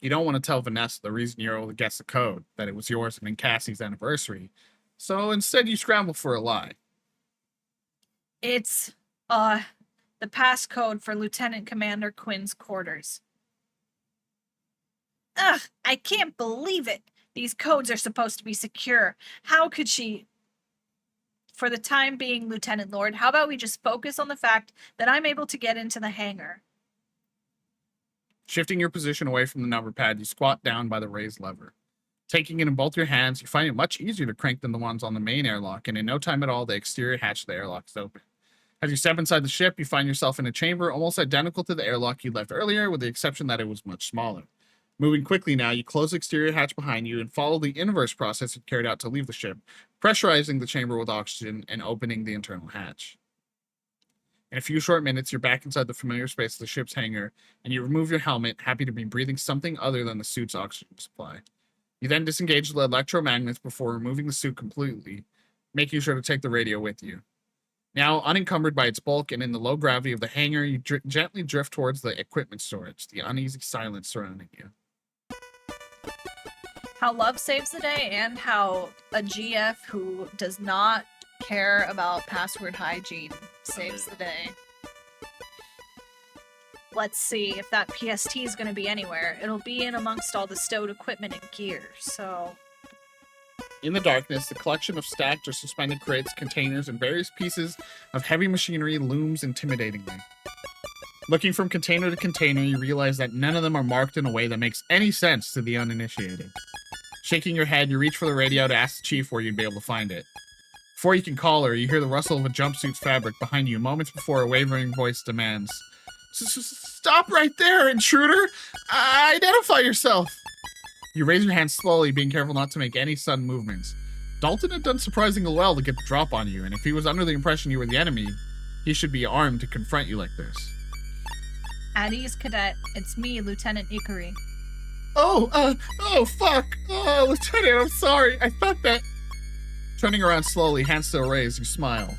You don't want to tell Vanessa the reason you're able to guess the code, that it was yours and Cassie's anniversary. So instead you scramble for a lie. It's, the passcode for Lieutenant Commander Quinn's quarters. Ugh, I can't believe it. These codes are supposed to be secure. How could she... For the time being, Lieutenant Lord, how about we just focus on the fact that I'm able to get into the hangar? Shifting your position away from the number pad, you squat down by the raised lever. Taking it in both your hands, you find it much easier to crank than the ones on the main airlock, and in no time at all, the exterior hatch of the airlock is open. As you step inside the ship, you find yourself in a chamber almost identical to the airlock you left earlier, with the exception that it was much smaller. Moving quickly now, you close the exterior hatch behind you and follow the inverse process you carried out to leave the ship, pressurizing the chamber with oxygen and opening the internal hatch. In a few short minutes, you're back inside the familiar space of the ship's hangar, and you remove your helmet, happy to be breathing something other than the suit's oxygen supply. You then disengage the electromagnets before removing the suit completely, making sure to take the radio with you. Now, unencumbered by its bulk and in the low gravity of the hangar, you gently drift towards the equipment storage, the uneasy silence surrounding you. How love saves the day and how a GF who does not care about password hygiene saves the day. Let's see if that PST is going to be anywhere. It'll be in amongst all the stowed equipment and gear, so... In the darkness, the collection of stacked or suspended crates, containers, and various pieces of heavy machinery looms intimidatingly. Looking from container to container, you realize that none of them are marked in a way that makes any sense to the uninitiated. Shaking your head, you reach for the radio to ask the chief where you'd be able to find it. Before you can call her, you hear the rustle of a jumpsuit's fabric behind you moments before a wavering voice demands, "Stop right there, intruder! Identify yourself!" You raise your hand slowly, being careful not to make any sudden movements. Dalton had done surprisingly well to get the drop on you, and if he was under the impression you were the enemy, he should be armed to confront you like this. At ease, Cadet. It's me, Lieutenant Ikari. Oh, fuck! Oh, Lieutenant, I'm sorry. I thought that... Turning around slowly, hands still raised, you smile.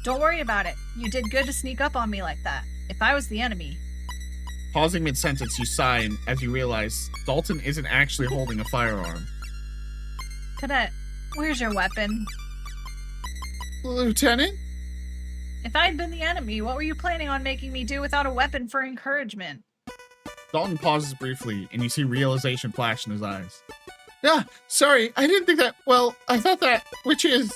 Don't worry about it. You did good to sneak up on me like that. If I was the enemy... Pausing mid-sentence, you sigh as you realize Dalton isn't actually holding a firearm. Cadet, where's your weapon? Lieutenant? If I'd been the enemy, what were you planning on making me do without a weapon for encouragement? Dalton pauses briefly, and you see realization flash in his eyes. Yeah, sorry, I didn't think that... Well, I thought that... Which is...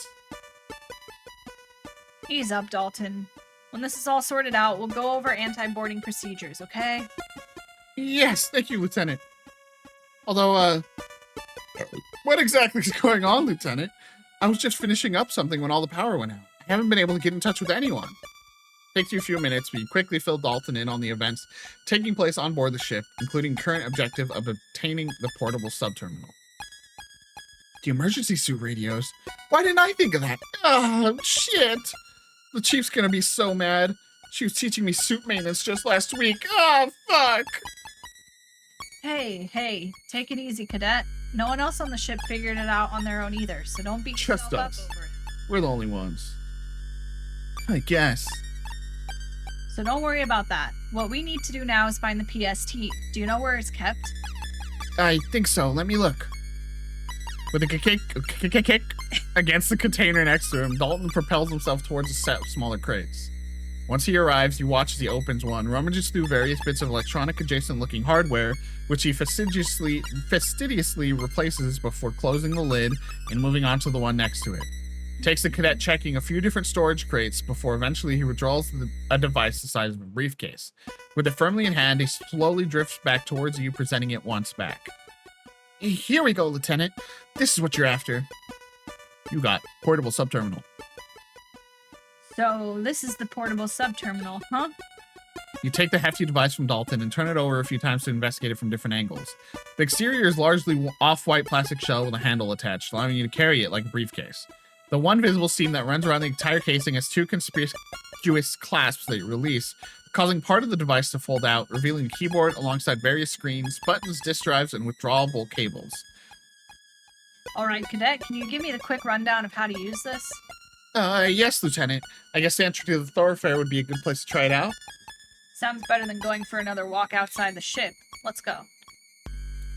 Ease up, Dalton. When this is all sorted out, we'll go over anti-boarding procedures, okay? Yes, thank you, Lieutenant. Although, what exactly is going on, Lieutenant? I was just finishing up something when all the power went out. I haven't been able to get in touch with anyone. Takes you a few minutes, but you quickly fill Dalton in on the events taking place on board the ship, including current objective of obtaining the portable subterminal. The emergency suit radios? Why didn't I think of that? Oh, shit! The chief's gonna be so mad. She was teaching me suit maintenance just last week. Oh, fuck! Hey, take it easy, Cadet. No one else on the ship figured it out on their own either, so don't beat yourself Just up us. over it. We're the only ones. I guess. So don't worry about that. What we need to do now is find the PST. Do you know where it's kept? I think so. Let me look. With a kick against the container next to him, Dalton propels himself towards a set of smaller crates. Once he arrives, you watch as he opens one, rummages through various bits of electronic-adjacent-looking hardware, which he fastidiously replaces before closing the lid and moving on to the one next to it. He takes the cadet checking a few different storage crates before eventually he withdraws a device the size of a briefcase. With it firmly in hand, he slowly drifts back towards you, presenting it once back. Here we go, Lieutenant. This is what you're after. You got portable subterminal. So this is the portable subterminal, huh? You take the hefty device from Dalton and turn it over a few times to investigate it from different angles. The exterior is largely off-white plastic shell with a handle attached, allowing you to carry it like a briefcase. The one visible seam that runs around the entire casing has two conspicuous clasps that you release, causing part of the device to fold out, revealing a keyboard alongside various screens, buttons, disk drives, and withdrawable cables. Alright, Cadet, can you give me the quick rundown of how to use this? Yes, Lieutenant. I guess the entry to the thoroughfare would be a good place to try it out. Sounds better than going for another walk outside the ship. Let's go.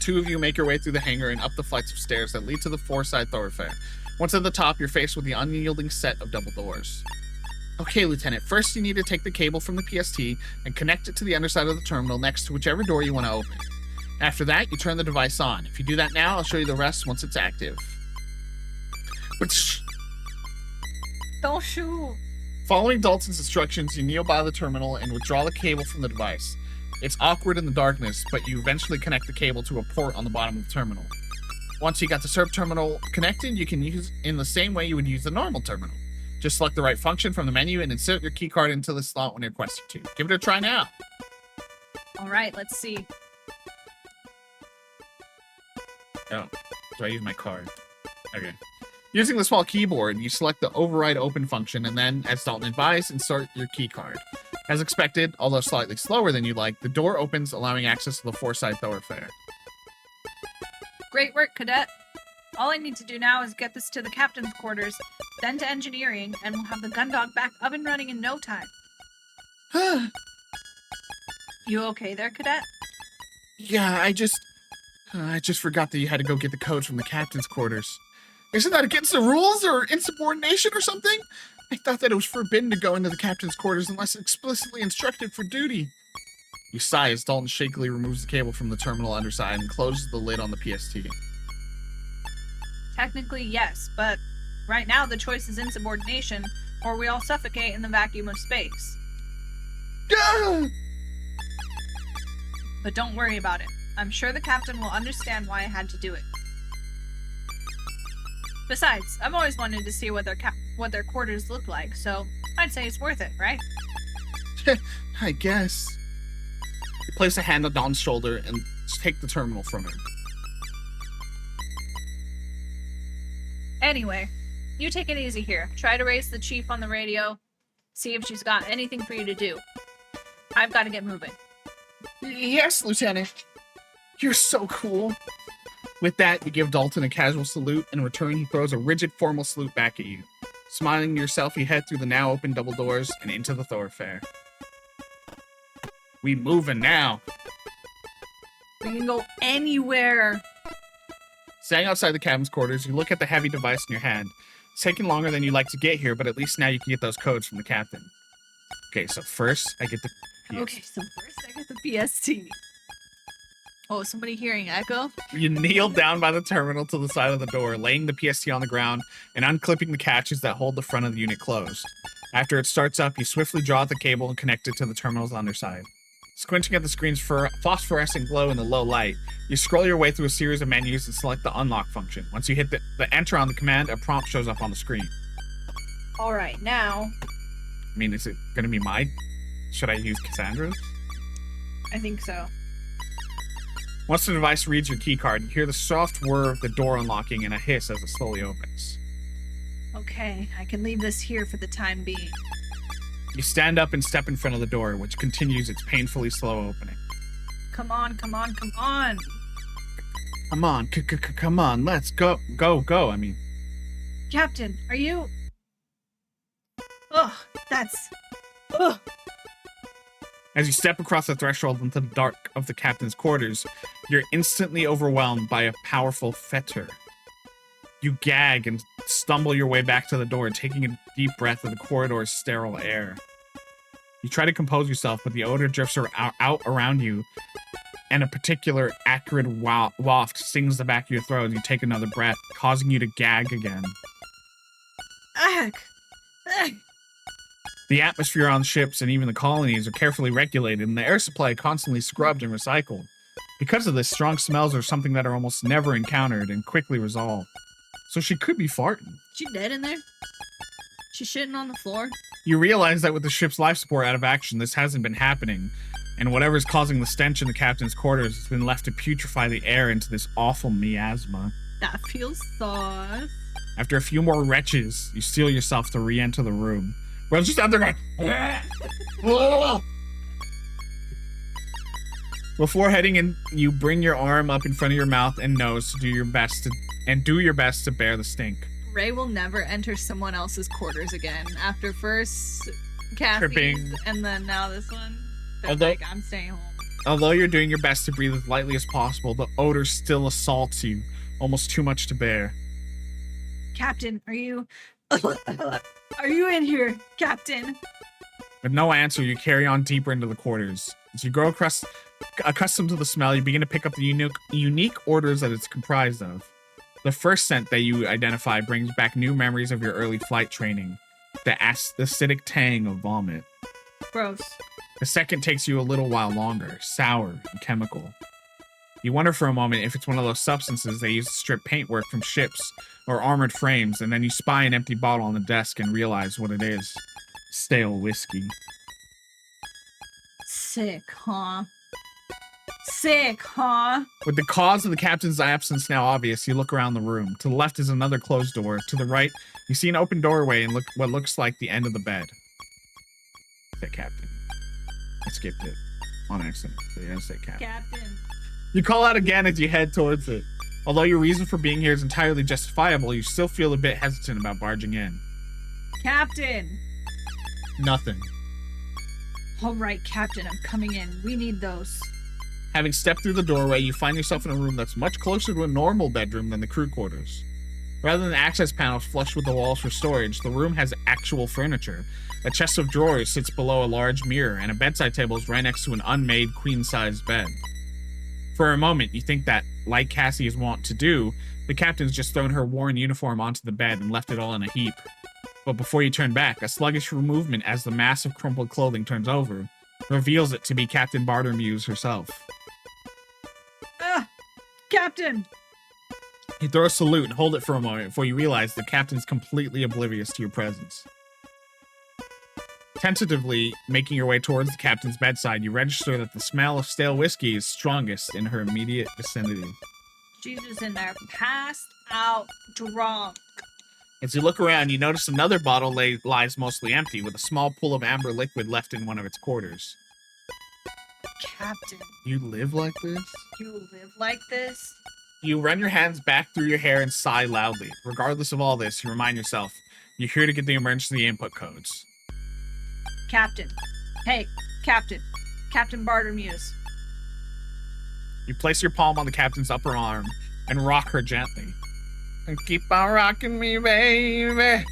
Two of you make your way through the hangar and up the flights of stairs that lead to the four-side thoroughfare. Once at the top, you're faced with the unyielding set of double doors. Okay, Lieutenant, first you need to take the cable from the PST and connect it to the underside of the terminal next to whichever door you want to open. After that, you turn the device on. If you do that now, I'll show you the rest once it's active. But shh! Don't shoot! Following Dalton's instructions, you kneel by the terminal and withdraw the cable from the device. It's awkward in the darkness, but you eventually connect the cable to a port on the bottom of the terminal. Once you got the SERP terminal connected, you can use it in the same way you would use the normal terminal. Just select the right function from the menu and insert your keycard into the slot when you're requested to. Give it a try now. Alright, let's see. Oh, do I use my card? Okay. Using the small keyboard, you select the override open function and then, as Dalton advised, insert your keycard. As expected, although slightly slower than you'd like, the door opens, allowing access to the four-side thoroughfare. Great work, Cadet. All I need to do now is get this to the captain's quarters, then to engineering, and we'll have the gun dog back up and running in no time. You okay there, Cadet? Yeah, I just forgot that you had to go get the code from the captain's quarters. Isn't that against the rules or insubordination or something? I thought that it was forbidden to go into the captain's quarters unless explicitly instructed for duty. You sigh as Dalton shakily removes the cable from the terminal underside and closes the lid on the PST. Technically, yes, but right now the choice is insubordination, or we all suffocate in the vacuum of space. Ah! But don't worry about it. I'm sure the captain will understand why I had to do it. Besides, I've always wanted to see what their quarters look like, so I'd say it's worth it, right? I guess. You place a hand on Don's shoulder and take the terminal from him. Anyway, you take it easy here. Try to raise the chief on the radio. See if she's got anything for you to do. I've got to get moving. Yes, Lieutenant. You're so cool. With that, you give Dalton a casual salute, and in return, he throws a rigid, formal salute back at you. Smiling to yourself, you head through the now open double doors and into the thoroughfare. We moving now. We can go anywhere. Standing outside the cabin's quarters, you look at the heavy device in your hand. It's taking longer than you'd like to get here, but at least now you can get those codes from the captain. Okay, so first, I get the PST. Okay, so first I get the PST. Oh, somebody hearing echo? You kneel down by the terminal to the side of the door, laying the PST on the ground and unclipping the catches that hold the front of the unit closed. After it starts up, you swiftly draw out the cable and connect it to the terminal's underside. Squinting at the screen's phosphorescent glow in the low light, you scroll your way through a series of menus and select the unlock function. Once you hit the enter on the command, a prompt shows up on the screen. Alright, now... I mean, is it going to be mine? Should I use Cassandra's? I think so. Once the device reads your keycard, you hear the soft whir of the door unlocking and a hiss as it slowly opens. Okay, I can leave this here for the time being. You stand up and step in front of the door, which continues its painfully slow opening. Come on, come on, come on! Come on, come on, let's go, I mean. Captain, are you... Ugh, that's... Ugh! As you step across the threshold into the dark of the captain's quarters, you're instantly overwhelmed by a powerful fetor. You gag and stumble your way back to the door, taking a deep breath of the corridor's sterile air. You try to compose yourself, but the odor drifts out around you, and a particular acrid waft stings the back of your throat as you take another breath, causing you to gag again. Ugh! Ugh! The atmosphere on ships and even the colonies are carefully regulated, and the air supply constantly scrubbed and recycled. Because of this, strong smells are something that are almost never encountered and quickly resolved. So she could be farting. She dead in there? She shitting on the floor? You realize that with the ship's life support out of action, this hasn't been happening, and whatever's causing the stench in the captain's quarters has been left to putrefy the air into this awful miasma. That feels soft. After a few more retches, you steel yourself to re-enter the room. Well, just out there going... Before heading in, you bring your arm up in front of your mouth and nose to do your best to bear the stink. Ray will never enter someone else's quarters again. After first Kathy's Tripping. and then now this one. They're Although- like, I'm staying home. Although you're doing your best to breathe as lightly as possible, the odor still assaults you, almost too much to bear. Captain, are you... Are you in here, Captain? With no answer, you carry on deeper into the quarters. As you grow accustomed to the smell, you begin to pick up the unique odors that it's comprised of. The first scent that you identify brings back new memories of your early flight training, the acidic tang of vomit. Gross. The second takes you a little while longer, sour and chemical. You wonder for a moment if it's one of those substances they use to strip paintwork from ships or armored frames, and then you spy an empty bottle on the desk and realize what it is. Stale whiskey. Sick, huh? Sick, huh? With the cause of the captain's absence now obvious, you look around the room. To the left is another closed door. To the right, you see an open doorway and what looks like the end of the bed. Say captain. I skipped it on accident. So you gotta say captain. Captain. You call out again as you head towards it. Although your reason for being here is entirely justifiable, you still feel a bit hesitant about barging in. Captain. Nothing. All right, Captain, I'm coming in. We need those. Having stepped through the doorway, you find yourself in a room that's much closer to a normal bedroom than the crew quarters. Rather than access panels flush with the walls for storage, the room has actual furniture. A chest of drawers sits below a large mirror, and a bedside table is right next to an unmade queen-sized bed. For a moment, you think that, like Cassie is wont to do, the captain's just thrown her worn uniform onto the bed and left it all in a heap. But before you turn back, a sluggish movement as the mass of crumpled clothing turns over reveals it to be Captain Bartermuse herself. Ah! Captain! You throw a salute and hold it for a moment before you realize the captain's completely oblivious to your presence. Tentatively making your way towards the captain's bedside, you register that the smell of stale whiskey is strongest in her immediate vicinity. She's just in there, passed out, drunk. As you look around, you notice another bottle lies mostly empty, with a small pool of amber liquid left in one of its quarters. Captain, You live like this? you live like this? You run your hands back through your hair and sigh loudly. Regardless of all this, you remind yourself, you're here to get the emergency input codes. Captain. Hey, Captain. Captain Bartermuse. You place your palm on the captain's upper arm and rock her gently. And keep on rocking me, baby.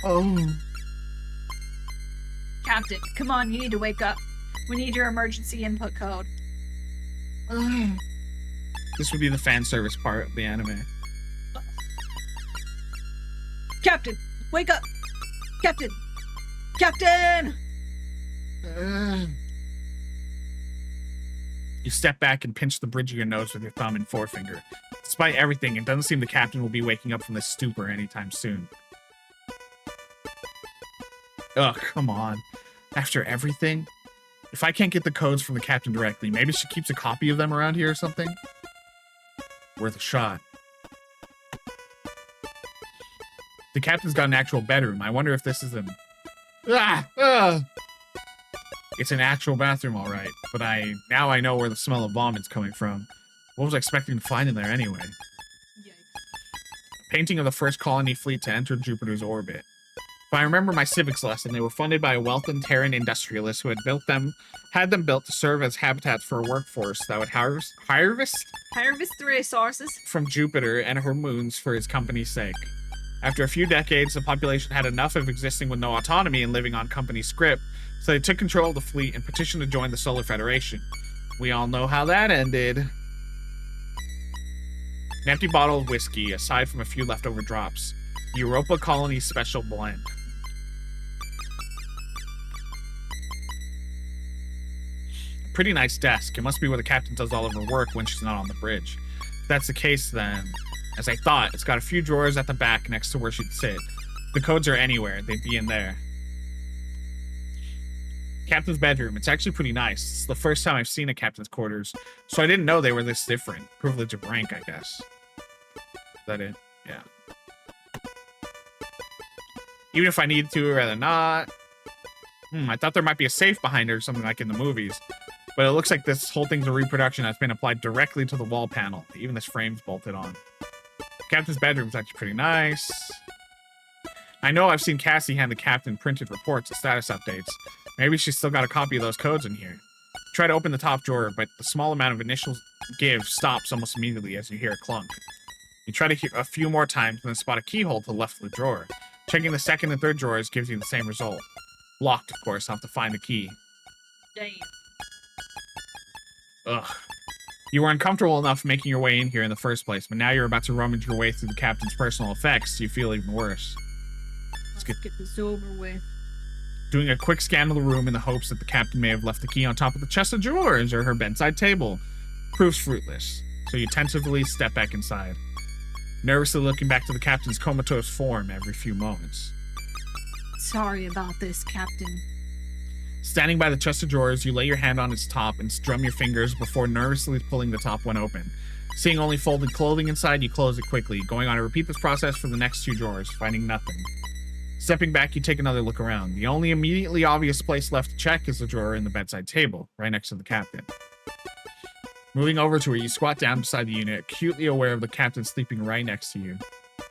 Oh. Captain, come on, you need to wake up. We need your emergency input code. This would be the fan service part of the anime. Captain, wake up! Captain! Captain! You step back and pinch the bridge of your nose with your thumb and forefinger. Despite everything, it doesn't seem the captain will be waking up from this stupor anytime soon. Ugh, come on. After everything? If I can't get the codes from the captain directly, maybe she keeps a copy of them around here or something? Worth a shot. The captain's got an actual bedroom. I wonder if this is an... It's an actual bathroom, all right. But now I know where the smell of vomit's coming from. What was I expecting to find in there anyway? Yikes. Painting of the first colony fleet to enter Jupiter's orbit. If I remember my civics lesson, they were funded by a wealthy Terran industrialist who had them built to serve as habitats for a workforce that would harvest Harvest the resources. from Jupiter and her moons for his company's sake. After a few decades, the population had enough of existing with no autonomy and living on company script, so they took control of the fleet and petitioned to join the Solar Federation. We all know how that ended. An empty bottle of whiskey, aside from a few leftover drops. The Europa Colony Special Blend. Pretty nice desk. It must be where the captain does all of her work when she's not on the bridge. If that's the case, then, as I thought, it's got a few drawers at the back next to where she'd sit. If the codes are anywhere, they'd be in there. Captain's bedroom. It's actually pretty nice. It's the first time I've seen a captain's quarters, so I didn't know they were this different. Privilege of rank, I guess. Is that it? Yeah. Even if I needed to, I'd rather not. I thought there might be a safe behind it or something like in the movies. But it looks like this whole thing's a reproduction that's been applied directly to the wall panel. Even this frame's bolted on. Captain's bedroom's actually pretty nice. I know I've seen Cassie hand the captain printed reports and status updates. Maybe she's still got a copy of those codes in here. Try to open the top drawer, but the small amount of initial give stops almost immediately as you hear a clunk. You try to hear a few more times and then spot a keyhole to the left of the drawer. Checking the second and third drawers gives you the same result. Locked, of course. I'll have to find the key. Damn. Ugh. You were uncomfortable enough making your way in here in the first place, but now you're about to rummage your way through the captain's personal effects, so you feel even worse. Let's get this over with. Doing a quick scan of the room in the hopes that the captain may have left the key on top of the chest of drawers or her bedside table proves fruitless, so you tentatively step back inside, nervously looking back to the captain's comatose form every few moments. Sorry about this, Captain. Standing by the chest of drawers, you lay your hand on its top and strum your fingers before nervously pulling the top one open. Seeing only folded clothing inside, you close it quickly, going on to repeat this process for the next two drawers, finding nothing. Stepping back, you take another look around. The only immediately obvious place left to check is the drawer in the bedside table, right next to the captain. Moving over to where you squat down beside the unit, acutely aware of the captain sleeping right next to you.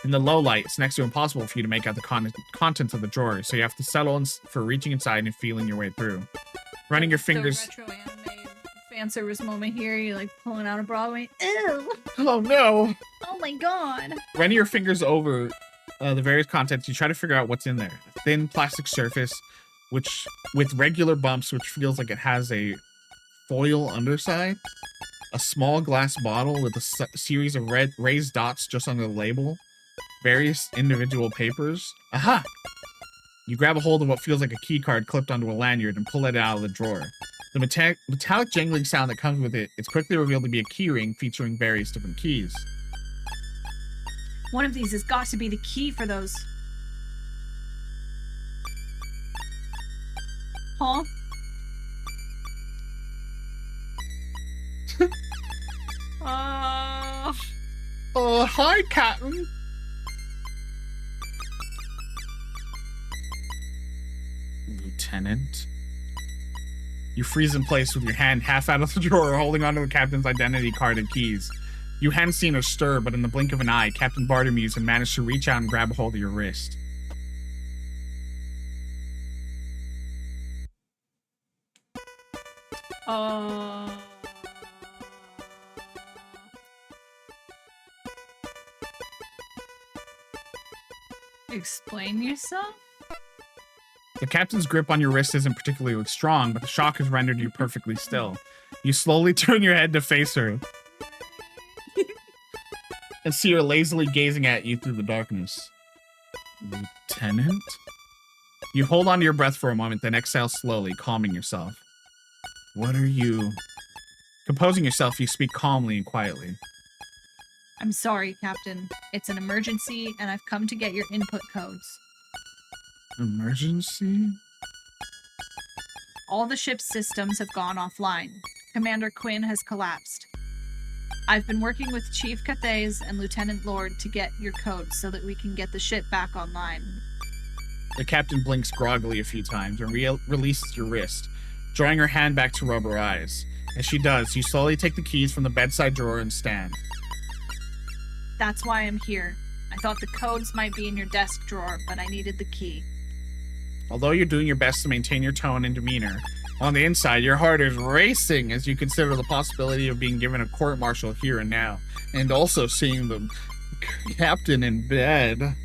In the low light, it's next to impossible for you to make out the contents of the drawer, so you have to settle for reaching inside and feeling your way through. Running your fingers... The retro anime fan service moment here. You're like pulling out a Broadway. Ew! Oh no! Oh my god! Running your fingers over the various contents, you try to figure out what's in there. A thin plastic surface, which with regular bumps, which feels like it has a foil underside. A small glass bottle with a series of red raised dots just under the label. Various individual papers. Aha! You grab a hold of what feels like a key card clipped onto a lanyard and pull it out of the drawer. The metallic jangling sound that comes with it is quickly revealed to be a key ring featuring various different keys. One of these has got to be the key for those. Huh? Hi, Captain. Lieutenant. You freeze in place with your hand half out of the drawer, holding onto the captain's identity card and keys. You hadn't seen her stir, but in the blink of an eye, Captain Bartomuse had managed to reach out and grab a hold of your wrist. Explain yourself? The captain's grip on your wrist isn't particularly strong, but the shock has rendered you perfectly still. You slowly turn your head to face her and see her lazily gazing at you through the darkness. Lieutenant? You hold on to your breath for a moment, then exhale slowly, calming yourself. What are you... Composing yourself, you speak calmly and quietly. I'm sorry, Captain. It's an emergency, and I've come to get your input codes. Emergency? All the ship's systems have gone offline. Commander Quinn has collapsed. I've been working with Chief Cathays and Lieutenant Lord to get your codes so that we can get the ship back online. The captain blinks groggily a few times and releases your wrist, drawing her hand back to rub her eyes. As she does, you slowly take the keys from the bedside drawer and stand. That's why I'm here. I thought the codes might be in your desk drawer, but I needed the key. Although you're doing your best to maintain your tone and demeanor, on the inside, your heart is racing as you consider the possibility of being given a court-martial here and now, and also seeing the captain in bed.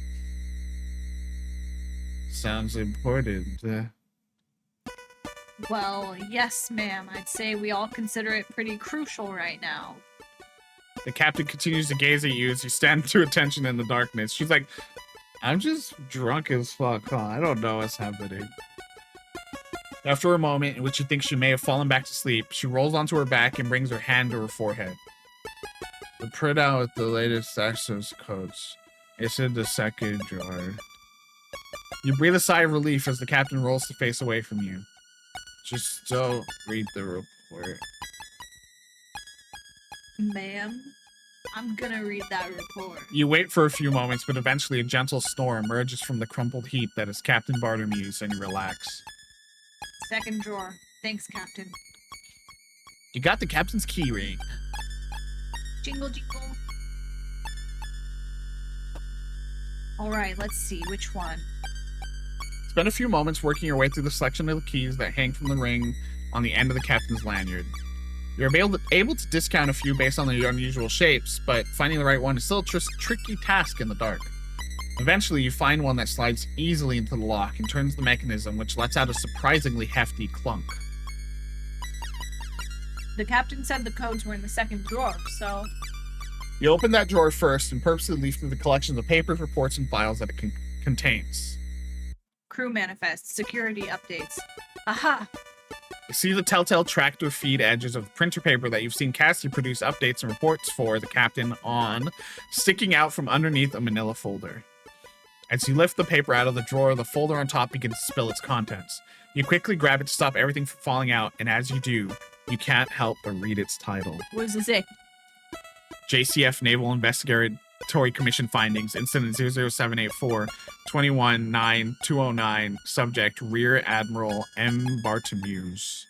Sounds important. Well, yes, ma'am. I'd say we all consider it pretty crucial right now. The captain continues to gaze at you as you stand to attention in the darkness. She's like, I'm just drunk as fuck, huh? I don't know what's happening. After a moment in which you think she may have fallen back to sleep, she rolls onto her back and brings her hand to her forehead. The printout with the latest access codes. It's in the second drawer. You breathe a sigh of relief as the captain rolls the face away from you. Just don't read the report. Ma'am, I'm gonna read that report. You wait for a few moments, but eventually a gentle snore emerges from the crumpled heap that is Captain Bartomuse, and you relax. Second drawer. Thanks, Captain. You got the captain's key ring. Jingle, jingle. Alright, let's see. Which one? Spend a few moments working your way through the selection of the keys that hang from the ring on the end of the captain's lanyard. You're able to discount a few based on the unusual shapes, but finding the right one is still a tricky task in the dark. Eventually, you find one that slides easily into the lock and turns the mechanism, which lets out a surprisingly hefty clunk. The captain said the codes were in the second drawer, so... You open that drawer first and purposely leaf through the collections of papers, reports, and files that it contains. Crew manifests, security updates. Aha! You see the telltale tractor feed edges of the printer paper that you've seen Cassie produce updates and reports for the captain on, sticking out from underneath a manila folder. As you lift the paper out of the drawer, the folder on top begins to spill its contents. You quickly grab it to stop everything from falling out, and as you do, you can't help but read its title. What does it say? JCF Naval Investigatory Commission Findings, Incident 00784, 21-9-209, Subject, Rear Admiral M. Bartomuse.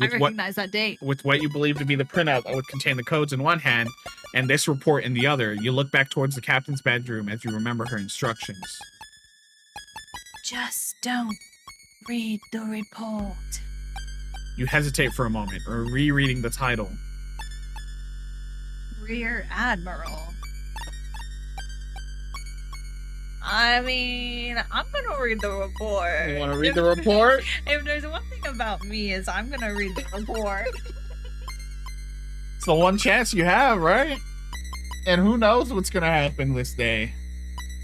I recognize that date. With what you believe to be the printout that would contain the codes in one hand, and this report in the other, you look back towards the captain's bedroom as you remember her instructions. Just don't read the report. You hesitate for a moment, rereading the title. Rear Admiral. I mean, I'm gonna read the report. You want to read the report? If there's one thing about me is I'm gonna read the report. It's the one chance you have, right? And who knows what's gonna happen this day.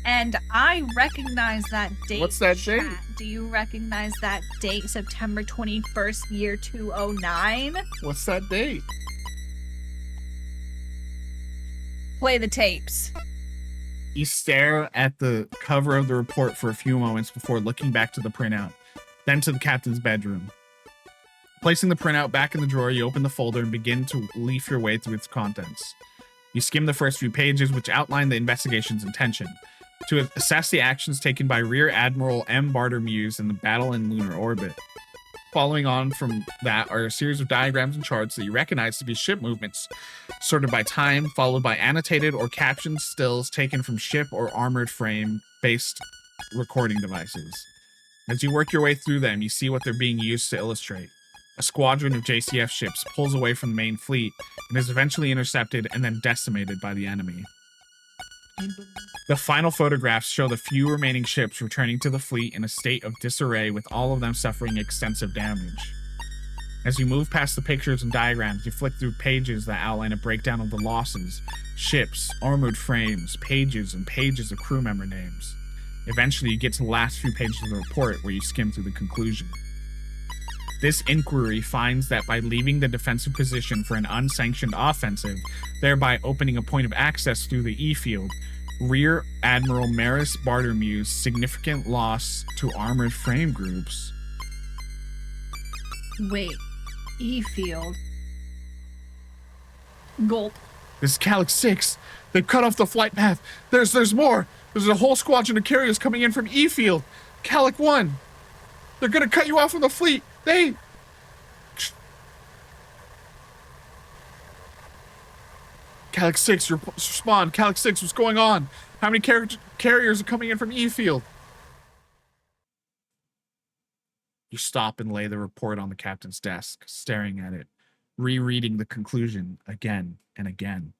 And I recognize that date. What's that chat. date? Do you recognize that date, September 21st, year 209? What's that date? Play the tapes. You stare at the cover of the report for a few moments before looking back to the printout, then to the captain's bedroom. Placing the printout back in the drawer, you open the folder and begin to leaf your way through its contents. You skim the first few pages, which outline the investigation's intention, to assess the actions taken by Rear Admiral M. Bartermuse in the battle in lunar orbit. Following on from that are a series of diagrams and charts that you recognize to be ship movements, sorted by time, followed by annotated or captioned stills taken from ship or armored frame-based recording devices. As you work your way through them, you see what they're being used to illustrate. A squadron of JCF ships pulls away from the main fleet and is eventually intercepted and then decimated by the enemy. The final photographs show the few remaining ships returning to the fleet in a state of disarray, with all of them suffering extensive damage. As you move past the pictures and diagrams, you flick through pages that outline a breakdown of the losses, ships, armored frames, pages and pages of crew member names. Eventually, you get to the last few pages of the report, where you skim through the conclusion. This inquiry finds that by leaving the defensive position for an unsanctioned offensive, thereby opening a point of access through the E-field, Rear Admiral Maris Bartermuse significant loss to armored frame groups. Wait, E-field. Gulp. This is Calyx 6. They've cut off the flight path. There's more. There's a whole squadron of carriers coming in from E-field. Calyx 1. They're gonna cut you off from the fleet. They... Calyx 6, respond. Calyx 6, what's going on? How many carriers are coming in from E-field? You stop and lay the report on the captain's desk, staring at it, rereading the conclusion again and again.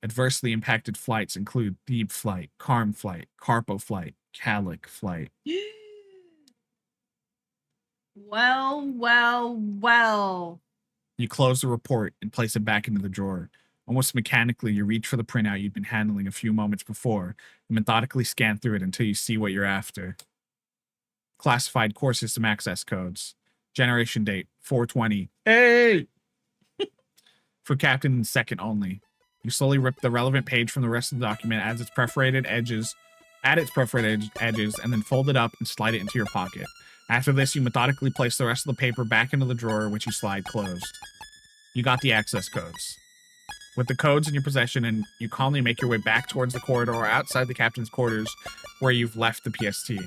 Adversely impacted flights include Thebe Flight, Carm Flight, Carpo Flight, Calyx Flight. Well. You close the report and place it back into the drawer. Almost mechanically, you reach for the printout you'd been handling a few moments before and methodically scan through it until you see what you're after. Classified core system access codes. Generation date, 420. Hey! For captain and second only. You slowly rip the relevant page from the rest of the document, add its perforated edges, and then fold it up and slide it into your pocket. After this, you methodically place the rest of the paper back into the drawer, which you slide closed. You got the access codes. With the codes in your possession, and you calmly make your way back towards the corridor outside the captain's quarters where you've left the PST.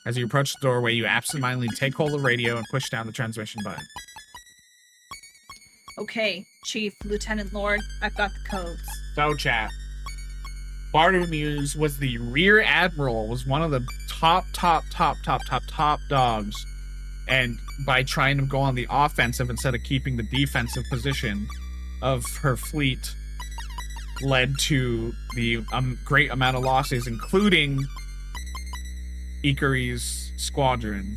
As you approach the doorway, you absentmindedly take hold of the radio and push down the transmission button. Okay, Chief, Lieutenant Lord, I've got the codes. So, chat. Bartermuse was the Rear Admiral, was one of the top dogs. And by trying to go on the offensive instead of keeping the defensive position of her fleet, led to the great amount of losses, including Ikari's squadron.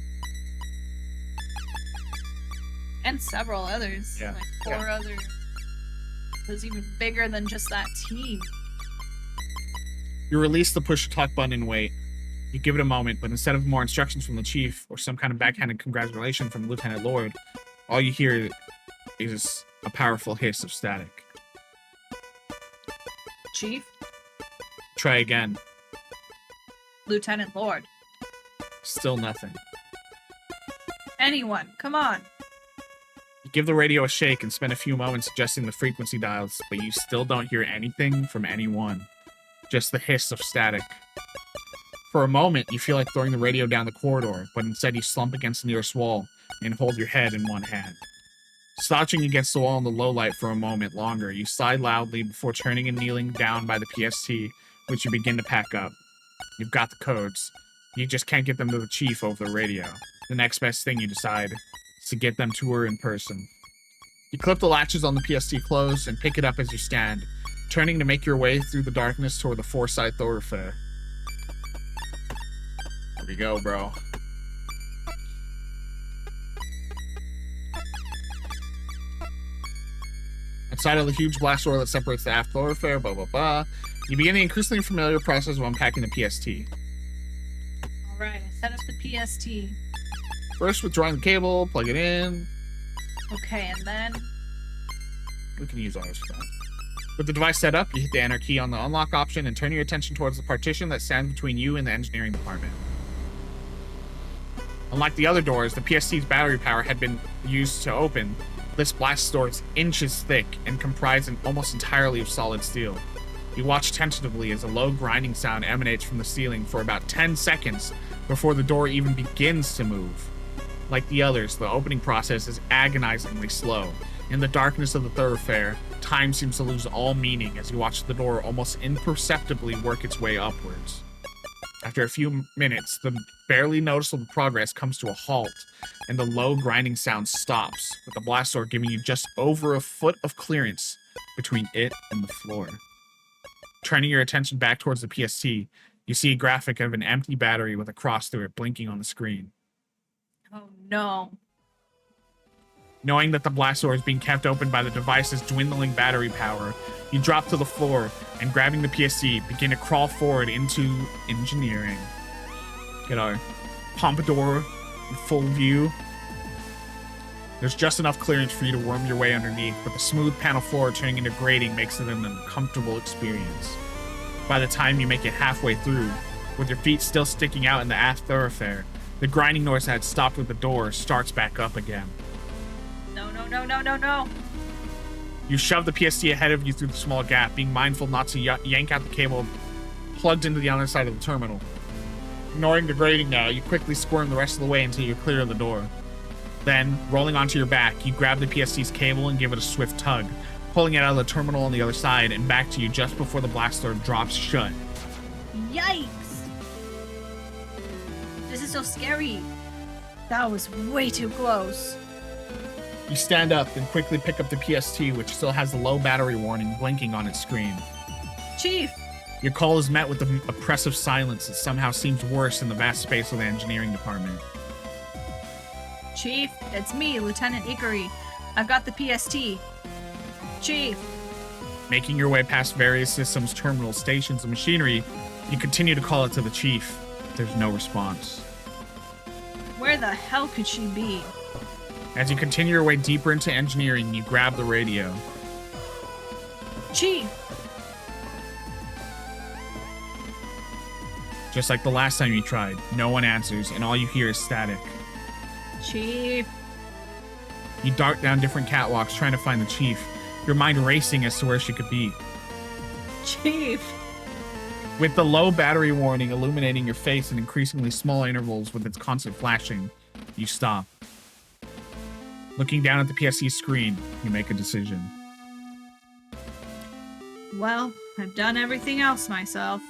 And several others. Yeah. Like 4 others. It was even bigger than just that team. You release the push to talk button and wait. You give it a moment, but instead of more instructions from the chief or some kind of backhanded congratulation from Lieutenant Lord, all you hear is a powerful hiss of static. Chief? Try again. Lieutenant Lord. Still nothing. Anyone, come on. You give the radio a shake and spend a few moments adjusting the frequency dials, but you still don't hear anything from anyone. Just the hiss of static. For a moment, you feel like throwing the radio down the corridor, but instead you slump against the nearest wall and hold your head in one hand. Slouching against the wall in the low light for a moment longer, you sigh loudly before turning and kneeling down by the PST, which you begin to pack up. You've got the codes. You just can't get them to the chief over the radio. The next best thing you decide is to get them to her in person. You clip the latches on the PST closed and pick it up as you stand, turning to make your way through the darkness toward the Forsyth thoroughfare. There we go, bro. Outside of the huge blast door that separates the aft thoroughfare, You begin the increasingly familiar process of unpacking the PST. Alright, I set up the PST. First, withdrawing the cable, plug it in. Okay, and then... We can use ours for that. With the device set up, you hit the enter key on the unlock option and turn your attention towards the partition that stands between you and the engineering department. Unlike the other doors, the PST's battery power had been used to open. This blast door is inches thick and comprised almost entirely of solid steel. You watch tentatively as a low grinding sound emanates from the ceiling for about 10 seconds before the door even begins to move. Like the others, the opening process is agonizingly slow. In the darkness of the thoroughfare, time seems to lose all meaning as you watch the door almost imperceptibly work its way upwards. After a few minutes, the barely noticeable progress comes to a halt, and the low grinding sound stops, with the blast door giving you just over a foot of clearance between it and the floor. Turning your attention back towards the PST, you see a graphic of an empty battery with a cross through it blinking on the screen. Oh no. Knowing that the blast door is being kept open by the device's dwindling battery power, you drop to the floor and, grabbing the PSC, begin to crawl forward into engineering. Get our pompadour in full view. There's just enough clearance for you to worm your way underneath, but the smooth panel floor turning into grating makes it an uncomfortable experience. By the time you make it halfway through, with your feet still sticking out in the aft thoroughfare, the grinding noise that had stopped with the door starts back up again. No. You shove the PST ahead of you through the small gap, being mindful not to yank out the cable plugged into the other side of the terminal. Ignoring the grating now, you quickly squirm the rest of the way until you're clear of the door. Then, rolling onto your back, you grab the PST's cable and give it a swift tug, pulling it out of the terminal on the other side and back to you just before the blast door drops shut. Yikes! This is so scary. That was way too close. You stand up and quickly pick up the PST, which still has the low battery warning blinking on its screen. Chief! Your call is met with an oppressive silence that somehow seems worse in the vast space of the engineering department. Chief, it's me, Lieutenant Ikari. I've got the PST. Chief! Making your way past various systems, terminals, stations, and machinery, you continue to call it to the chief. There's no response. Where the hell could she be? As you continue your way deeper into engineering, you grab the radio. Chief! Just like the last time you tried, no one answers, and all you hear is static. Chief! You dart down different catwalks trying to find the chief, your mind racing as to where she could be. Chief! With the low battery warning illuminating your face in increasingly small intervals with its constant flashing, you stop. Looking down at the PSC screen, you make a decision. Well, I've done everything else myself.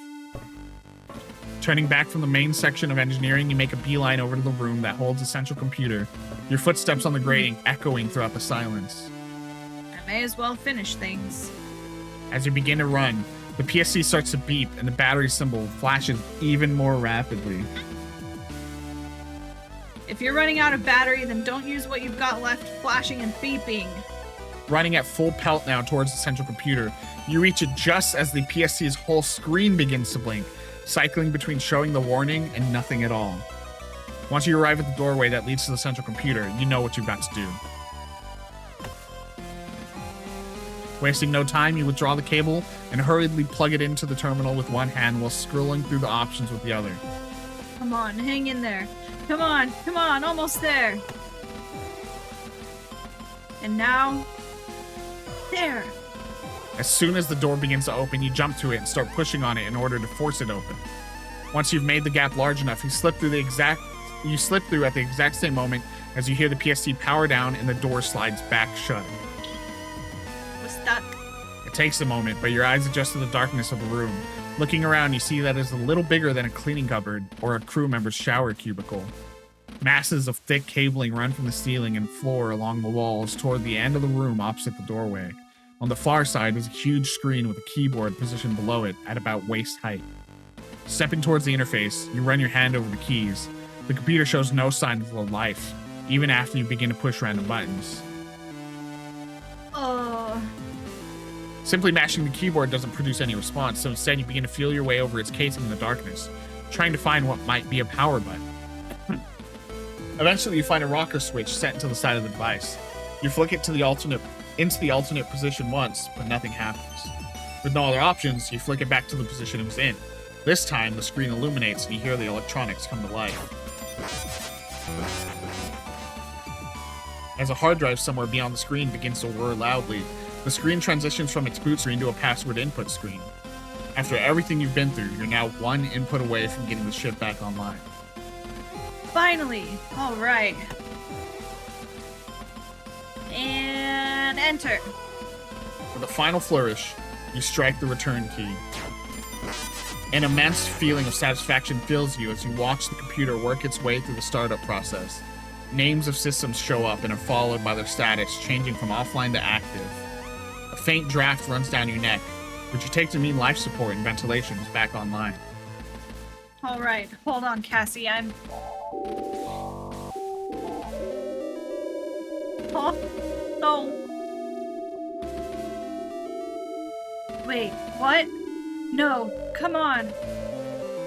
Turning back from the main section of engineering, you make a beeline over to the room that holds the central computer, your footsteps on the grating echoing throughout the silence. I may as well finish things. As you begin to run, the PSC starts to beep and the battery symbol flashes even more rapidly. If you're running out of battery, then don't use what you've got left flashing and beeping. Running at full pelt now towards the central computer, you reach it just as the PSC's whole screen begins to blink, cycling between showing the warning and nothing at all. Once you arrive at the doorway that leads to the central computer, you know what you've got to do. Wasting no time, you withdraw the cable and hurriedly plug it into the terminal with one hand while scrolling through the options with the other. Come on, hang in there. Come on, almost there. And now, there. As soon as the door begins to open, you jump to it and start pushing on it in order to force it open. Once you've made the gap large enough, you slip through at the exact same moment as you hear the PST power down and the door slides back shut. We're stuck. It takes a moment, but your eyes adjust to the darkness of the room. Looking around, you see that it's a little bigger than a cleaning cupboard or a crew member's shower cubicle. Masses of thick cabling run from the ceiling and floor along the walls toward the end of the room opposite the doorway. On the far side was a huge screen with a keyboard positioned below it at about waist height. Stepping towards the interface, you run your hand over the keys. The computer shows no signs of life, even after you begin to push random buttons. Simply mashing the keyboard doesn't produce any response, so instead you begin to feel your way over its casing in the darkness, trying to find what might be a power button. Eventually, you find a rocker switch set into the side of the device. You flick it into the alternate position once, but nothing happens. With no other options, you flick it back to the position it was in. This time, the screen illuminates and you hear the electronics come to life. As a hard drive somewhere beyond the screen begins to whir loudly, the screen transitions from its boot screen to a password input screen. After everything you've been through, you're now one input away from getting the ship back online. Finally! Alright. And enter. With a final flourish, you strike the return key. An immense feeling of satisfaction fills you as you watch the computer work its way through the startup process. Names of systems show up and are followed by their status, changing from offline to active. A faint draft runs down your neck, which you take to mean life support and ventilation is back online. Alright, hold on, Cassie, I'm... Oh, no. Wait, what? No, come on.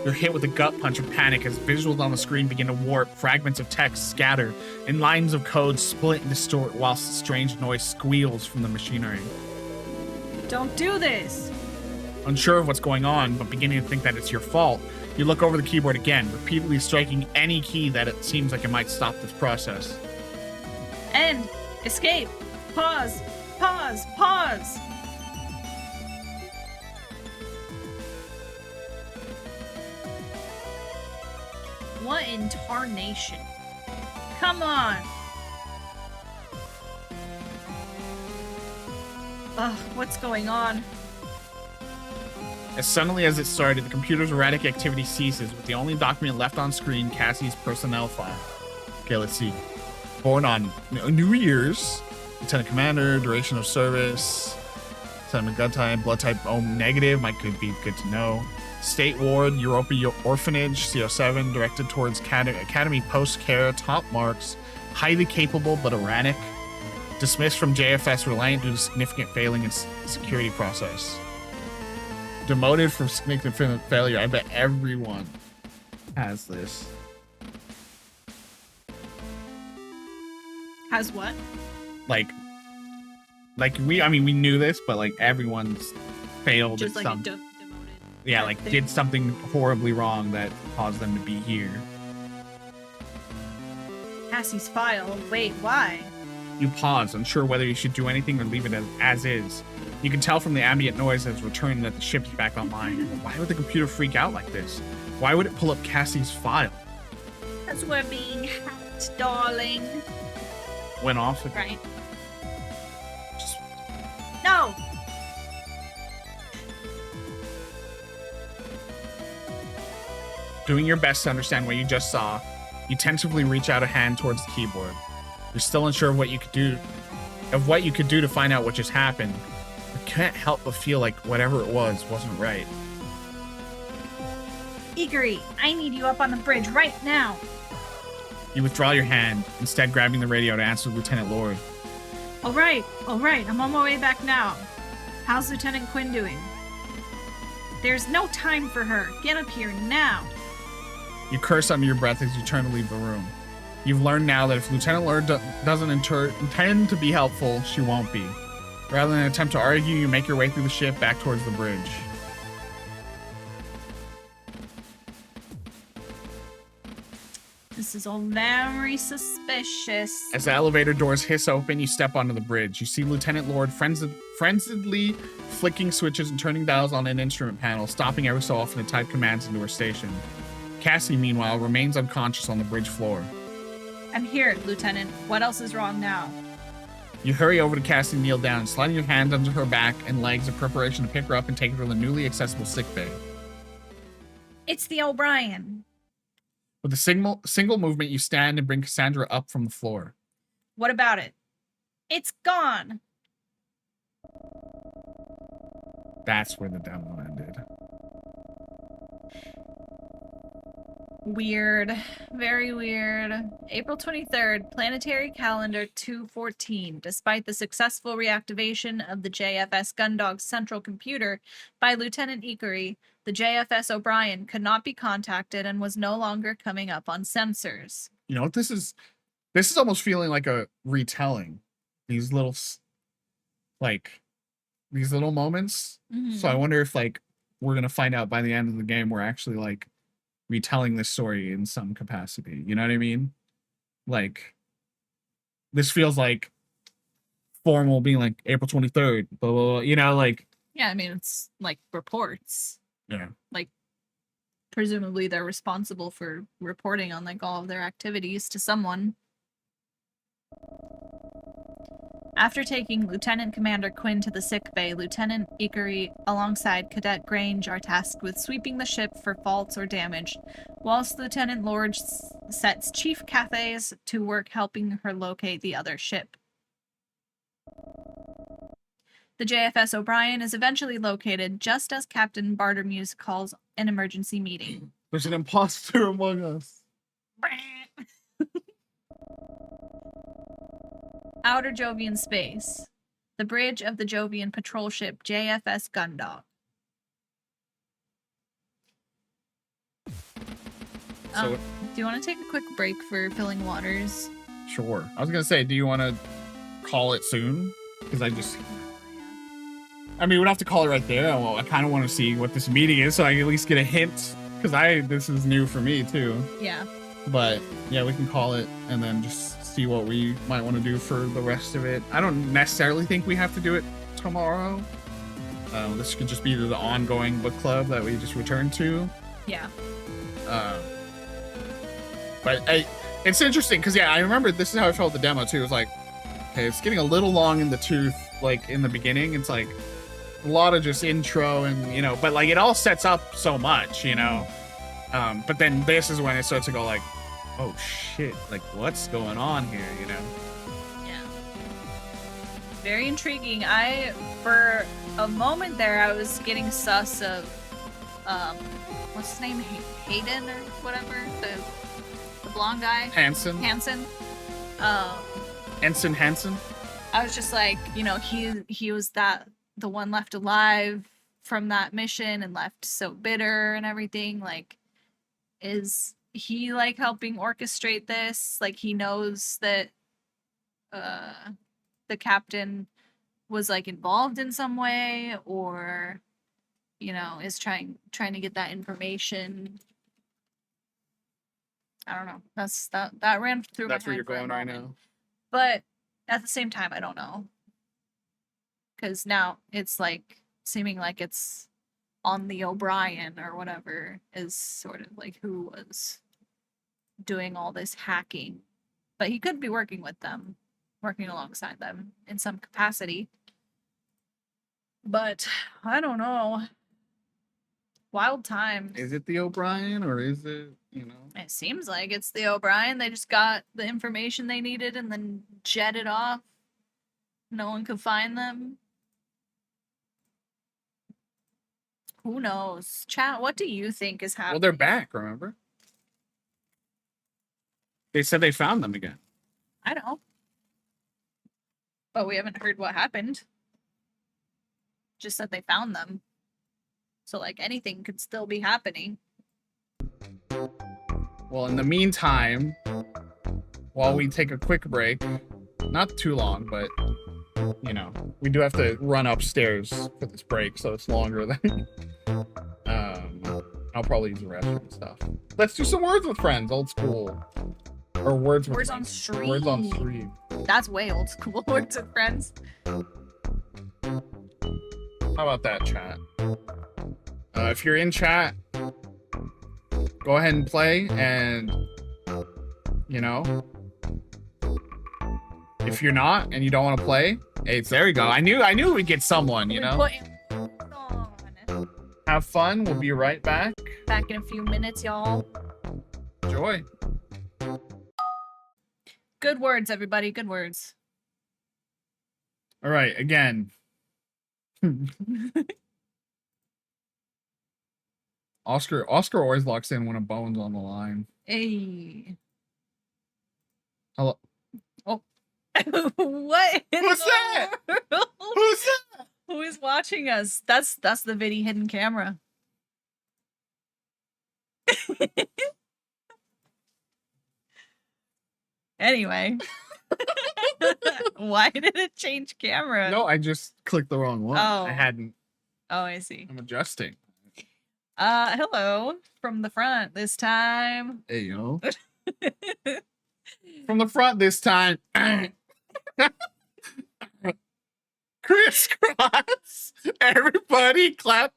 You're hit with a gut punch of panic as visuals on the screen begin to warp, fragments of text scatter, and lines of code split and distort whilst a strange noise squeals from the machinery. Don't do this! Unsure of what's going on, but beginning to think that it's your fault, you look over the keyboard again, repeatedly striking any key that it seems like it might stop this process. End! Escape! Pause! Pause! Pause! What in tarnation? Come on! Ugh, what's going on? As suddenly as it started, the computer's erratic activity ceases, with the only document left on screen Cassie's personnel file. Okay, let's see. Born on New Year's, Lieutenant Commander, duration of service, Lieutenant gut type, blood type O negative, might could be good to know. State Ward, Europa Orphanage, CO7, directed towards Academy Post-Care, top marks, highly capable but erratic. Dismissed from JFS Reliant due to significant failing in security process. Demoted from significant failure. I bet everyone has this. Has what? Like we knew this, but like everyone's failed Just at like something. demoted. Yeah, like did something horribly wrong that caused them to be here. Cassie's file. Wait, why? You pause, unsure whether you should do anything or leave it as is. You can tell from the ambient noise that's returning that the ship's back online. Why would the computer freak out like this? Why would it pull up Cassie's file? Because we're being hacked, darling. Went off. Right. Just No! doing your best to understand what you just saw, you tentatively reach out a hand towards the keyboard. You're still unsure of what you could do to find out what just happened. You can't help but feel like whatever it was wasn't right. Igor, I need you up on the bridge right now. You withdraw your hand, instead grabbing the radio to answer Lieutenant Lord. All right, I'm on my way back now. How's Lieutenant Quinn doing? There's no time for her. Get up here now. You curse under your breath as you turn to leave the room. You've learned now that if Lieutenant Lord doesn't intend to be helpful, she won't be. Rather than attempt to argue, you make your way through the ship back towards the bridge. This is all very suspicious. As the elevator doors hiss open, you step onto the bridge. You see Lieutenant Lord frenziedly flicking switches and turning dials on an instrument panel, stopping every so often to type commands into her station. Cassie, meanwhile, remains unconscious on the bridge floor. I'm here, Lieutenant. What else is wrong now? You hurry over to Cassie and kneel down, sliding your hands under her back and legs in preparation to pick her up and take her to the newly accessible sickbay. It's the O'Brien. With a single movement, you stand and bring Cassandra up from the floor. What about it? It's gone. That's where the demo ended. Weird. Very weird. April 23rd, Planetary Calendar 214. Despite the successful reactivation of the JFS Gundog's central computer by Lieutenant Ikari, the JFS O'Brien could not be contacted and was no longer coming up on sensors. You know what this is? This is almost feeling like a retelling. These little these little moments. So I wonder if like we're gonna find out by the end of the game we're actually like retelling this story in some capacity. You know what I mean? Like this feels like formal being like April 23rd, blah, blah, blah, you know, like Yeah, I mean, it's like reports. yeah. Like, presumably they're responsible for reporting on like all of their activities to someone. After taking Lieutenant Commander Quinn to the sick bay, Lieutenant Ikari alongside Cadet Grange are tasked with sweeping the ship for faults or damage, whilst Lieutenant Lord sets Chief Cathays to work helping her locate the other ship. The JFS O'Brien is eventually located just as Captain Bartermuse calls an emergency meeting. There's an imposter among us. Outer Jovian space. The bridge of the Jovian patrol ship JFS Gundog. So Do you want to take a quick break for filling waters? sure. I was gonna say, do you want to call it soon? Because I mean, we'd have to call it right there. Well, I kind of want to see what this meeting is, so I at least get a hint. Because this is new for me too. Yeah. But yeah, we can call it and then just see what we might want to do for the rest of it. I don't necessarily think we have to do it tomorrow. This could just be the ongoing book club that we just returned to. Yeah. But it's interesting because yeah, I remember this is how I felt the demo too. It was like, okay, it's getting a little long in the tooth. Like in the beginning, it's like a lot of just intro and you know, but like it all sets up so much, you know. But then this is when it starts to go like, oh shit, like what's going on here, you know? Yeah. Very intriguing. For a moment there, I was getting sus of, what's his name? Hayden or whatever? The blonde guy? Hansen. Ensign Hansen. I was just like, you know, he was the one left alive from that mission and left so bitter and everything. Like, is he like helping orchestrate this? Like he knows that the captain was like involved in some way, or you know, is trying to get that information. I don't know. That ran through my head. That's where you're for a going right moment. now. But at the same time, I don't know. Because now it's like seeming like it's on the O'Brien or whatever is sort of like who was doing all this hacking. But he could be working with them, working alongside them in some capacity. But I don't know. Wild times. Is it the O'Brien or is it, you know? It seems like it's the O'Brien. They just got the information they needed and then jetted off. No one could find them. Who knows? Chat, what do you think is happening? Well, they're back, remember? They said they found them again. I know. But we haven't heard what happened. Just that they found them. So, like, anything could still be happening. Well, in the meantime, while we take a quick break, not too long, but, you know, we do have to run upstairs for this break, so it's longer than... I'll probably use the restroom and stuff. Let's do some Words with Friends, old school. Or Words with Words on Friends. stream. Words on stream. That's way old school. Words with Friends. How about that, chat? If you're in chat, go ahead and play, and you know, if you're not and you don't want to play, hey, there we go. I knew we'd get someone, you know. On. Have fun. We'll be right back. Back in a few minutes, y'all. Enjoy. Good words, everybody. Good words. All right, again. Oscar always locks in when a bone's on the line. Hey. Hello. Oh. What? Who's that? Who's that? Who is watching us? That's the Viddy hidden camera. Anyway. Why did it change camera? No, I just clicked the wrong one. Oh. I hadn't. Oh, I see. I'm adjusting. Hello from the front this time. Hey, yo. From the front this time. Crisscross. Everybody clap.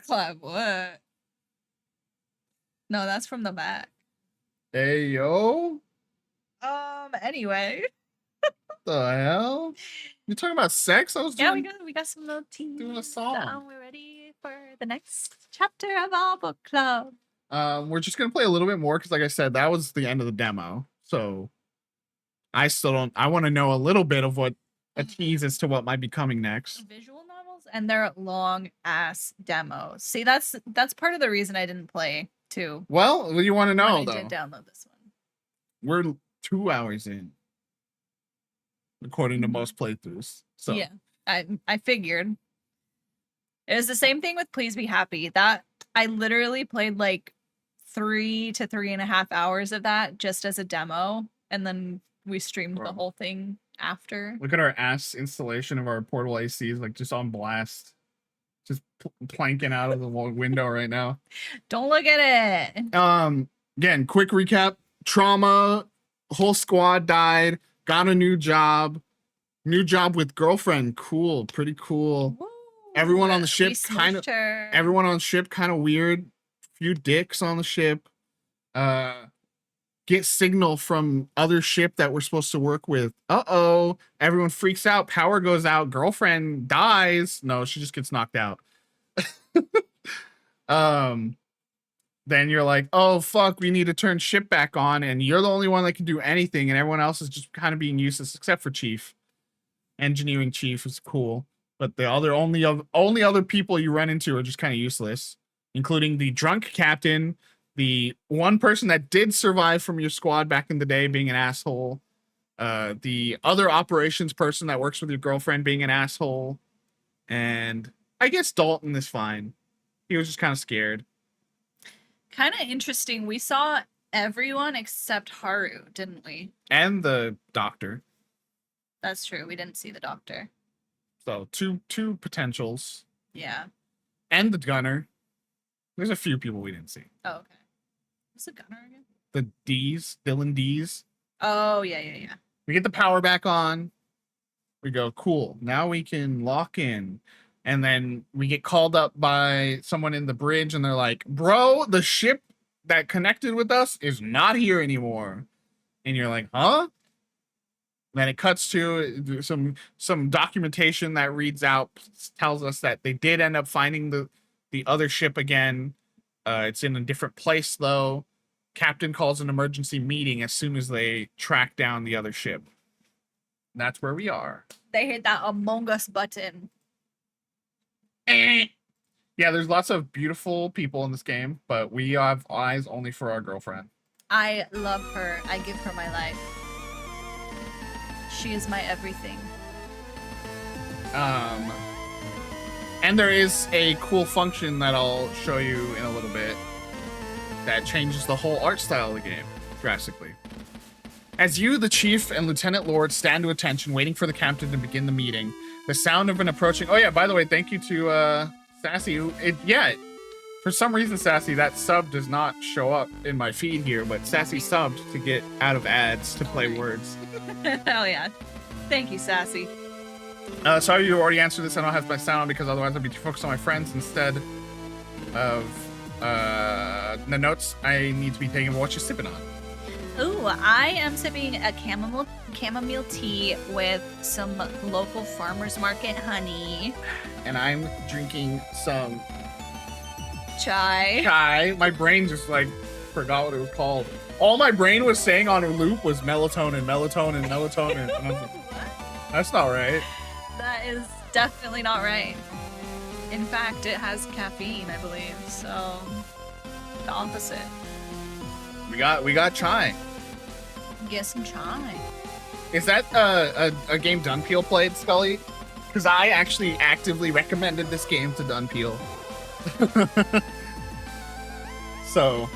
Clap what? No, that's from the back. Hey, yo. Anyway. The hell? You talking about sex? I was doing... we got some little tea. doing a song. We're ready for the next chapter of our book club. We're just gonna play a little bit more because, like I said, that was the end of the demo. So I still don't. I want to know a little bit of what a tease as to what might be coming next. Visual novels and they're long ass demos. See, that's part of the reason I didn't play too. Well, you want to know I though? did download this one. We're 2 hours in, according to most playthroughs. So yeah, I figured. It was the same thing with Please Be Happy. That I literally played like 3 to 3.5 hours of that just as a demo, and then we streamed the whole thing after. Look at our ass installation of our portable ACs, like just on blast, just planking out of the window right now. Don't look at it. Again, quick recap: trauma, whole squad died, got a new job with girlfriend. Cool, pretty cool. Woo. Everyone on the ship We kind of smooshed her. everyone on the ship kind of weird. Few dicks on the ship. Get signal from other ship that we're supposed to work with. Uh-oh. Everyone freaks out. Power goes out. Girlfriend dies. No, she just gets knocked out. Then you're like, oh fuck, we need to turn ship back on, and you're the only one that can do anything, and everyone else is just kind of being useless except for Chief. Engineering Chief is cool. But the only other people you run into are just kind of useless, including the drunk captain, the one person that did survive from your squad back in the day being an asshole, the other operations person that works with your girlfriend being an asshole, and I guess Dalton is fine. He was just kind of scared. Kind of interesting. We saw everyone except Haru, didn't we? And the doctor. That's true. We didn't see the doctor. So two potentials. Yeah. And the gunner. There's a few people we didn't see. Oh, okay. What's the gunner again? The D's, Dylan D's. Oh, yeah. We get the power back on. We go, cool. Now we can lock in. And then we get called up by someone in the bridge, and they're like, bro, the ship that connected with us is not here anymore. And you're like, huh? Then it cuts to some documentation that reads out, tells us that they did end up finding the other ship again. It's in a different place, though. Captain calls an emergency meeting as soon as they track down the other ship. And that's where we are. They hit that Among Us button. Yeah, there's lots of beautiful people in this game, but we have eyes only for our girlfriend. I love her. I give her my life. She is my everything. And there is a cool function that I'll show you in a little bit that changes the whole art style of the game drastically. As you, the Chief, and Lieutenant Lord stand to attention, waiting for the captain to begin the meeting, the sound of an approaching... Oh yeah, by the way, thank you to Sassy. For some reason, Sassy, that sub does not show up in my feed here, but Sassy subbed to get out of ads to play words. Hell yeah. Thank you, Sassy. Sorry you already answered this. I don't have my sound on because otherwise I'd be too focused on my friends instead of the notes I need to be taking. What you sipping on? Ooh, I am sipping a chamomile tea with some local farmers market honey. And I'm drinking some Chai. chai. My brain just like forgot what it was called. All my brain was saying on a loop was melatonin. And I was like, that's not right. That is definitely not right. In fact, it has caffeine, I believe. So the opposite. We got chai. Get some chai. Is that a game Dunpeel played, Scully? Because I actually actively recommended this game to Dunpeel. So,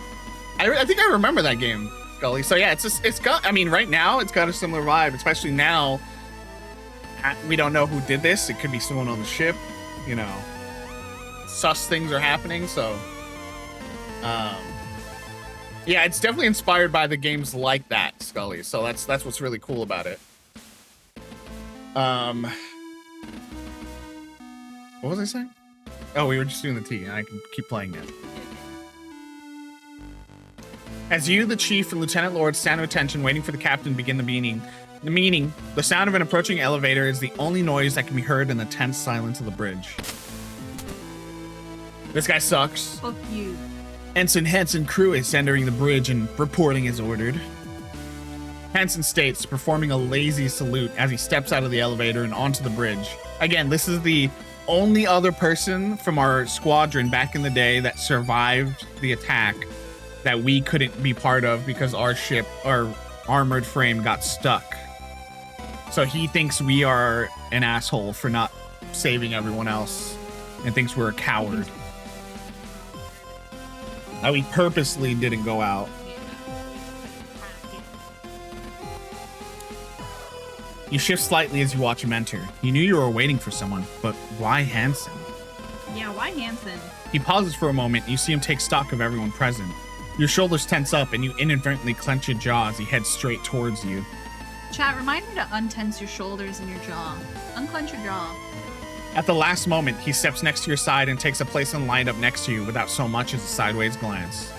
I think I remember that game, Scully. So yeah, it's got. I mean, right now it's got a similar vibe, especially now. We don't know who did this. It could be someone on the ship. You know, sus things are happening. So, yeah, it's definitely inspired by the games like that, Scully. So that's what's really cool about it. What was I saying? Oh, we were just doing the tea, and I can keep playing it. As you, the chief, and Lieutenant Lord stand at attention, waiting for the captain to begin the meeting, the sound of an approaching elevator is the only noise that can be heard in the tense silence of the bridge. This guy sucks. Fuck you. Ensign Hansen crew is entering the bridge and reporting as ordered. Hansen states, performing a lazy salute as he steps out of the elevator and onto the bridge. Again, this is the only other person from our squadron back in the day that survived the attack that we couldn't be part of because our ship, our armored frame, got stuck. So he thinks we are an asshole for not saving everyone else and thinks we're a coward. That we purposely didn't go out. You shift slightly as you watch him enter. You knew you were waiting for someone, but why Hansen? Yeah, why Hansen? He pauses for a moment, and you see him take stock of everyone present. Your shoulders tense up, and you inadvertently clench your jaw as he heads straight towards you. Chat, remind me to untense your shoulders and your jaw. Unclench your jaw. At the last moment, he steps next to your side and takes a place in line up next to you without so much as a sideways glance.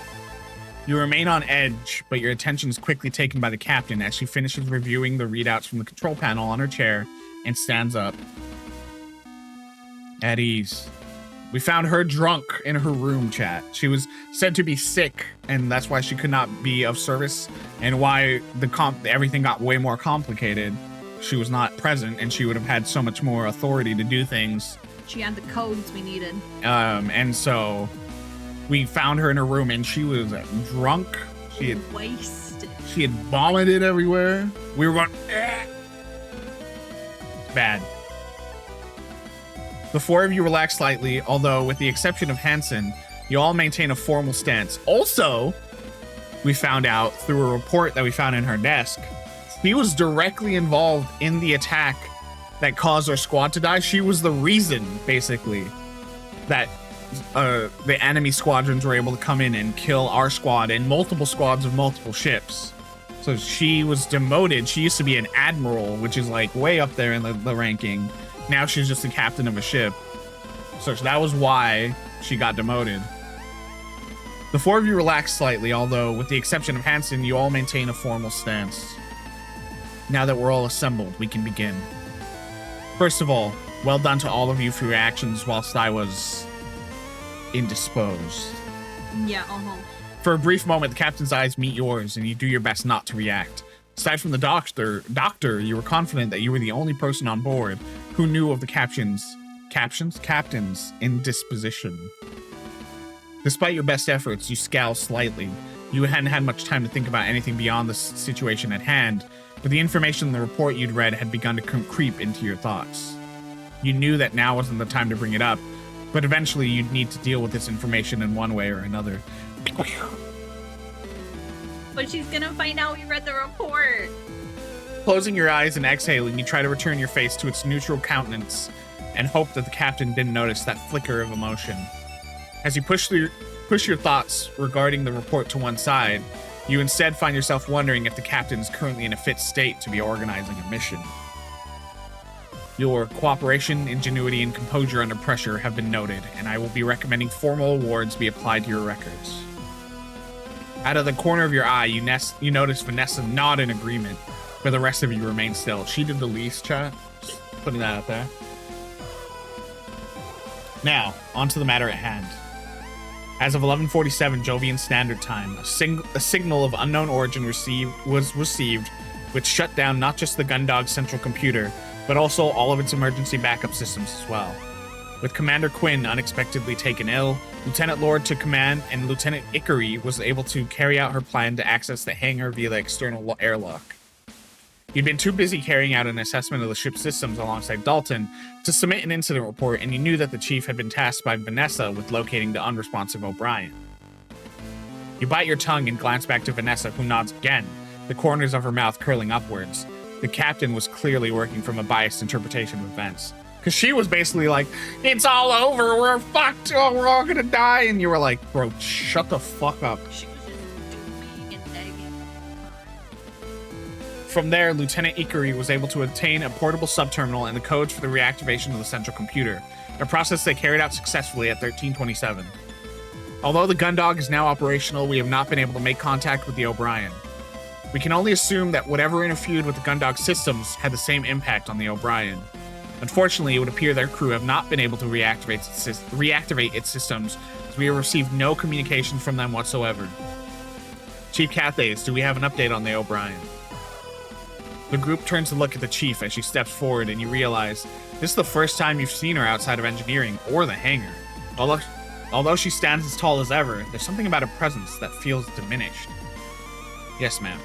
You remain on edge, but your attention is quickly taken by the captain as she finishes reviewing the readouts from the control panel on her chair and stands up. At ease. We found her drunk in her room, chat. She was said to be sick, and that's why she could not be of service, and why everything got way more complicated. She was not present, and she would have had so much more authority to do things. She had the codes we needed. And so we found her in her room, and she was drunk. She had wasted. She had vomited everywhere. We were going, eh. Bad. The four of you relax slightly, although with the exception of Hansen, you all maintain a formal stance. Also, we found out through a report that we found in her desk, she was directly involved in the attack that caused our squad to die. She was the reason, basically, that the enemy squadrons were able to come in and kill our squad and multiple squads of multiple ships. So she was demoted. She used to be an admiral, which is like way up there in the ranking. Now she's just the captain of a ship. So that was why she got demoted. The four of you relax slightly, although with the exception of Hansen, you all maintain a formal stance. Now that we're all assembled, we can begin. First of all, well done to all of you for your actions whilst I was indisposed. Yeah, For a brief moment, the captain's eyes meet yours, and you do your best not to react. Aside from the doctor, you were confident that you were the only person on board who knew of the captain's indisposition. Despite your best efforts, you scowl slightly. You hadn't had much time to think about anything beyond the situation at hand, but the information in the report you'd read had begun to creep into your thoughts. You knew that now wasn't the time to bring it up, but eventually you'd need to deal with this information in one way or another. But she's gonna find out we read the report. Closing your eyes and exhaling, you try to return your face to its neutral countenance and hope that the captain didn't notice that flicker of emotion. As you push your thoughts regarding the report to one side, you instead find yourself wondering if the captain is currently in a fit state to be organizing a mission. Your cooperation, ingenuity, and composure under pressure have been noted, and I will be recommending formal awards be applied to your records. Out of the corner of your eye, you notice Vanessa nod in agreement, but the rest of you remain still. She did the least, chat. Just putting that out there. Now, on to the matter at hand. As of 11:47 Jovian Standard Time, a signal of unknown origin was received, which shut down not just the Gundog central computer, but also all of its emergency backup systems as well. With Commander Quinn unexpectedly taken ill, Lieutenant Lord took command, and Lieutenant Ickery was able to carry out her plan to access the hangar via the external airlock. He'd been too busy carrying out an assessment of the ship's systems alongside Dalton to submit an incident report, and he knew that the chief had been tasked by Vanessa with locating the unresponsive O'Brien. You bite your tongue and glance back to Vanessa, who nods again, the corners of her mouth curling upwards. The captain was clearly working from a biased interpretation of events. Because she was basically like, it's all over, we're fucked, oh, we're all gonna die. And you were like, bro, shut the fuck up. She was just dooming and egging. From there, Lieutenant Ickery was able to obtain a portable subterminal and the codes for the reactivation of the central computer, a process they carried out successfully at 1327. Although the Gundog is now operational, we have not been able to make contact with the O'Brien. We can only assume that whatever interfered with the Gundog systems had the same impact on the O'Brien. Unfortunately, it would appear their crew have not been able to reactivate its systems, as we have received no communication from them whatsoever. Chief Cathays, do we have an update on the O'Brien? The group turns to look at the chief as she steps forward, and you realize this is the first time you've seen her outside of engineering or the hangar. Although she stands as tall as ever, there's something about her presence that feels diminished. Yes, ma'am.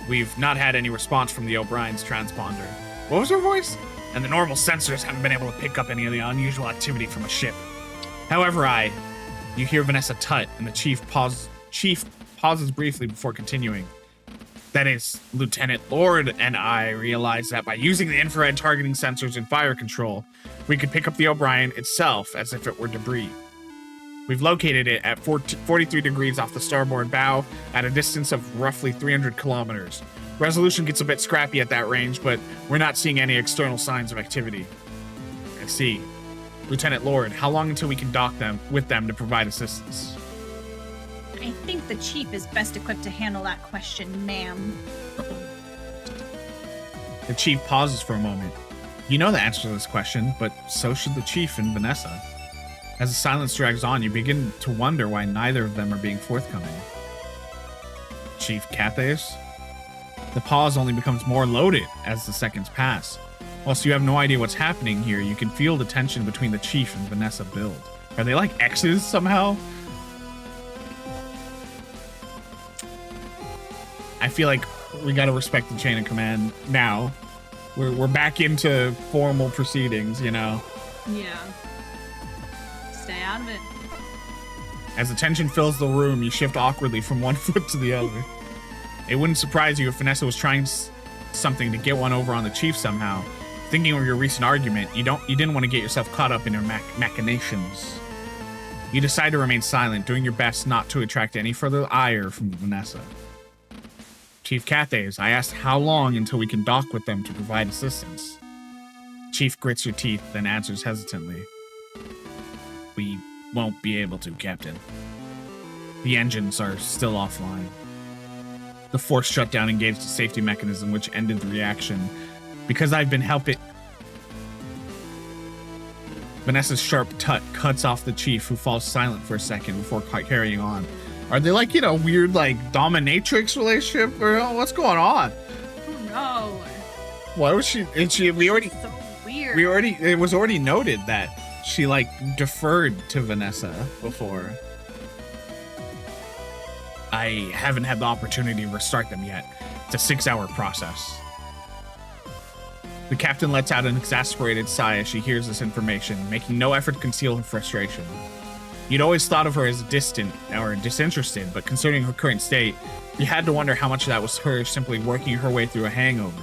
We've not had any response from the O'Brien's transponder. What was her voice? And the normal sensors haven't been able to pick up any of the unusual activity from a ship. However, you hear Vanessa tut, and the chief pauses briefly before continuing. That is, Lieutenant Lord and I realized that by using the infrared targeting sensors in fire control, we could pick up the O'Brien itself as if it were debris. We've located it at 43 degrees off the starboard bow at a distance of roughly 300 kilometers. Resolution gets a bit scrappy at that range, but we're not seeing any external signs of activity. I see. Lieutenant Lord, how long until we can dock with them to provide assistance? I think the chief is best equipped to handle that question, ma'am. The chief pauses for a moment. You know the answer to this question, but so should the chief and Vanessa. As the silence drags on, you begin to wonder why neither of them are being forthcoming. Chief Cathays? The pause only becomes more loaded as the seconds pass. Whilst you have no idea what's happening here, you can feel the tension between the chief and Vanessa build. Are they like exes somehow? I feel like we gotta respect the chain of command now. We're back into formal proceedings, you know? Yeah. Stay out of it. As the tension fills the room, you shift awkwardly from one foot to the other. It wouldn't surprise you if Vanessa was trying something to get one over on the chief somehow. Thinking of your recent argument, you didn't want to get yourself caught up in her machinations. You decide to remain silent, doing your best not to attract any further ire from Vanessa. Chief Cathays, I asked how long until we can dock with them to provide assistance. Chief grits your teeth, then answers hesitantly. We won't be able to, Captain. The engines are still offline. The force shutdown engaged the safety mechanism, which ended the reaction. Because I've been helping... Vanessa's sharp tut cuts off the chief, who falls silent for a second before carrying on. Are they like, weird, dominatrix relationship? Or what's going on? Oh no. Why was she... we already... So weird. It was already noted that she, deferred to Vanessa before. I haven't had the opportunity to restart them yet. It's a 6-hour process. The captain lets out an exasperated sigh as she hears this information, making no effort to conceal her frustration. You'd always thought of her as distant or disinterested, but considering her current state, you had to wonder how much of that was her simply working her way through a hangover.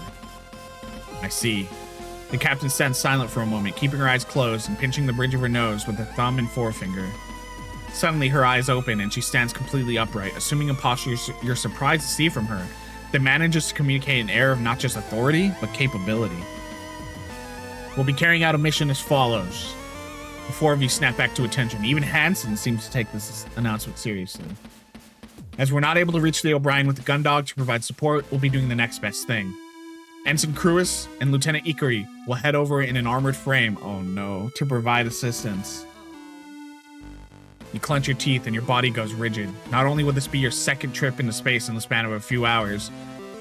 I see. The captain stands silent for a moment, keeping her eyes closed and pinching the bridge of her nose with her thumb and forefinger. Suddenly, her eyes open and she stands completely upright, assuming a posture you're surprised to see from her that manages to communicate an air of not just authority, but capability. We'll be carrying out a mission as follows. The four of you snap back to attention. Even Hansen seems to take this announcement seriously. As we're not able to reach the O'Brien with the Gundog to provide support, we'll be doing the next best thing. Ensign Cruis and Lieutenant Ickery will head over in an armored frame, oh no, to provide assistance. You clench your teeth and your body goes rigid. Not only will this be your second trip into space in the span of a few hours,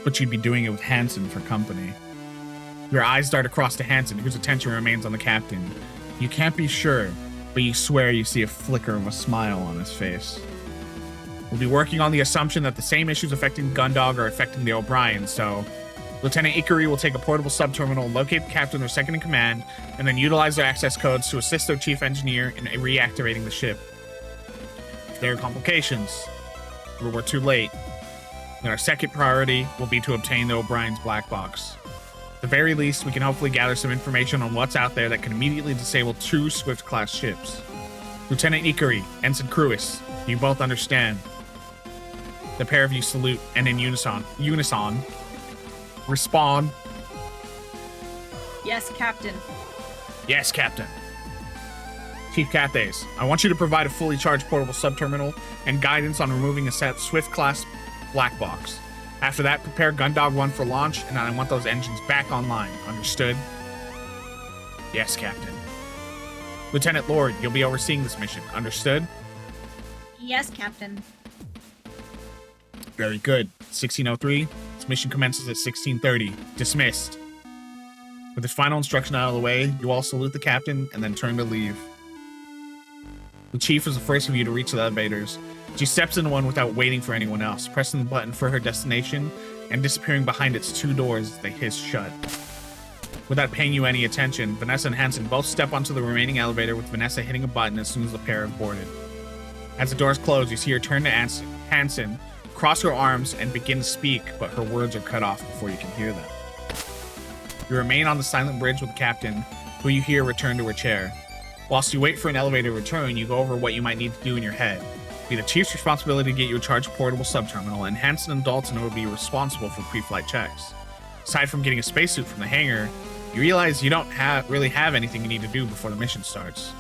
but you'd be doing it with Hansen for company. Your eyes dart across to Hansen, whose attention remains on the captain. You can't be sure, but you swear you see a flicker of a smile on his face. We'll be working on the assumption that the same issues affecting Gundog are affecting the O'Briens, so Lieutenant Ikari will take a portable subterminal, locate the captain or second in command, and then utilize their access codes to assist their chief engineer in reactivating the ship. If there are complications, or we're too late, then our second priority will be to obtain the O'Brien's black box. At the very least, we can hopefully gather some information on what's out there that can immediately disable 2 Swift-class ships. Lieutenant Ikari, Ensign Cruis, do you both understand? The pair of you salute, and in unison, respond. Yes, Captain. Yes, Captain. Chief Cathays, I want you to provide a fully charged portable subterminal and guidance on removing a set Swift-class black box. After that, prepare Gundog 1 for launch, and I want those engines back online. Understood? Yes, Captain. Lieutenant Lord, you'll be overseeing this mission. Understood? Yes, Captain. Very good. 1603. This mission commences at 1630. Dismissed. With this final instruction out of the way, you all salute the captain and then turn to leave. The chief is the first of you to reach the elevators. She steps into one without waiting for anyone else, pressing the button for her destination and disappearing behind its 2 doors as they hiss shut. Without paying you any attention, Vanessa and Hansen both step onto the remaining elevator, with Vanessa hitting a button as soon as the pair have boarded. As the doors close, you see her turn to Hansen, cross her arms, and begin to speak, but her words are cut off before you can hear them. You remain on the silent bridge with the captain, who you hear return to her chair. Whilst you wait for an elevator to return, you go over what you might need to do in your head. It'll be the chief's responsibility to get you a charged portable subterminal, and Hansen and Dalton will be responsible for pre-flight checks. Aside from getting a spacesuit from the hangar, you realize you don't really have anything you need to do before the mission starts.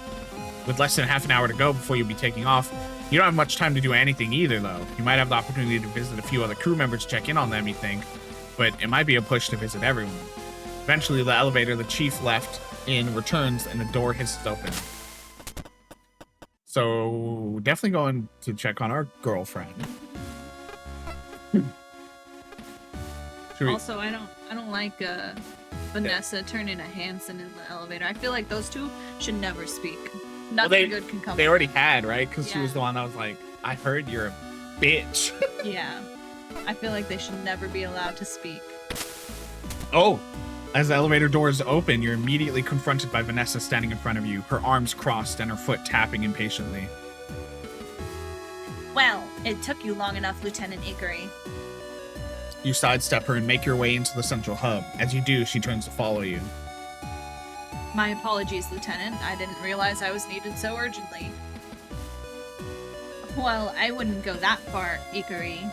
With less than half an hour to go before you'll be taking off, you don't have much time to do anything either, though. You might have the opportunity to visit a few other crew members, check in on them, you think, but it might be a push to visit everyone. Eventually, the elevator the chief left in returns, and the door hisses open. So, definitely going to check on our girlfriend. Also, I don't like Vanessa turning to Hansen in the elevator. I feel like those two should never speak. Nothing good can come. They already had, right? Because she Yeah. was the one that was like, "I heard you're a bitch." Yeah. I feel like they should never be allowed to speak. Oh, as the elevator doors open, you're immediately confronted by Vanessa standing in front of you, her arms crossed and her foot tapping impatiently. Well, it took you long enough, Lieutenant Ikari. You sidestep her and make your way into the central hub. As you do, she turns to follow you. My apologies, Lieutenant. I didn't realize I was needed so urgently. Well, I wouldn't go that far, Ikari.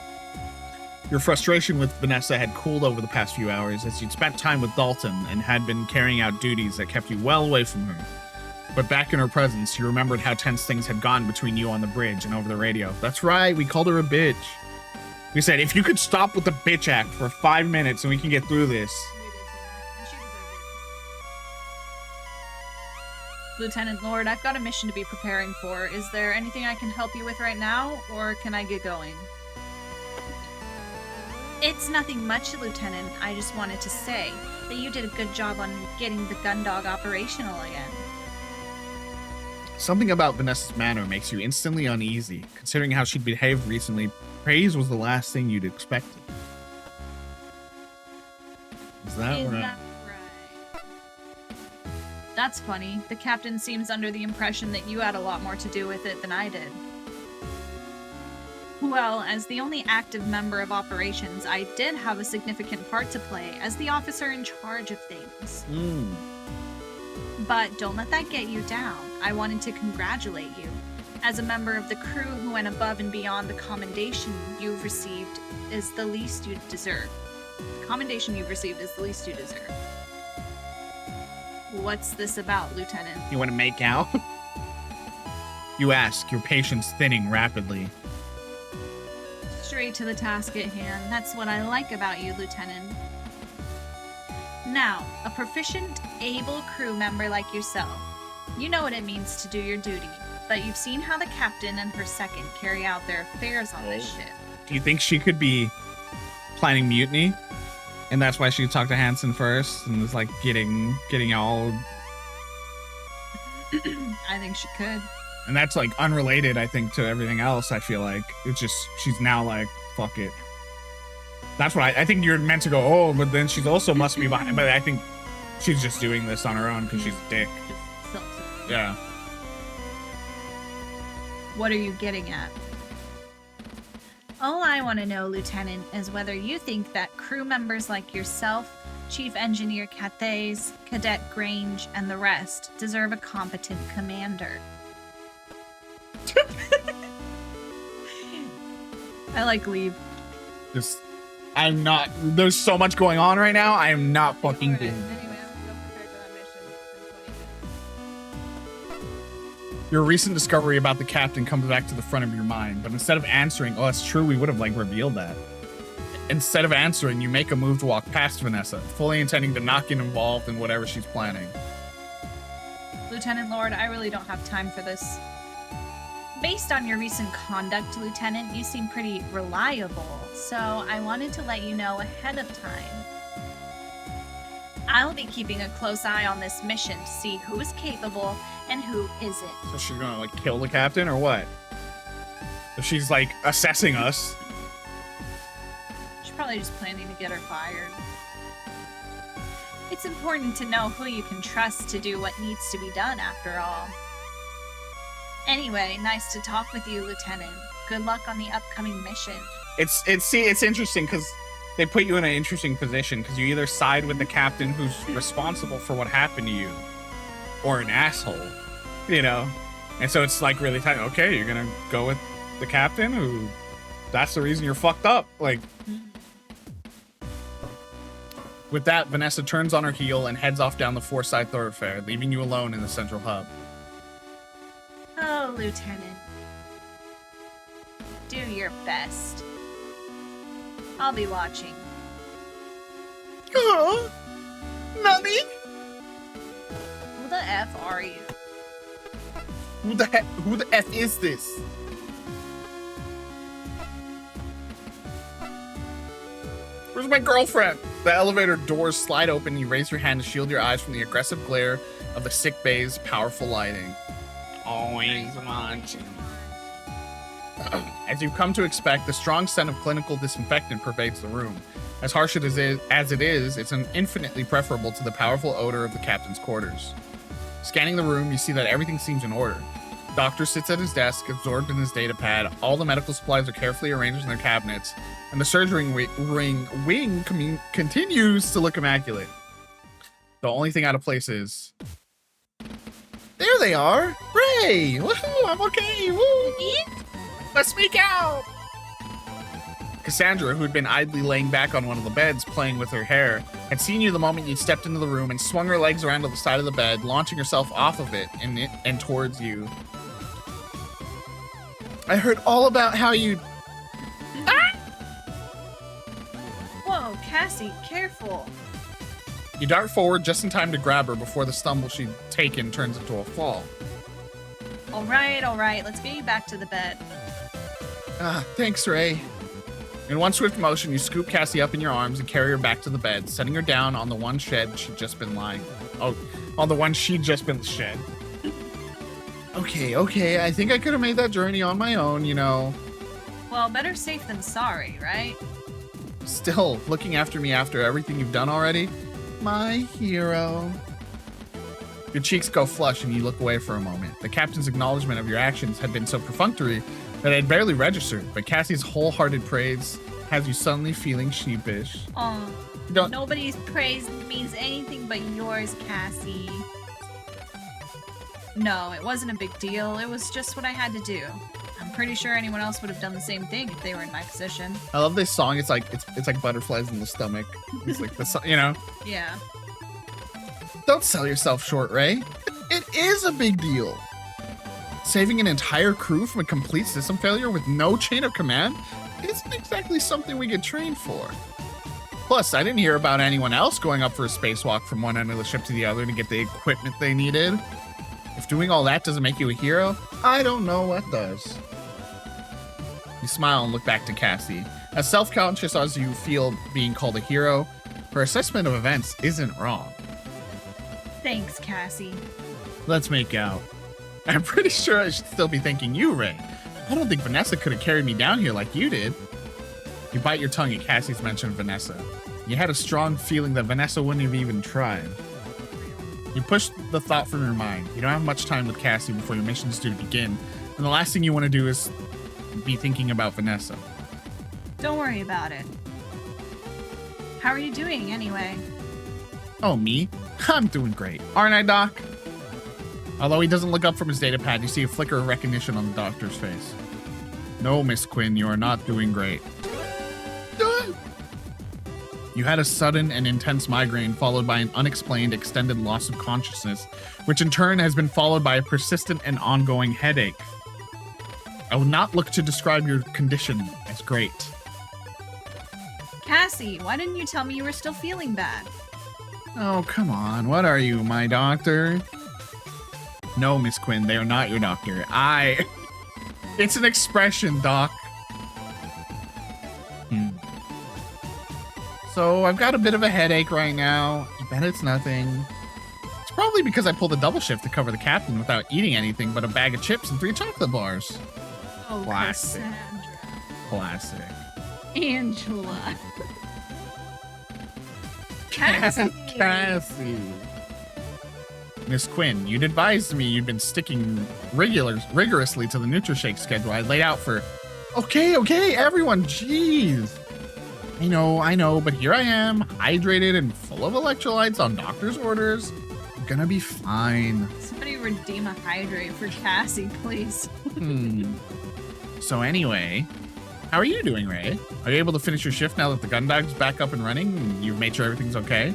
Your frustration with Vanessa had cooled over the past few hours as you'd spent time with Dalton and had been carrying out duties that kept you well away from her. But back in her presence, you remembered how tense things had gone between you on the bridge and over the radio. That's right, we called her a bitch. We said, if you could stop with the bitch act for 5 minutes and we can get through this. Lieutenant Lord, I've got a mission to be preparing for. Is there anything I can help you with right now, or can I get going? It's nothing much, Lieutenant. I just wanted to say that you did a good job on getting the Gundog operational again. Something about Vanessa's manner makes you instantly uneasy. Considering how she'd behaved recently, praise was the last thing you'd expected. Is that Is right? that right? That's funny. The captain seems under the impression that you had a lot more to do with it than I did. Well, as the only active member of operations, I did have a significant part to play as the officer in charge of things. But don't let that get you down. I wanted to congratulate you. As a member of the crew who went above and beyond, the commendation you've received is the least you deserve. The commendation you've received is the least you deserve. What's this about, Lieutenant? You want to make out? You ask, your patience thinning rapidly. Straight to the task at hand. That's what I like about you, Lieutenant. Now, a proficient, able crew member like yourself. You know what it means to do your duty, but you've seen how the captain and her second carry out their affairs on this ship. Do you think she could be planning mutiny? And that's why she talked to Hansen first and was like getting all I think she could. And that's like unrelated, I think, to everything else. I feel like it's just she's now like, fuck it. That's what I think you're meant to go, oh, but then she's also must be behind. But I think she's just doing this on her own because she's a dick. Just self-serving. Yeah. What are you getting at? All I want to know, Lieutenant, is whether you think that crew members like yourself, Chief Engineer Cathays, Cadet Grange, and the rest deserve a competent commander. I like leave. Just, I'm not. There's so much going on right now. I am not fucking doing. Your recent discovery about the captain comes back to the front of your mind, but instead of answering, oh, that's true, we would have like revealed that. Instead of answering, you make a move to walk past Vanessa, fully intending to not get involved in whatever she's planning. Lieutenant Lord, I really don't have time for this. Based on your recent conduct, Lieutenant, you seem pretty reliable, so I wanted to let you know ahead of time. I'll be keeping a close eye on this mission to see who is capable and who isn't. So she's gonna like kill the captain or what? If she's like assessing us. She's probably just planning to get her fired. It's important to know who you can trust to do what needs to be done, after all. Anyway, nice to talk with you, Lieutenant. Good luck on the upcoming mission. It's interesting because they put you in an interesting position because you either side with the captain who's responsible for what happened to you, or an asshole, you know? And so it's like really tight. Okay, you're gonna go with the captain who, that's the reason you're fucked up. Like, with that, Vanessa turns on her heel and heads off down the four-side thoroughfare, leaving you alone in the central hub. Oh, Lieutenant. Do your best. I'll be watching. Oh, Nani? Who the F are you? Who the F is this? Where's my girlfriend? The elevator doors slide open. You raise your hand to shield your eyes from the aggressive glare of the sick bay's powerful lighting. Always watching. As you've come to expect, the strong scent of clinical disinfectant pervades the room. As harsh as it is, it's infinitely preferable to the powerful odor of the captain's quarters. Scanning the room, you see that everything seems in order. The doctor sits at his desk, absorbed in his data pad. All the medical supplies are carefully arranged in their cabinets, and the surgery wing continues to look immaculate. The only thing out of place is... There they are! Ray! Woohoo! I'm okay! Woo! Let's sneak out! Cassandra, who had been idly laying back on one of the beds, playing with her hair, had seen you the moment you stepped into the room and swung her legs around to the side of the bed, launching herself off of it and towards you. I heard all about how you... Ah! Whoa, Cassie, careful. You dart forward just in time to grab her before the stumble she'd taken turns into a fall. All right, let's get you back to the bed. Thanks, Ray. In one swift motion, you scoop Cassie up in your arms and carry her back to the bed, setting her down on the one shed she'd just been lying. Oh, on the one she'd just been shed. Okay, I think I could have made that journey on my own, you know. Well, better safe than sorry, right? Still, looking after me after everything you've done already? My hero. Your cheeks go flush and you look away for a moment. The captain's acknowledgement of your actions had been so perfunctory that it had barely registered, but Cassie's wholehearted praise has you suddenly feeling sheepish. Oh, nobody's praise means anything but yours, Cassie. No, it wasn't a big deal. It was just what I had to do. I'm pretty sure anyone else would have done the same thing if they were in my position. I love this song. It's like butterflies in the stomach. It's like the you know. Yeah. Don't sell yourself short, Ray. It is a big deal. Saving an entire crew from a complete system failure with no chain of command isn't exactly something we get trained for. Plus, I didn't hear about anyone else going up for a spacewalk from one end of the ship to the other to get the equipment they needed. If doing all that doesn't make you a hero, I don't know what does. You smile and look back to Cassie. As self-conscious as you feel being called a hero, her assessment of events isn't wrong. Thanks, Cassie. Let's make out. I'm pretty sure I should still be thanking you, Ray. I don't think Vanessa could have carried me down here like you did. You bite your tongue at Cassie's mention of Vanessa. You had a strong feeling that Vanessa wouldn't have even tried. You push the thought from your mind. You don't have much time with Cassie before your mission is due to begin, and the last thing you want to do is be thinking about Vanessa. Don't worry about it. How are you doing anyway? Oh, me? I'm doing great. Aren't I, Doc? Although he doesn't look up from his data pad, you see a flicker of recognition on the doctor's face. No, Miss Quinn, you are not doing great. You had a sudden and intense migraine followed by an unexplained extended loss of consciousness, which in turn has been followed by a persistent and ongoing headache. I will not look to describe your condition as great. Cassie, why didn't you tell me you were still feeling bad? Oh, come on. What are you, my doctor? No, Miss Quinn, they are not your doctor. It's an expression, Doc. So I've got a bit of a headache right now. I bet it's nothing. It's probably because I pulled a double shift to cover the captain without eating anything but a bag of chips and 3 chocolate bars. Oh, Classic. Cassandra. Classic. Angela. Cassie. Cassie. Miss Quinn, you'd advised me you'd been sticking rigorously to the NutriShake schedule I laid out for... Okay, everyone, jeez. I know, but here I am, hydrated and full of electrolytes on doctor's orders. I'm gonna be fine. Somebody redeem a hydrate for Cassie, please. So anyway, how are you doing, Ray? Are you able to finish your shift now that the gun dog's back up and running and you've made sure everything's okay?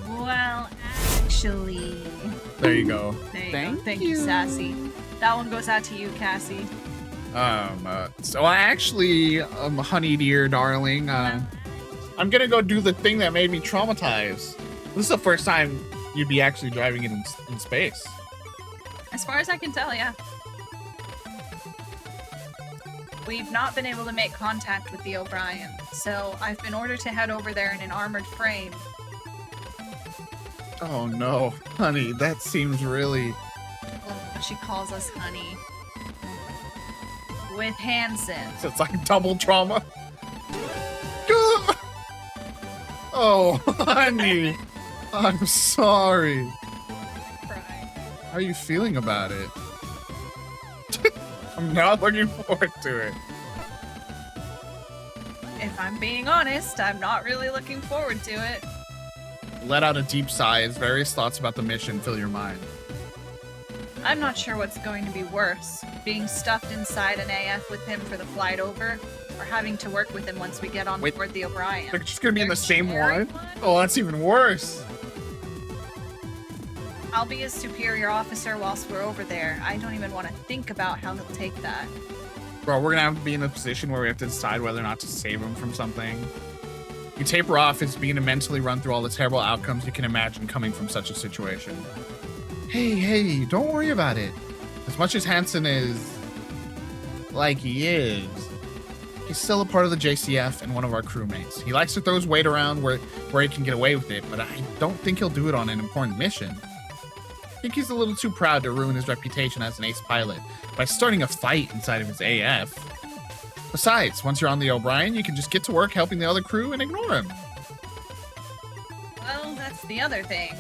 Well, actually... There you go. There you go. Thank you, Sassy. That one goes out to you, Cassie. So I actually, honey dear darling, I'm gonna go do the thing that made me traumatized. This is the first time you'd be actually driving it in space. As far as I can tell, yeah. We've not been able to make contact with the O'Brien, so I've been ordered to head over there in an armored frame. Oh no, honey, that seems really... Well, she calls us honey. With Hanson. So it's like double trauma. Oh, honey, I'm sorry. Cry. How are you feeling about it? I'm not looking forward to it. If I'm being honest, I'm not really looking forward to it. Let out a deep sigh as various thoughts about the mission fill your mind. I'm not sure what's going to be worse, being stuffed inside an AF with him for the flight over, or having to work with him once we get on board the O'Brien. They're just gonna be in the same sharing one? Oh, that's even worse. I'll be his superior officer whilst we're over there. I don't even want to think about how he'll take that. Bro, we're gonna have to be in a position where we have to decide whether or not to save him from something. You taper off as being to mentally run through all the terrible outcomes you can imagine coming from such a situation. Hey, don't worry about it. As much as Hanson is... like he is, he's still a part of the JCF and one of our crewmates. He likes to throw his weight around where he can get away with it, but I don't think he'll do it on an important mission. I think he's a little too proud to ruin his reputation as an ace pilot by starting a fight inside of his AF. Besides, once you're on the O'Brien, you can just get to work helping the other crew and ignore him. Well, that's the other thing.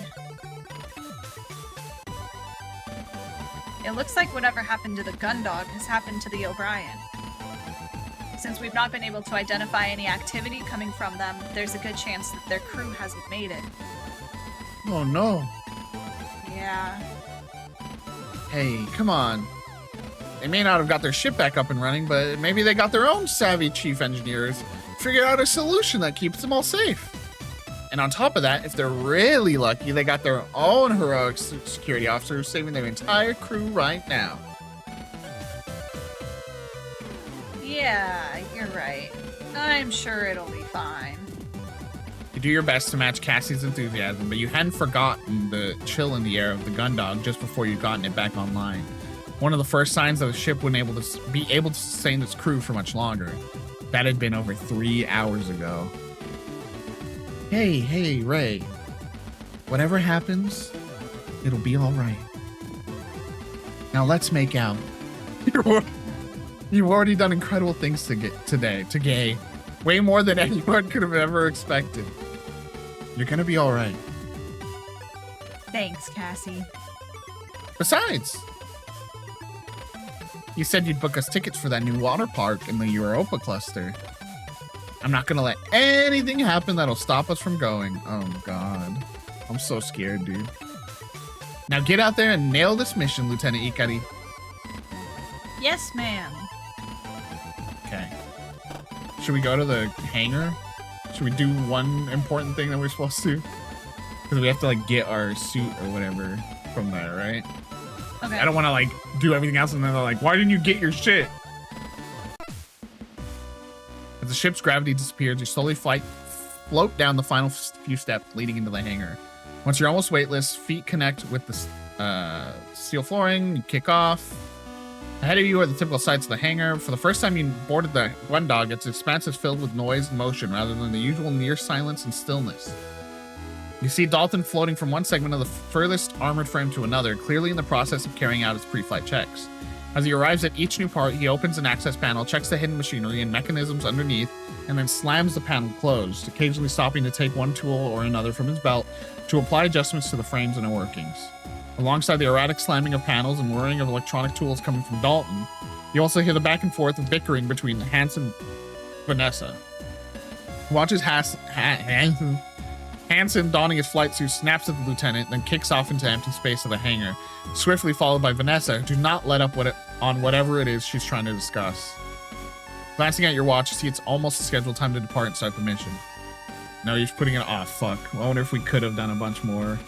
It looks like whatever happened to the gun dog has happened to the O'Brien. Since we've not been able to identify any activity coming from them, there's a good chance that their crew hasn't made it. Oh no. Yeah. Hey, come on. They may not have got their ship back up and running, but maybe they got their own savvy chief engineers, figured out a solution that keeps them all safe. And on top of that, if they're really lucky, they got their own heroic security officer saving their entire crew right now. Yeah, you're right. I'm sure it'll be fine. You do your best to match Cassie's enthusiasm, but you hadn't forgotten the chill in the air of the gun dog just before you'd gotten it back online. One of the first signs that the ship wouldn't be able to sustain its crew for much longer. That had been over 3 hours ago. Hey, Ray. Whatever happens, it'll be all right. Now let's make out. You've already done incredible things today. To Gay. Way more than anyone could have ever expected. You're gonna be alright. Thanks, Cassie. Besides, you said you'd book us tickets for that new water park in the Europa cluster. I'm not gonna let anything happen that'll stop us from going. Oh god. I'm so scared, dude. Now get out there and nail this mission, Lieutenant Ikari. Yes, ma'am. Okay. Should we go to the hangar? Should we do one important thing that we're supposed to? Because we have to like get our suit or whatever from there, right? Okay. I don't want to like do everything else and then they're like, why didn't you get your shit? As the ship's gravity disappears, you slowly float down the final few steps leading into the hangar. Once you're almost weightless, feet connect with the steel flooring, you kick off. Ahead of you are the typical sights of the hangar. For the first time you boarded the Gundog, its expanse is filled with noise and motion rather than the usual near silence and stillness. You see Dalton floating from one segment of the furthest armored frame to another, clearly in the process of carrying out his pre-flight checks. As he arrives at each new part, he opens an access panel, checks the hidden machinery and mechanisms underneath, and then slams the panel closed, occasionally stopping to take one tool or another from his belt to apply adjustments to the frames and workings. Alongside the erratic slamming of panels and whirring of electronic tools coming from Dalton, you also hear the back and forth of bickering between Hans and Vanessa. Watches Hansen donning his flight suit, snaps at the lieutenant, then kicks off into empty space of the hangar, swiftly followed by Vanessa, who does not let up on whatever it is she's trying to discuss. Glancing at your watch, you see it's almost the scheduled time to depart and start the mission. No, you're just putting it off. Fuck. I wonder if we could have done a bunch more.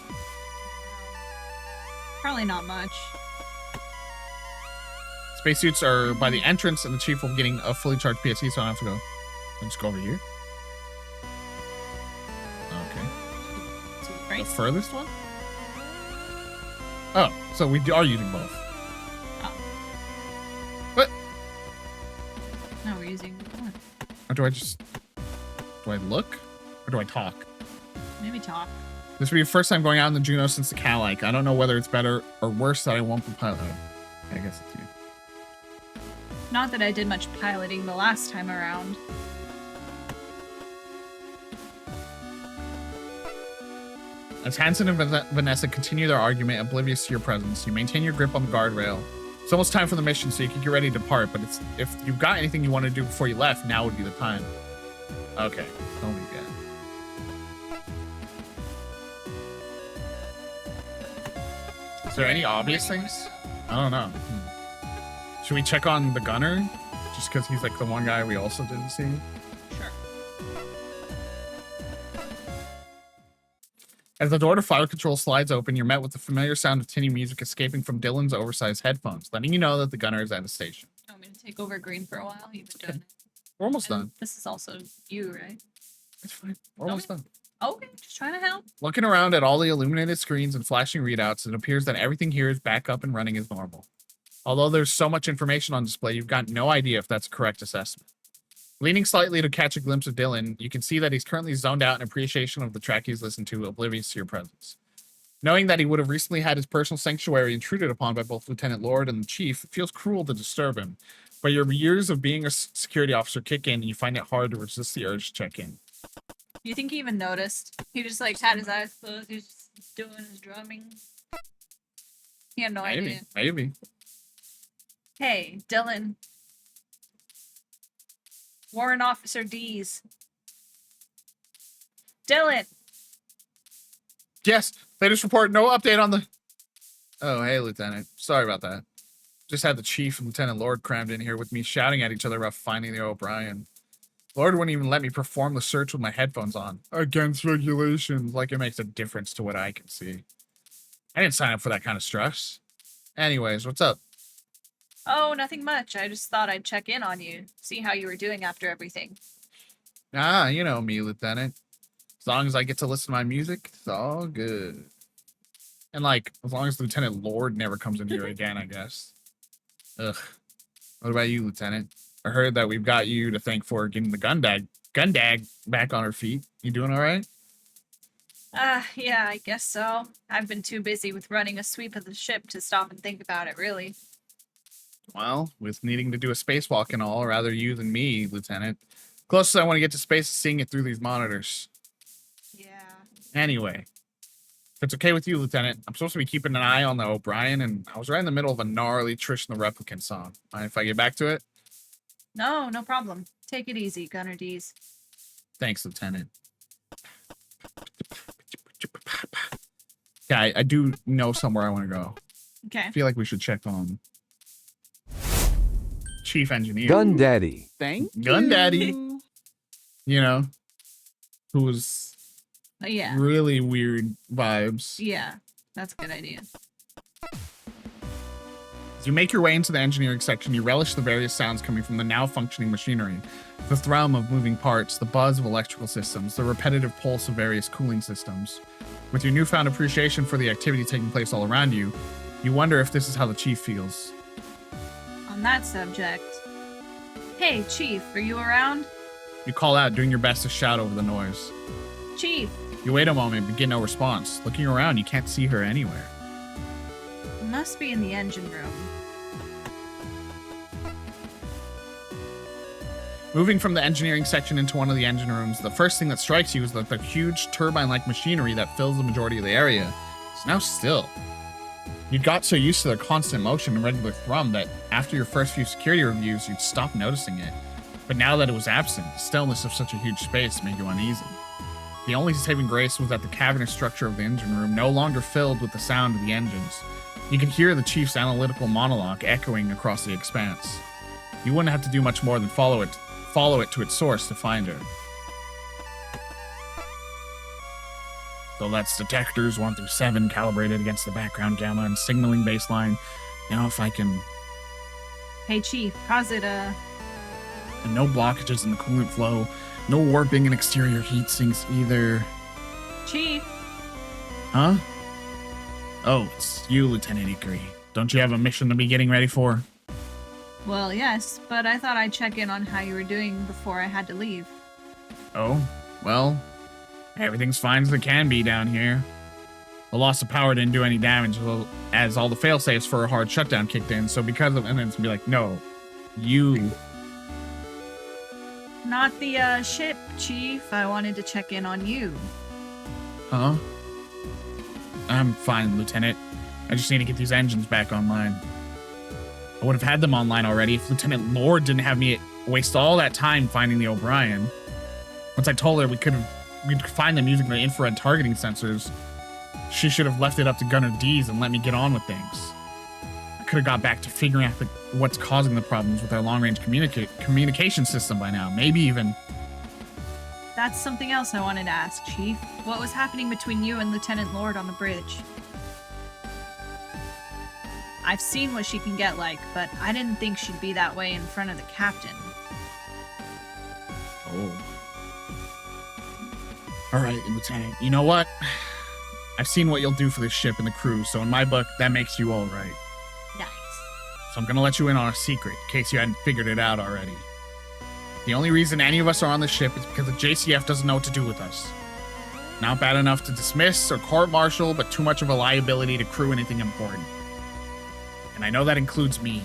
Probably not much. Spacesuits are by the entrance, and the chief will be getting a fully charged PSE, so I don't have to go. I'll just go over here. Okay. The furthest one? Oh, so we are using both. Oh. What? No, we're using one. Or do I look? Or do I talk? Maybe talk. This will be the first time going out in the Juno since the Calic. I don't know whether it's better or worse that I won't be piloting. I guess it's you. Not that I did much piloting the last time around. As Hansen and Vanessa continue their argument, oblivious to your presence, you maintain your grip on the guardrail. It's almost time for the mission, so you can get ready to depart, but if you've got anything you want to do before you left, now would be the time. Okay, don't be good. Is there any obvious things? I don't know. Should we check on the gunner? Just because he's like the one guy we also didn't see? Sure. As the door to fire control slides open, you're met with the familiar sound of tinny music escaping from Dylan's oversized headphones, letting you know that the gunner is at the station. You want me to take over Green for a while? You've been doing it. We're almost done. This is also you, right? It's fine. We're almost done. Okay, just trying to help. Looking around at all the illuminated screens and flashing readouts, it appears that everything here is back up and running as normal. Although there's so much information on display, you've got no idea if that's a correct assessment. Leaning slightly to catch a glimpse of Dylan, you can see that he's currently zoned out in appreciation of the track he's listened to, oblivious to your presence. Knowing that he would have recently had his personal sanctuary intruded upon by both Lieutenant Lord and the Chief, it feels cruel to disturb him. But your years of being a security officer kick in, and you find it hard to resist the urge to check in. You think he even noticed? He just like had his eyes closed. He was just doing his drumming. He had no idea. Maybe. Hey, Dylan. Warrant Officer D's. Dylan! Yes, latest report, no update on the... Oh, hey, Lieutenant. Sorry about that. Just had the Chief and Lieutenant Lord crammed in here with me shouting at each other about finding the O'Brien. Lord wouldn't even let me perform the search with my headphones on. Against regulations, like it makes a difference to what I can see. I didn't sign up for that kind of stress. Anyways, what's up? Oh, nothing much. I just thought I'd check in on you, see how you were doing after everything. Ah, you know me, Lieutenant. As long as I get to listen to my music, it's all good. And like, as long as Lieutenant Lord never comes in here again, I guess. Ugh. What about you, Lieutenant? I heard that we've got you to thank for getting the Gundag back on her feet. You doing all right? Yeah, I guess so. I've been too busy with running a sweep of the ship to stop and think about it, really. Well, with needing to do a spacewalk and all, rather you than me, Lieutenant. Closest I want to get to space is seeing it through these monitors. Yeah. Anyway, if it's okay with you, Lieutenant, I'm supposed to be keeping an eye on the O'Brien, and I was right in the middle of a gnarly Trish and the Replicant song. Mind if I get back to it? No, no problem. Take it easy, Gunner D's. Thanks, Lieutenant. Yeah, I do know somewhere I want to go. Okay. I feel like we should check on Chief Engineer. Gun Daddy. Thank Gun you. Daddy. You know, who was Yeah. really weird vibes. Yeah. That's a good idea. As you make your way into the engineering section, you relish the various sounds coming from the now functioning machinery. The thrum of moving parts, the buzz of electrical systems, the repetitive pulse of various cooling systems. With your newfound appreciation for the activity taking place all around you, you wonder if this is how the Chief feels. On that subject. Hey, Chief, are you around? You call out, doing your best to shout over the noise. Chief! You wait a moment, but get no response. Looking around, you can't see her anywhere. Must be in the engine room. Moving from the engineering section into one of the engine rooms, the first thing that strikes you is that the huge turbine-like machinery that fills the majority of the area is now still. You'd got so used to their constant motion and regular thrum that after your first few security reviews, you'd stop noticing it. But now that it was absent, the stillness of such a huge space made you uneasy. The only saving grace was that the cavernous structure of the engine room no longer filled with the sound of the engines. You could hear the Chief's analytical monologue echoing across the expanse. You wouldn't have to do much more than follow it to its source to find her. So that's detectors 1 through 7 calibrated against the background gamma and signaling baseline. Now if I can... Hey, Chief, how's it, And no blockages in the coolant flow, no warping in exterior heat sinks either. Chief? Huh? Oh, it's you, Lieutenant Ikari. Don't you have a mission to be getting ready for? Well, yes, but I thought I'd check in on how you were doing before I had to leave. Oh, well, everything's fine as it can be down here. The loss of power didn't do any damage as all the failsafes for a hard shutdown kicked in, so because of... And then it's gonna be like, no, you... Not the, ship, Chief. I wanted to check in on you. Huh? I'm fine, Lieutenant. I just need to get these engines back online. I would have had them online already if Lieutenant Lord didn't have me waste all that time finding the O'Brien. Once I told her we'd find them using the infrared targeting sensors, she should have left it up to Gunner D's and let me get on with things. I could have got back to figuring out what's causing the problems with our long-range communication system by now. Maybe even... That's something else I wanted to ask, Chief. What was happening between you and Lieutenant Lord on the bridge? I've seen what she can get like, but I didn't think she'd be that way in front of the captain. Oh. Alright, Lieutenant. You know what? I've seen what you'll do for this ship and the crew, so in my book, that makes you alright. Nice. So I'm gonna let you in on a secret, in case you hadn't figured it out already. The only reason any of us are on the ship is because the JCF doesn't know what to do with us. Not bad enough to dismiss or court-martial, but too much of a liability to crew anything important. And I know that includes me.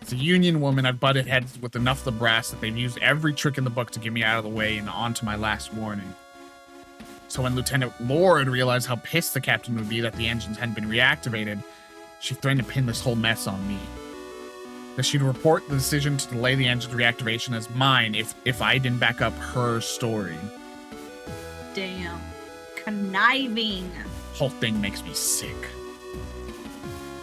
As a union woman, I've butted heads with enough of the brass that they've used every trick in the book to get me out of the way and on to my last warning. So when Lieutenant Lord realized how pissed the captain would be that the engines hadn't been reactivated, she threatened to pin this whole mess on me. That she'd report the decision to delay the engine's reactivation as mine if I didn't back up her story. Damn. Conniving. Whole thing makes me sick.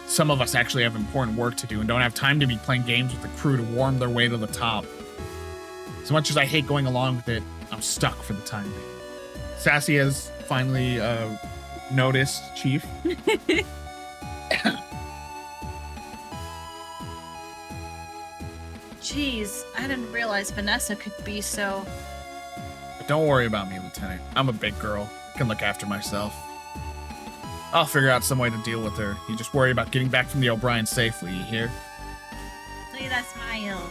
Some of us actually have important work to do and don't have time to be playing games with the crew to warm their way to the top. As much as I hate going along with it, I'm stuck for the time being. Sassy has finally noticed, Chief. Jeez, I didn't realize Vanessa could be so... But don't worry about me, Lieutenant. I'm a big girl. I can look after myself. I'll figure out some way to deal with her. You just worry about getting back from the O'Brien safely, you hear? Look at that smile.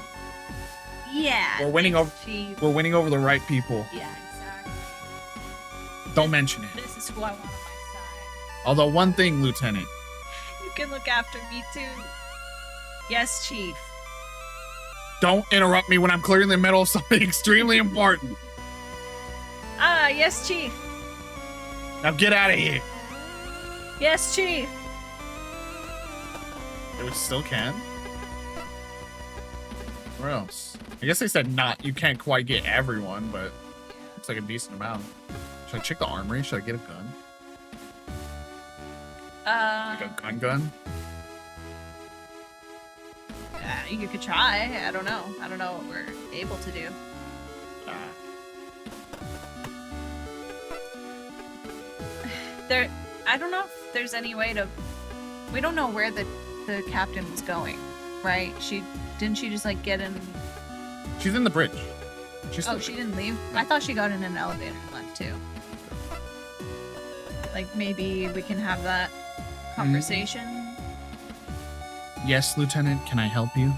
Yeah. We're winning thanks, Chief. We're winning over the right people. Yeah, exactly. Don't mention it. This is is who I want on my side. Although one thing, Lieutenant. You can look after me too. Yes, Chief. Don't interrupt me when I'm clearly in the middle of something extremely important. Ah, yes, Chief. Now get out of here. Yes, Chief. We still can? Where else? I guess they said not. You can't quite get everyone, but it's like a decent amount. Should I check the armory? Should I get a gun? Like a gun? You could try. I don't know. I don't know what we're able to do. I don't know if there's any way to. We don't know where the captain was going, right? Didn't she just like get in? She's in the bridge. She didn't leave. I thought she got in an elevator and left too. Like maybe we can have that conversation. Yes, Lieutenant. Can I help you?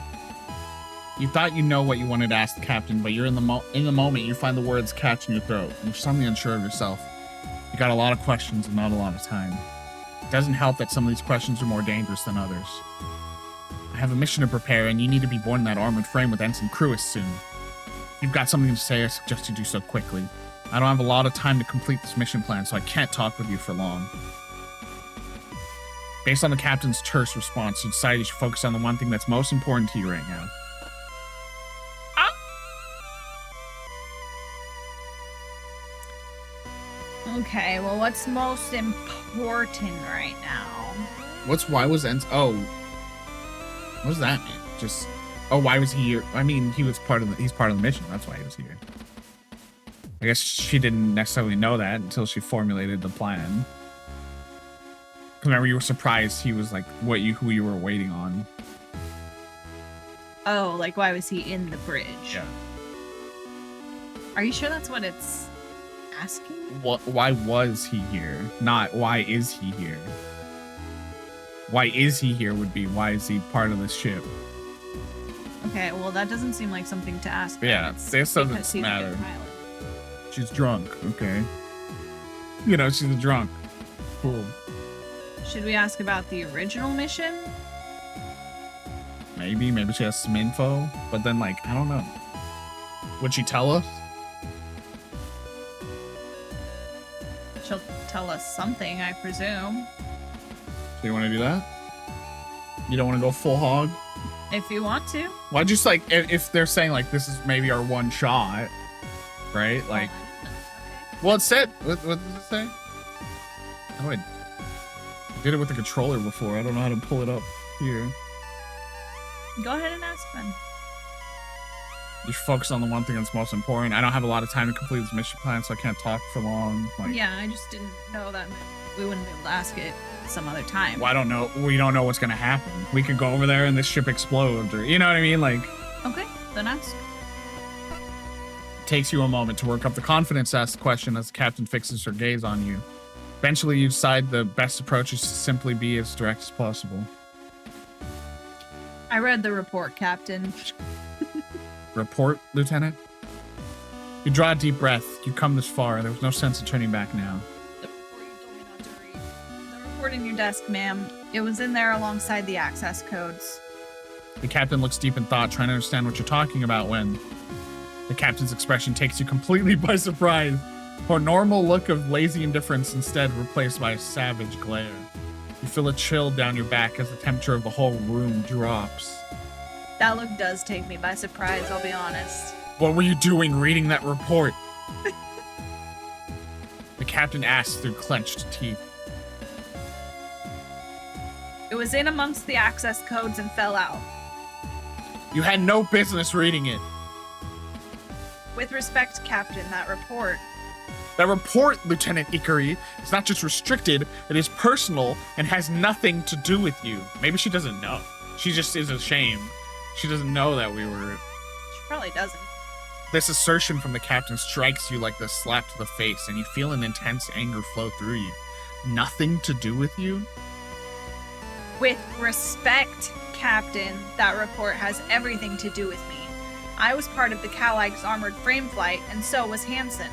You thought you know what you wanted to ask the captain, but you're in the moment. You find the words catch in your throat. You're suddenly unsure of yourself. You got a lot of questions and not a lot of time. It doesn't help that some of these questions are more dangerous than others. I have a mission to prepare, and you need to be born in that armored frame with Ensign Crewis soon. If you've got something to say, I suggest you do so quickly. I don't have a lot of time to complete this mission plan, so I can't talk with you for long. Based on the captain's terse response, you decided you should focus on the one thing that's most important to you right now. Okay, well, what's most important right now? Why was Ensign... Oh. What does that mean? Just... Oh, why was he here? I mean, he's part of the mission. That's why he was here. I guess she didn't necessarily know that until she formulated the plan. Remember, you were surprised he was like who you were waiting on. Oh, like why was he in the bridge? Yeah. Are you sure that's what it's asking? Why was he here? Not why is he here? Why is he here would be why is he part of this ship? Okay, well that doesn't seem like something to ask. Yeah, this doesn't matter. She's drunk, okay. You know, she's a drunk. Cool. Should we ask about the original mission? Maybe she has some info, but then like, I don't know. Would she tell us? She'll tell us something, I presume. So you want to do that? You don't want to go full hog? If you want to. Why just like, if they're saying like, this is maybe our one shot, right? Like, well, it said, what does it say? Oh, I did it with the controller before. I don't know how to pull it up here. Go ahead and ask then. You focus on the one thing that's most important. I don't have a lot of time to complete this mission plan, so I can't talk for long. Like, yeah, I just didn't know that we wouldn't be able to ask it some other time. Well, I don't know. We don't know what's going to happen. We could go over there and this ship explodes, or you know what I mean? Like, okay, then ask. It takes you a moment to work up the confidence to ask the question as the captain fixes her gaze on you. Eventually, you decide the best approach is to simply be as direct as possible. I read the report, Captain. Report, Lieutenant? You draw a deep breath. You come this far. There was no sense of turning back now. The report you told me not to read. The report in your desk, ma'am. It was in there alongside the access codes. The captain looks deep in thought, trying to understand what you're talking about when the captain's expression takes you completely by surprise. Her normal look of lazy indifference instead replaced by a savage glare. You feel a chill down your back as the temperature of the whole room drops. That look does take me by surprise, I'll be honest. What were you doing reading that report? The captain asked through clenched teeth. It was in amongst the access codes and fell out. You had no business reading it. With respect, Captain, that report. That report, Lieutenant Ikari, is not just restricted, it is personal and has nothing to do with you. Maybe she doesn't know. She just is ashamed. She doesn't know that we were... She probably doesn't. This assertion from the captain strikes you like the slap to the face, and you feel an intense anger flow through you. Nothing to do with you? With respect, Captain, that report has everything to do with me. I was part of the Cowlike's armored frame flight, and so was Hansen.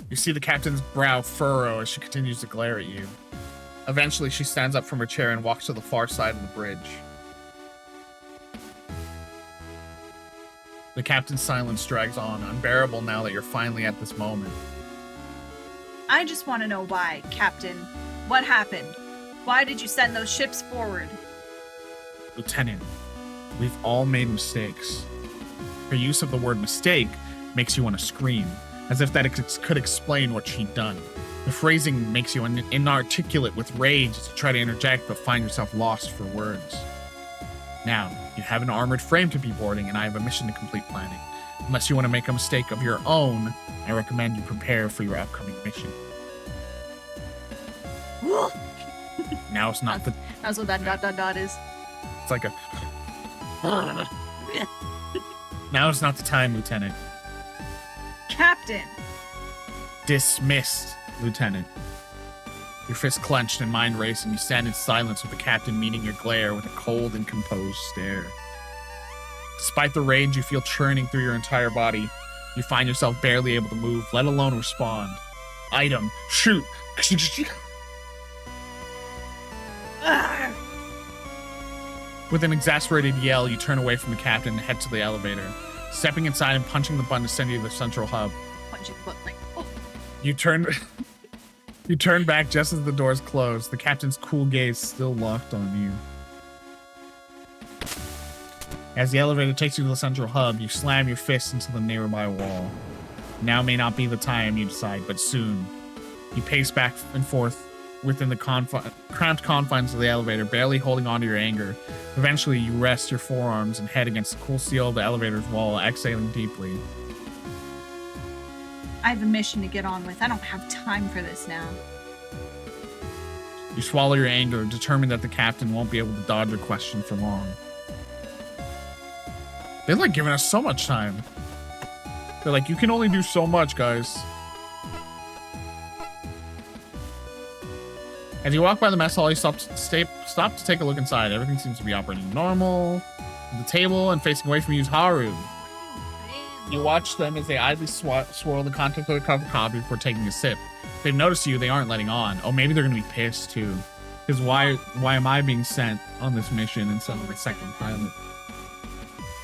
You see the captain's brow furrow as she continues to glare at you. Eventually, she stands up from her chair and walks to the far side of the bridge. The captain's silence drags on, unbearable now that you're finally at this moment. I just want to know why, Captain. What happened? Why did you send those ships forward? Lieutenant, we've all made mistakes. Her use of the word mistake makes you want to scream, as if that could explain what she'd done. The phrasing makes you inarticulate with rage as you try to interject but find yourself lost for words. Now, you have an armored frame to be boarding, and I have a mission to complete planning. Unless you want to make a mistake of your own, I recommend you prepare for your upcoming mission. Now it's not the... That's what that ... is. It's like a... Now is not the time, Lieutenant. Captain! Dismissed, Lieutenant. Your fist clenched and mind racing, you stand in silence with the captain meeting your glare with a cold and composed stare. Despite the rage you feel churning through your entire body, you find yourself barely able to move, let alone respond. Item, shoot! With an exasperated yell, you turn away from the captain and head to the elevator, stepping inside and punching the button to send you to the central hub. Punching the button like, oh. You turn back just as the doors close, the captain's cool gaze still locked on you. As the elevator takes you to the central hub, you slam your fist into the nearby wall. Now may not be the time, you decide, but soon. You pace back and forth within the cramped confines of the elevator, barely holding on to your anger. Eventually, you rest your forearms and head against the cool steel of the elevator's wall, exhaling deeply. I have a mission to get on with. I don't have time for this now. You swallow your anger, determined that the captain won't be able to dodge your question for long. They're like giving us so much time. They're like, you can only do so much, guys. As you walk by the mess hall, you stop to take a look inside. Everything seems to be operating normal. At the table and facing away from you is Haru. You watch them as they idly swirl the contents of a cup of coffee before taking a sip. If they've noticed you, they aren't letting on. Oh, maybe they're going to be pissed too. Because why am I being sent on this mission instead of the second pilot?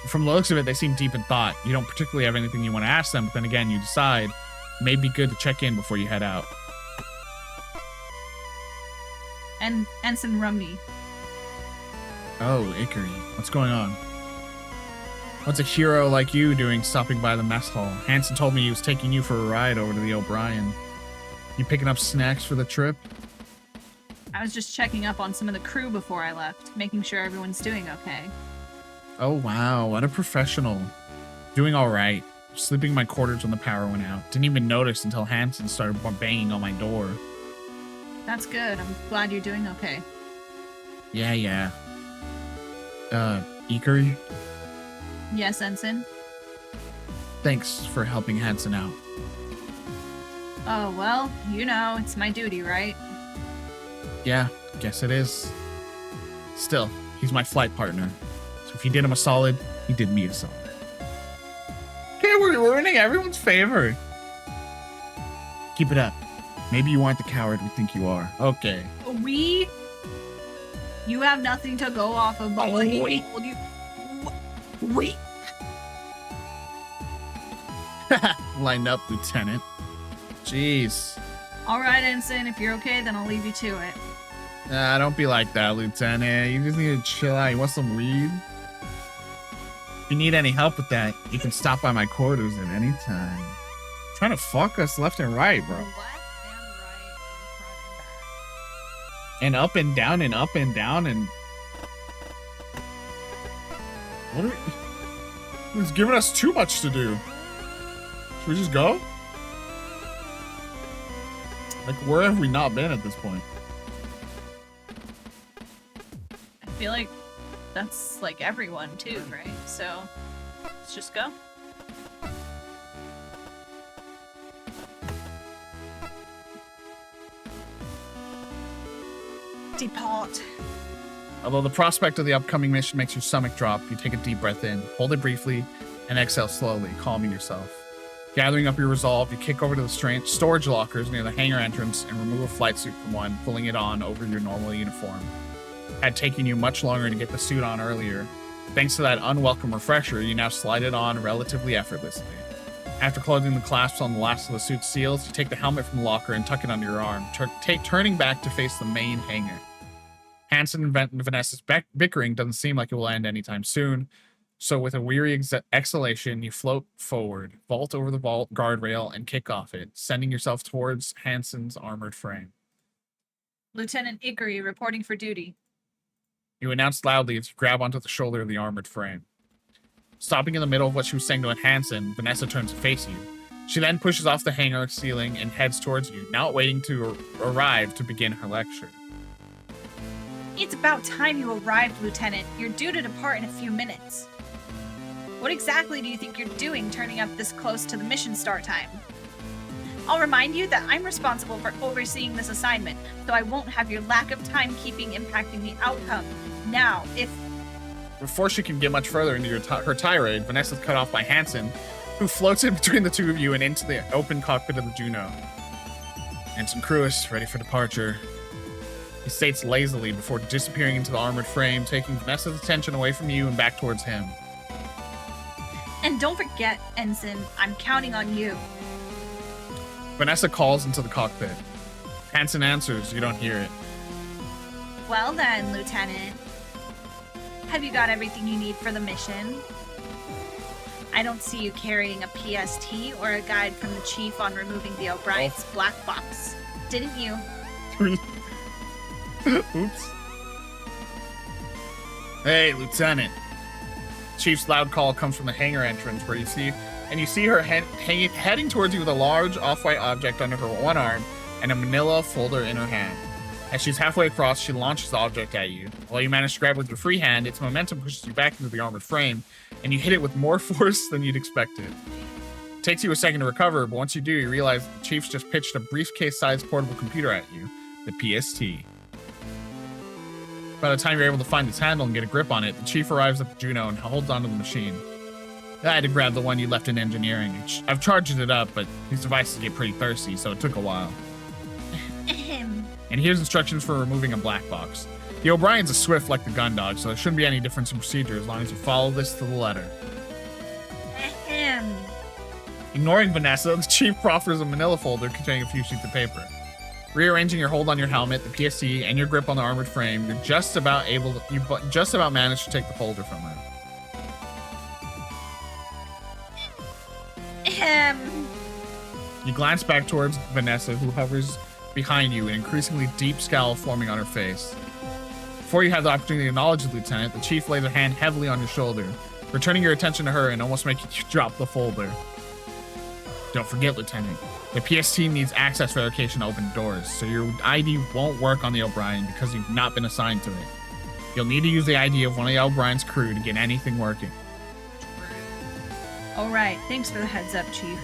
From the looks of it, they seem deep in thought. You don't particularly have anything you want to ask them, but then again, you decide it may be good to check in before you head out. And Ensign Rumney. Oh, Ikari. What's going on? What's a hero like you doing stopping by the mess hall? Hanson told me he was taking you for a ride over to the O'Brien. You picking up snacks for the trip? I was just checking up on some of the crew before I left, making sure everyone's doing okay. Oh, wow. What a professional. Doing all right. Sleeping in my quarters when the power went out. Didn't even notice until Hanson started banging on my door. That's good. I'm glad you're doing okay. Yeah. Ikari? Yes, Ensign? Thanks for helping Hanson out. Oh, well, you know, it's my duty, right? Yeah, guess it is. Still, he's my flight partner. So if you did him a solid, you did me a solid. Okay, we're ruining everyone's favor. Keep it up. Maybe you aren't the coward we think you are. Okay. You have nothing to go off of, but what he told you. Wait. Line up, Lieutenant. Jeez. All right, Ensign. If you're okay, then I'll leave you to it. Don't be like that, Lieutenant. You just need to chill out. You want some weed? If you need any help with that, you can stop by my quarters at any time. Trying to fuck us left and right, bro. Left and right And up and down and up and down and... What are we... He's giving us too much to do. Should we just go? Like, where have we not been at this point? I feel like that's like everyone too, right? So let's just go. Depart. Although the prospect of the upcoming mission makes your stomach drop, you take a deep breath in, hold it briefly, and exhale slowly, calming yourself. Gathering up your resolve, you kick over to the storage lockers near the hangar entrance and remove a flight suit from one, pulling it on over your normal uniform. Had taken you much longer to get the suit on earlier. Thanks to that unwelcome refresher, you now slide it on relatively effortlessly. After closing the clasps on the last of the suit's seals, you take the helmet from the locker and tuck it under your arm, turning back to face the main hangar. Hansen and Vanessa's bickering doesn't seem like it will end anytime soon, so with a weary exhalation, you float forward, vault over the vault guardrail, and kick off it, sending yourself towards Hansen's armored frame. Lieutenant Ickery reporting for duty. You announce loudly as you grab onto the shoulder of the armored frame. Stopping in the middle of what she was saying to Hansen, Vanessa turns to face you. She then pushes off the hangar ceiling and heads towards you, not waiting to arrive to begin her lecture. It's about time you arrived, Lieutenant. You're due to depart in a few minutes. What exactly do you think you're doing turning up this close to the mission start time? I'll remind you that I'm responsible for overseeing this assignment, so I won't have your lack of timekeeping impacting the outcome. Now, if... Before she can get much further into her tirade, Vanessa's cut off by Hansen, who floats in between the two of you and into the open cockpit of the Juno. Ensign Cruis, ready for departure. He states lazily before disappearing into the armored frame, taking Vanessa's attention away from you and back towards him. And don't forget, Ensign, I'm counting on you. Vanessa calls into the cockpit. Hansen answers, you don't hear it. Well then, Lieutenant. Have you got everything you need for the mission? I don't see you carrying a PST or a guide from the Chief on removing the O'Brien's black box. Didn't you? Oops. Hey, Lieutenant. Chief's loud call comes from the hangar entrance where you see her heading towards you with a large off-white object under her one arm and a manila folder in her hand. As she's halfway across, she launches the object at you. While you manage to grab it with your free hand, its momentum pushes you back into the armored frame, and you hit it with more force than you'd expected. It takes you a second to recover, but once you do, you realize the Chief's just pitched a briefcase-sized portable computer at you, the PST. By the time you're able to find its handle and get a grip on it, the Chief arrives at the Juno and holds onto the machine. I had to grab the one you left in engineering. I've charged it up, but these devices get pretty thirsty, so it took a while. And here's instructions for removing a black box. The O'Brien's are swift like the gun dog, so there shouldn't be any difference in procedure as long as you follow this to the letter. Ignoring Vanessa, the Chief proffers a manila folder containing a few sheets of paper. Rearranging your hold on your helmet, the PST, and your grip on the armored frame, you just about managed to take the folder from her. You glance back towards Vanessa, who hovers behind you, an increasingly deep scowl forming on her face. Before you have the opportunity to acknowledge the lieutenant, the Chief lays a hand heavily on your shoulder, returning your attention to her and almost making you drop the folder. Don't forget, Lieutenant, the PST needs access verification to open doors, so your ID won't work on the O'Brien because you've not been assigned to it. You'll need to use the ID of one of the O'Brien's crew to get anything working. Alright, thanks for the heads up, Chief.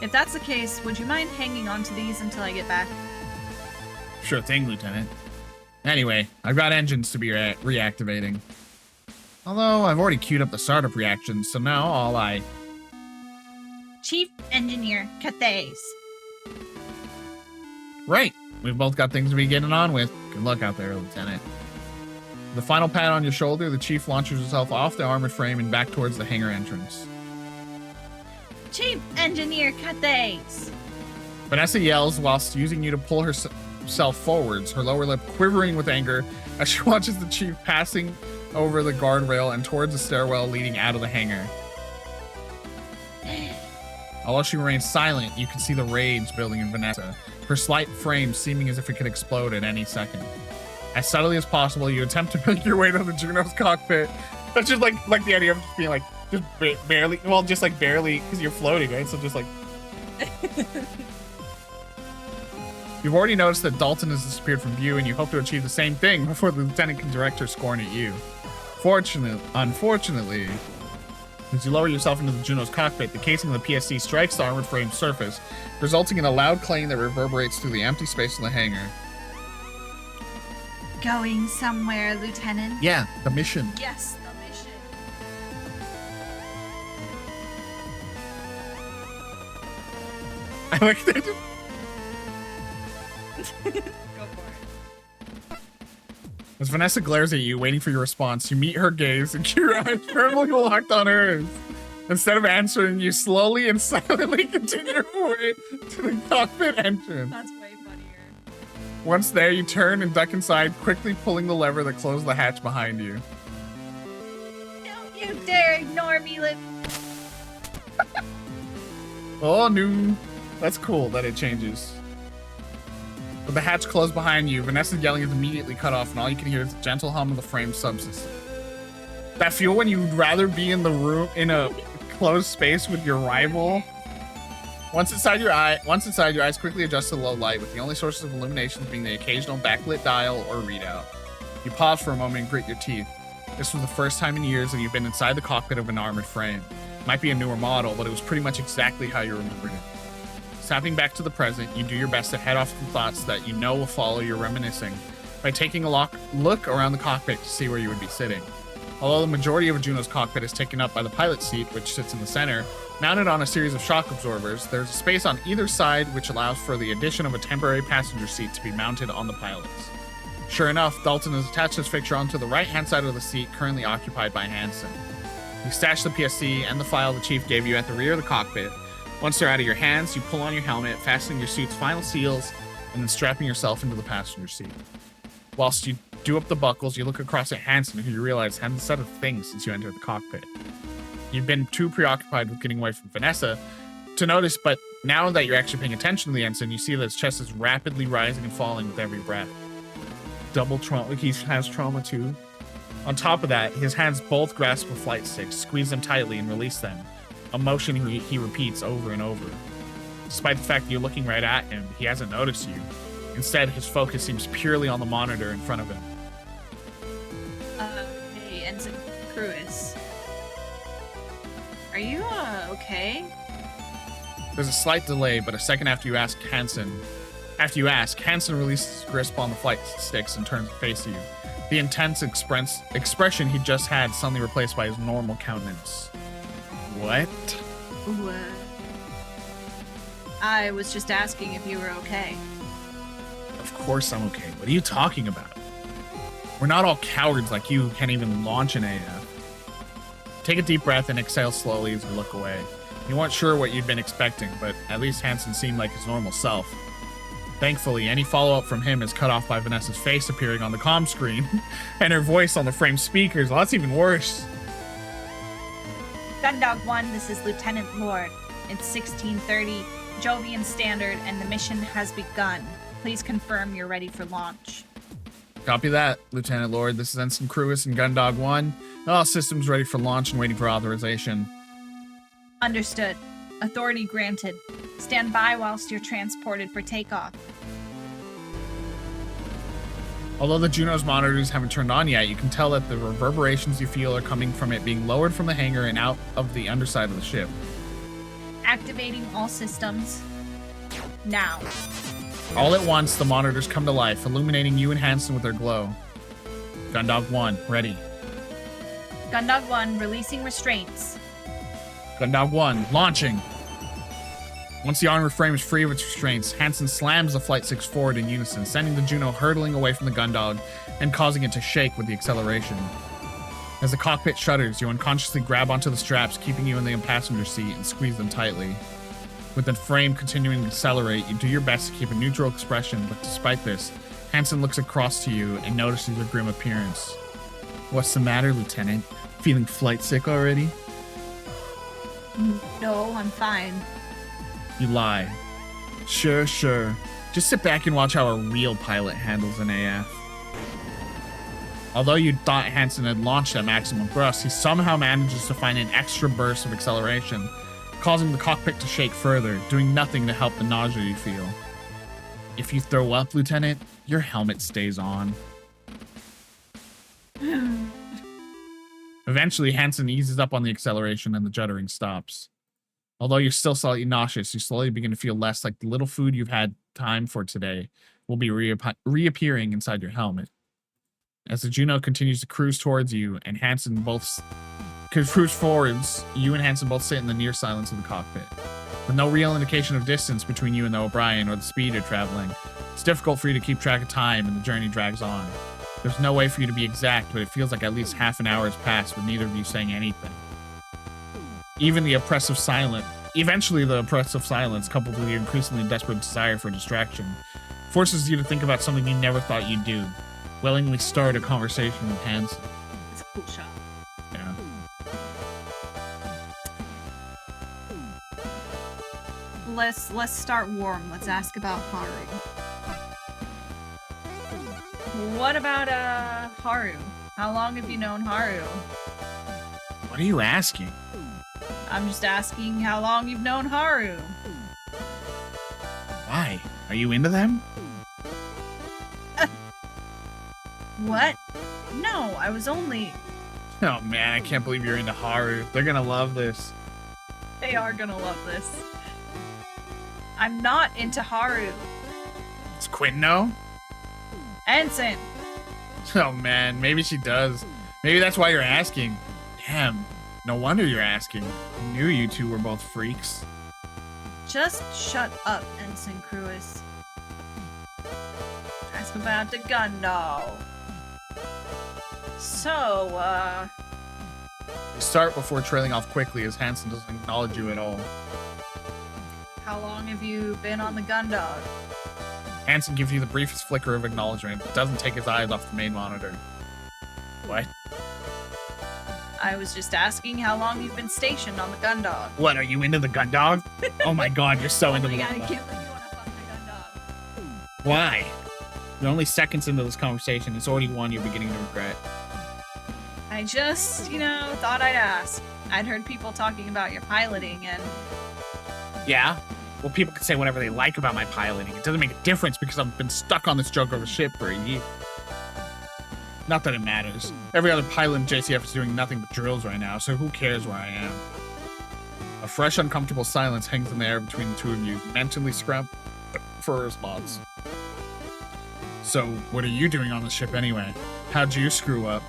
If that's the case, would you mind hanging on to these until I get back? Sure thing, Lieutenant. Anyway, I've got engines to be reactivating. Although, I've already queued up the startup reactions, so now all I... Chief Engineer Cathays. Right. We've both got things to be getting on with. Good luck out there, Lieutenant. With the final pat on your shoulder, the Chief launches herself off the armored frame and back towards the hangar entrance. Chief Engineer Cathays. Vanessa yells whilst using you to pull herself forwards, her lower lip quivering with anger as she watches the Chief passing over the guardrail and towards the stairwell leading out of the hangar. Although she remains silent, you can see the rage building in Vanessa, her slight frame seeming as if it could explode at any second. As subtly as possible, you attempt to make your way to the Juno's cockpit. That's just like the idea of just being like, just barely, well, just like barely, because you're floating, right? So just like... You've already noticed that Dalton has disappeared from view, and you hope to achieve the same thing before the lieutenant can direct her scorn at you. Unfortunately, as you lower yourself into the Juno's cockpit, the casing of the PSC strikes the armored frame surface, resulting in a loud clang that reverberates through the empty space in the hangar. Going somewhere, Lieutenant? Yeah, the mission. Yes, the mission. Like, they just- Go for it. As Vanessa glares at you, waiting for your response, you meet her gaze and your eyes firmly locked on hers. Instead of answering, you slowly and silently continue your way to the cockpit entrance. That's way funnier. Once there, you turn and duck inside, quickly pulling the lever that closes the hatch behind you. Don't you dare ignore me, Liv. Oh, no. That's cool that it changes. With the hatch closed behind you, Vanessa's yelling is immediately cut off, and all you can hear is the gentle hum of the frame subsystem. That feel when you'd rather be in the room in a closed space with your rival. Once inside, your eyes quickly adjust to low light, with the only sources of illumination being the occasional backlit dial or readout. You pause for a moment and grit your teeth. This was the first time in years that you've been inside the cockpit of an armored frame. Might be a newer model, but it was pretty much exactly how you remembered it. Snapping back to the present, you do your best to head off the thoughts that you know will follow your reminiscing by taking a look around the cockpit to see where you would be sitting. Although the majority of Juno's cockpit is taken up by the pilot's seat, which sits in the center, mounted on a series of shock absorbers, there's a space on either side which allows for the addition of a temporary passenger seat to be mounted on the pilot's. Sure enough, Dalton has attached his fixture onto the right-hand side of the seat currently occupied by Hansen. You stash the PSC and the file the chief gave you at the rear of the cockpit. Once they're out of your hands, you pull on your helmet, fastening your suit's final seals, and then strapping yourself into the passenger seat. Whilst you do up the buckles, you look across at Hansen, who you realize hasn't said a thing since you entered the cockpit. You've been too preoccupied with getting away from Vanessa to notice, but now that you're actually paying attention to the ensign, you see that his chest is rapidly rising and falling with every breath. Double trauma, like he has trauma too. On top of that, his hands both grasp the flight sticks, squeeze them tightly, and release them, a motion he repeats over and over. Despite the fact that you're looking right at him, he hasn't noticed you. Instead, his focus seems purely on the monitor in front of him. Hey, Ensign Cruis. Are you, okay? There's a slight delay, but a second after you ask, Hansen releases his grasp on the flight sticks and turns to face you. The intense expression he just had suddenly replaced by his normal countenance. What? Ooh, I was just asking if you were okay. Of course I'm okay. What are you talking about? We're not all cowards like you who can't even launch an AF. Take a deep breath and exhale slowly as we look away. You weren't sure what you'd been expecting, but at least Hansen seemed like his normal self. Thankfully, any follow-up from him is cut off by Vanessa's face appearing on the comm screen and her voice on the frame speakers. Well, that's even worse. Gundog 1, this is Lieutenant Lord. It's 1630, Jovian Standard, and the mission has begun. Please confirm you're ready for launch. Copy that, Lieutenant Lord. This is Ensign Cruis and Gundog 1. All systems ready for launch and waiting for authorization. Understood. Authority granted. Stand by whilst you're transported for takeoff. Although the Juno's monitors haven't turned on yet, you can tell that the reverberations you feel are coming from it being lowered from the hangar and out of the underside of the ship. Activating all systems. Now. All at once, the monitors come to life, illuminating you and Hansen with their glow. Gundog 1, ready. Gundog 1, releasing restraints. Gundog 1, launching. Once the armor frame is free of its restraints, Hansen slams the Flight 6 forward in unison, sending the Juno hurtling away from the Gundog and causing it to shake with the acceleration. As the cockpit shudders, you unconsciously grab onto the straps, keeping you in the passenger seat, and squeeze them tightly. With the frame continuing to accelerate, you do your best to keep a neutral expression, but despite this, Hansen looks across to you and notices your grim appearance. What's the matter, Lieutenant? Feeling flight sick already? No, I'm fine. You lie. Sure. Just sit back and watch how a real pilot handles an AF. Although you thought Hansen had launched at maximum thrust, he somehow manages to find an extra burst of acceleration, causing the cockpit to shake further, doing nothing to help the nausea you feel. If you throw up, Lieutenant, your helmet stays on. Eventually, Hansen eases up on the acceleration and the juddering stops. Although you're still slightly nauseous, you slowly begin to feel less like the little food you've had time for today will be reappearing inside your helmet. As the Juno continues to cruise towards you and Hansen both cruise forwards, you and Hansen both sit in the near silence of the cockpit. With no real indication of distance between you and the O'Brien or the speed you're traveling, it's difficult for you to keep track of time and the journey drags on. There's no way for you to be exact, but it feels like at least half an hour has passed with neither of you saying anything. Eventually, the oppressive silence, coupled with your increasingly desperate desire for distraction, forces you to think about something you never thought you'd do. Willingly start a conversation with Hanson. It's a cool shot. Yeah. Let's start warm. Let's ask about Haru. What about Haru? How long have you known Haru? What are you asking? I'm just asking how long you've known Haru. Why? Are you into them? What? No, I was only... Oh man, I can't believe you're into Haru. They're gonna love this. They are gonna love this. I'm not into Haru. Does Quinn know? Ensign! Oh man, maybe she does. Maybe that's why you're asking. Damn, no wonder you're asking. I knew you two were both freaks. Just shut up, Ensign Cruis. Ask about the gun doll. So, You start before trailing off quickly as Hanson doesn't acknowledge you at all. how long have you been on the gun dog? Hanson gives you the briefest flicker of acknowledgement, but doesn't take his eyes off the main monitor. What? I was just asking how long you've been stationed on the gun dog. What, are you into the gun dog? Oh my god, you're so Oh into my the god, I gun dog. can't believe you want to fuck the gun dog. Why? You're only seconds into this conversation. It's already one you're beginning to regret. I just, thought I'd ask. I'd heard people talking about your piloting and... Yeah? Well, people can say whatever they like about my piloting. It doesn't make a difference because I've been stuck on this junk of a ship for a year. Not that it matters. Every other pilot in JCF is doing nothing but drills right now, so who cares where I am? A fresh, uncomfortable silence hangs in the air between the two of you, mentally scrubbed for a response. So, what are you doing on the ship anyway? How'd you screw up?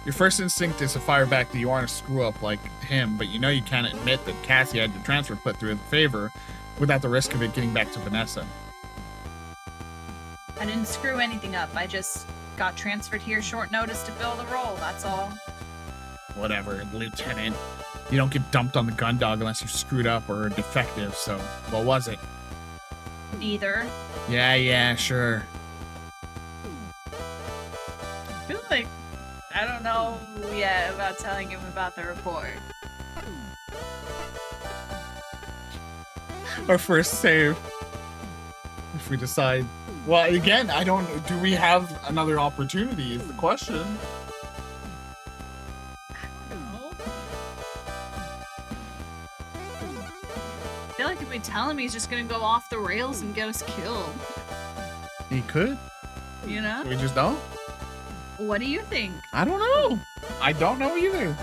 Your first instinct is to fire back that you aren't a screw-up like him, but you know you can't admit that Cassie had your transfer put through the favor without the risk of it getting back to Vanessa. I didn't screw anything up. I just got transferred here short notice to fill the role, that's all. Whatever, Lieutenant. You don't get dumped on the gun dog unless you screwed up or are defective, so what was it? Neither. Yeah, sure. I feel like I don't know yet about telling him about the report. Our first save. If we decide. Well, again, do we have another opportunity is the question. I don't know. I feel like if we tell him, he's just gonna go off the rails and get us killed. He could. You know? We just don't? What do you think? I don't know. I don't know either.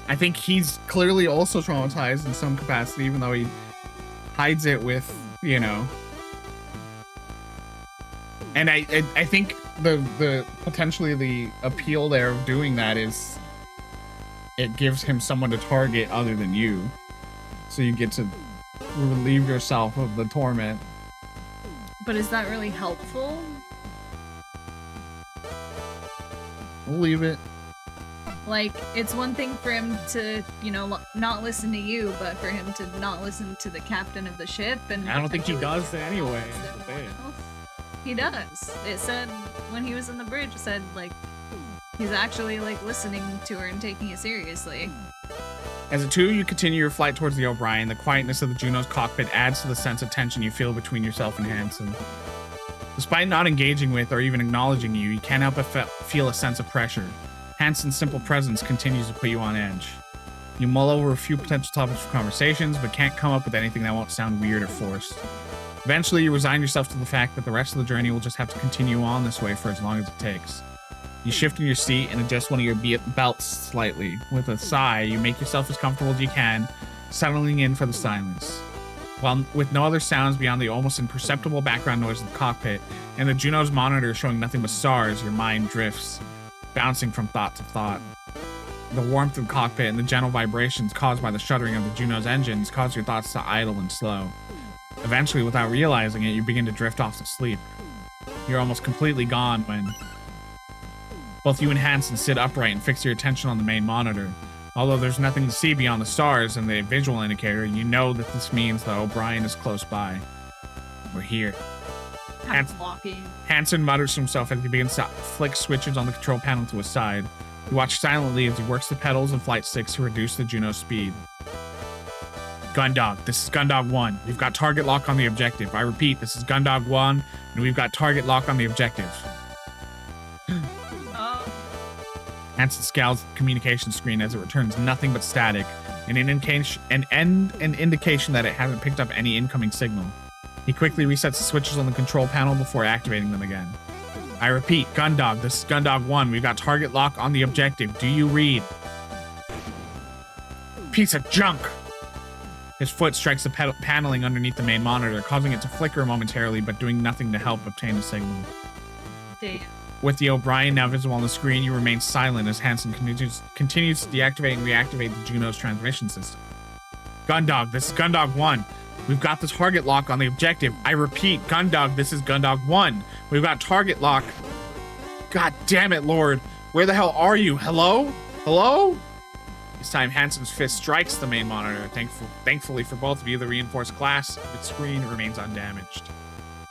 I think he's clearly also traumatized in some capacity, even though he hides it with, And I think the potentially the appeal there of doing that is it gives him someone to target other than you. So you get to relieve yourself of the torment. But is that really helpful? We'll leave it. Like, it's one thing for him to, not listen to you, but for him to not listen to the captain of the ship and... I don't think he potentially does anyway. trust everyone else. He does. It said, when he was in the bridge, it said, he's actually, listening to her and taking it seriously. As the two of you continue your flight towards the O'Brien, the quietness of the Juno's cockpit adds to the sense of tension you feel between yourself and Hanson. Despite not engaging with or even acknowledging you, you can't help but feel a sense of pressure. Hanson's simple presence continues to put you on edge. You mull over a few potential topics for conversations, but can't come up with anything that won't sound weird or forced. Eventually, you resign yourself to the fact that the rest of the journey will just have to continue on this way for as long as it takes. You shift in your seat and adjust one of your belts slightly. With a sigh, you make yourself as comfortable as you can, settling in for the silence. While with no other sounds beyond the almost imperceptible background noise of the cockpit, and the Juno's monitor showing nothing but stars, your mind drifts, bouncing from thought to thought. The warmth of the cockpit and the gentle vibrations caused by the shuddering of the Juno's engines cause your thoughts to idle and slow. Eventually, without realizing it, you begin to drift off to sleep. You're almost completely gone when both you and Hansen sit upright and fix your attention on the main monitor. Although there's nothing to see beyond the stars and the visual indicator, you know that this means that O'Brien is close by. We're here. Hansen mutters to himself as he begins to flick switches on the control panel to his side. You watch silently as he works the pedals and flight sticks to reduce the Juno's speed. Gundog, this is Gundog 1. We've got target lock on the objective. I repeat, this is Gundog 1, and we've got target lock on the objective. Hansen scowls at the communication screen as it returns nothing but static, and an indication that it hasn't picked up any incoming signal. He quickly resets the switches on the control panel before activating them again. I repeat, Gundog, this is Gundog 1. We've got target lock on the objective. Do you read? Piece of junk! His foot strikes the paneling underneath the main monitor, causing it to flicker momentarily, but doing nothing to help obtain a signal. Damn. With the O'Brien now visible on the screen, you remain silent as Hansen continues to deactivate and reactivate the Juno's transmission system. Gundog, this is Gundog 1. We've got the target lock on the objective. I repeat, Gundog, this is Gundog 1. We've got target lock. God damn it, Lord. Where the hell are you? Hello? Hello? This time, Hansen's fist strikes the main monitor. Thankfully for both of you, the reinforced glass of its screen remains undamaged.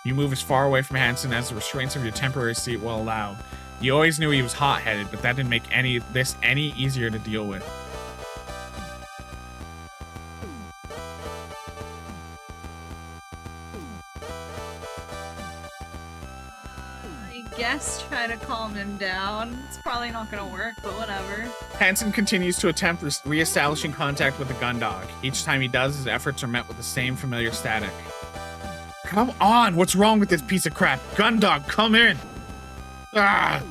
You move as far away from Hansen as the restraints of your temporary seat will allow. You always knew he was hot-headed, but that didn't make this any easier to deal with. I guess try to calm him down. It's probably not gonna work, but whatever. Hansen continues to attempt re-establishing contact with the Gundog. Each time he does, his efforts are met with the same familiar static. Come on! What's wrong with this piece of crap? Gundog, come in! Ah!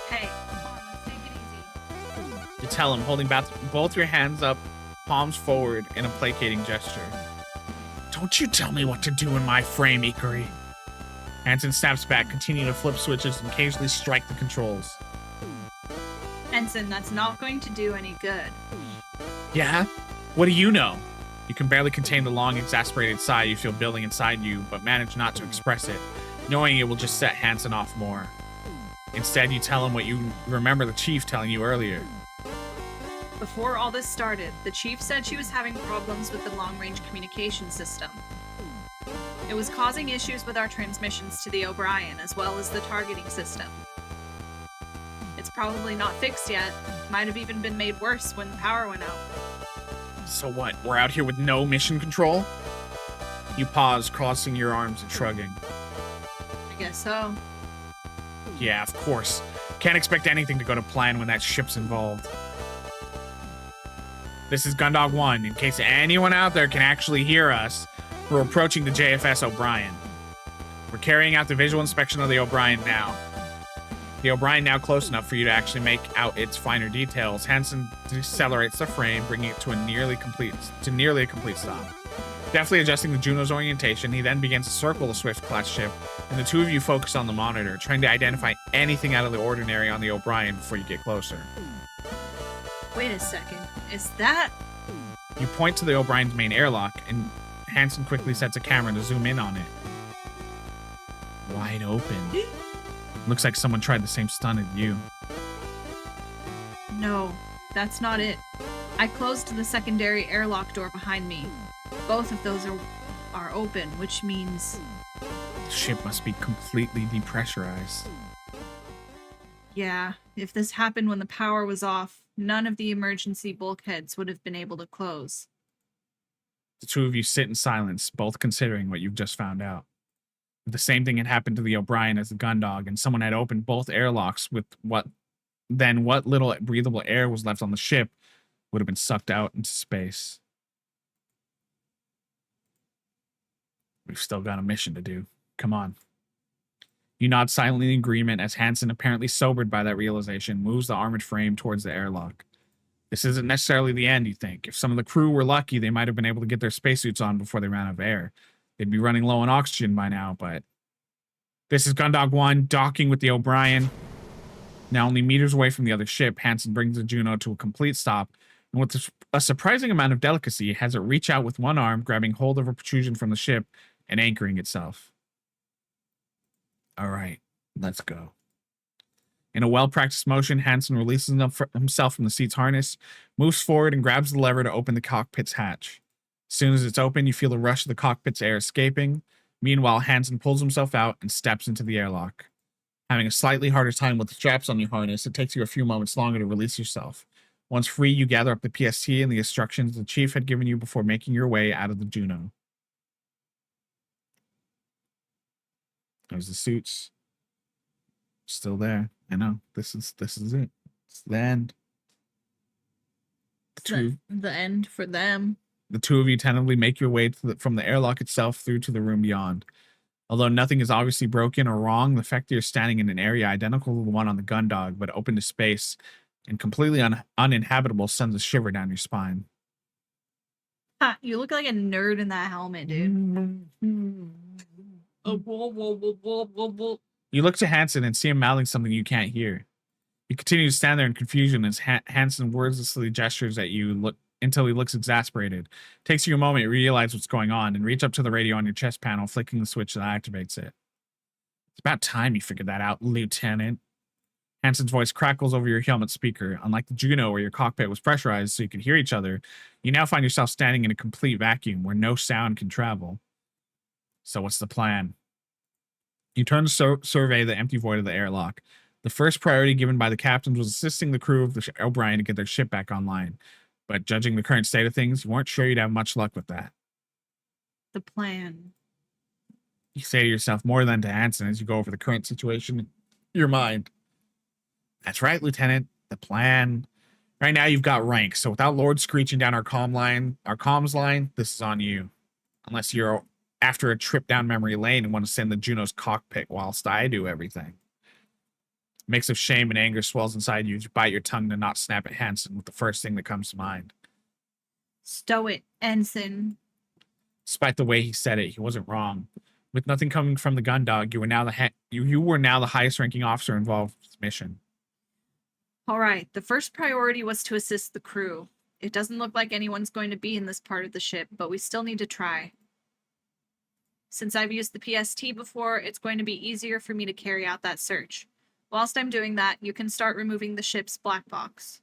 Hey, come on, let's take it easy. You tell him, holding both your hands up, palms forward, in a placating gesture. Don't you tell me what to do in my frame, Ikari. Hansen snaps back, continuing to flip switches and occasionally strike the controls. Ensign, that's not going to do any good. Yeah? What do you know? You can barely contain the long, exasperated sigh you feel building inside you, but manage not to express it, knowing it will just set Hansen off more. Instead, you tell him what you remember the chief telling you earlier. Before all this started, the chief said she was having problems with the long-range communication system. It was causing issues with our transmissions to the O'Brien, as well as the targeting system. It's probably not fixed yet. Might have even been made worse when the power went out. So what, we're out here with no mission control? You pause, crossing your arms and shrugging. I guess so. Yeah, of course. Can't expect anything to go to plan when that ship's involved. This is Gundog 1. In case anyone out there can actually hear us, we're approaching the JFS O'Brien. We're carrying out the visual inspection of the O'Brien now. The O'Brien now close enough for you to actually make out its finer details. Hansen decelerates the frame, bringing it to nearly a complete stop. Deftly adjusting the Juno's orientation, he then begins to circle the Swift-class ship, and the two of you focus on the monitor, trying to identify anything out of the ordinary on the O'Brien before you get closer. Wait a second. Is that... You point to the O'Brien's main airlock, and Hansen quickly sets a camera to zoom in on it. Wide open. Looks like someone tried the same stunt as you. No, that's not it. I closed the secondary airlock door behind me. Both of those are open, which means... The ship must be completely depressurized. Yeah, if this happened when the power was off, none of the emergency bulkheads would have been able to close. The two of you sit in silence, both considering what you've just found out. If the same thing had happened to the O'Brien as the Gundog, and someone had opened both airlocks with what little breathable air was left on the ship would have been sucked out into space. We've still got a mission to do. Come on. You nod silently in agreement as Hansen, apparently sobered by that realization, moves the armored frame towards the airlock. This isn't necessarily the end, you think. If some of the crew were lucky, they might have been able to get their spacesuits on before they ran out of air. They'd be running low on oxygen by now, but... This is Gundog 1, docking with the O'Brien. Now only meters away from the other ship, Hansen brings the Juno to a complete stop, and with a surprising amount of delicacy, has it reach out with one arm, grabbing hold of a protrusion from the ship and anchoring itself. All right, let's go. In a well-practiced motion, Hansen releases himself from the seat's harness, moves forward, and grabs the lever to open the cockpit's hatch. As soon as it's open, you feel the rush of the cockpit's air escaping. Meanwhile, Hansen pulls himself out and steps into the airlock. Having a slightly harder time with the straps on your harness, it takes you a few moments longer to release yourself. Once free, you gather up the PST and the instructions the chief had given you before making your way out of the Juno. There's the suits. Still there. I know. This is it. It's the end. The end for them. The two of you tentatively make your way from the airlock itself through to the room beyond. Although nothing is obviously broken or wrong, the fact that you're standing in an area identical to the one on the Gundog, but open to space and completely uninhabitable sends a shiver down your spine. Ha, you look like a nerd in that helmet, dude. You look to Hansen and see him mouthing something you can't hear. You continue to stand there in confusion as Hansen wordlessly gestures at you until he looks exasperated. Takes you a moment to realize what's going on and reach up to the radio on your chest panel, flicking the switch that activates it. It's about time you figured that out, Lieutenant. Hansen's voice crackles over your helmet speaker. Unlike the Juno, where your cockpit was pressurized so you could hear each other, you now find yourself standing in a complete vacuum where no sound can travel. So what's the plan? You turn to survey the empty void of the airlock. The first priority given by the captains was assisting the crew of the O'Brien to get their ship back online. But judging the current state of things, you weren't sure you'd have much luck with that. The plan. You say to yourself more than to Hansen as you go over the current situation in your mind. That's right, Lieutenant. The plan. Right now you've got rank, so without Lord screeching down our comms line, this is on you. Unless you're after a trip down memory lane and want to send the Juno's cockpit whilst I do everything. A mix of shame and anger swells inside you as you bite your tongue to not snap at Hansen with the first thing that comes to mind. Stow it, Ensign. Despite the way he said it, he wasn't wrong. With nothing coming from the Gundog, you were now the highest ranking officer involved with this mission. All right, the first priority was to assist the crew. It doesn't look like anyone's going to be in this part of the ship, but we still need to try. Since I've used the PST before, it's going to be easier for me to carry out that search. Whilst I'm doing that, you can start removing the ship's black box.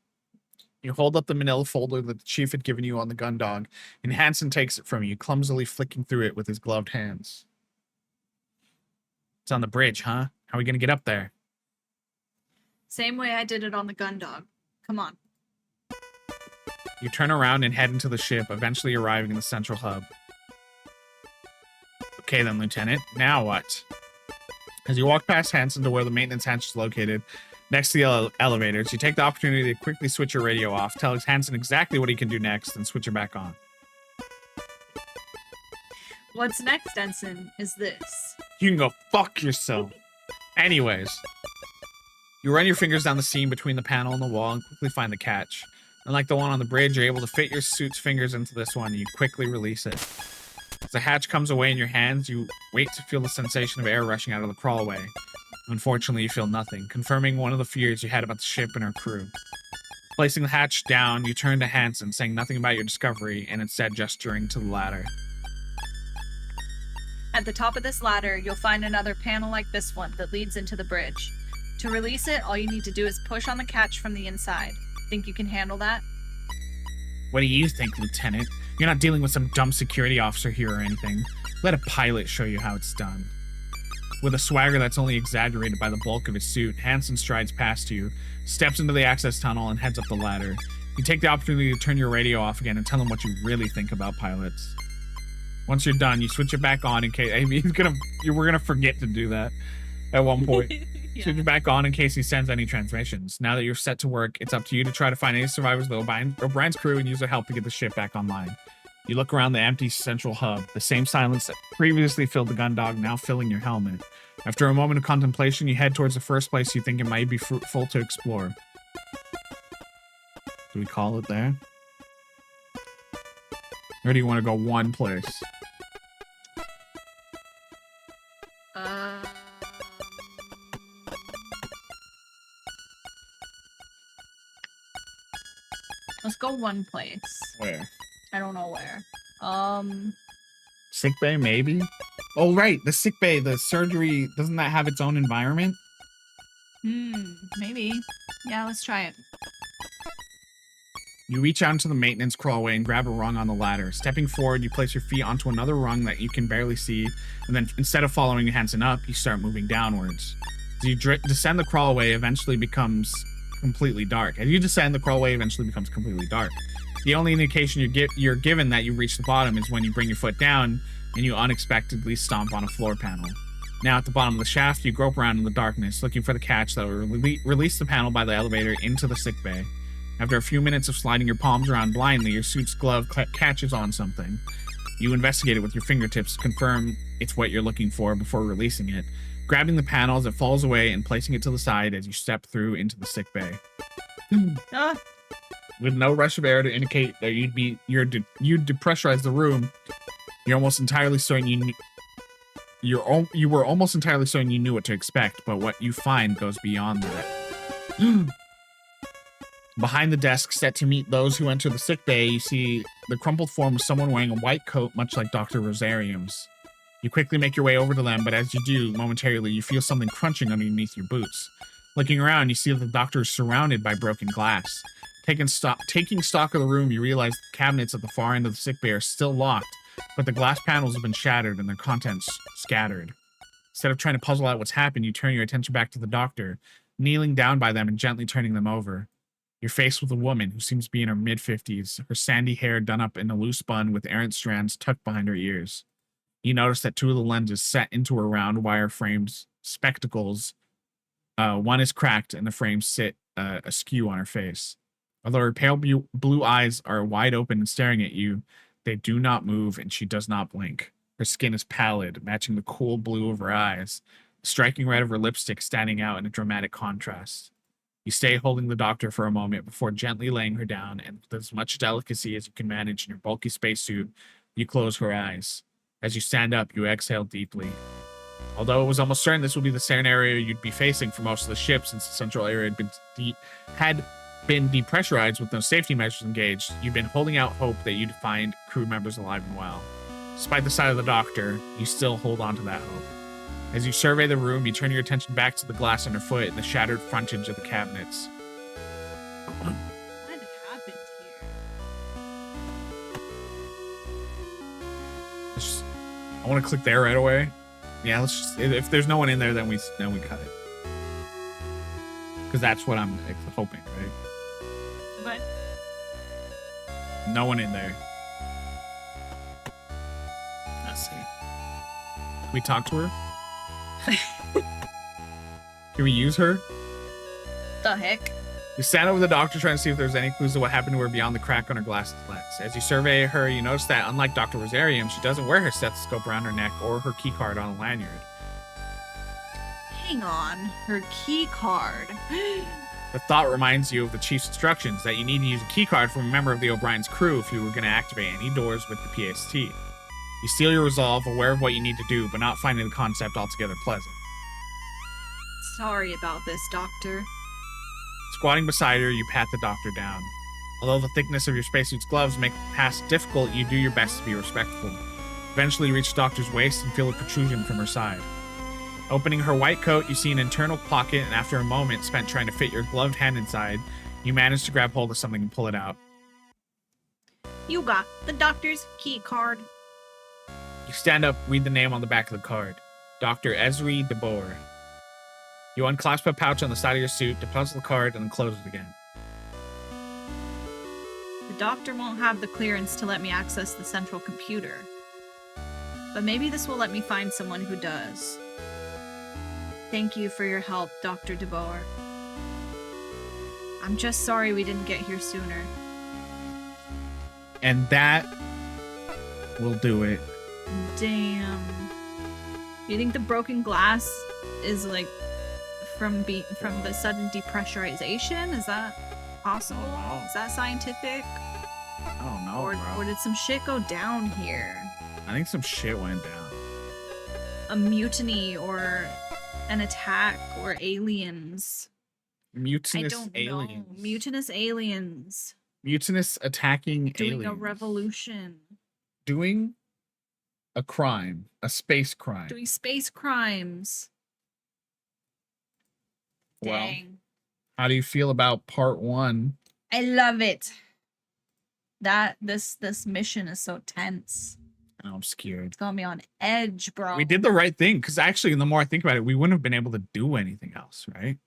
You hold up the manila folder that the chief had given you on the Gundog, and Hansen takes it from you, clumsily flicking through it with his gloved hands. It's on the bridge, huh? How are we going to get up there? Same way I did it on the Gundog. Come on. You turn around and head into the ship, eventually arriving in the central hub. Okay then, Lieutenant. Now what? As you walk past Hansen to where the maintenance hatch is located, next to the elevators, you take the opportunity to quickly switch your radio off, tell Hansen exactly what he can do next, and switch it back on. What's next, Ensign, is this. You can go fuck yourself. Anyways, you run your fingers down the seam between the panel and the wall and quickly find the catch. Unlike the one on the bridge, you're able to fit your suit's fingers into this one, and you quickly release it. As the hatch comes away in your hands, you wait to feel the sensation of air rushing out of the crawlway. Unfortunately, you feel nothing, confirming one of the fears you had about the ship and her crew. Placing the hatch down, you turn to Hansen, saying nothing about your discovery, and instead gesturing to the ladder. At the top of this ladder, you'll find another panel like this one that leads into the bridge. To release it, all you need to do is push on the catch from the inside. Think you can handle that? What do you think, Lieutenant? You're not dealing with some dumb security officer here or anything. Let a pilot show you how it's done. With a swagger that's only exaggerated by the bulk of his suit, Hansen strides past you, steps into the access tunnel, and heads up the ladder. You take the opportunity to turn your radio off again and tell him what you really think about pilots. Once you're done, you switch it back on in case... I mean, we're gonna forget to do that at one point. Yeah. Switch it back on in case he sends any transmissions. Now that you're set to work, it's up to you to try to find any survivors of O'Brien's crew and use their help to get the ship back online. You look around the empty central hub, the same silence that previously filled the Gundog now filling your helmet. After a moment of contemplation, you head towards the first place you think it might be fruitful to explore. Do we call it there? Or do you want to go one place? go one place. Where? I don't know where. Sick bay, maybe? Oh, right. The sick bay, the surgery, doesn't that have its own environment? Maybe. Yeah, let's try it. You reach out into the maintenance crawlway and grab a rung on the ladder. Stepping forward, you place your feet onto another rung that you can barely see, and then instead of following Hanson up, you start moving downwards. As you descend the crawlway, eventually becomes completely dark. As you descend, the crawlway eventually becomes completely dark. The only indication you're given that you've reached the bottom is when you bring your foot down and you unexpectedly stomp on a floor panel. Now at the bottom of the shaft, you grope around in the darkness, looking for the catch that will release the panel by the elevator into the sick bay. After a few minutes of sliding your palms around blindly, your suit's glove catches on something. You investigate it with your fingertips to confirm it's what you're looking for before releasing it, grabbing the panel as it falls away and placing it to the side as you step through into the sick bay. With no rush of air to indicate that you'd depressurize the room, you're almost entirely certain you were almost entirely certain you knew what to expect, but what you find goes beyond that. Behind the desk set to meet those who enter the sick bay, you see the crumpled form of someone wearing a white coat, much like Dr. Rosarium's. You quickly make your way over to them, but as you do, momentarily, you feel something crunching underneath your boots. Looking around, you see that the doctor is surrounded by broken glass. Taking stock of the room, you realize the cabinets at the far end of the sick bay are still locked, but the glass panels have been shattered and their contents scattered. Instead of trying to puzzle out what's happened, you turn your attention back to the doctor, kneeling down by them and gently turning them over. You're faced with a woman who seems to be in her mid-50s, her sandy hair done up in a loose bun with errant strands tucked behind her ears. You notice that two of the lenses set into her round wire-framed spectacles, one is cracked and the frames sit askew on her face. Although her pale blue eyes are wide open and staring at you, they do not move and she does not blink. Her skin is pallid, matching the cool blue of her eyes, the striking red of her lipstick standing out in a dramatic contrast. You stay holding the doctor for a moment before gently laying her down, and with as much delicacy as you can manage in your bulky spacesuit, you close her eyes. As you stand up, you exhale deeply. Although it was almost certain this would be the scenario you'd be facing for most of the ship, since the central area had been depressurized with no safety measures engaged, you've been holding out hope that you'd find crew members alive and well. Despite the sight of the doctor, you still hold on to that hope. As you survey the room, you turn your attention back to the glass underfoot and the shattered frontage of the cabinets. What happened here? I want to click there right away. Yeah, let's just, if there's no one in there, then we cut it. Because that's what I'm hoping, right? But no one in there. Let's see. Can we talk to her? Can we use her? the heck? You stand over the doctor trying to see if there's any clues to what happened to her beyond the crack on her glasses lens. As you survey her, you notice that unlike Dr. Rosarium, she doesn't wear her stethoscope around her neck or her keycard on a lanyard. Hang on, her key card. The thought reminds you of the chief's instructions that you need to use a keycard from a member of the O'Brien's crew if you were going to activate any doors with the PST. You steel your resolve, aware of what you need to do, but not finding the concept altogether pleasant. Sorry about this, Doctor. Squatting beside her, you pat the doctor down. Although the thickness of your spacesuit's gloves make the task difficult, you do your best to be respectful. Eventually, you reach the doctor's waist and feel a protrusion from her side. Opening her white coat, you see an internal pocket, and after a moment spent trying to fit your gloved hand inside, you manage to grab hold of something and pull it out. You got the doctor's key card. You stand up, read the name on the back of the card. Dr. Esri DeBoer. You unclasp a pouch on the side of your suit, deposit the card, and then close it again. The doctor won't have the clearance to let me access the central computer. But maybe this will let me find someone who does. Thank you for your help, Dr. DeBoer. I'm just sorry we didn't get here sooner. And that will do it. Damn. Do you think the broken glass is like from the sudden depressurization? Is that possible? Oh, wow. Is that scientific? I don't know, Or did some shit go down here? I think some shit went down. A mutiny or an attack or aliens? Mutinous I don't aliens. know. Mutinous aliens. Mutinous attacking Doing aliens. a revolution. Doing a crime. A space crime. Doing space crimes. Well, Dang. how do you feel about part 1? I love it. This mission is so tense. Oh, I'm scared. It's got me on edge, bro. We did the right thing, because actually, the more I think about it, we wouldn't have been able to do anything else, right?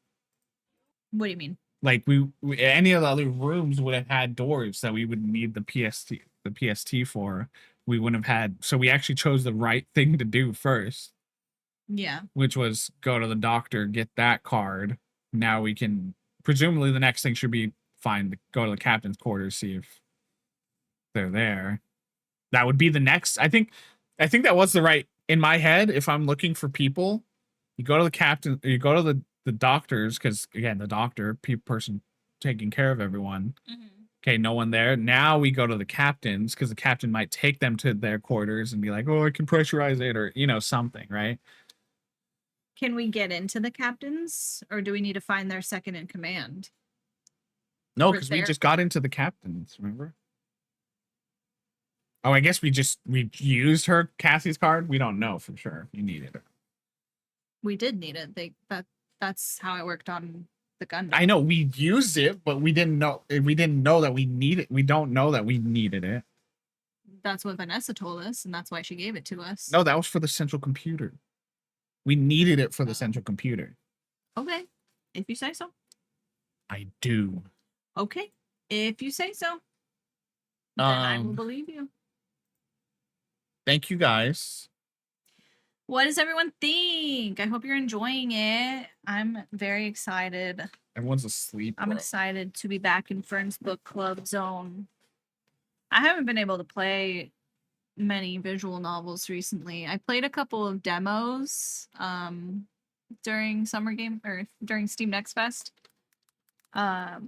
What do you mean? Like we any of the other rooms would have had doors that we would need the PST for. We wouldn't have had. So we actually chose the right thing to do first, Yeah. which was go to the doctor, get that card. Now we can presumably the next thing should be go to the captain's quarters, see if they're there. That would be the next. I think that was the right in my head. If I'm looking for people, you go to the captain, you go to the doctors, because again, the doctor, person taking care of everyone. Mm-hmm. Okay, no one there. Now we go to the captains, because the captain might take them to their quarters and be like, "Oh, I can pressurize it," or something, right? Can we get into the captains, or do we need to find their second in command? No, For because we their just got into the captains. Remember? Oh, I guess we used her Cassie's card. We don't know for sure. You needed it. We did need it. That's how it worked on the Gundam. I know we used it, but we didn't know that we needed. We don't know that we needed it. That's what Vanessa told us, and that's why she gave it to us. No, that was for the central computer. We needed it for the central computer. Okay, if you say so. I do. Okay, if you say so. Then I will believe you. Thank you guys. What does everyone think? I hope you're enjoying it. I'm very excited. Everyone's asleep. I'm excited to be back in Fern's book club zone. I haven't been able to play many visual novels recently. I played a couple of demos during during Steam Next Fest. A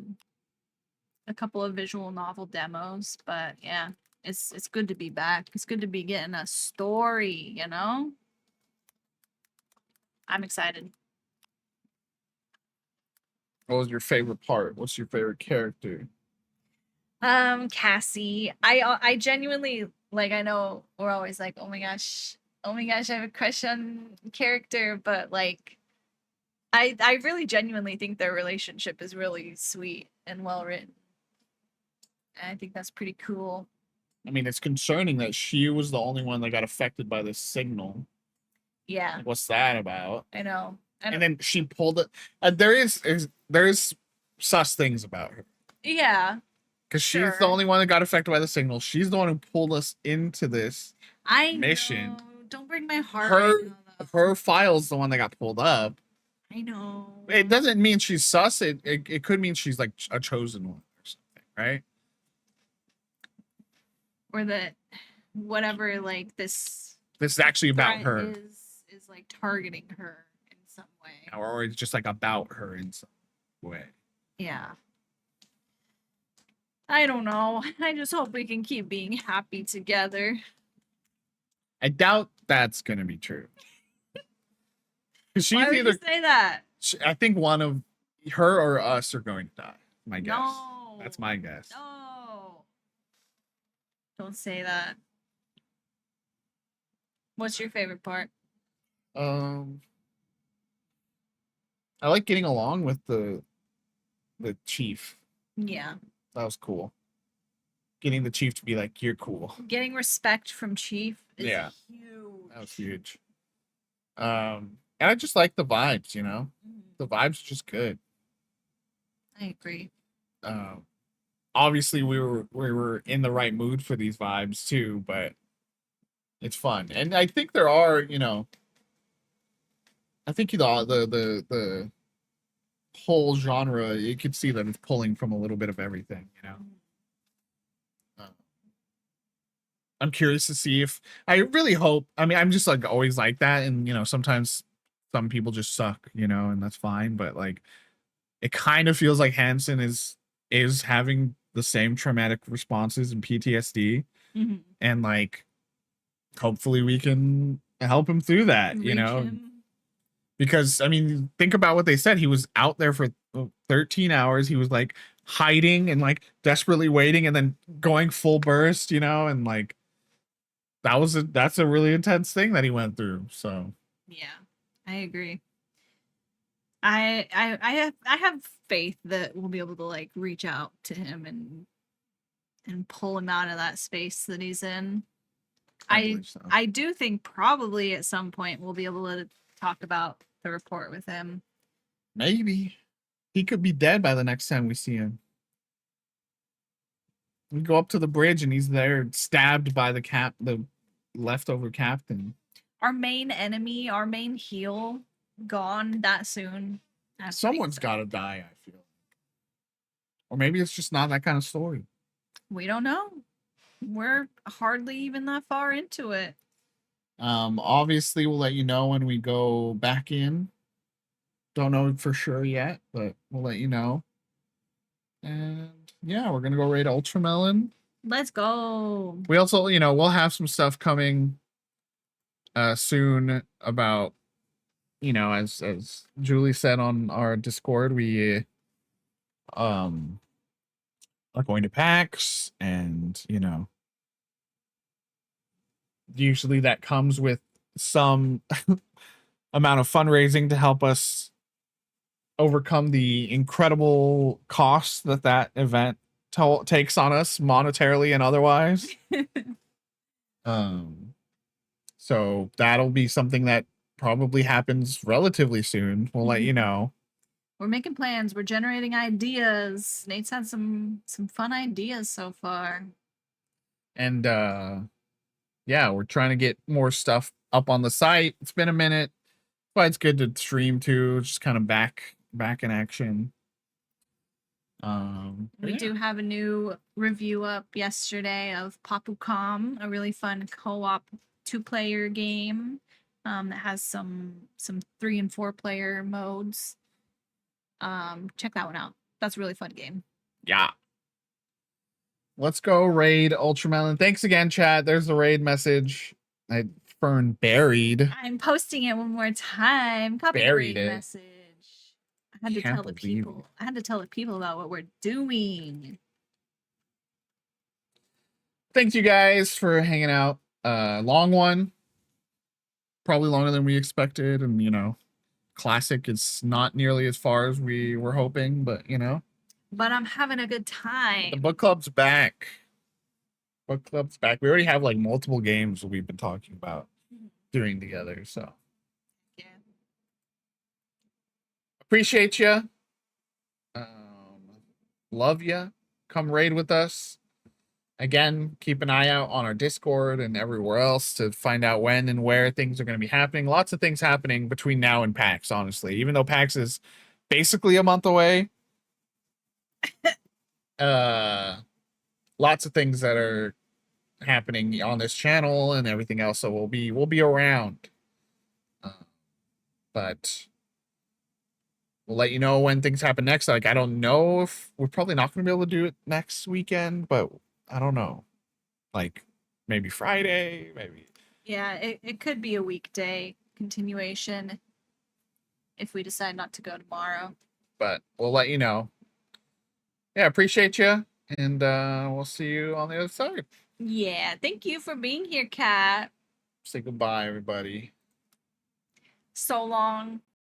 couple of visual novel demos, but yeah, it's good to be back. It's good to be getting a story, I'm excited. What was your favorite part? What's your favorite character? Cassie. I genuinely, like, I know we're always like, oh my gosh, I have a crush on character, but like I really genuinely think their relationship is really sweet and well written. And I think that's pretty cool. I mean, it's concerning that she was the only one that got affected by this signal. Yeah. What's that about? I know. And then she pulled it. There is sus things about her. Yeah. Because she's the only one that got affected by the signal. She's the one who pulled us into this mission. Know. Don't break my heart. Her file's the one that got pulled up. I know. It doesn't mean she's sus. It could mean she's like a chosen one or something, right? Or that whatever, like, this is actually about her. Is like targeting her in some way. Or it's just like about her in some way. Yeah. I don't know. I just hope we can keep being happy together. I doubt that's gonna be true. Why would you say that? I think one of her or us are going to die. My guess. No. That's my guess. No. Don't say that. What's your favorite part? I like getting along with the chief. Yeah. That was cool. Getting the chief to be like, "You're cool." Getting respect from Chief is huge. That was huge. And I just like the vibes, The vibes are just good. I agree. Obviously we were in the right mood for these vibes too, but it's fun. And I think there are, I think the whole genre, you could see that it's pulling from a little bit of everything, I'm curious to see if I really hope. I mean, I'm just like always like that, and sometimes some people just suck, and that's fine. But like, it kind of feels like Hansen is having the same traumatic responses and PTSD, and like, hopefully we can help him through that, Because I mean, think about what they said. He was out there for 13 hours. He was like hiding and like desperately waiting and then going full burst, you know, and like that's a really intense thing that he went through. So Yeah, I agree. I have faith that we'll be able to like reach out to him and pull him out of that space that he's in. I I believe so. I do think probably at some point we'll be able to talk about the report with him. Maybe he could be dead by the next time we see him. We go up to the bridge and he's there stabbed by the leftover captain. Our main enemy, our main heel, gone that soon. That's pretty Someone's sad. got to die, I feel. Or maybe it's just not that kind of story. We don't know. We're hardly even that far into it. Obviously we'll let you know when we go back in. Don't know for sure yet, but we'll let you know. And yeah, we're gonna go raid Ultramelon. Let's go. We also, you know, we'll have some stuff coming soon about, you know, as Julie said on our Discord, we are going to PAX, and you know, usually that comes with some amount of fundraising to help us overcome the incredible costs that event takes on us monetarily and otherwise. So that'll be something that probably happens relatively soon. We'll let you know. We're making plans. We're generating ideas. Nate's had some fun ideas so far. And yeah, we're trying to get more stuff up on the site. It's been a minute. But it's good to stream too. Just kind of back in action. We Yeah. do have a new review up yesterday of Papucom, a really fun co-op 2-player game that has some 3 and 4 player modes. Check that one out. That's a really fun game. Yeah. Let's go raid Ultramelon. Thanks again, chat. There's the raid message. Fern buried. I'm posting it one more time. Copy the Buried raid it. message. I had to Can't tell the believe people. it. I had to tell the people about what we're doing. Thanks you guys for hanging out. Long one. Probably longer than we expected, and you know, classic is not nearly as far as we were hoping, but you know. But I'm having a good The time. book club's back. Book club's back. We already have like multiple games we've been talking about doing together, so Yeah. appreciate you. Love you. Come raid with us. Again, keep an eye out on our Discord and everywhere else to find out when and where things are going to be happening. Lots of things happening between now and PAX, honestly. Even though PAX is basically a month away. Lots of things that are happening on this channel and everything else, so we'll be around. But we'll let you know when things happen next. Like, I don't know if we're probably not going to be able to do it next weekend, but I don't know. Like, maybe Friday, maybe. Yeah, it could be a weekday continuation if we decide not to go tomorrow. But we'll let you know. Yeah, appreciate you. And we'll see you on the other side. Yeah, thank you for being here, Kat. Say goodbye, everybody. So long.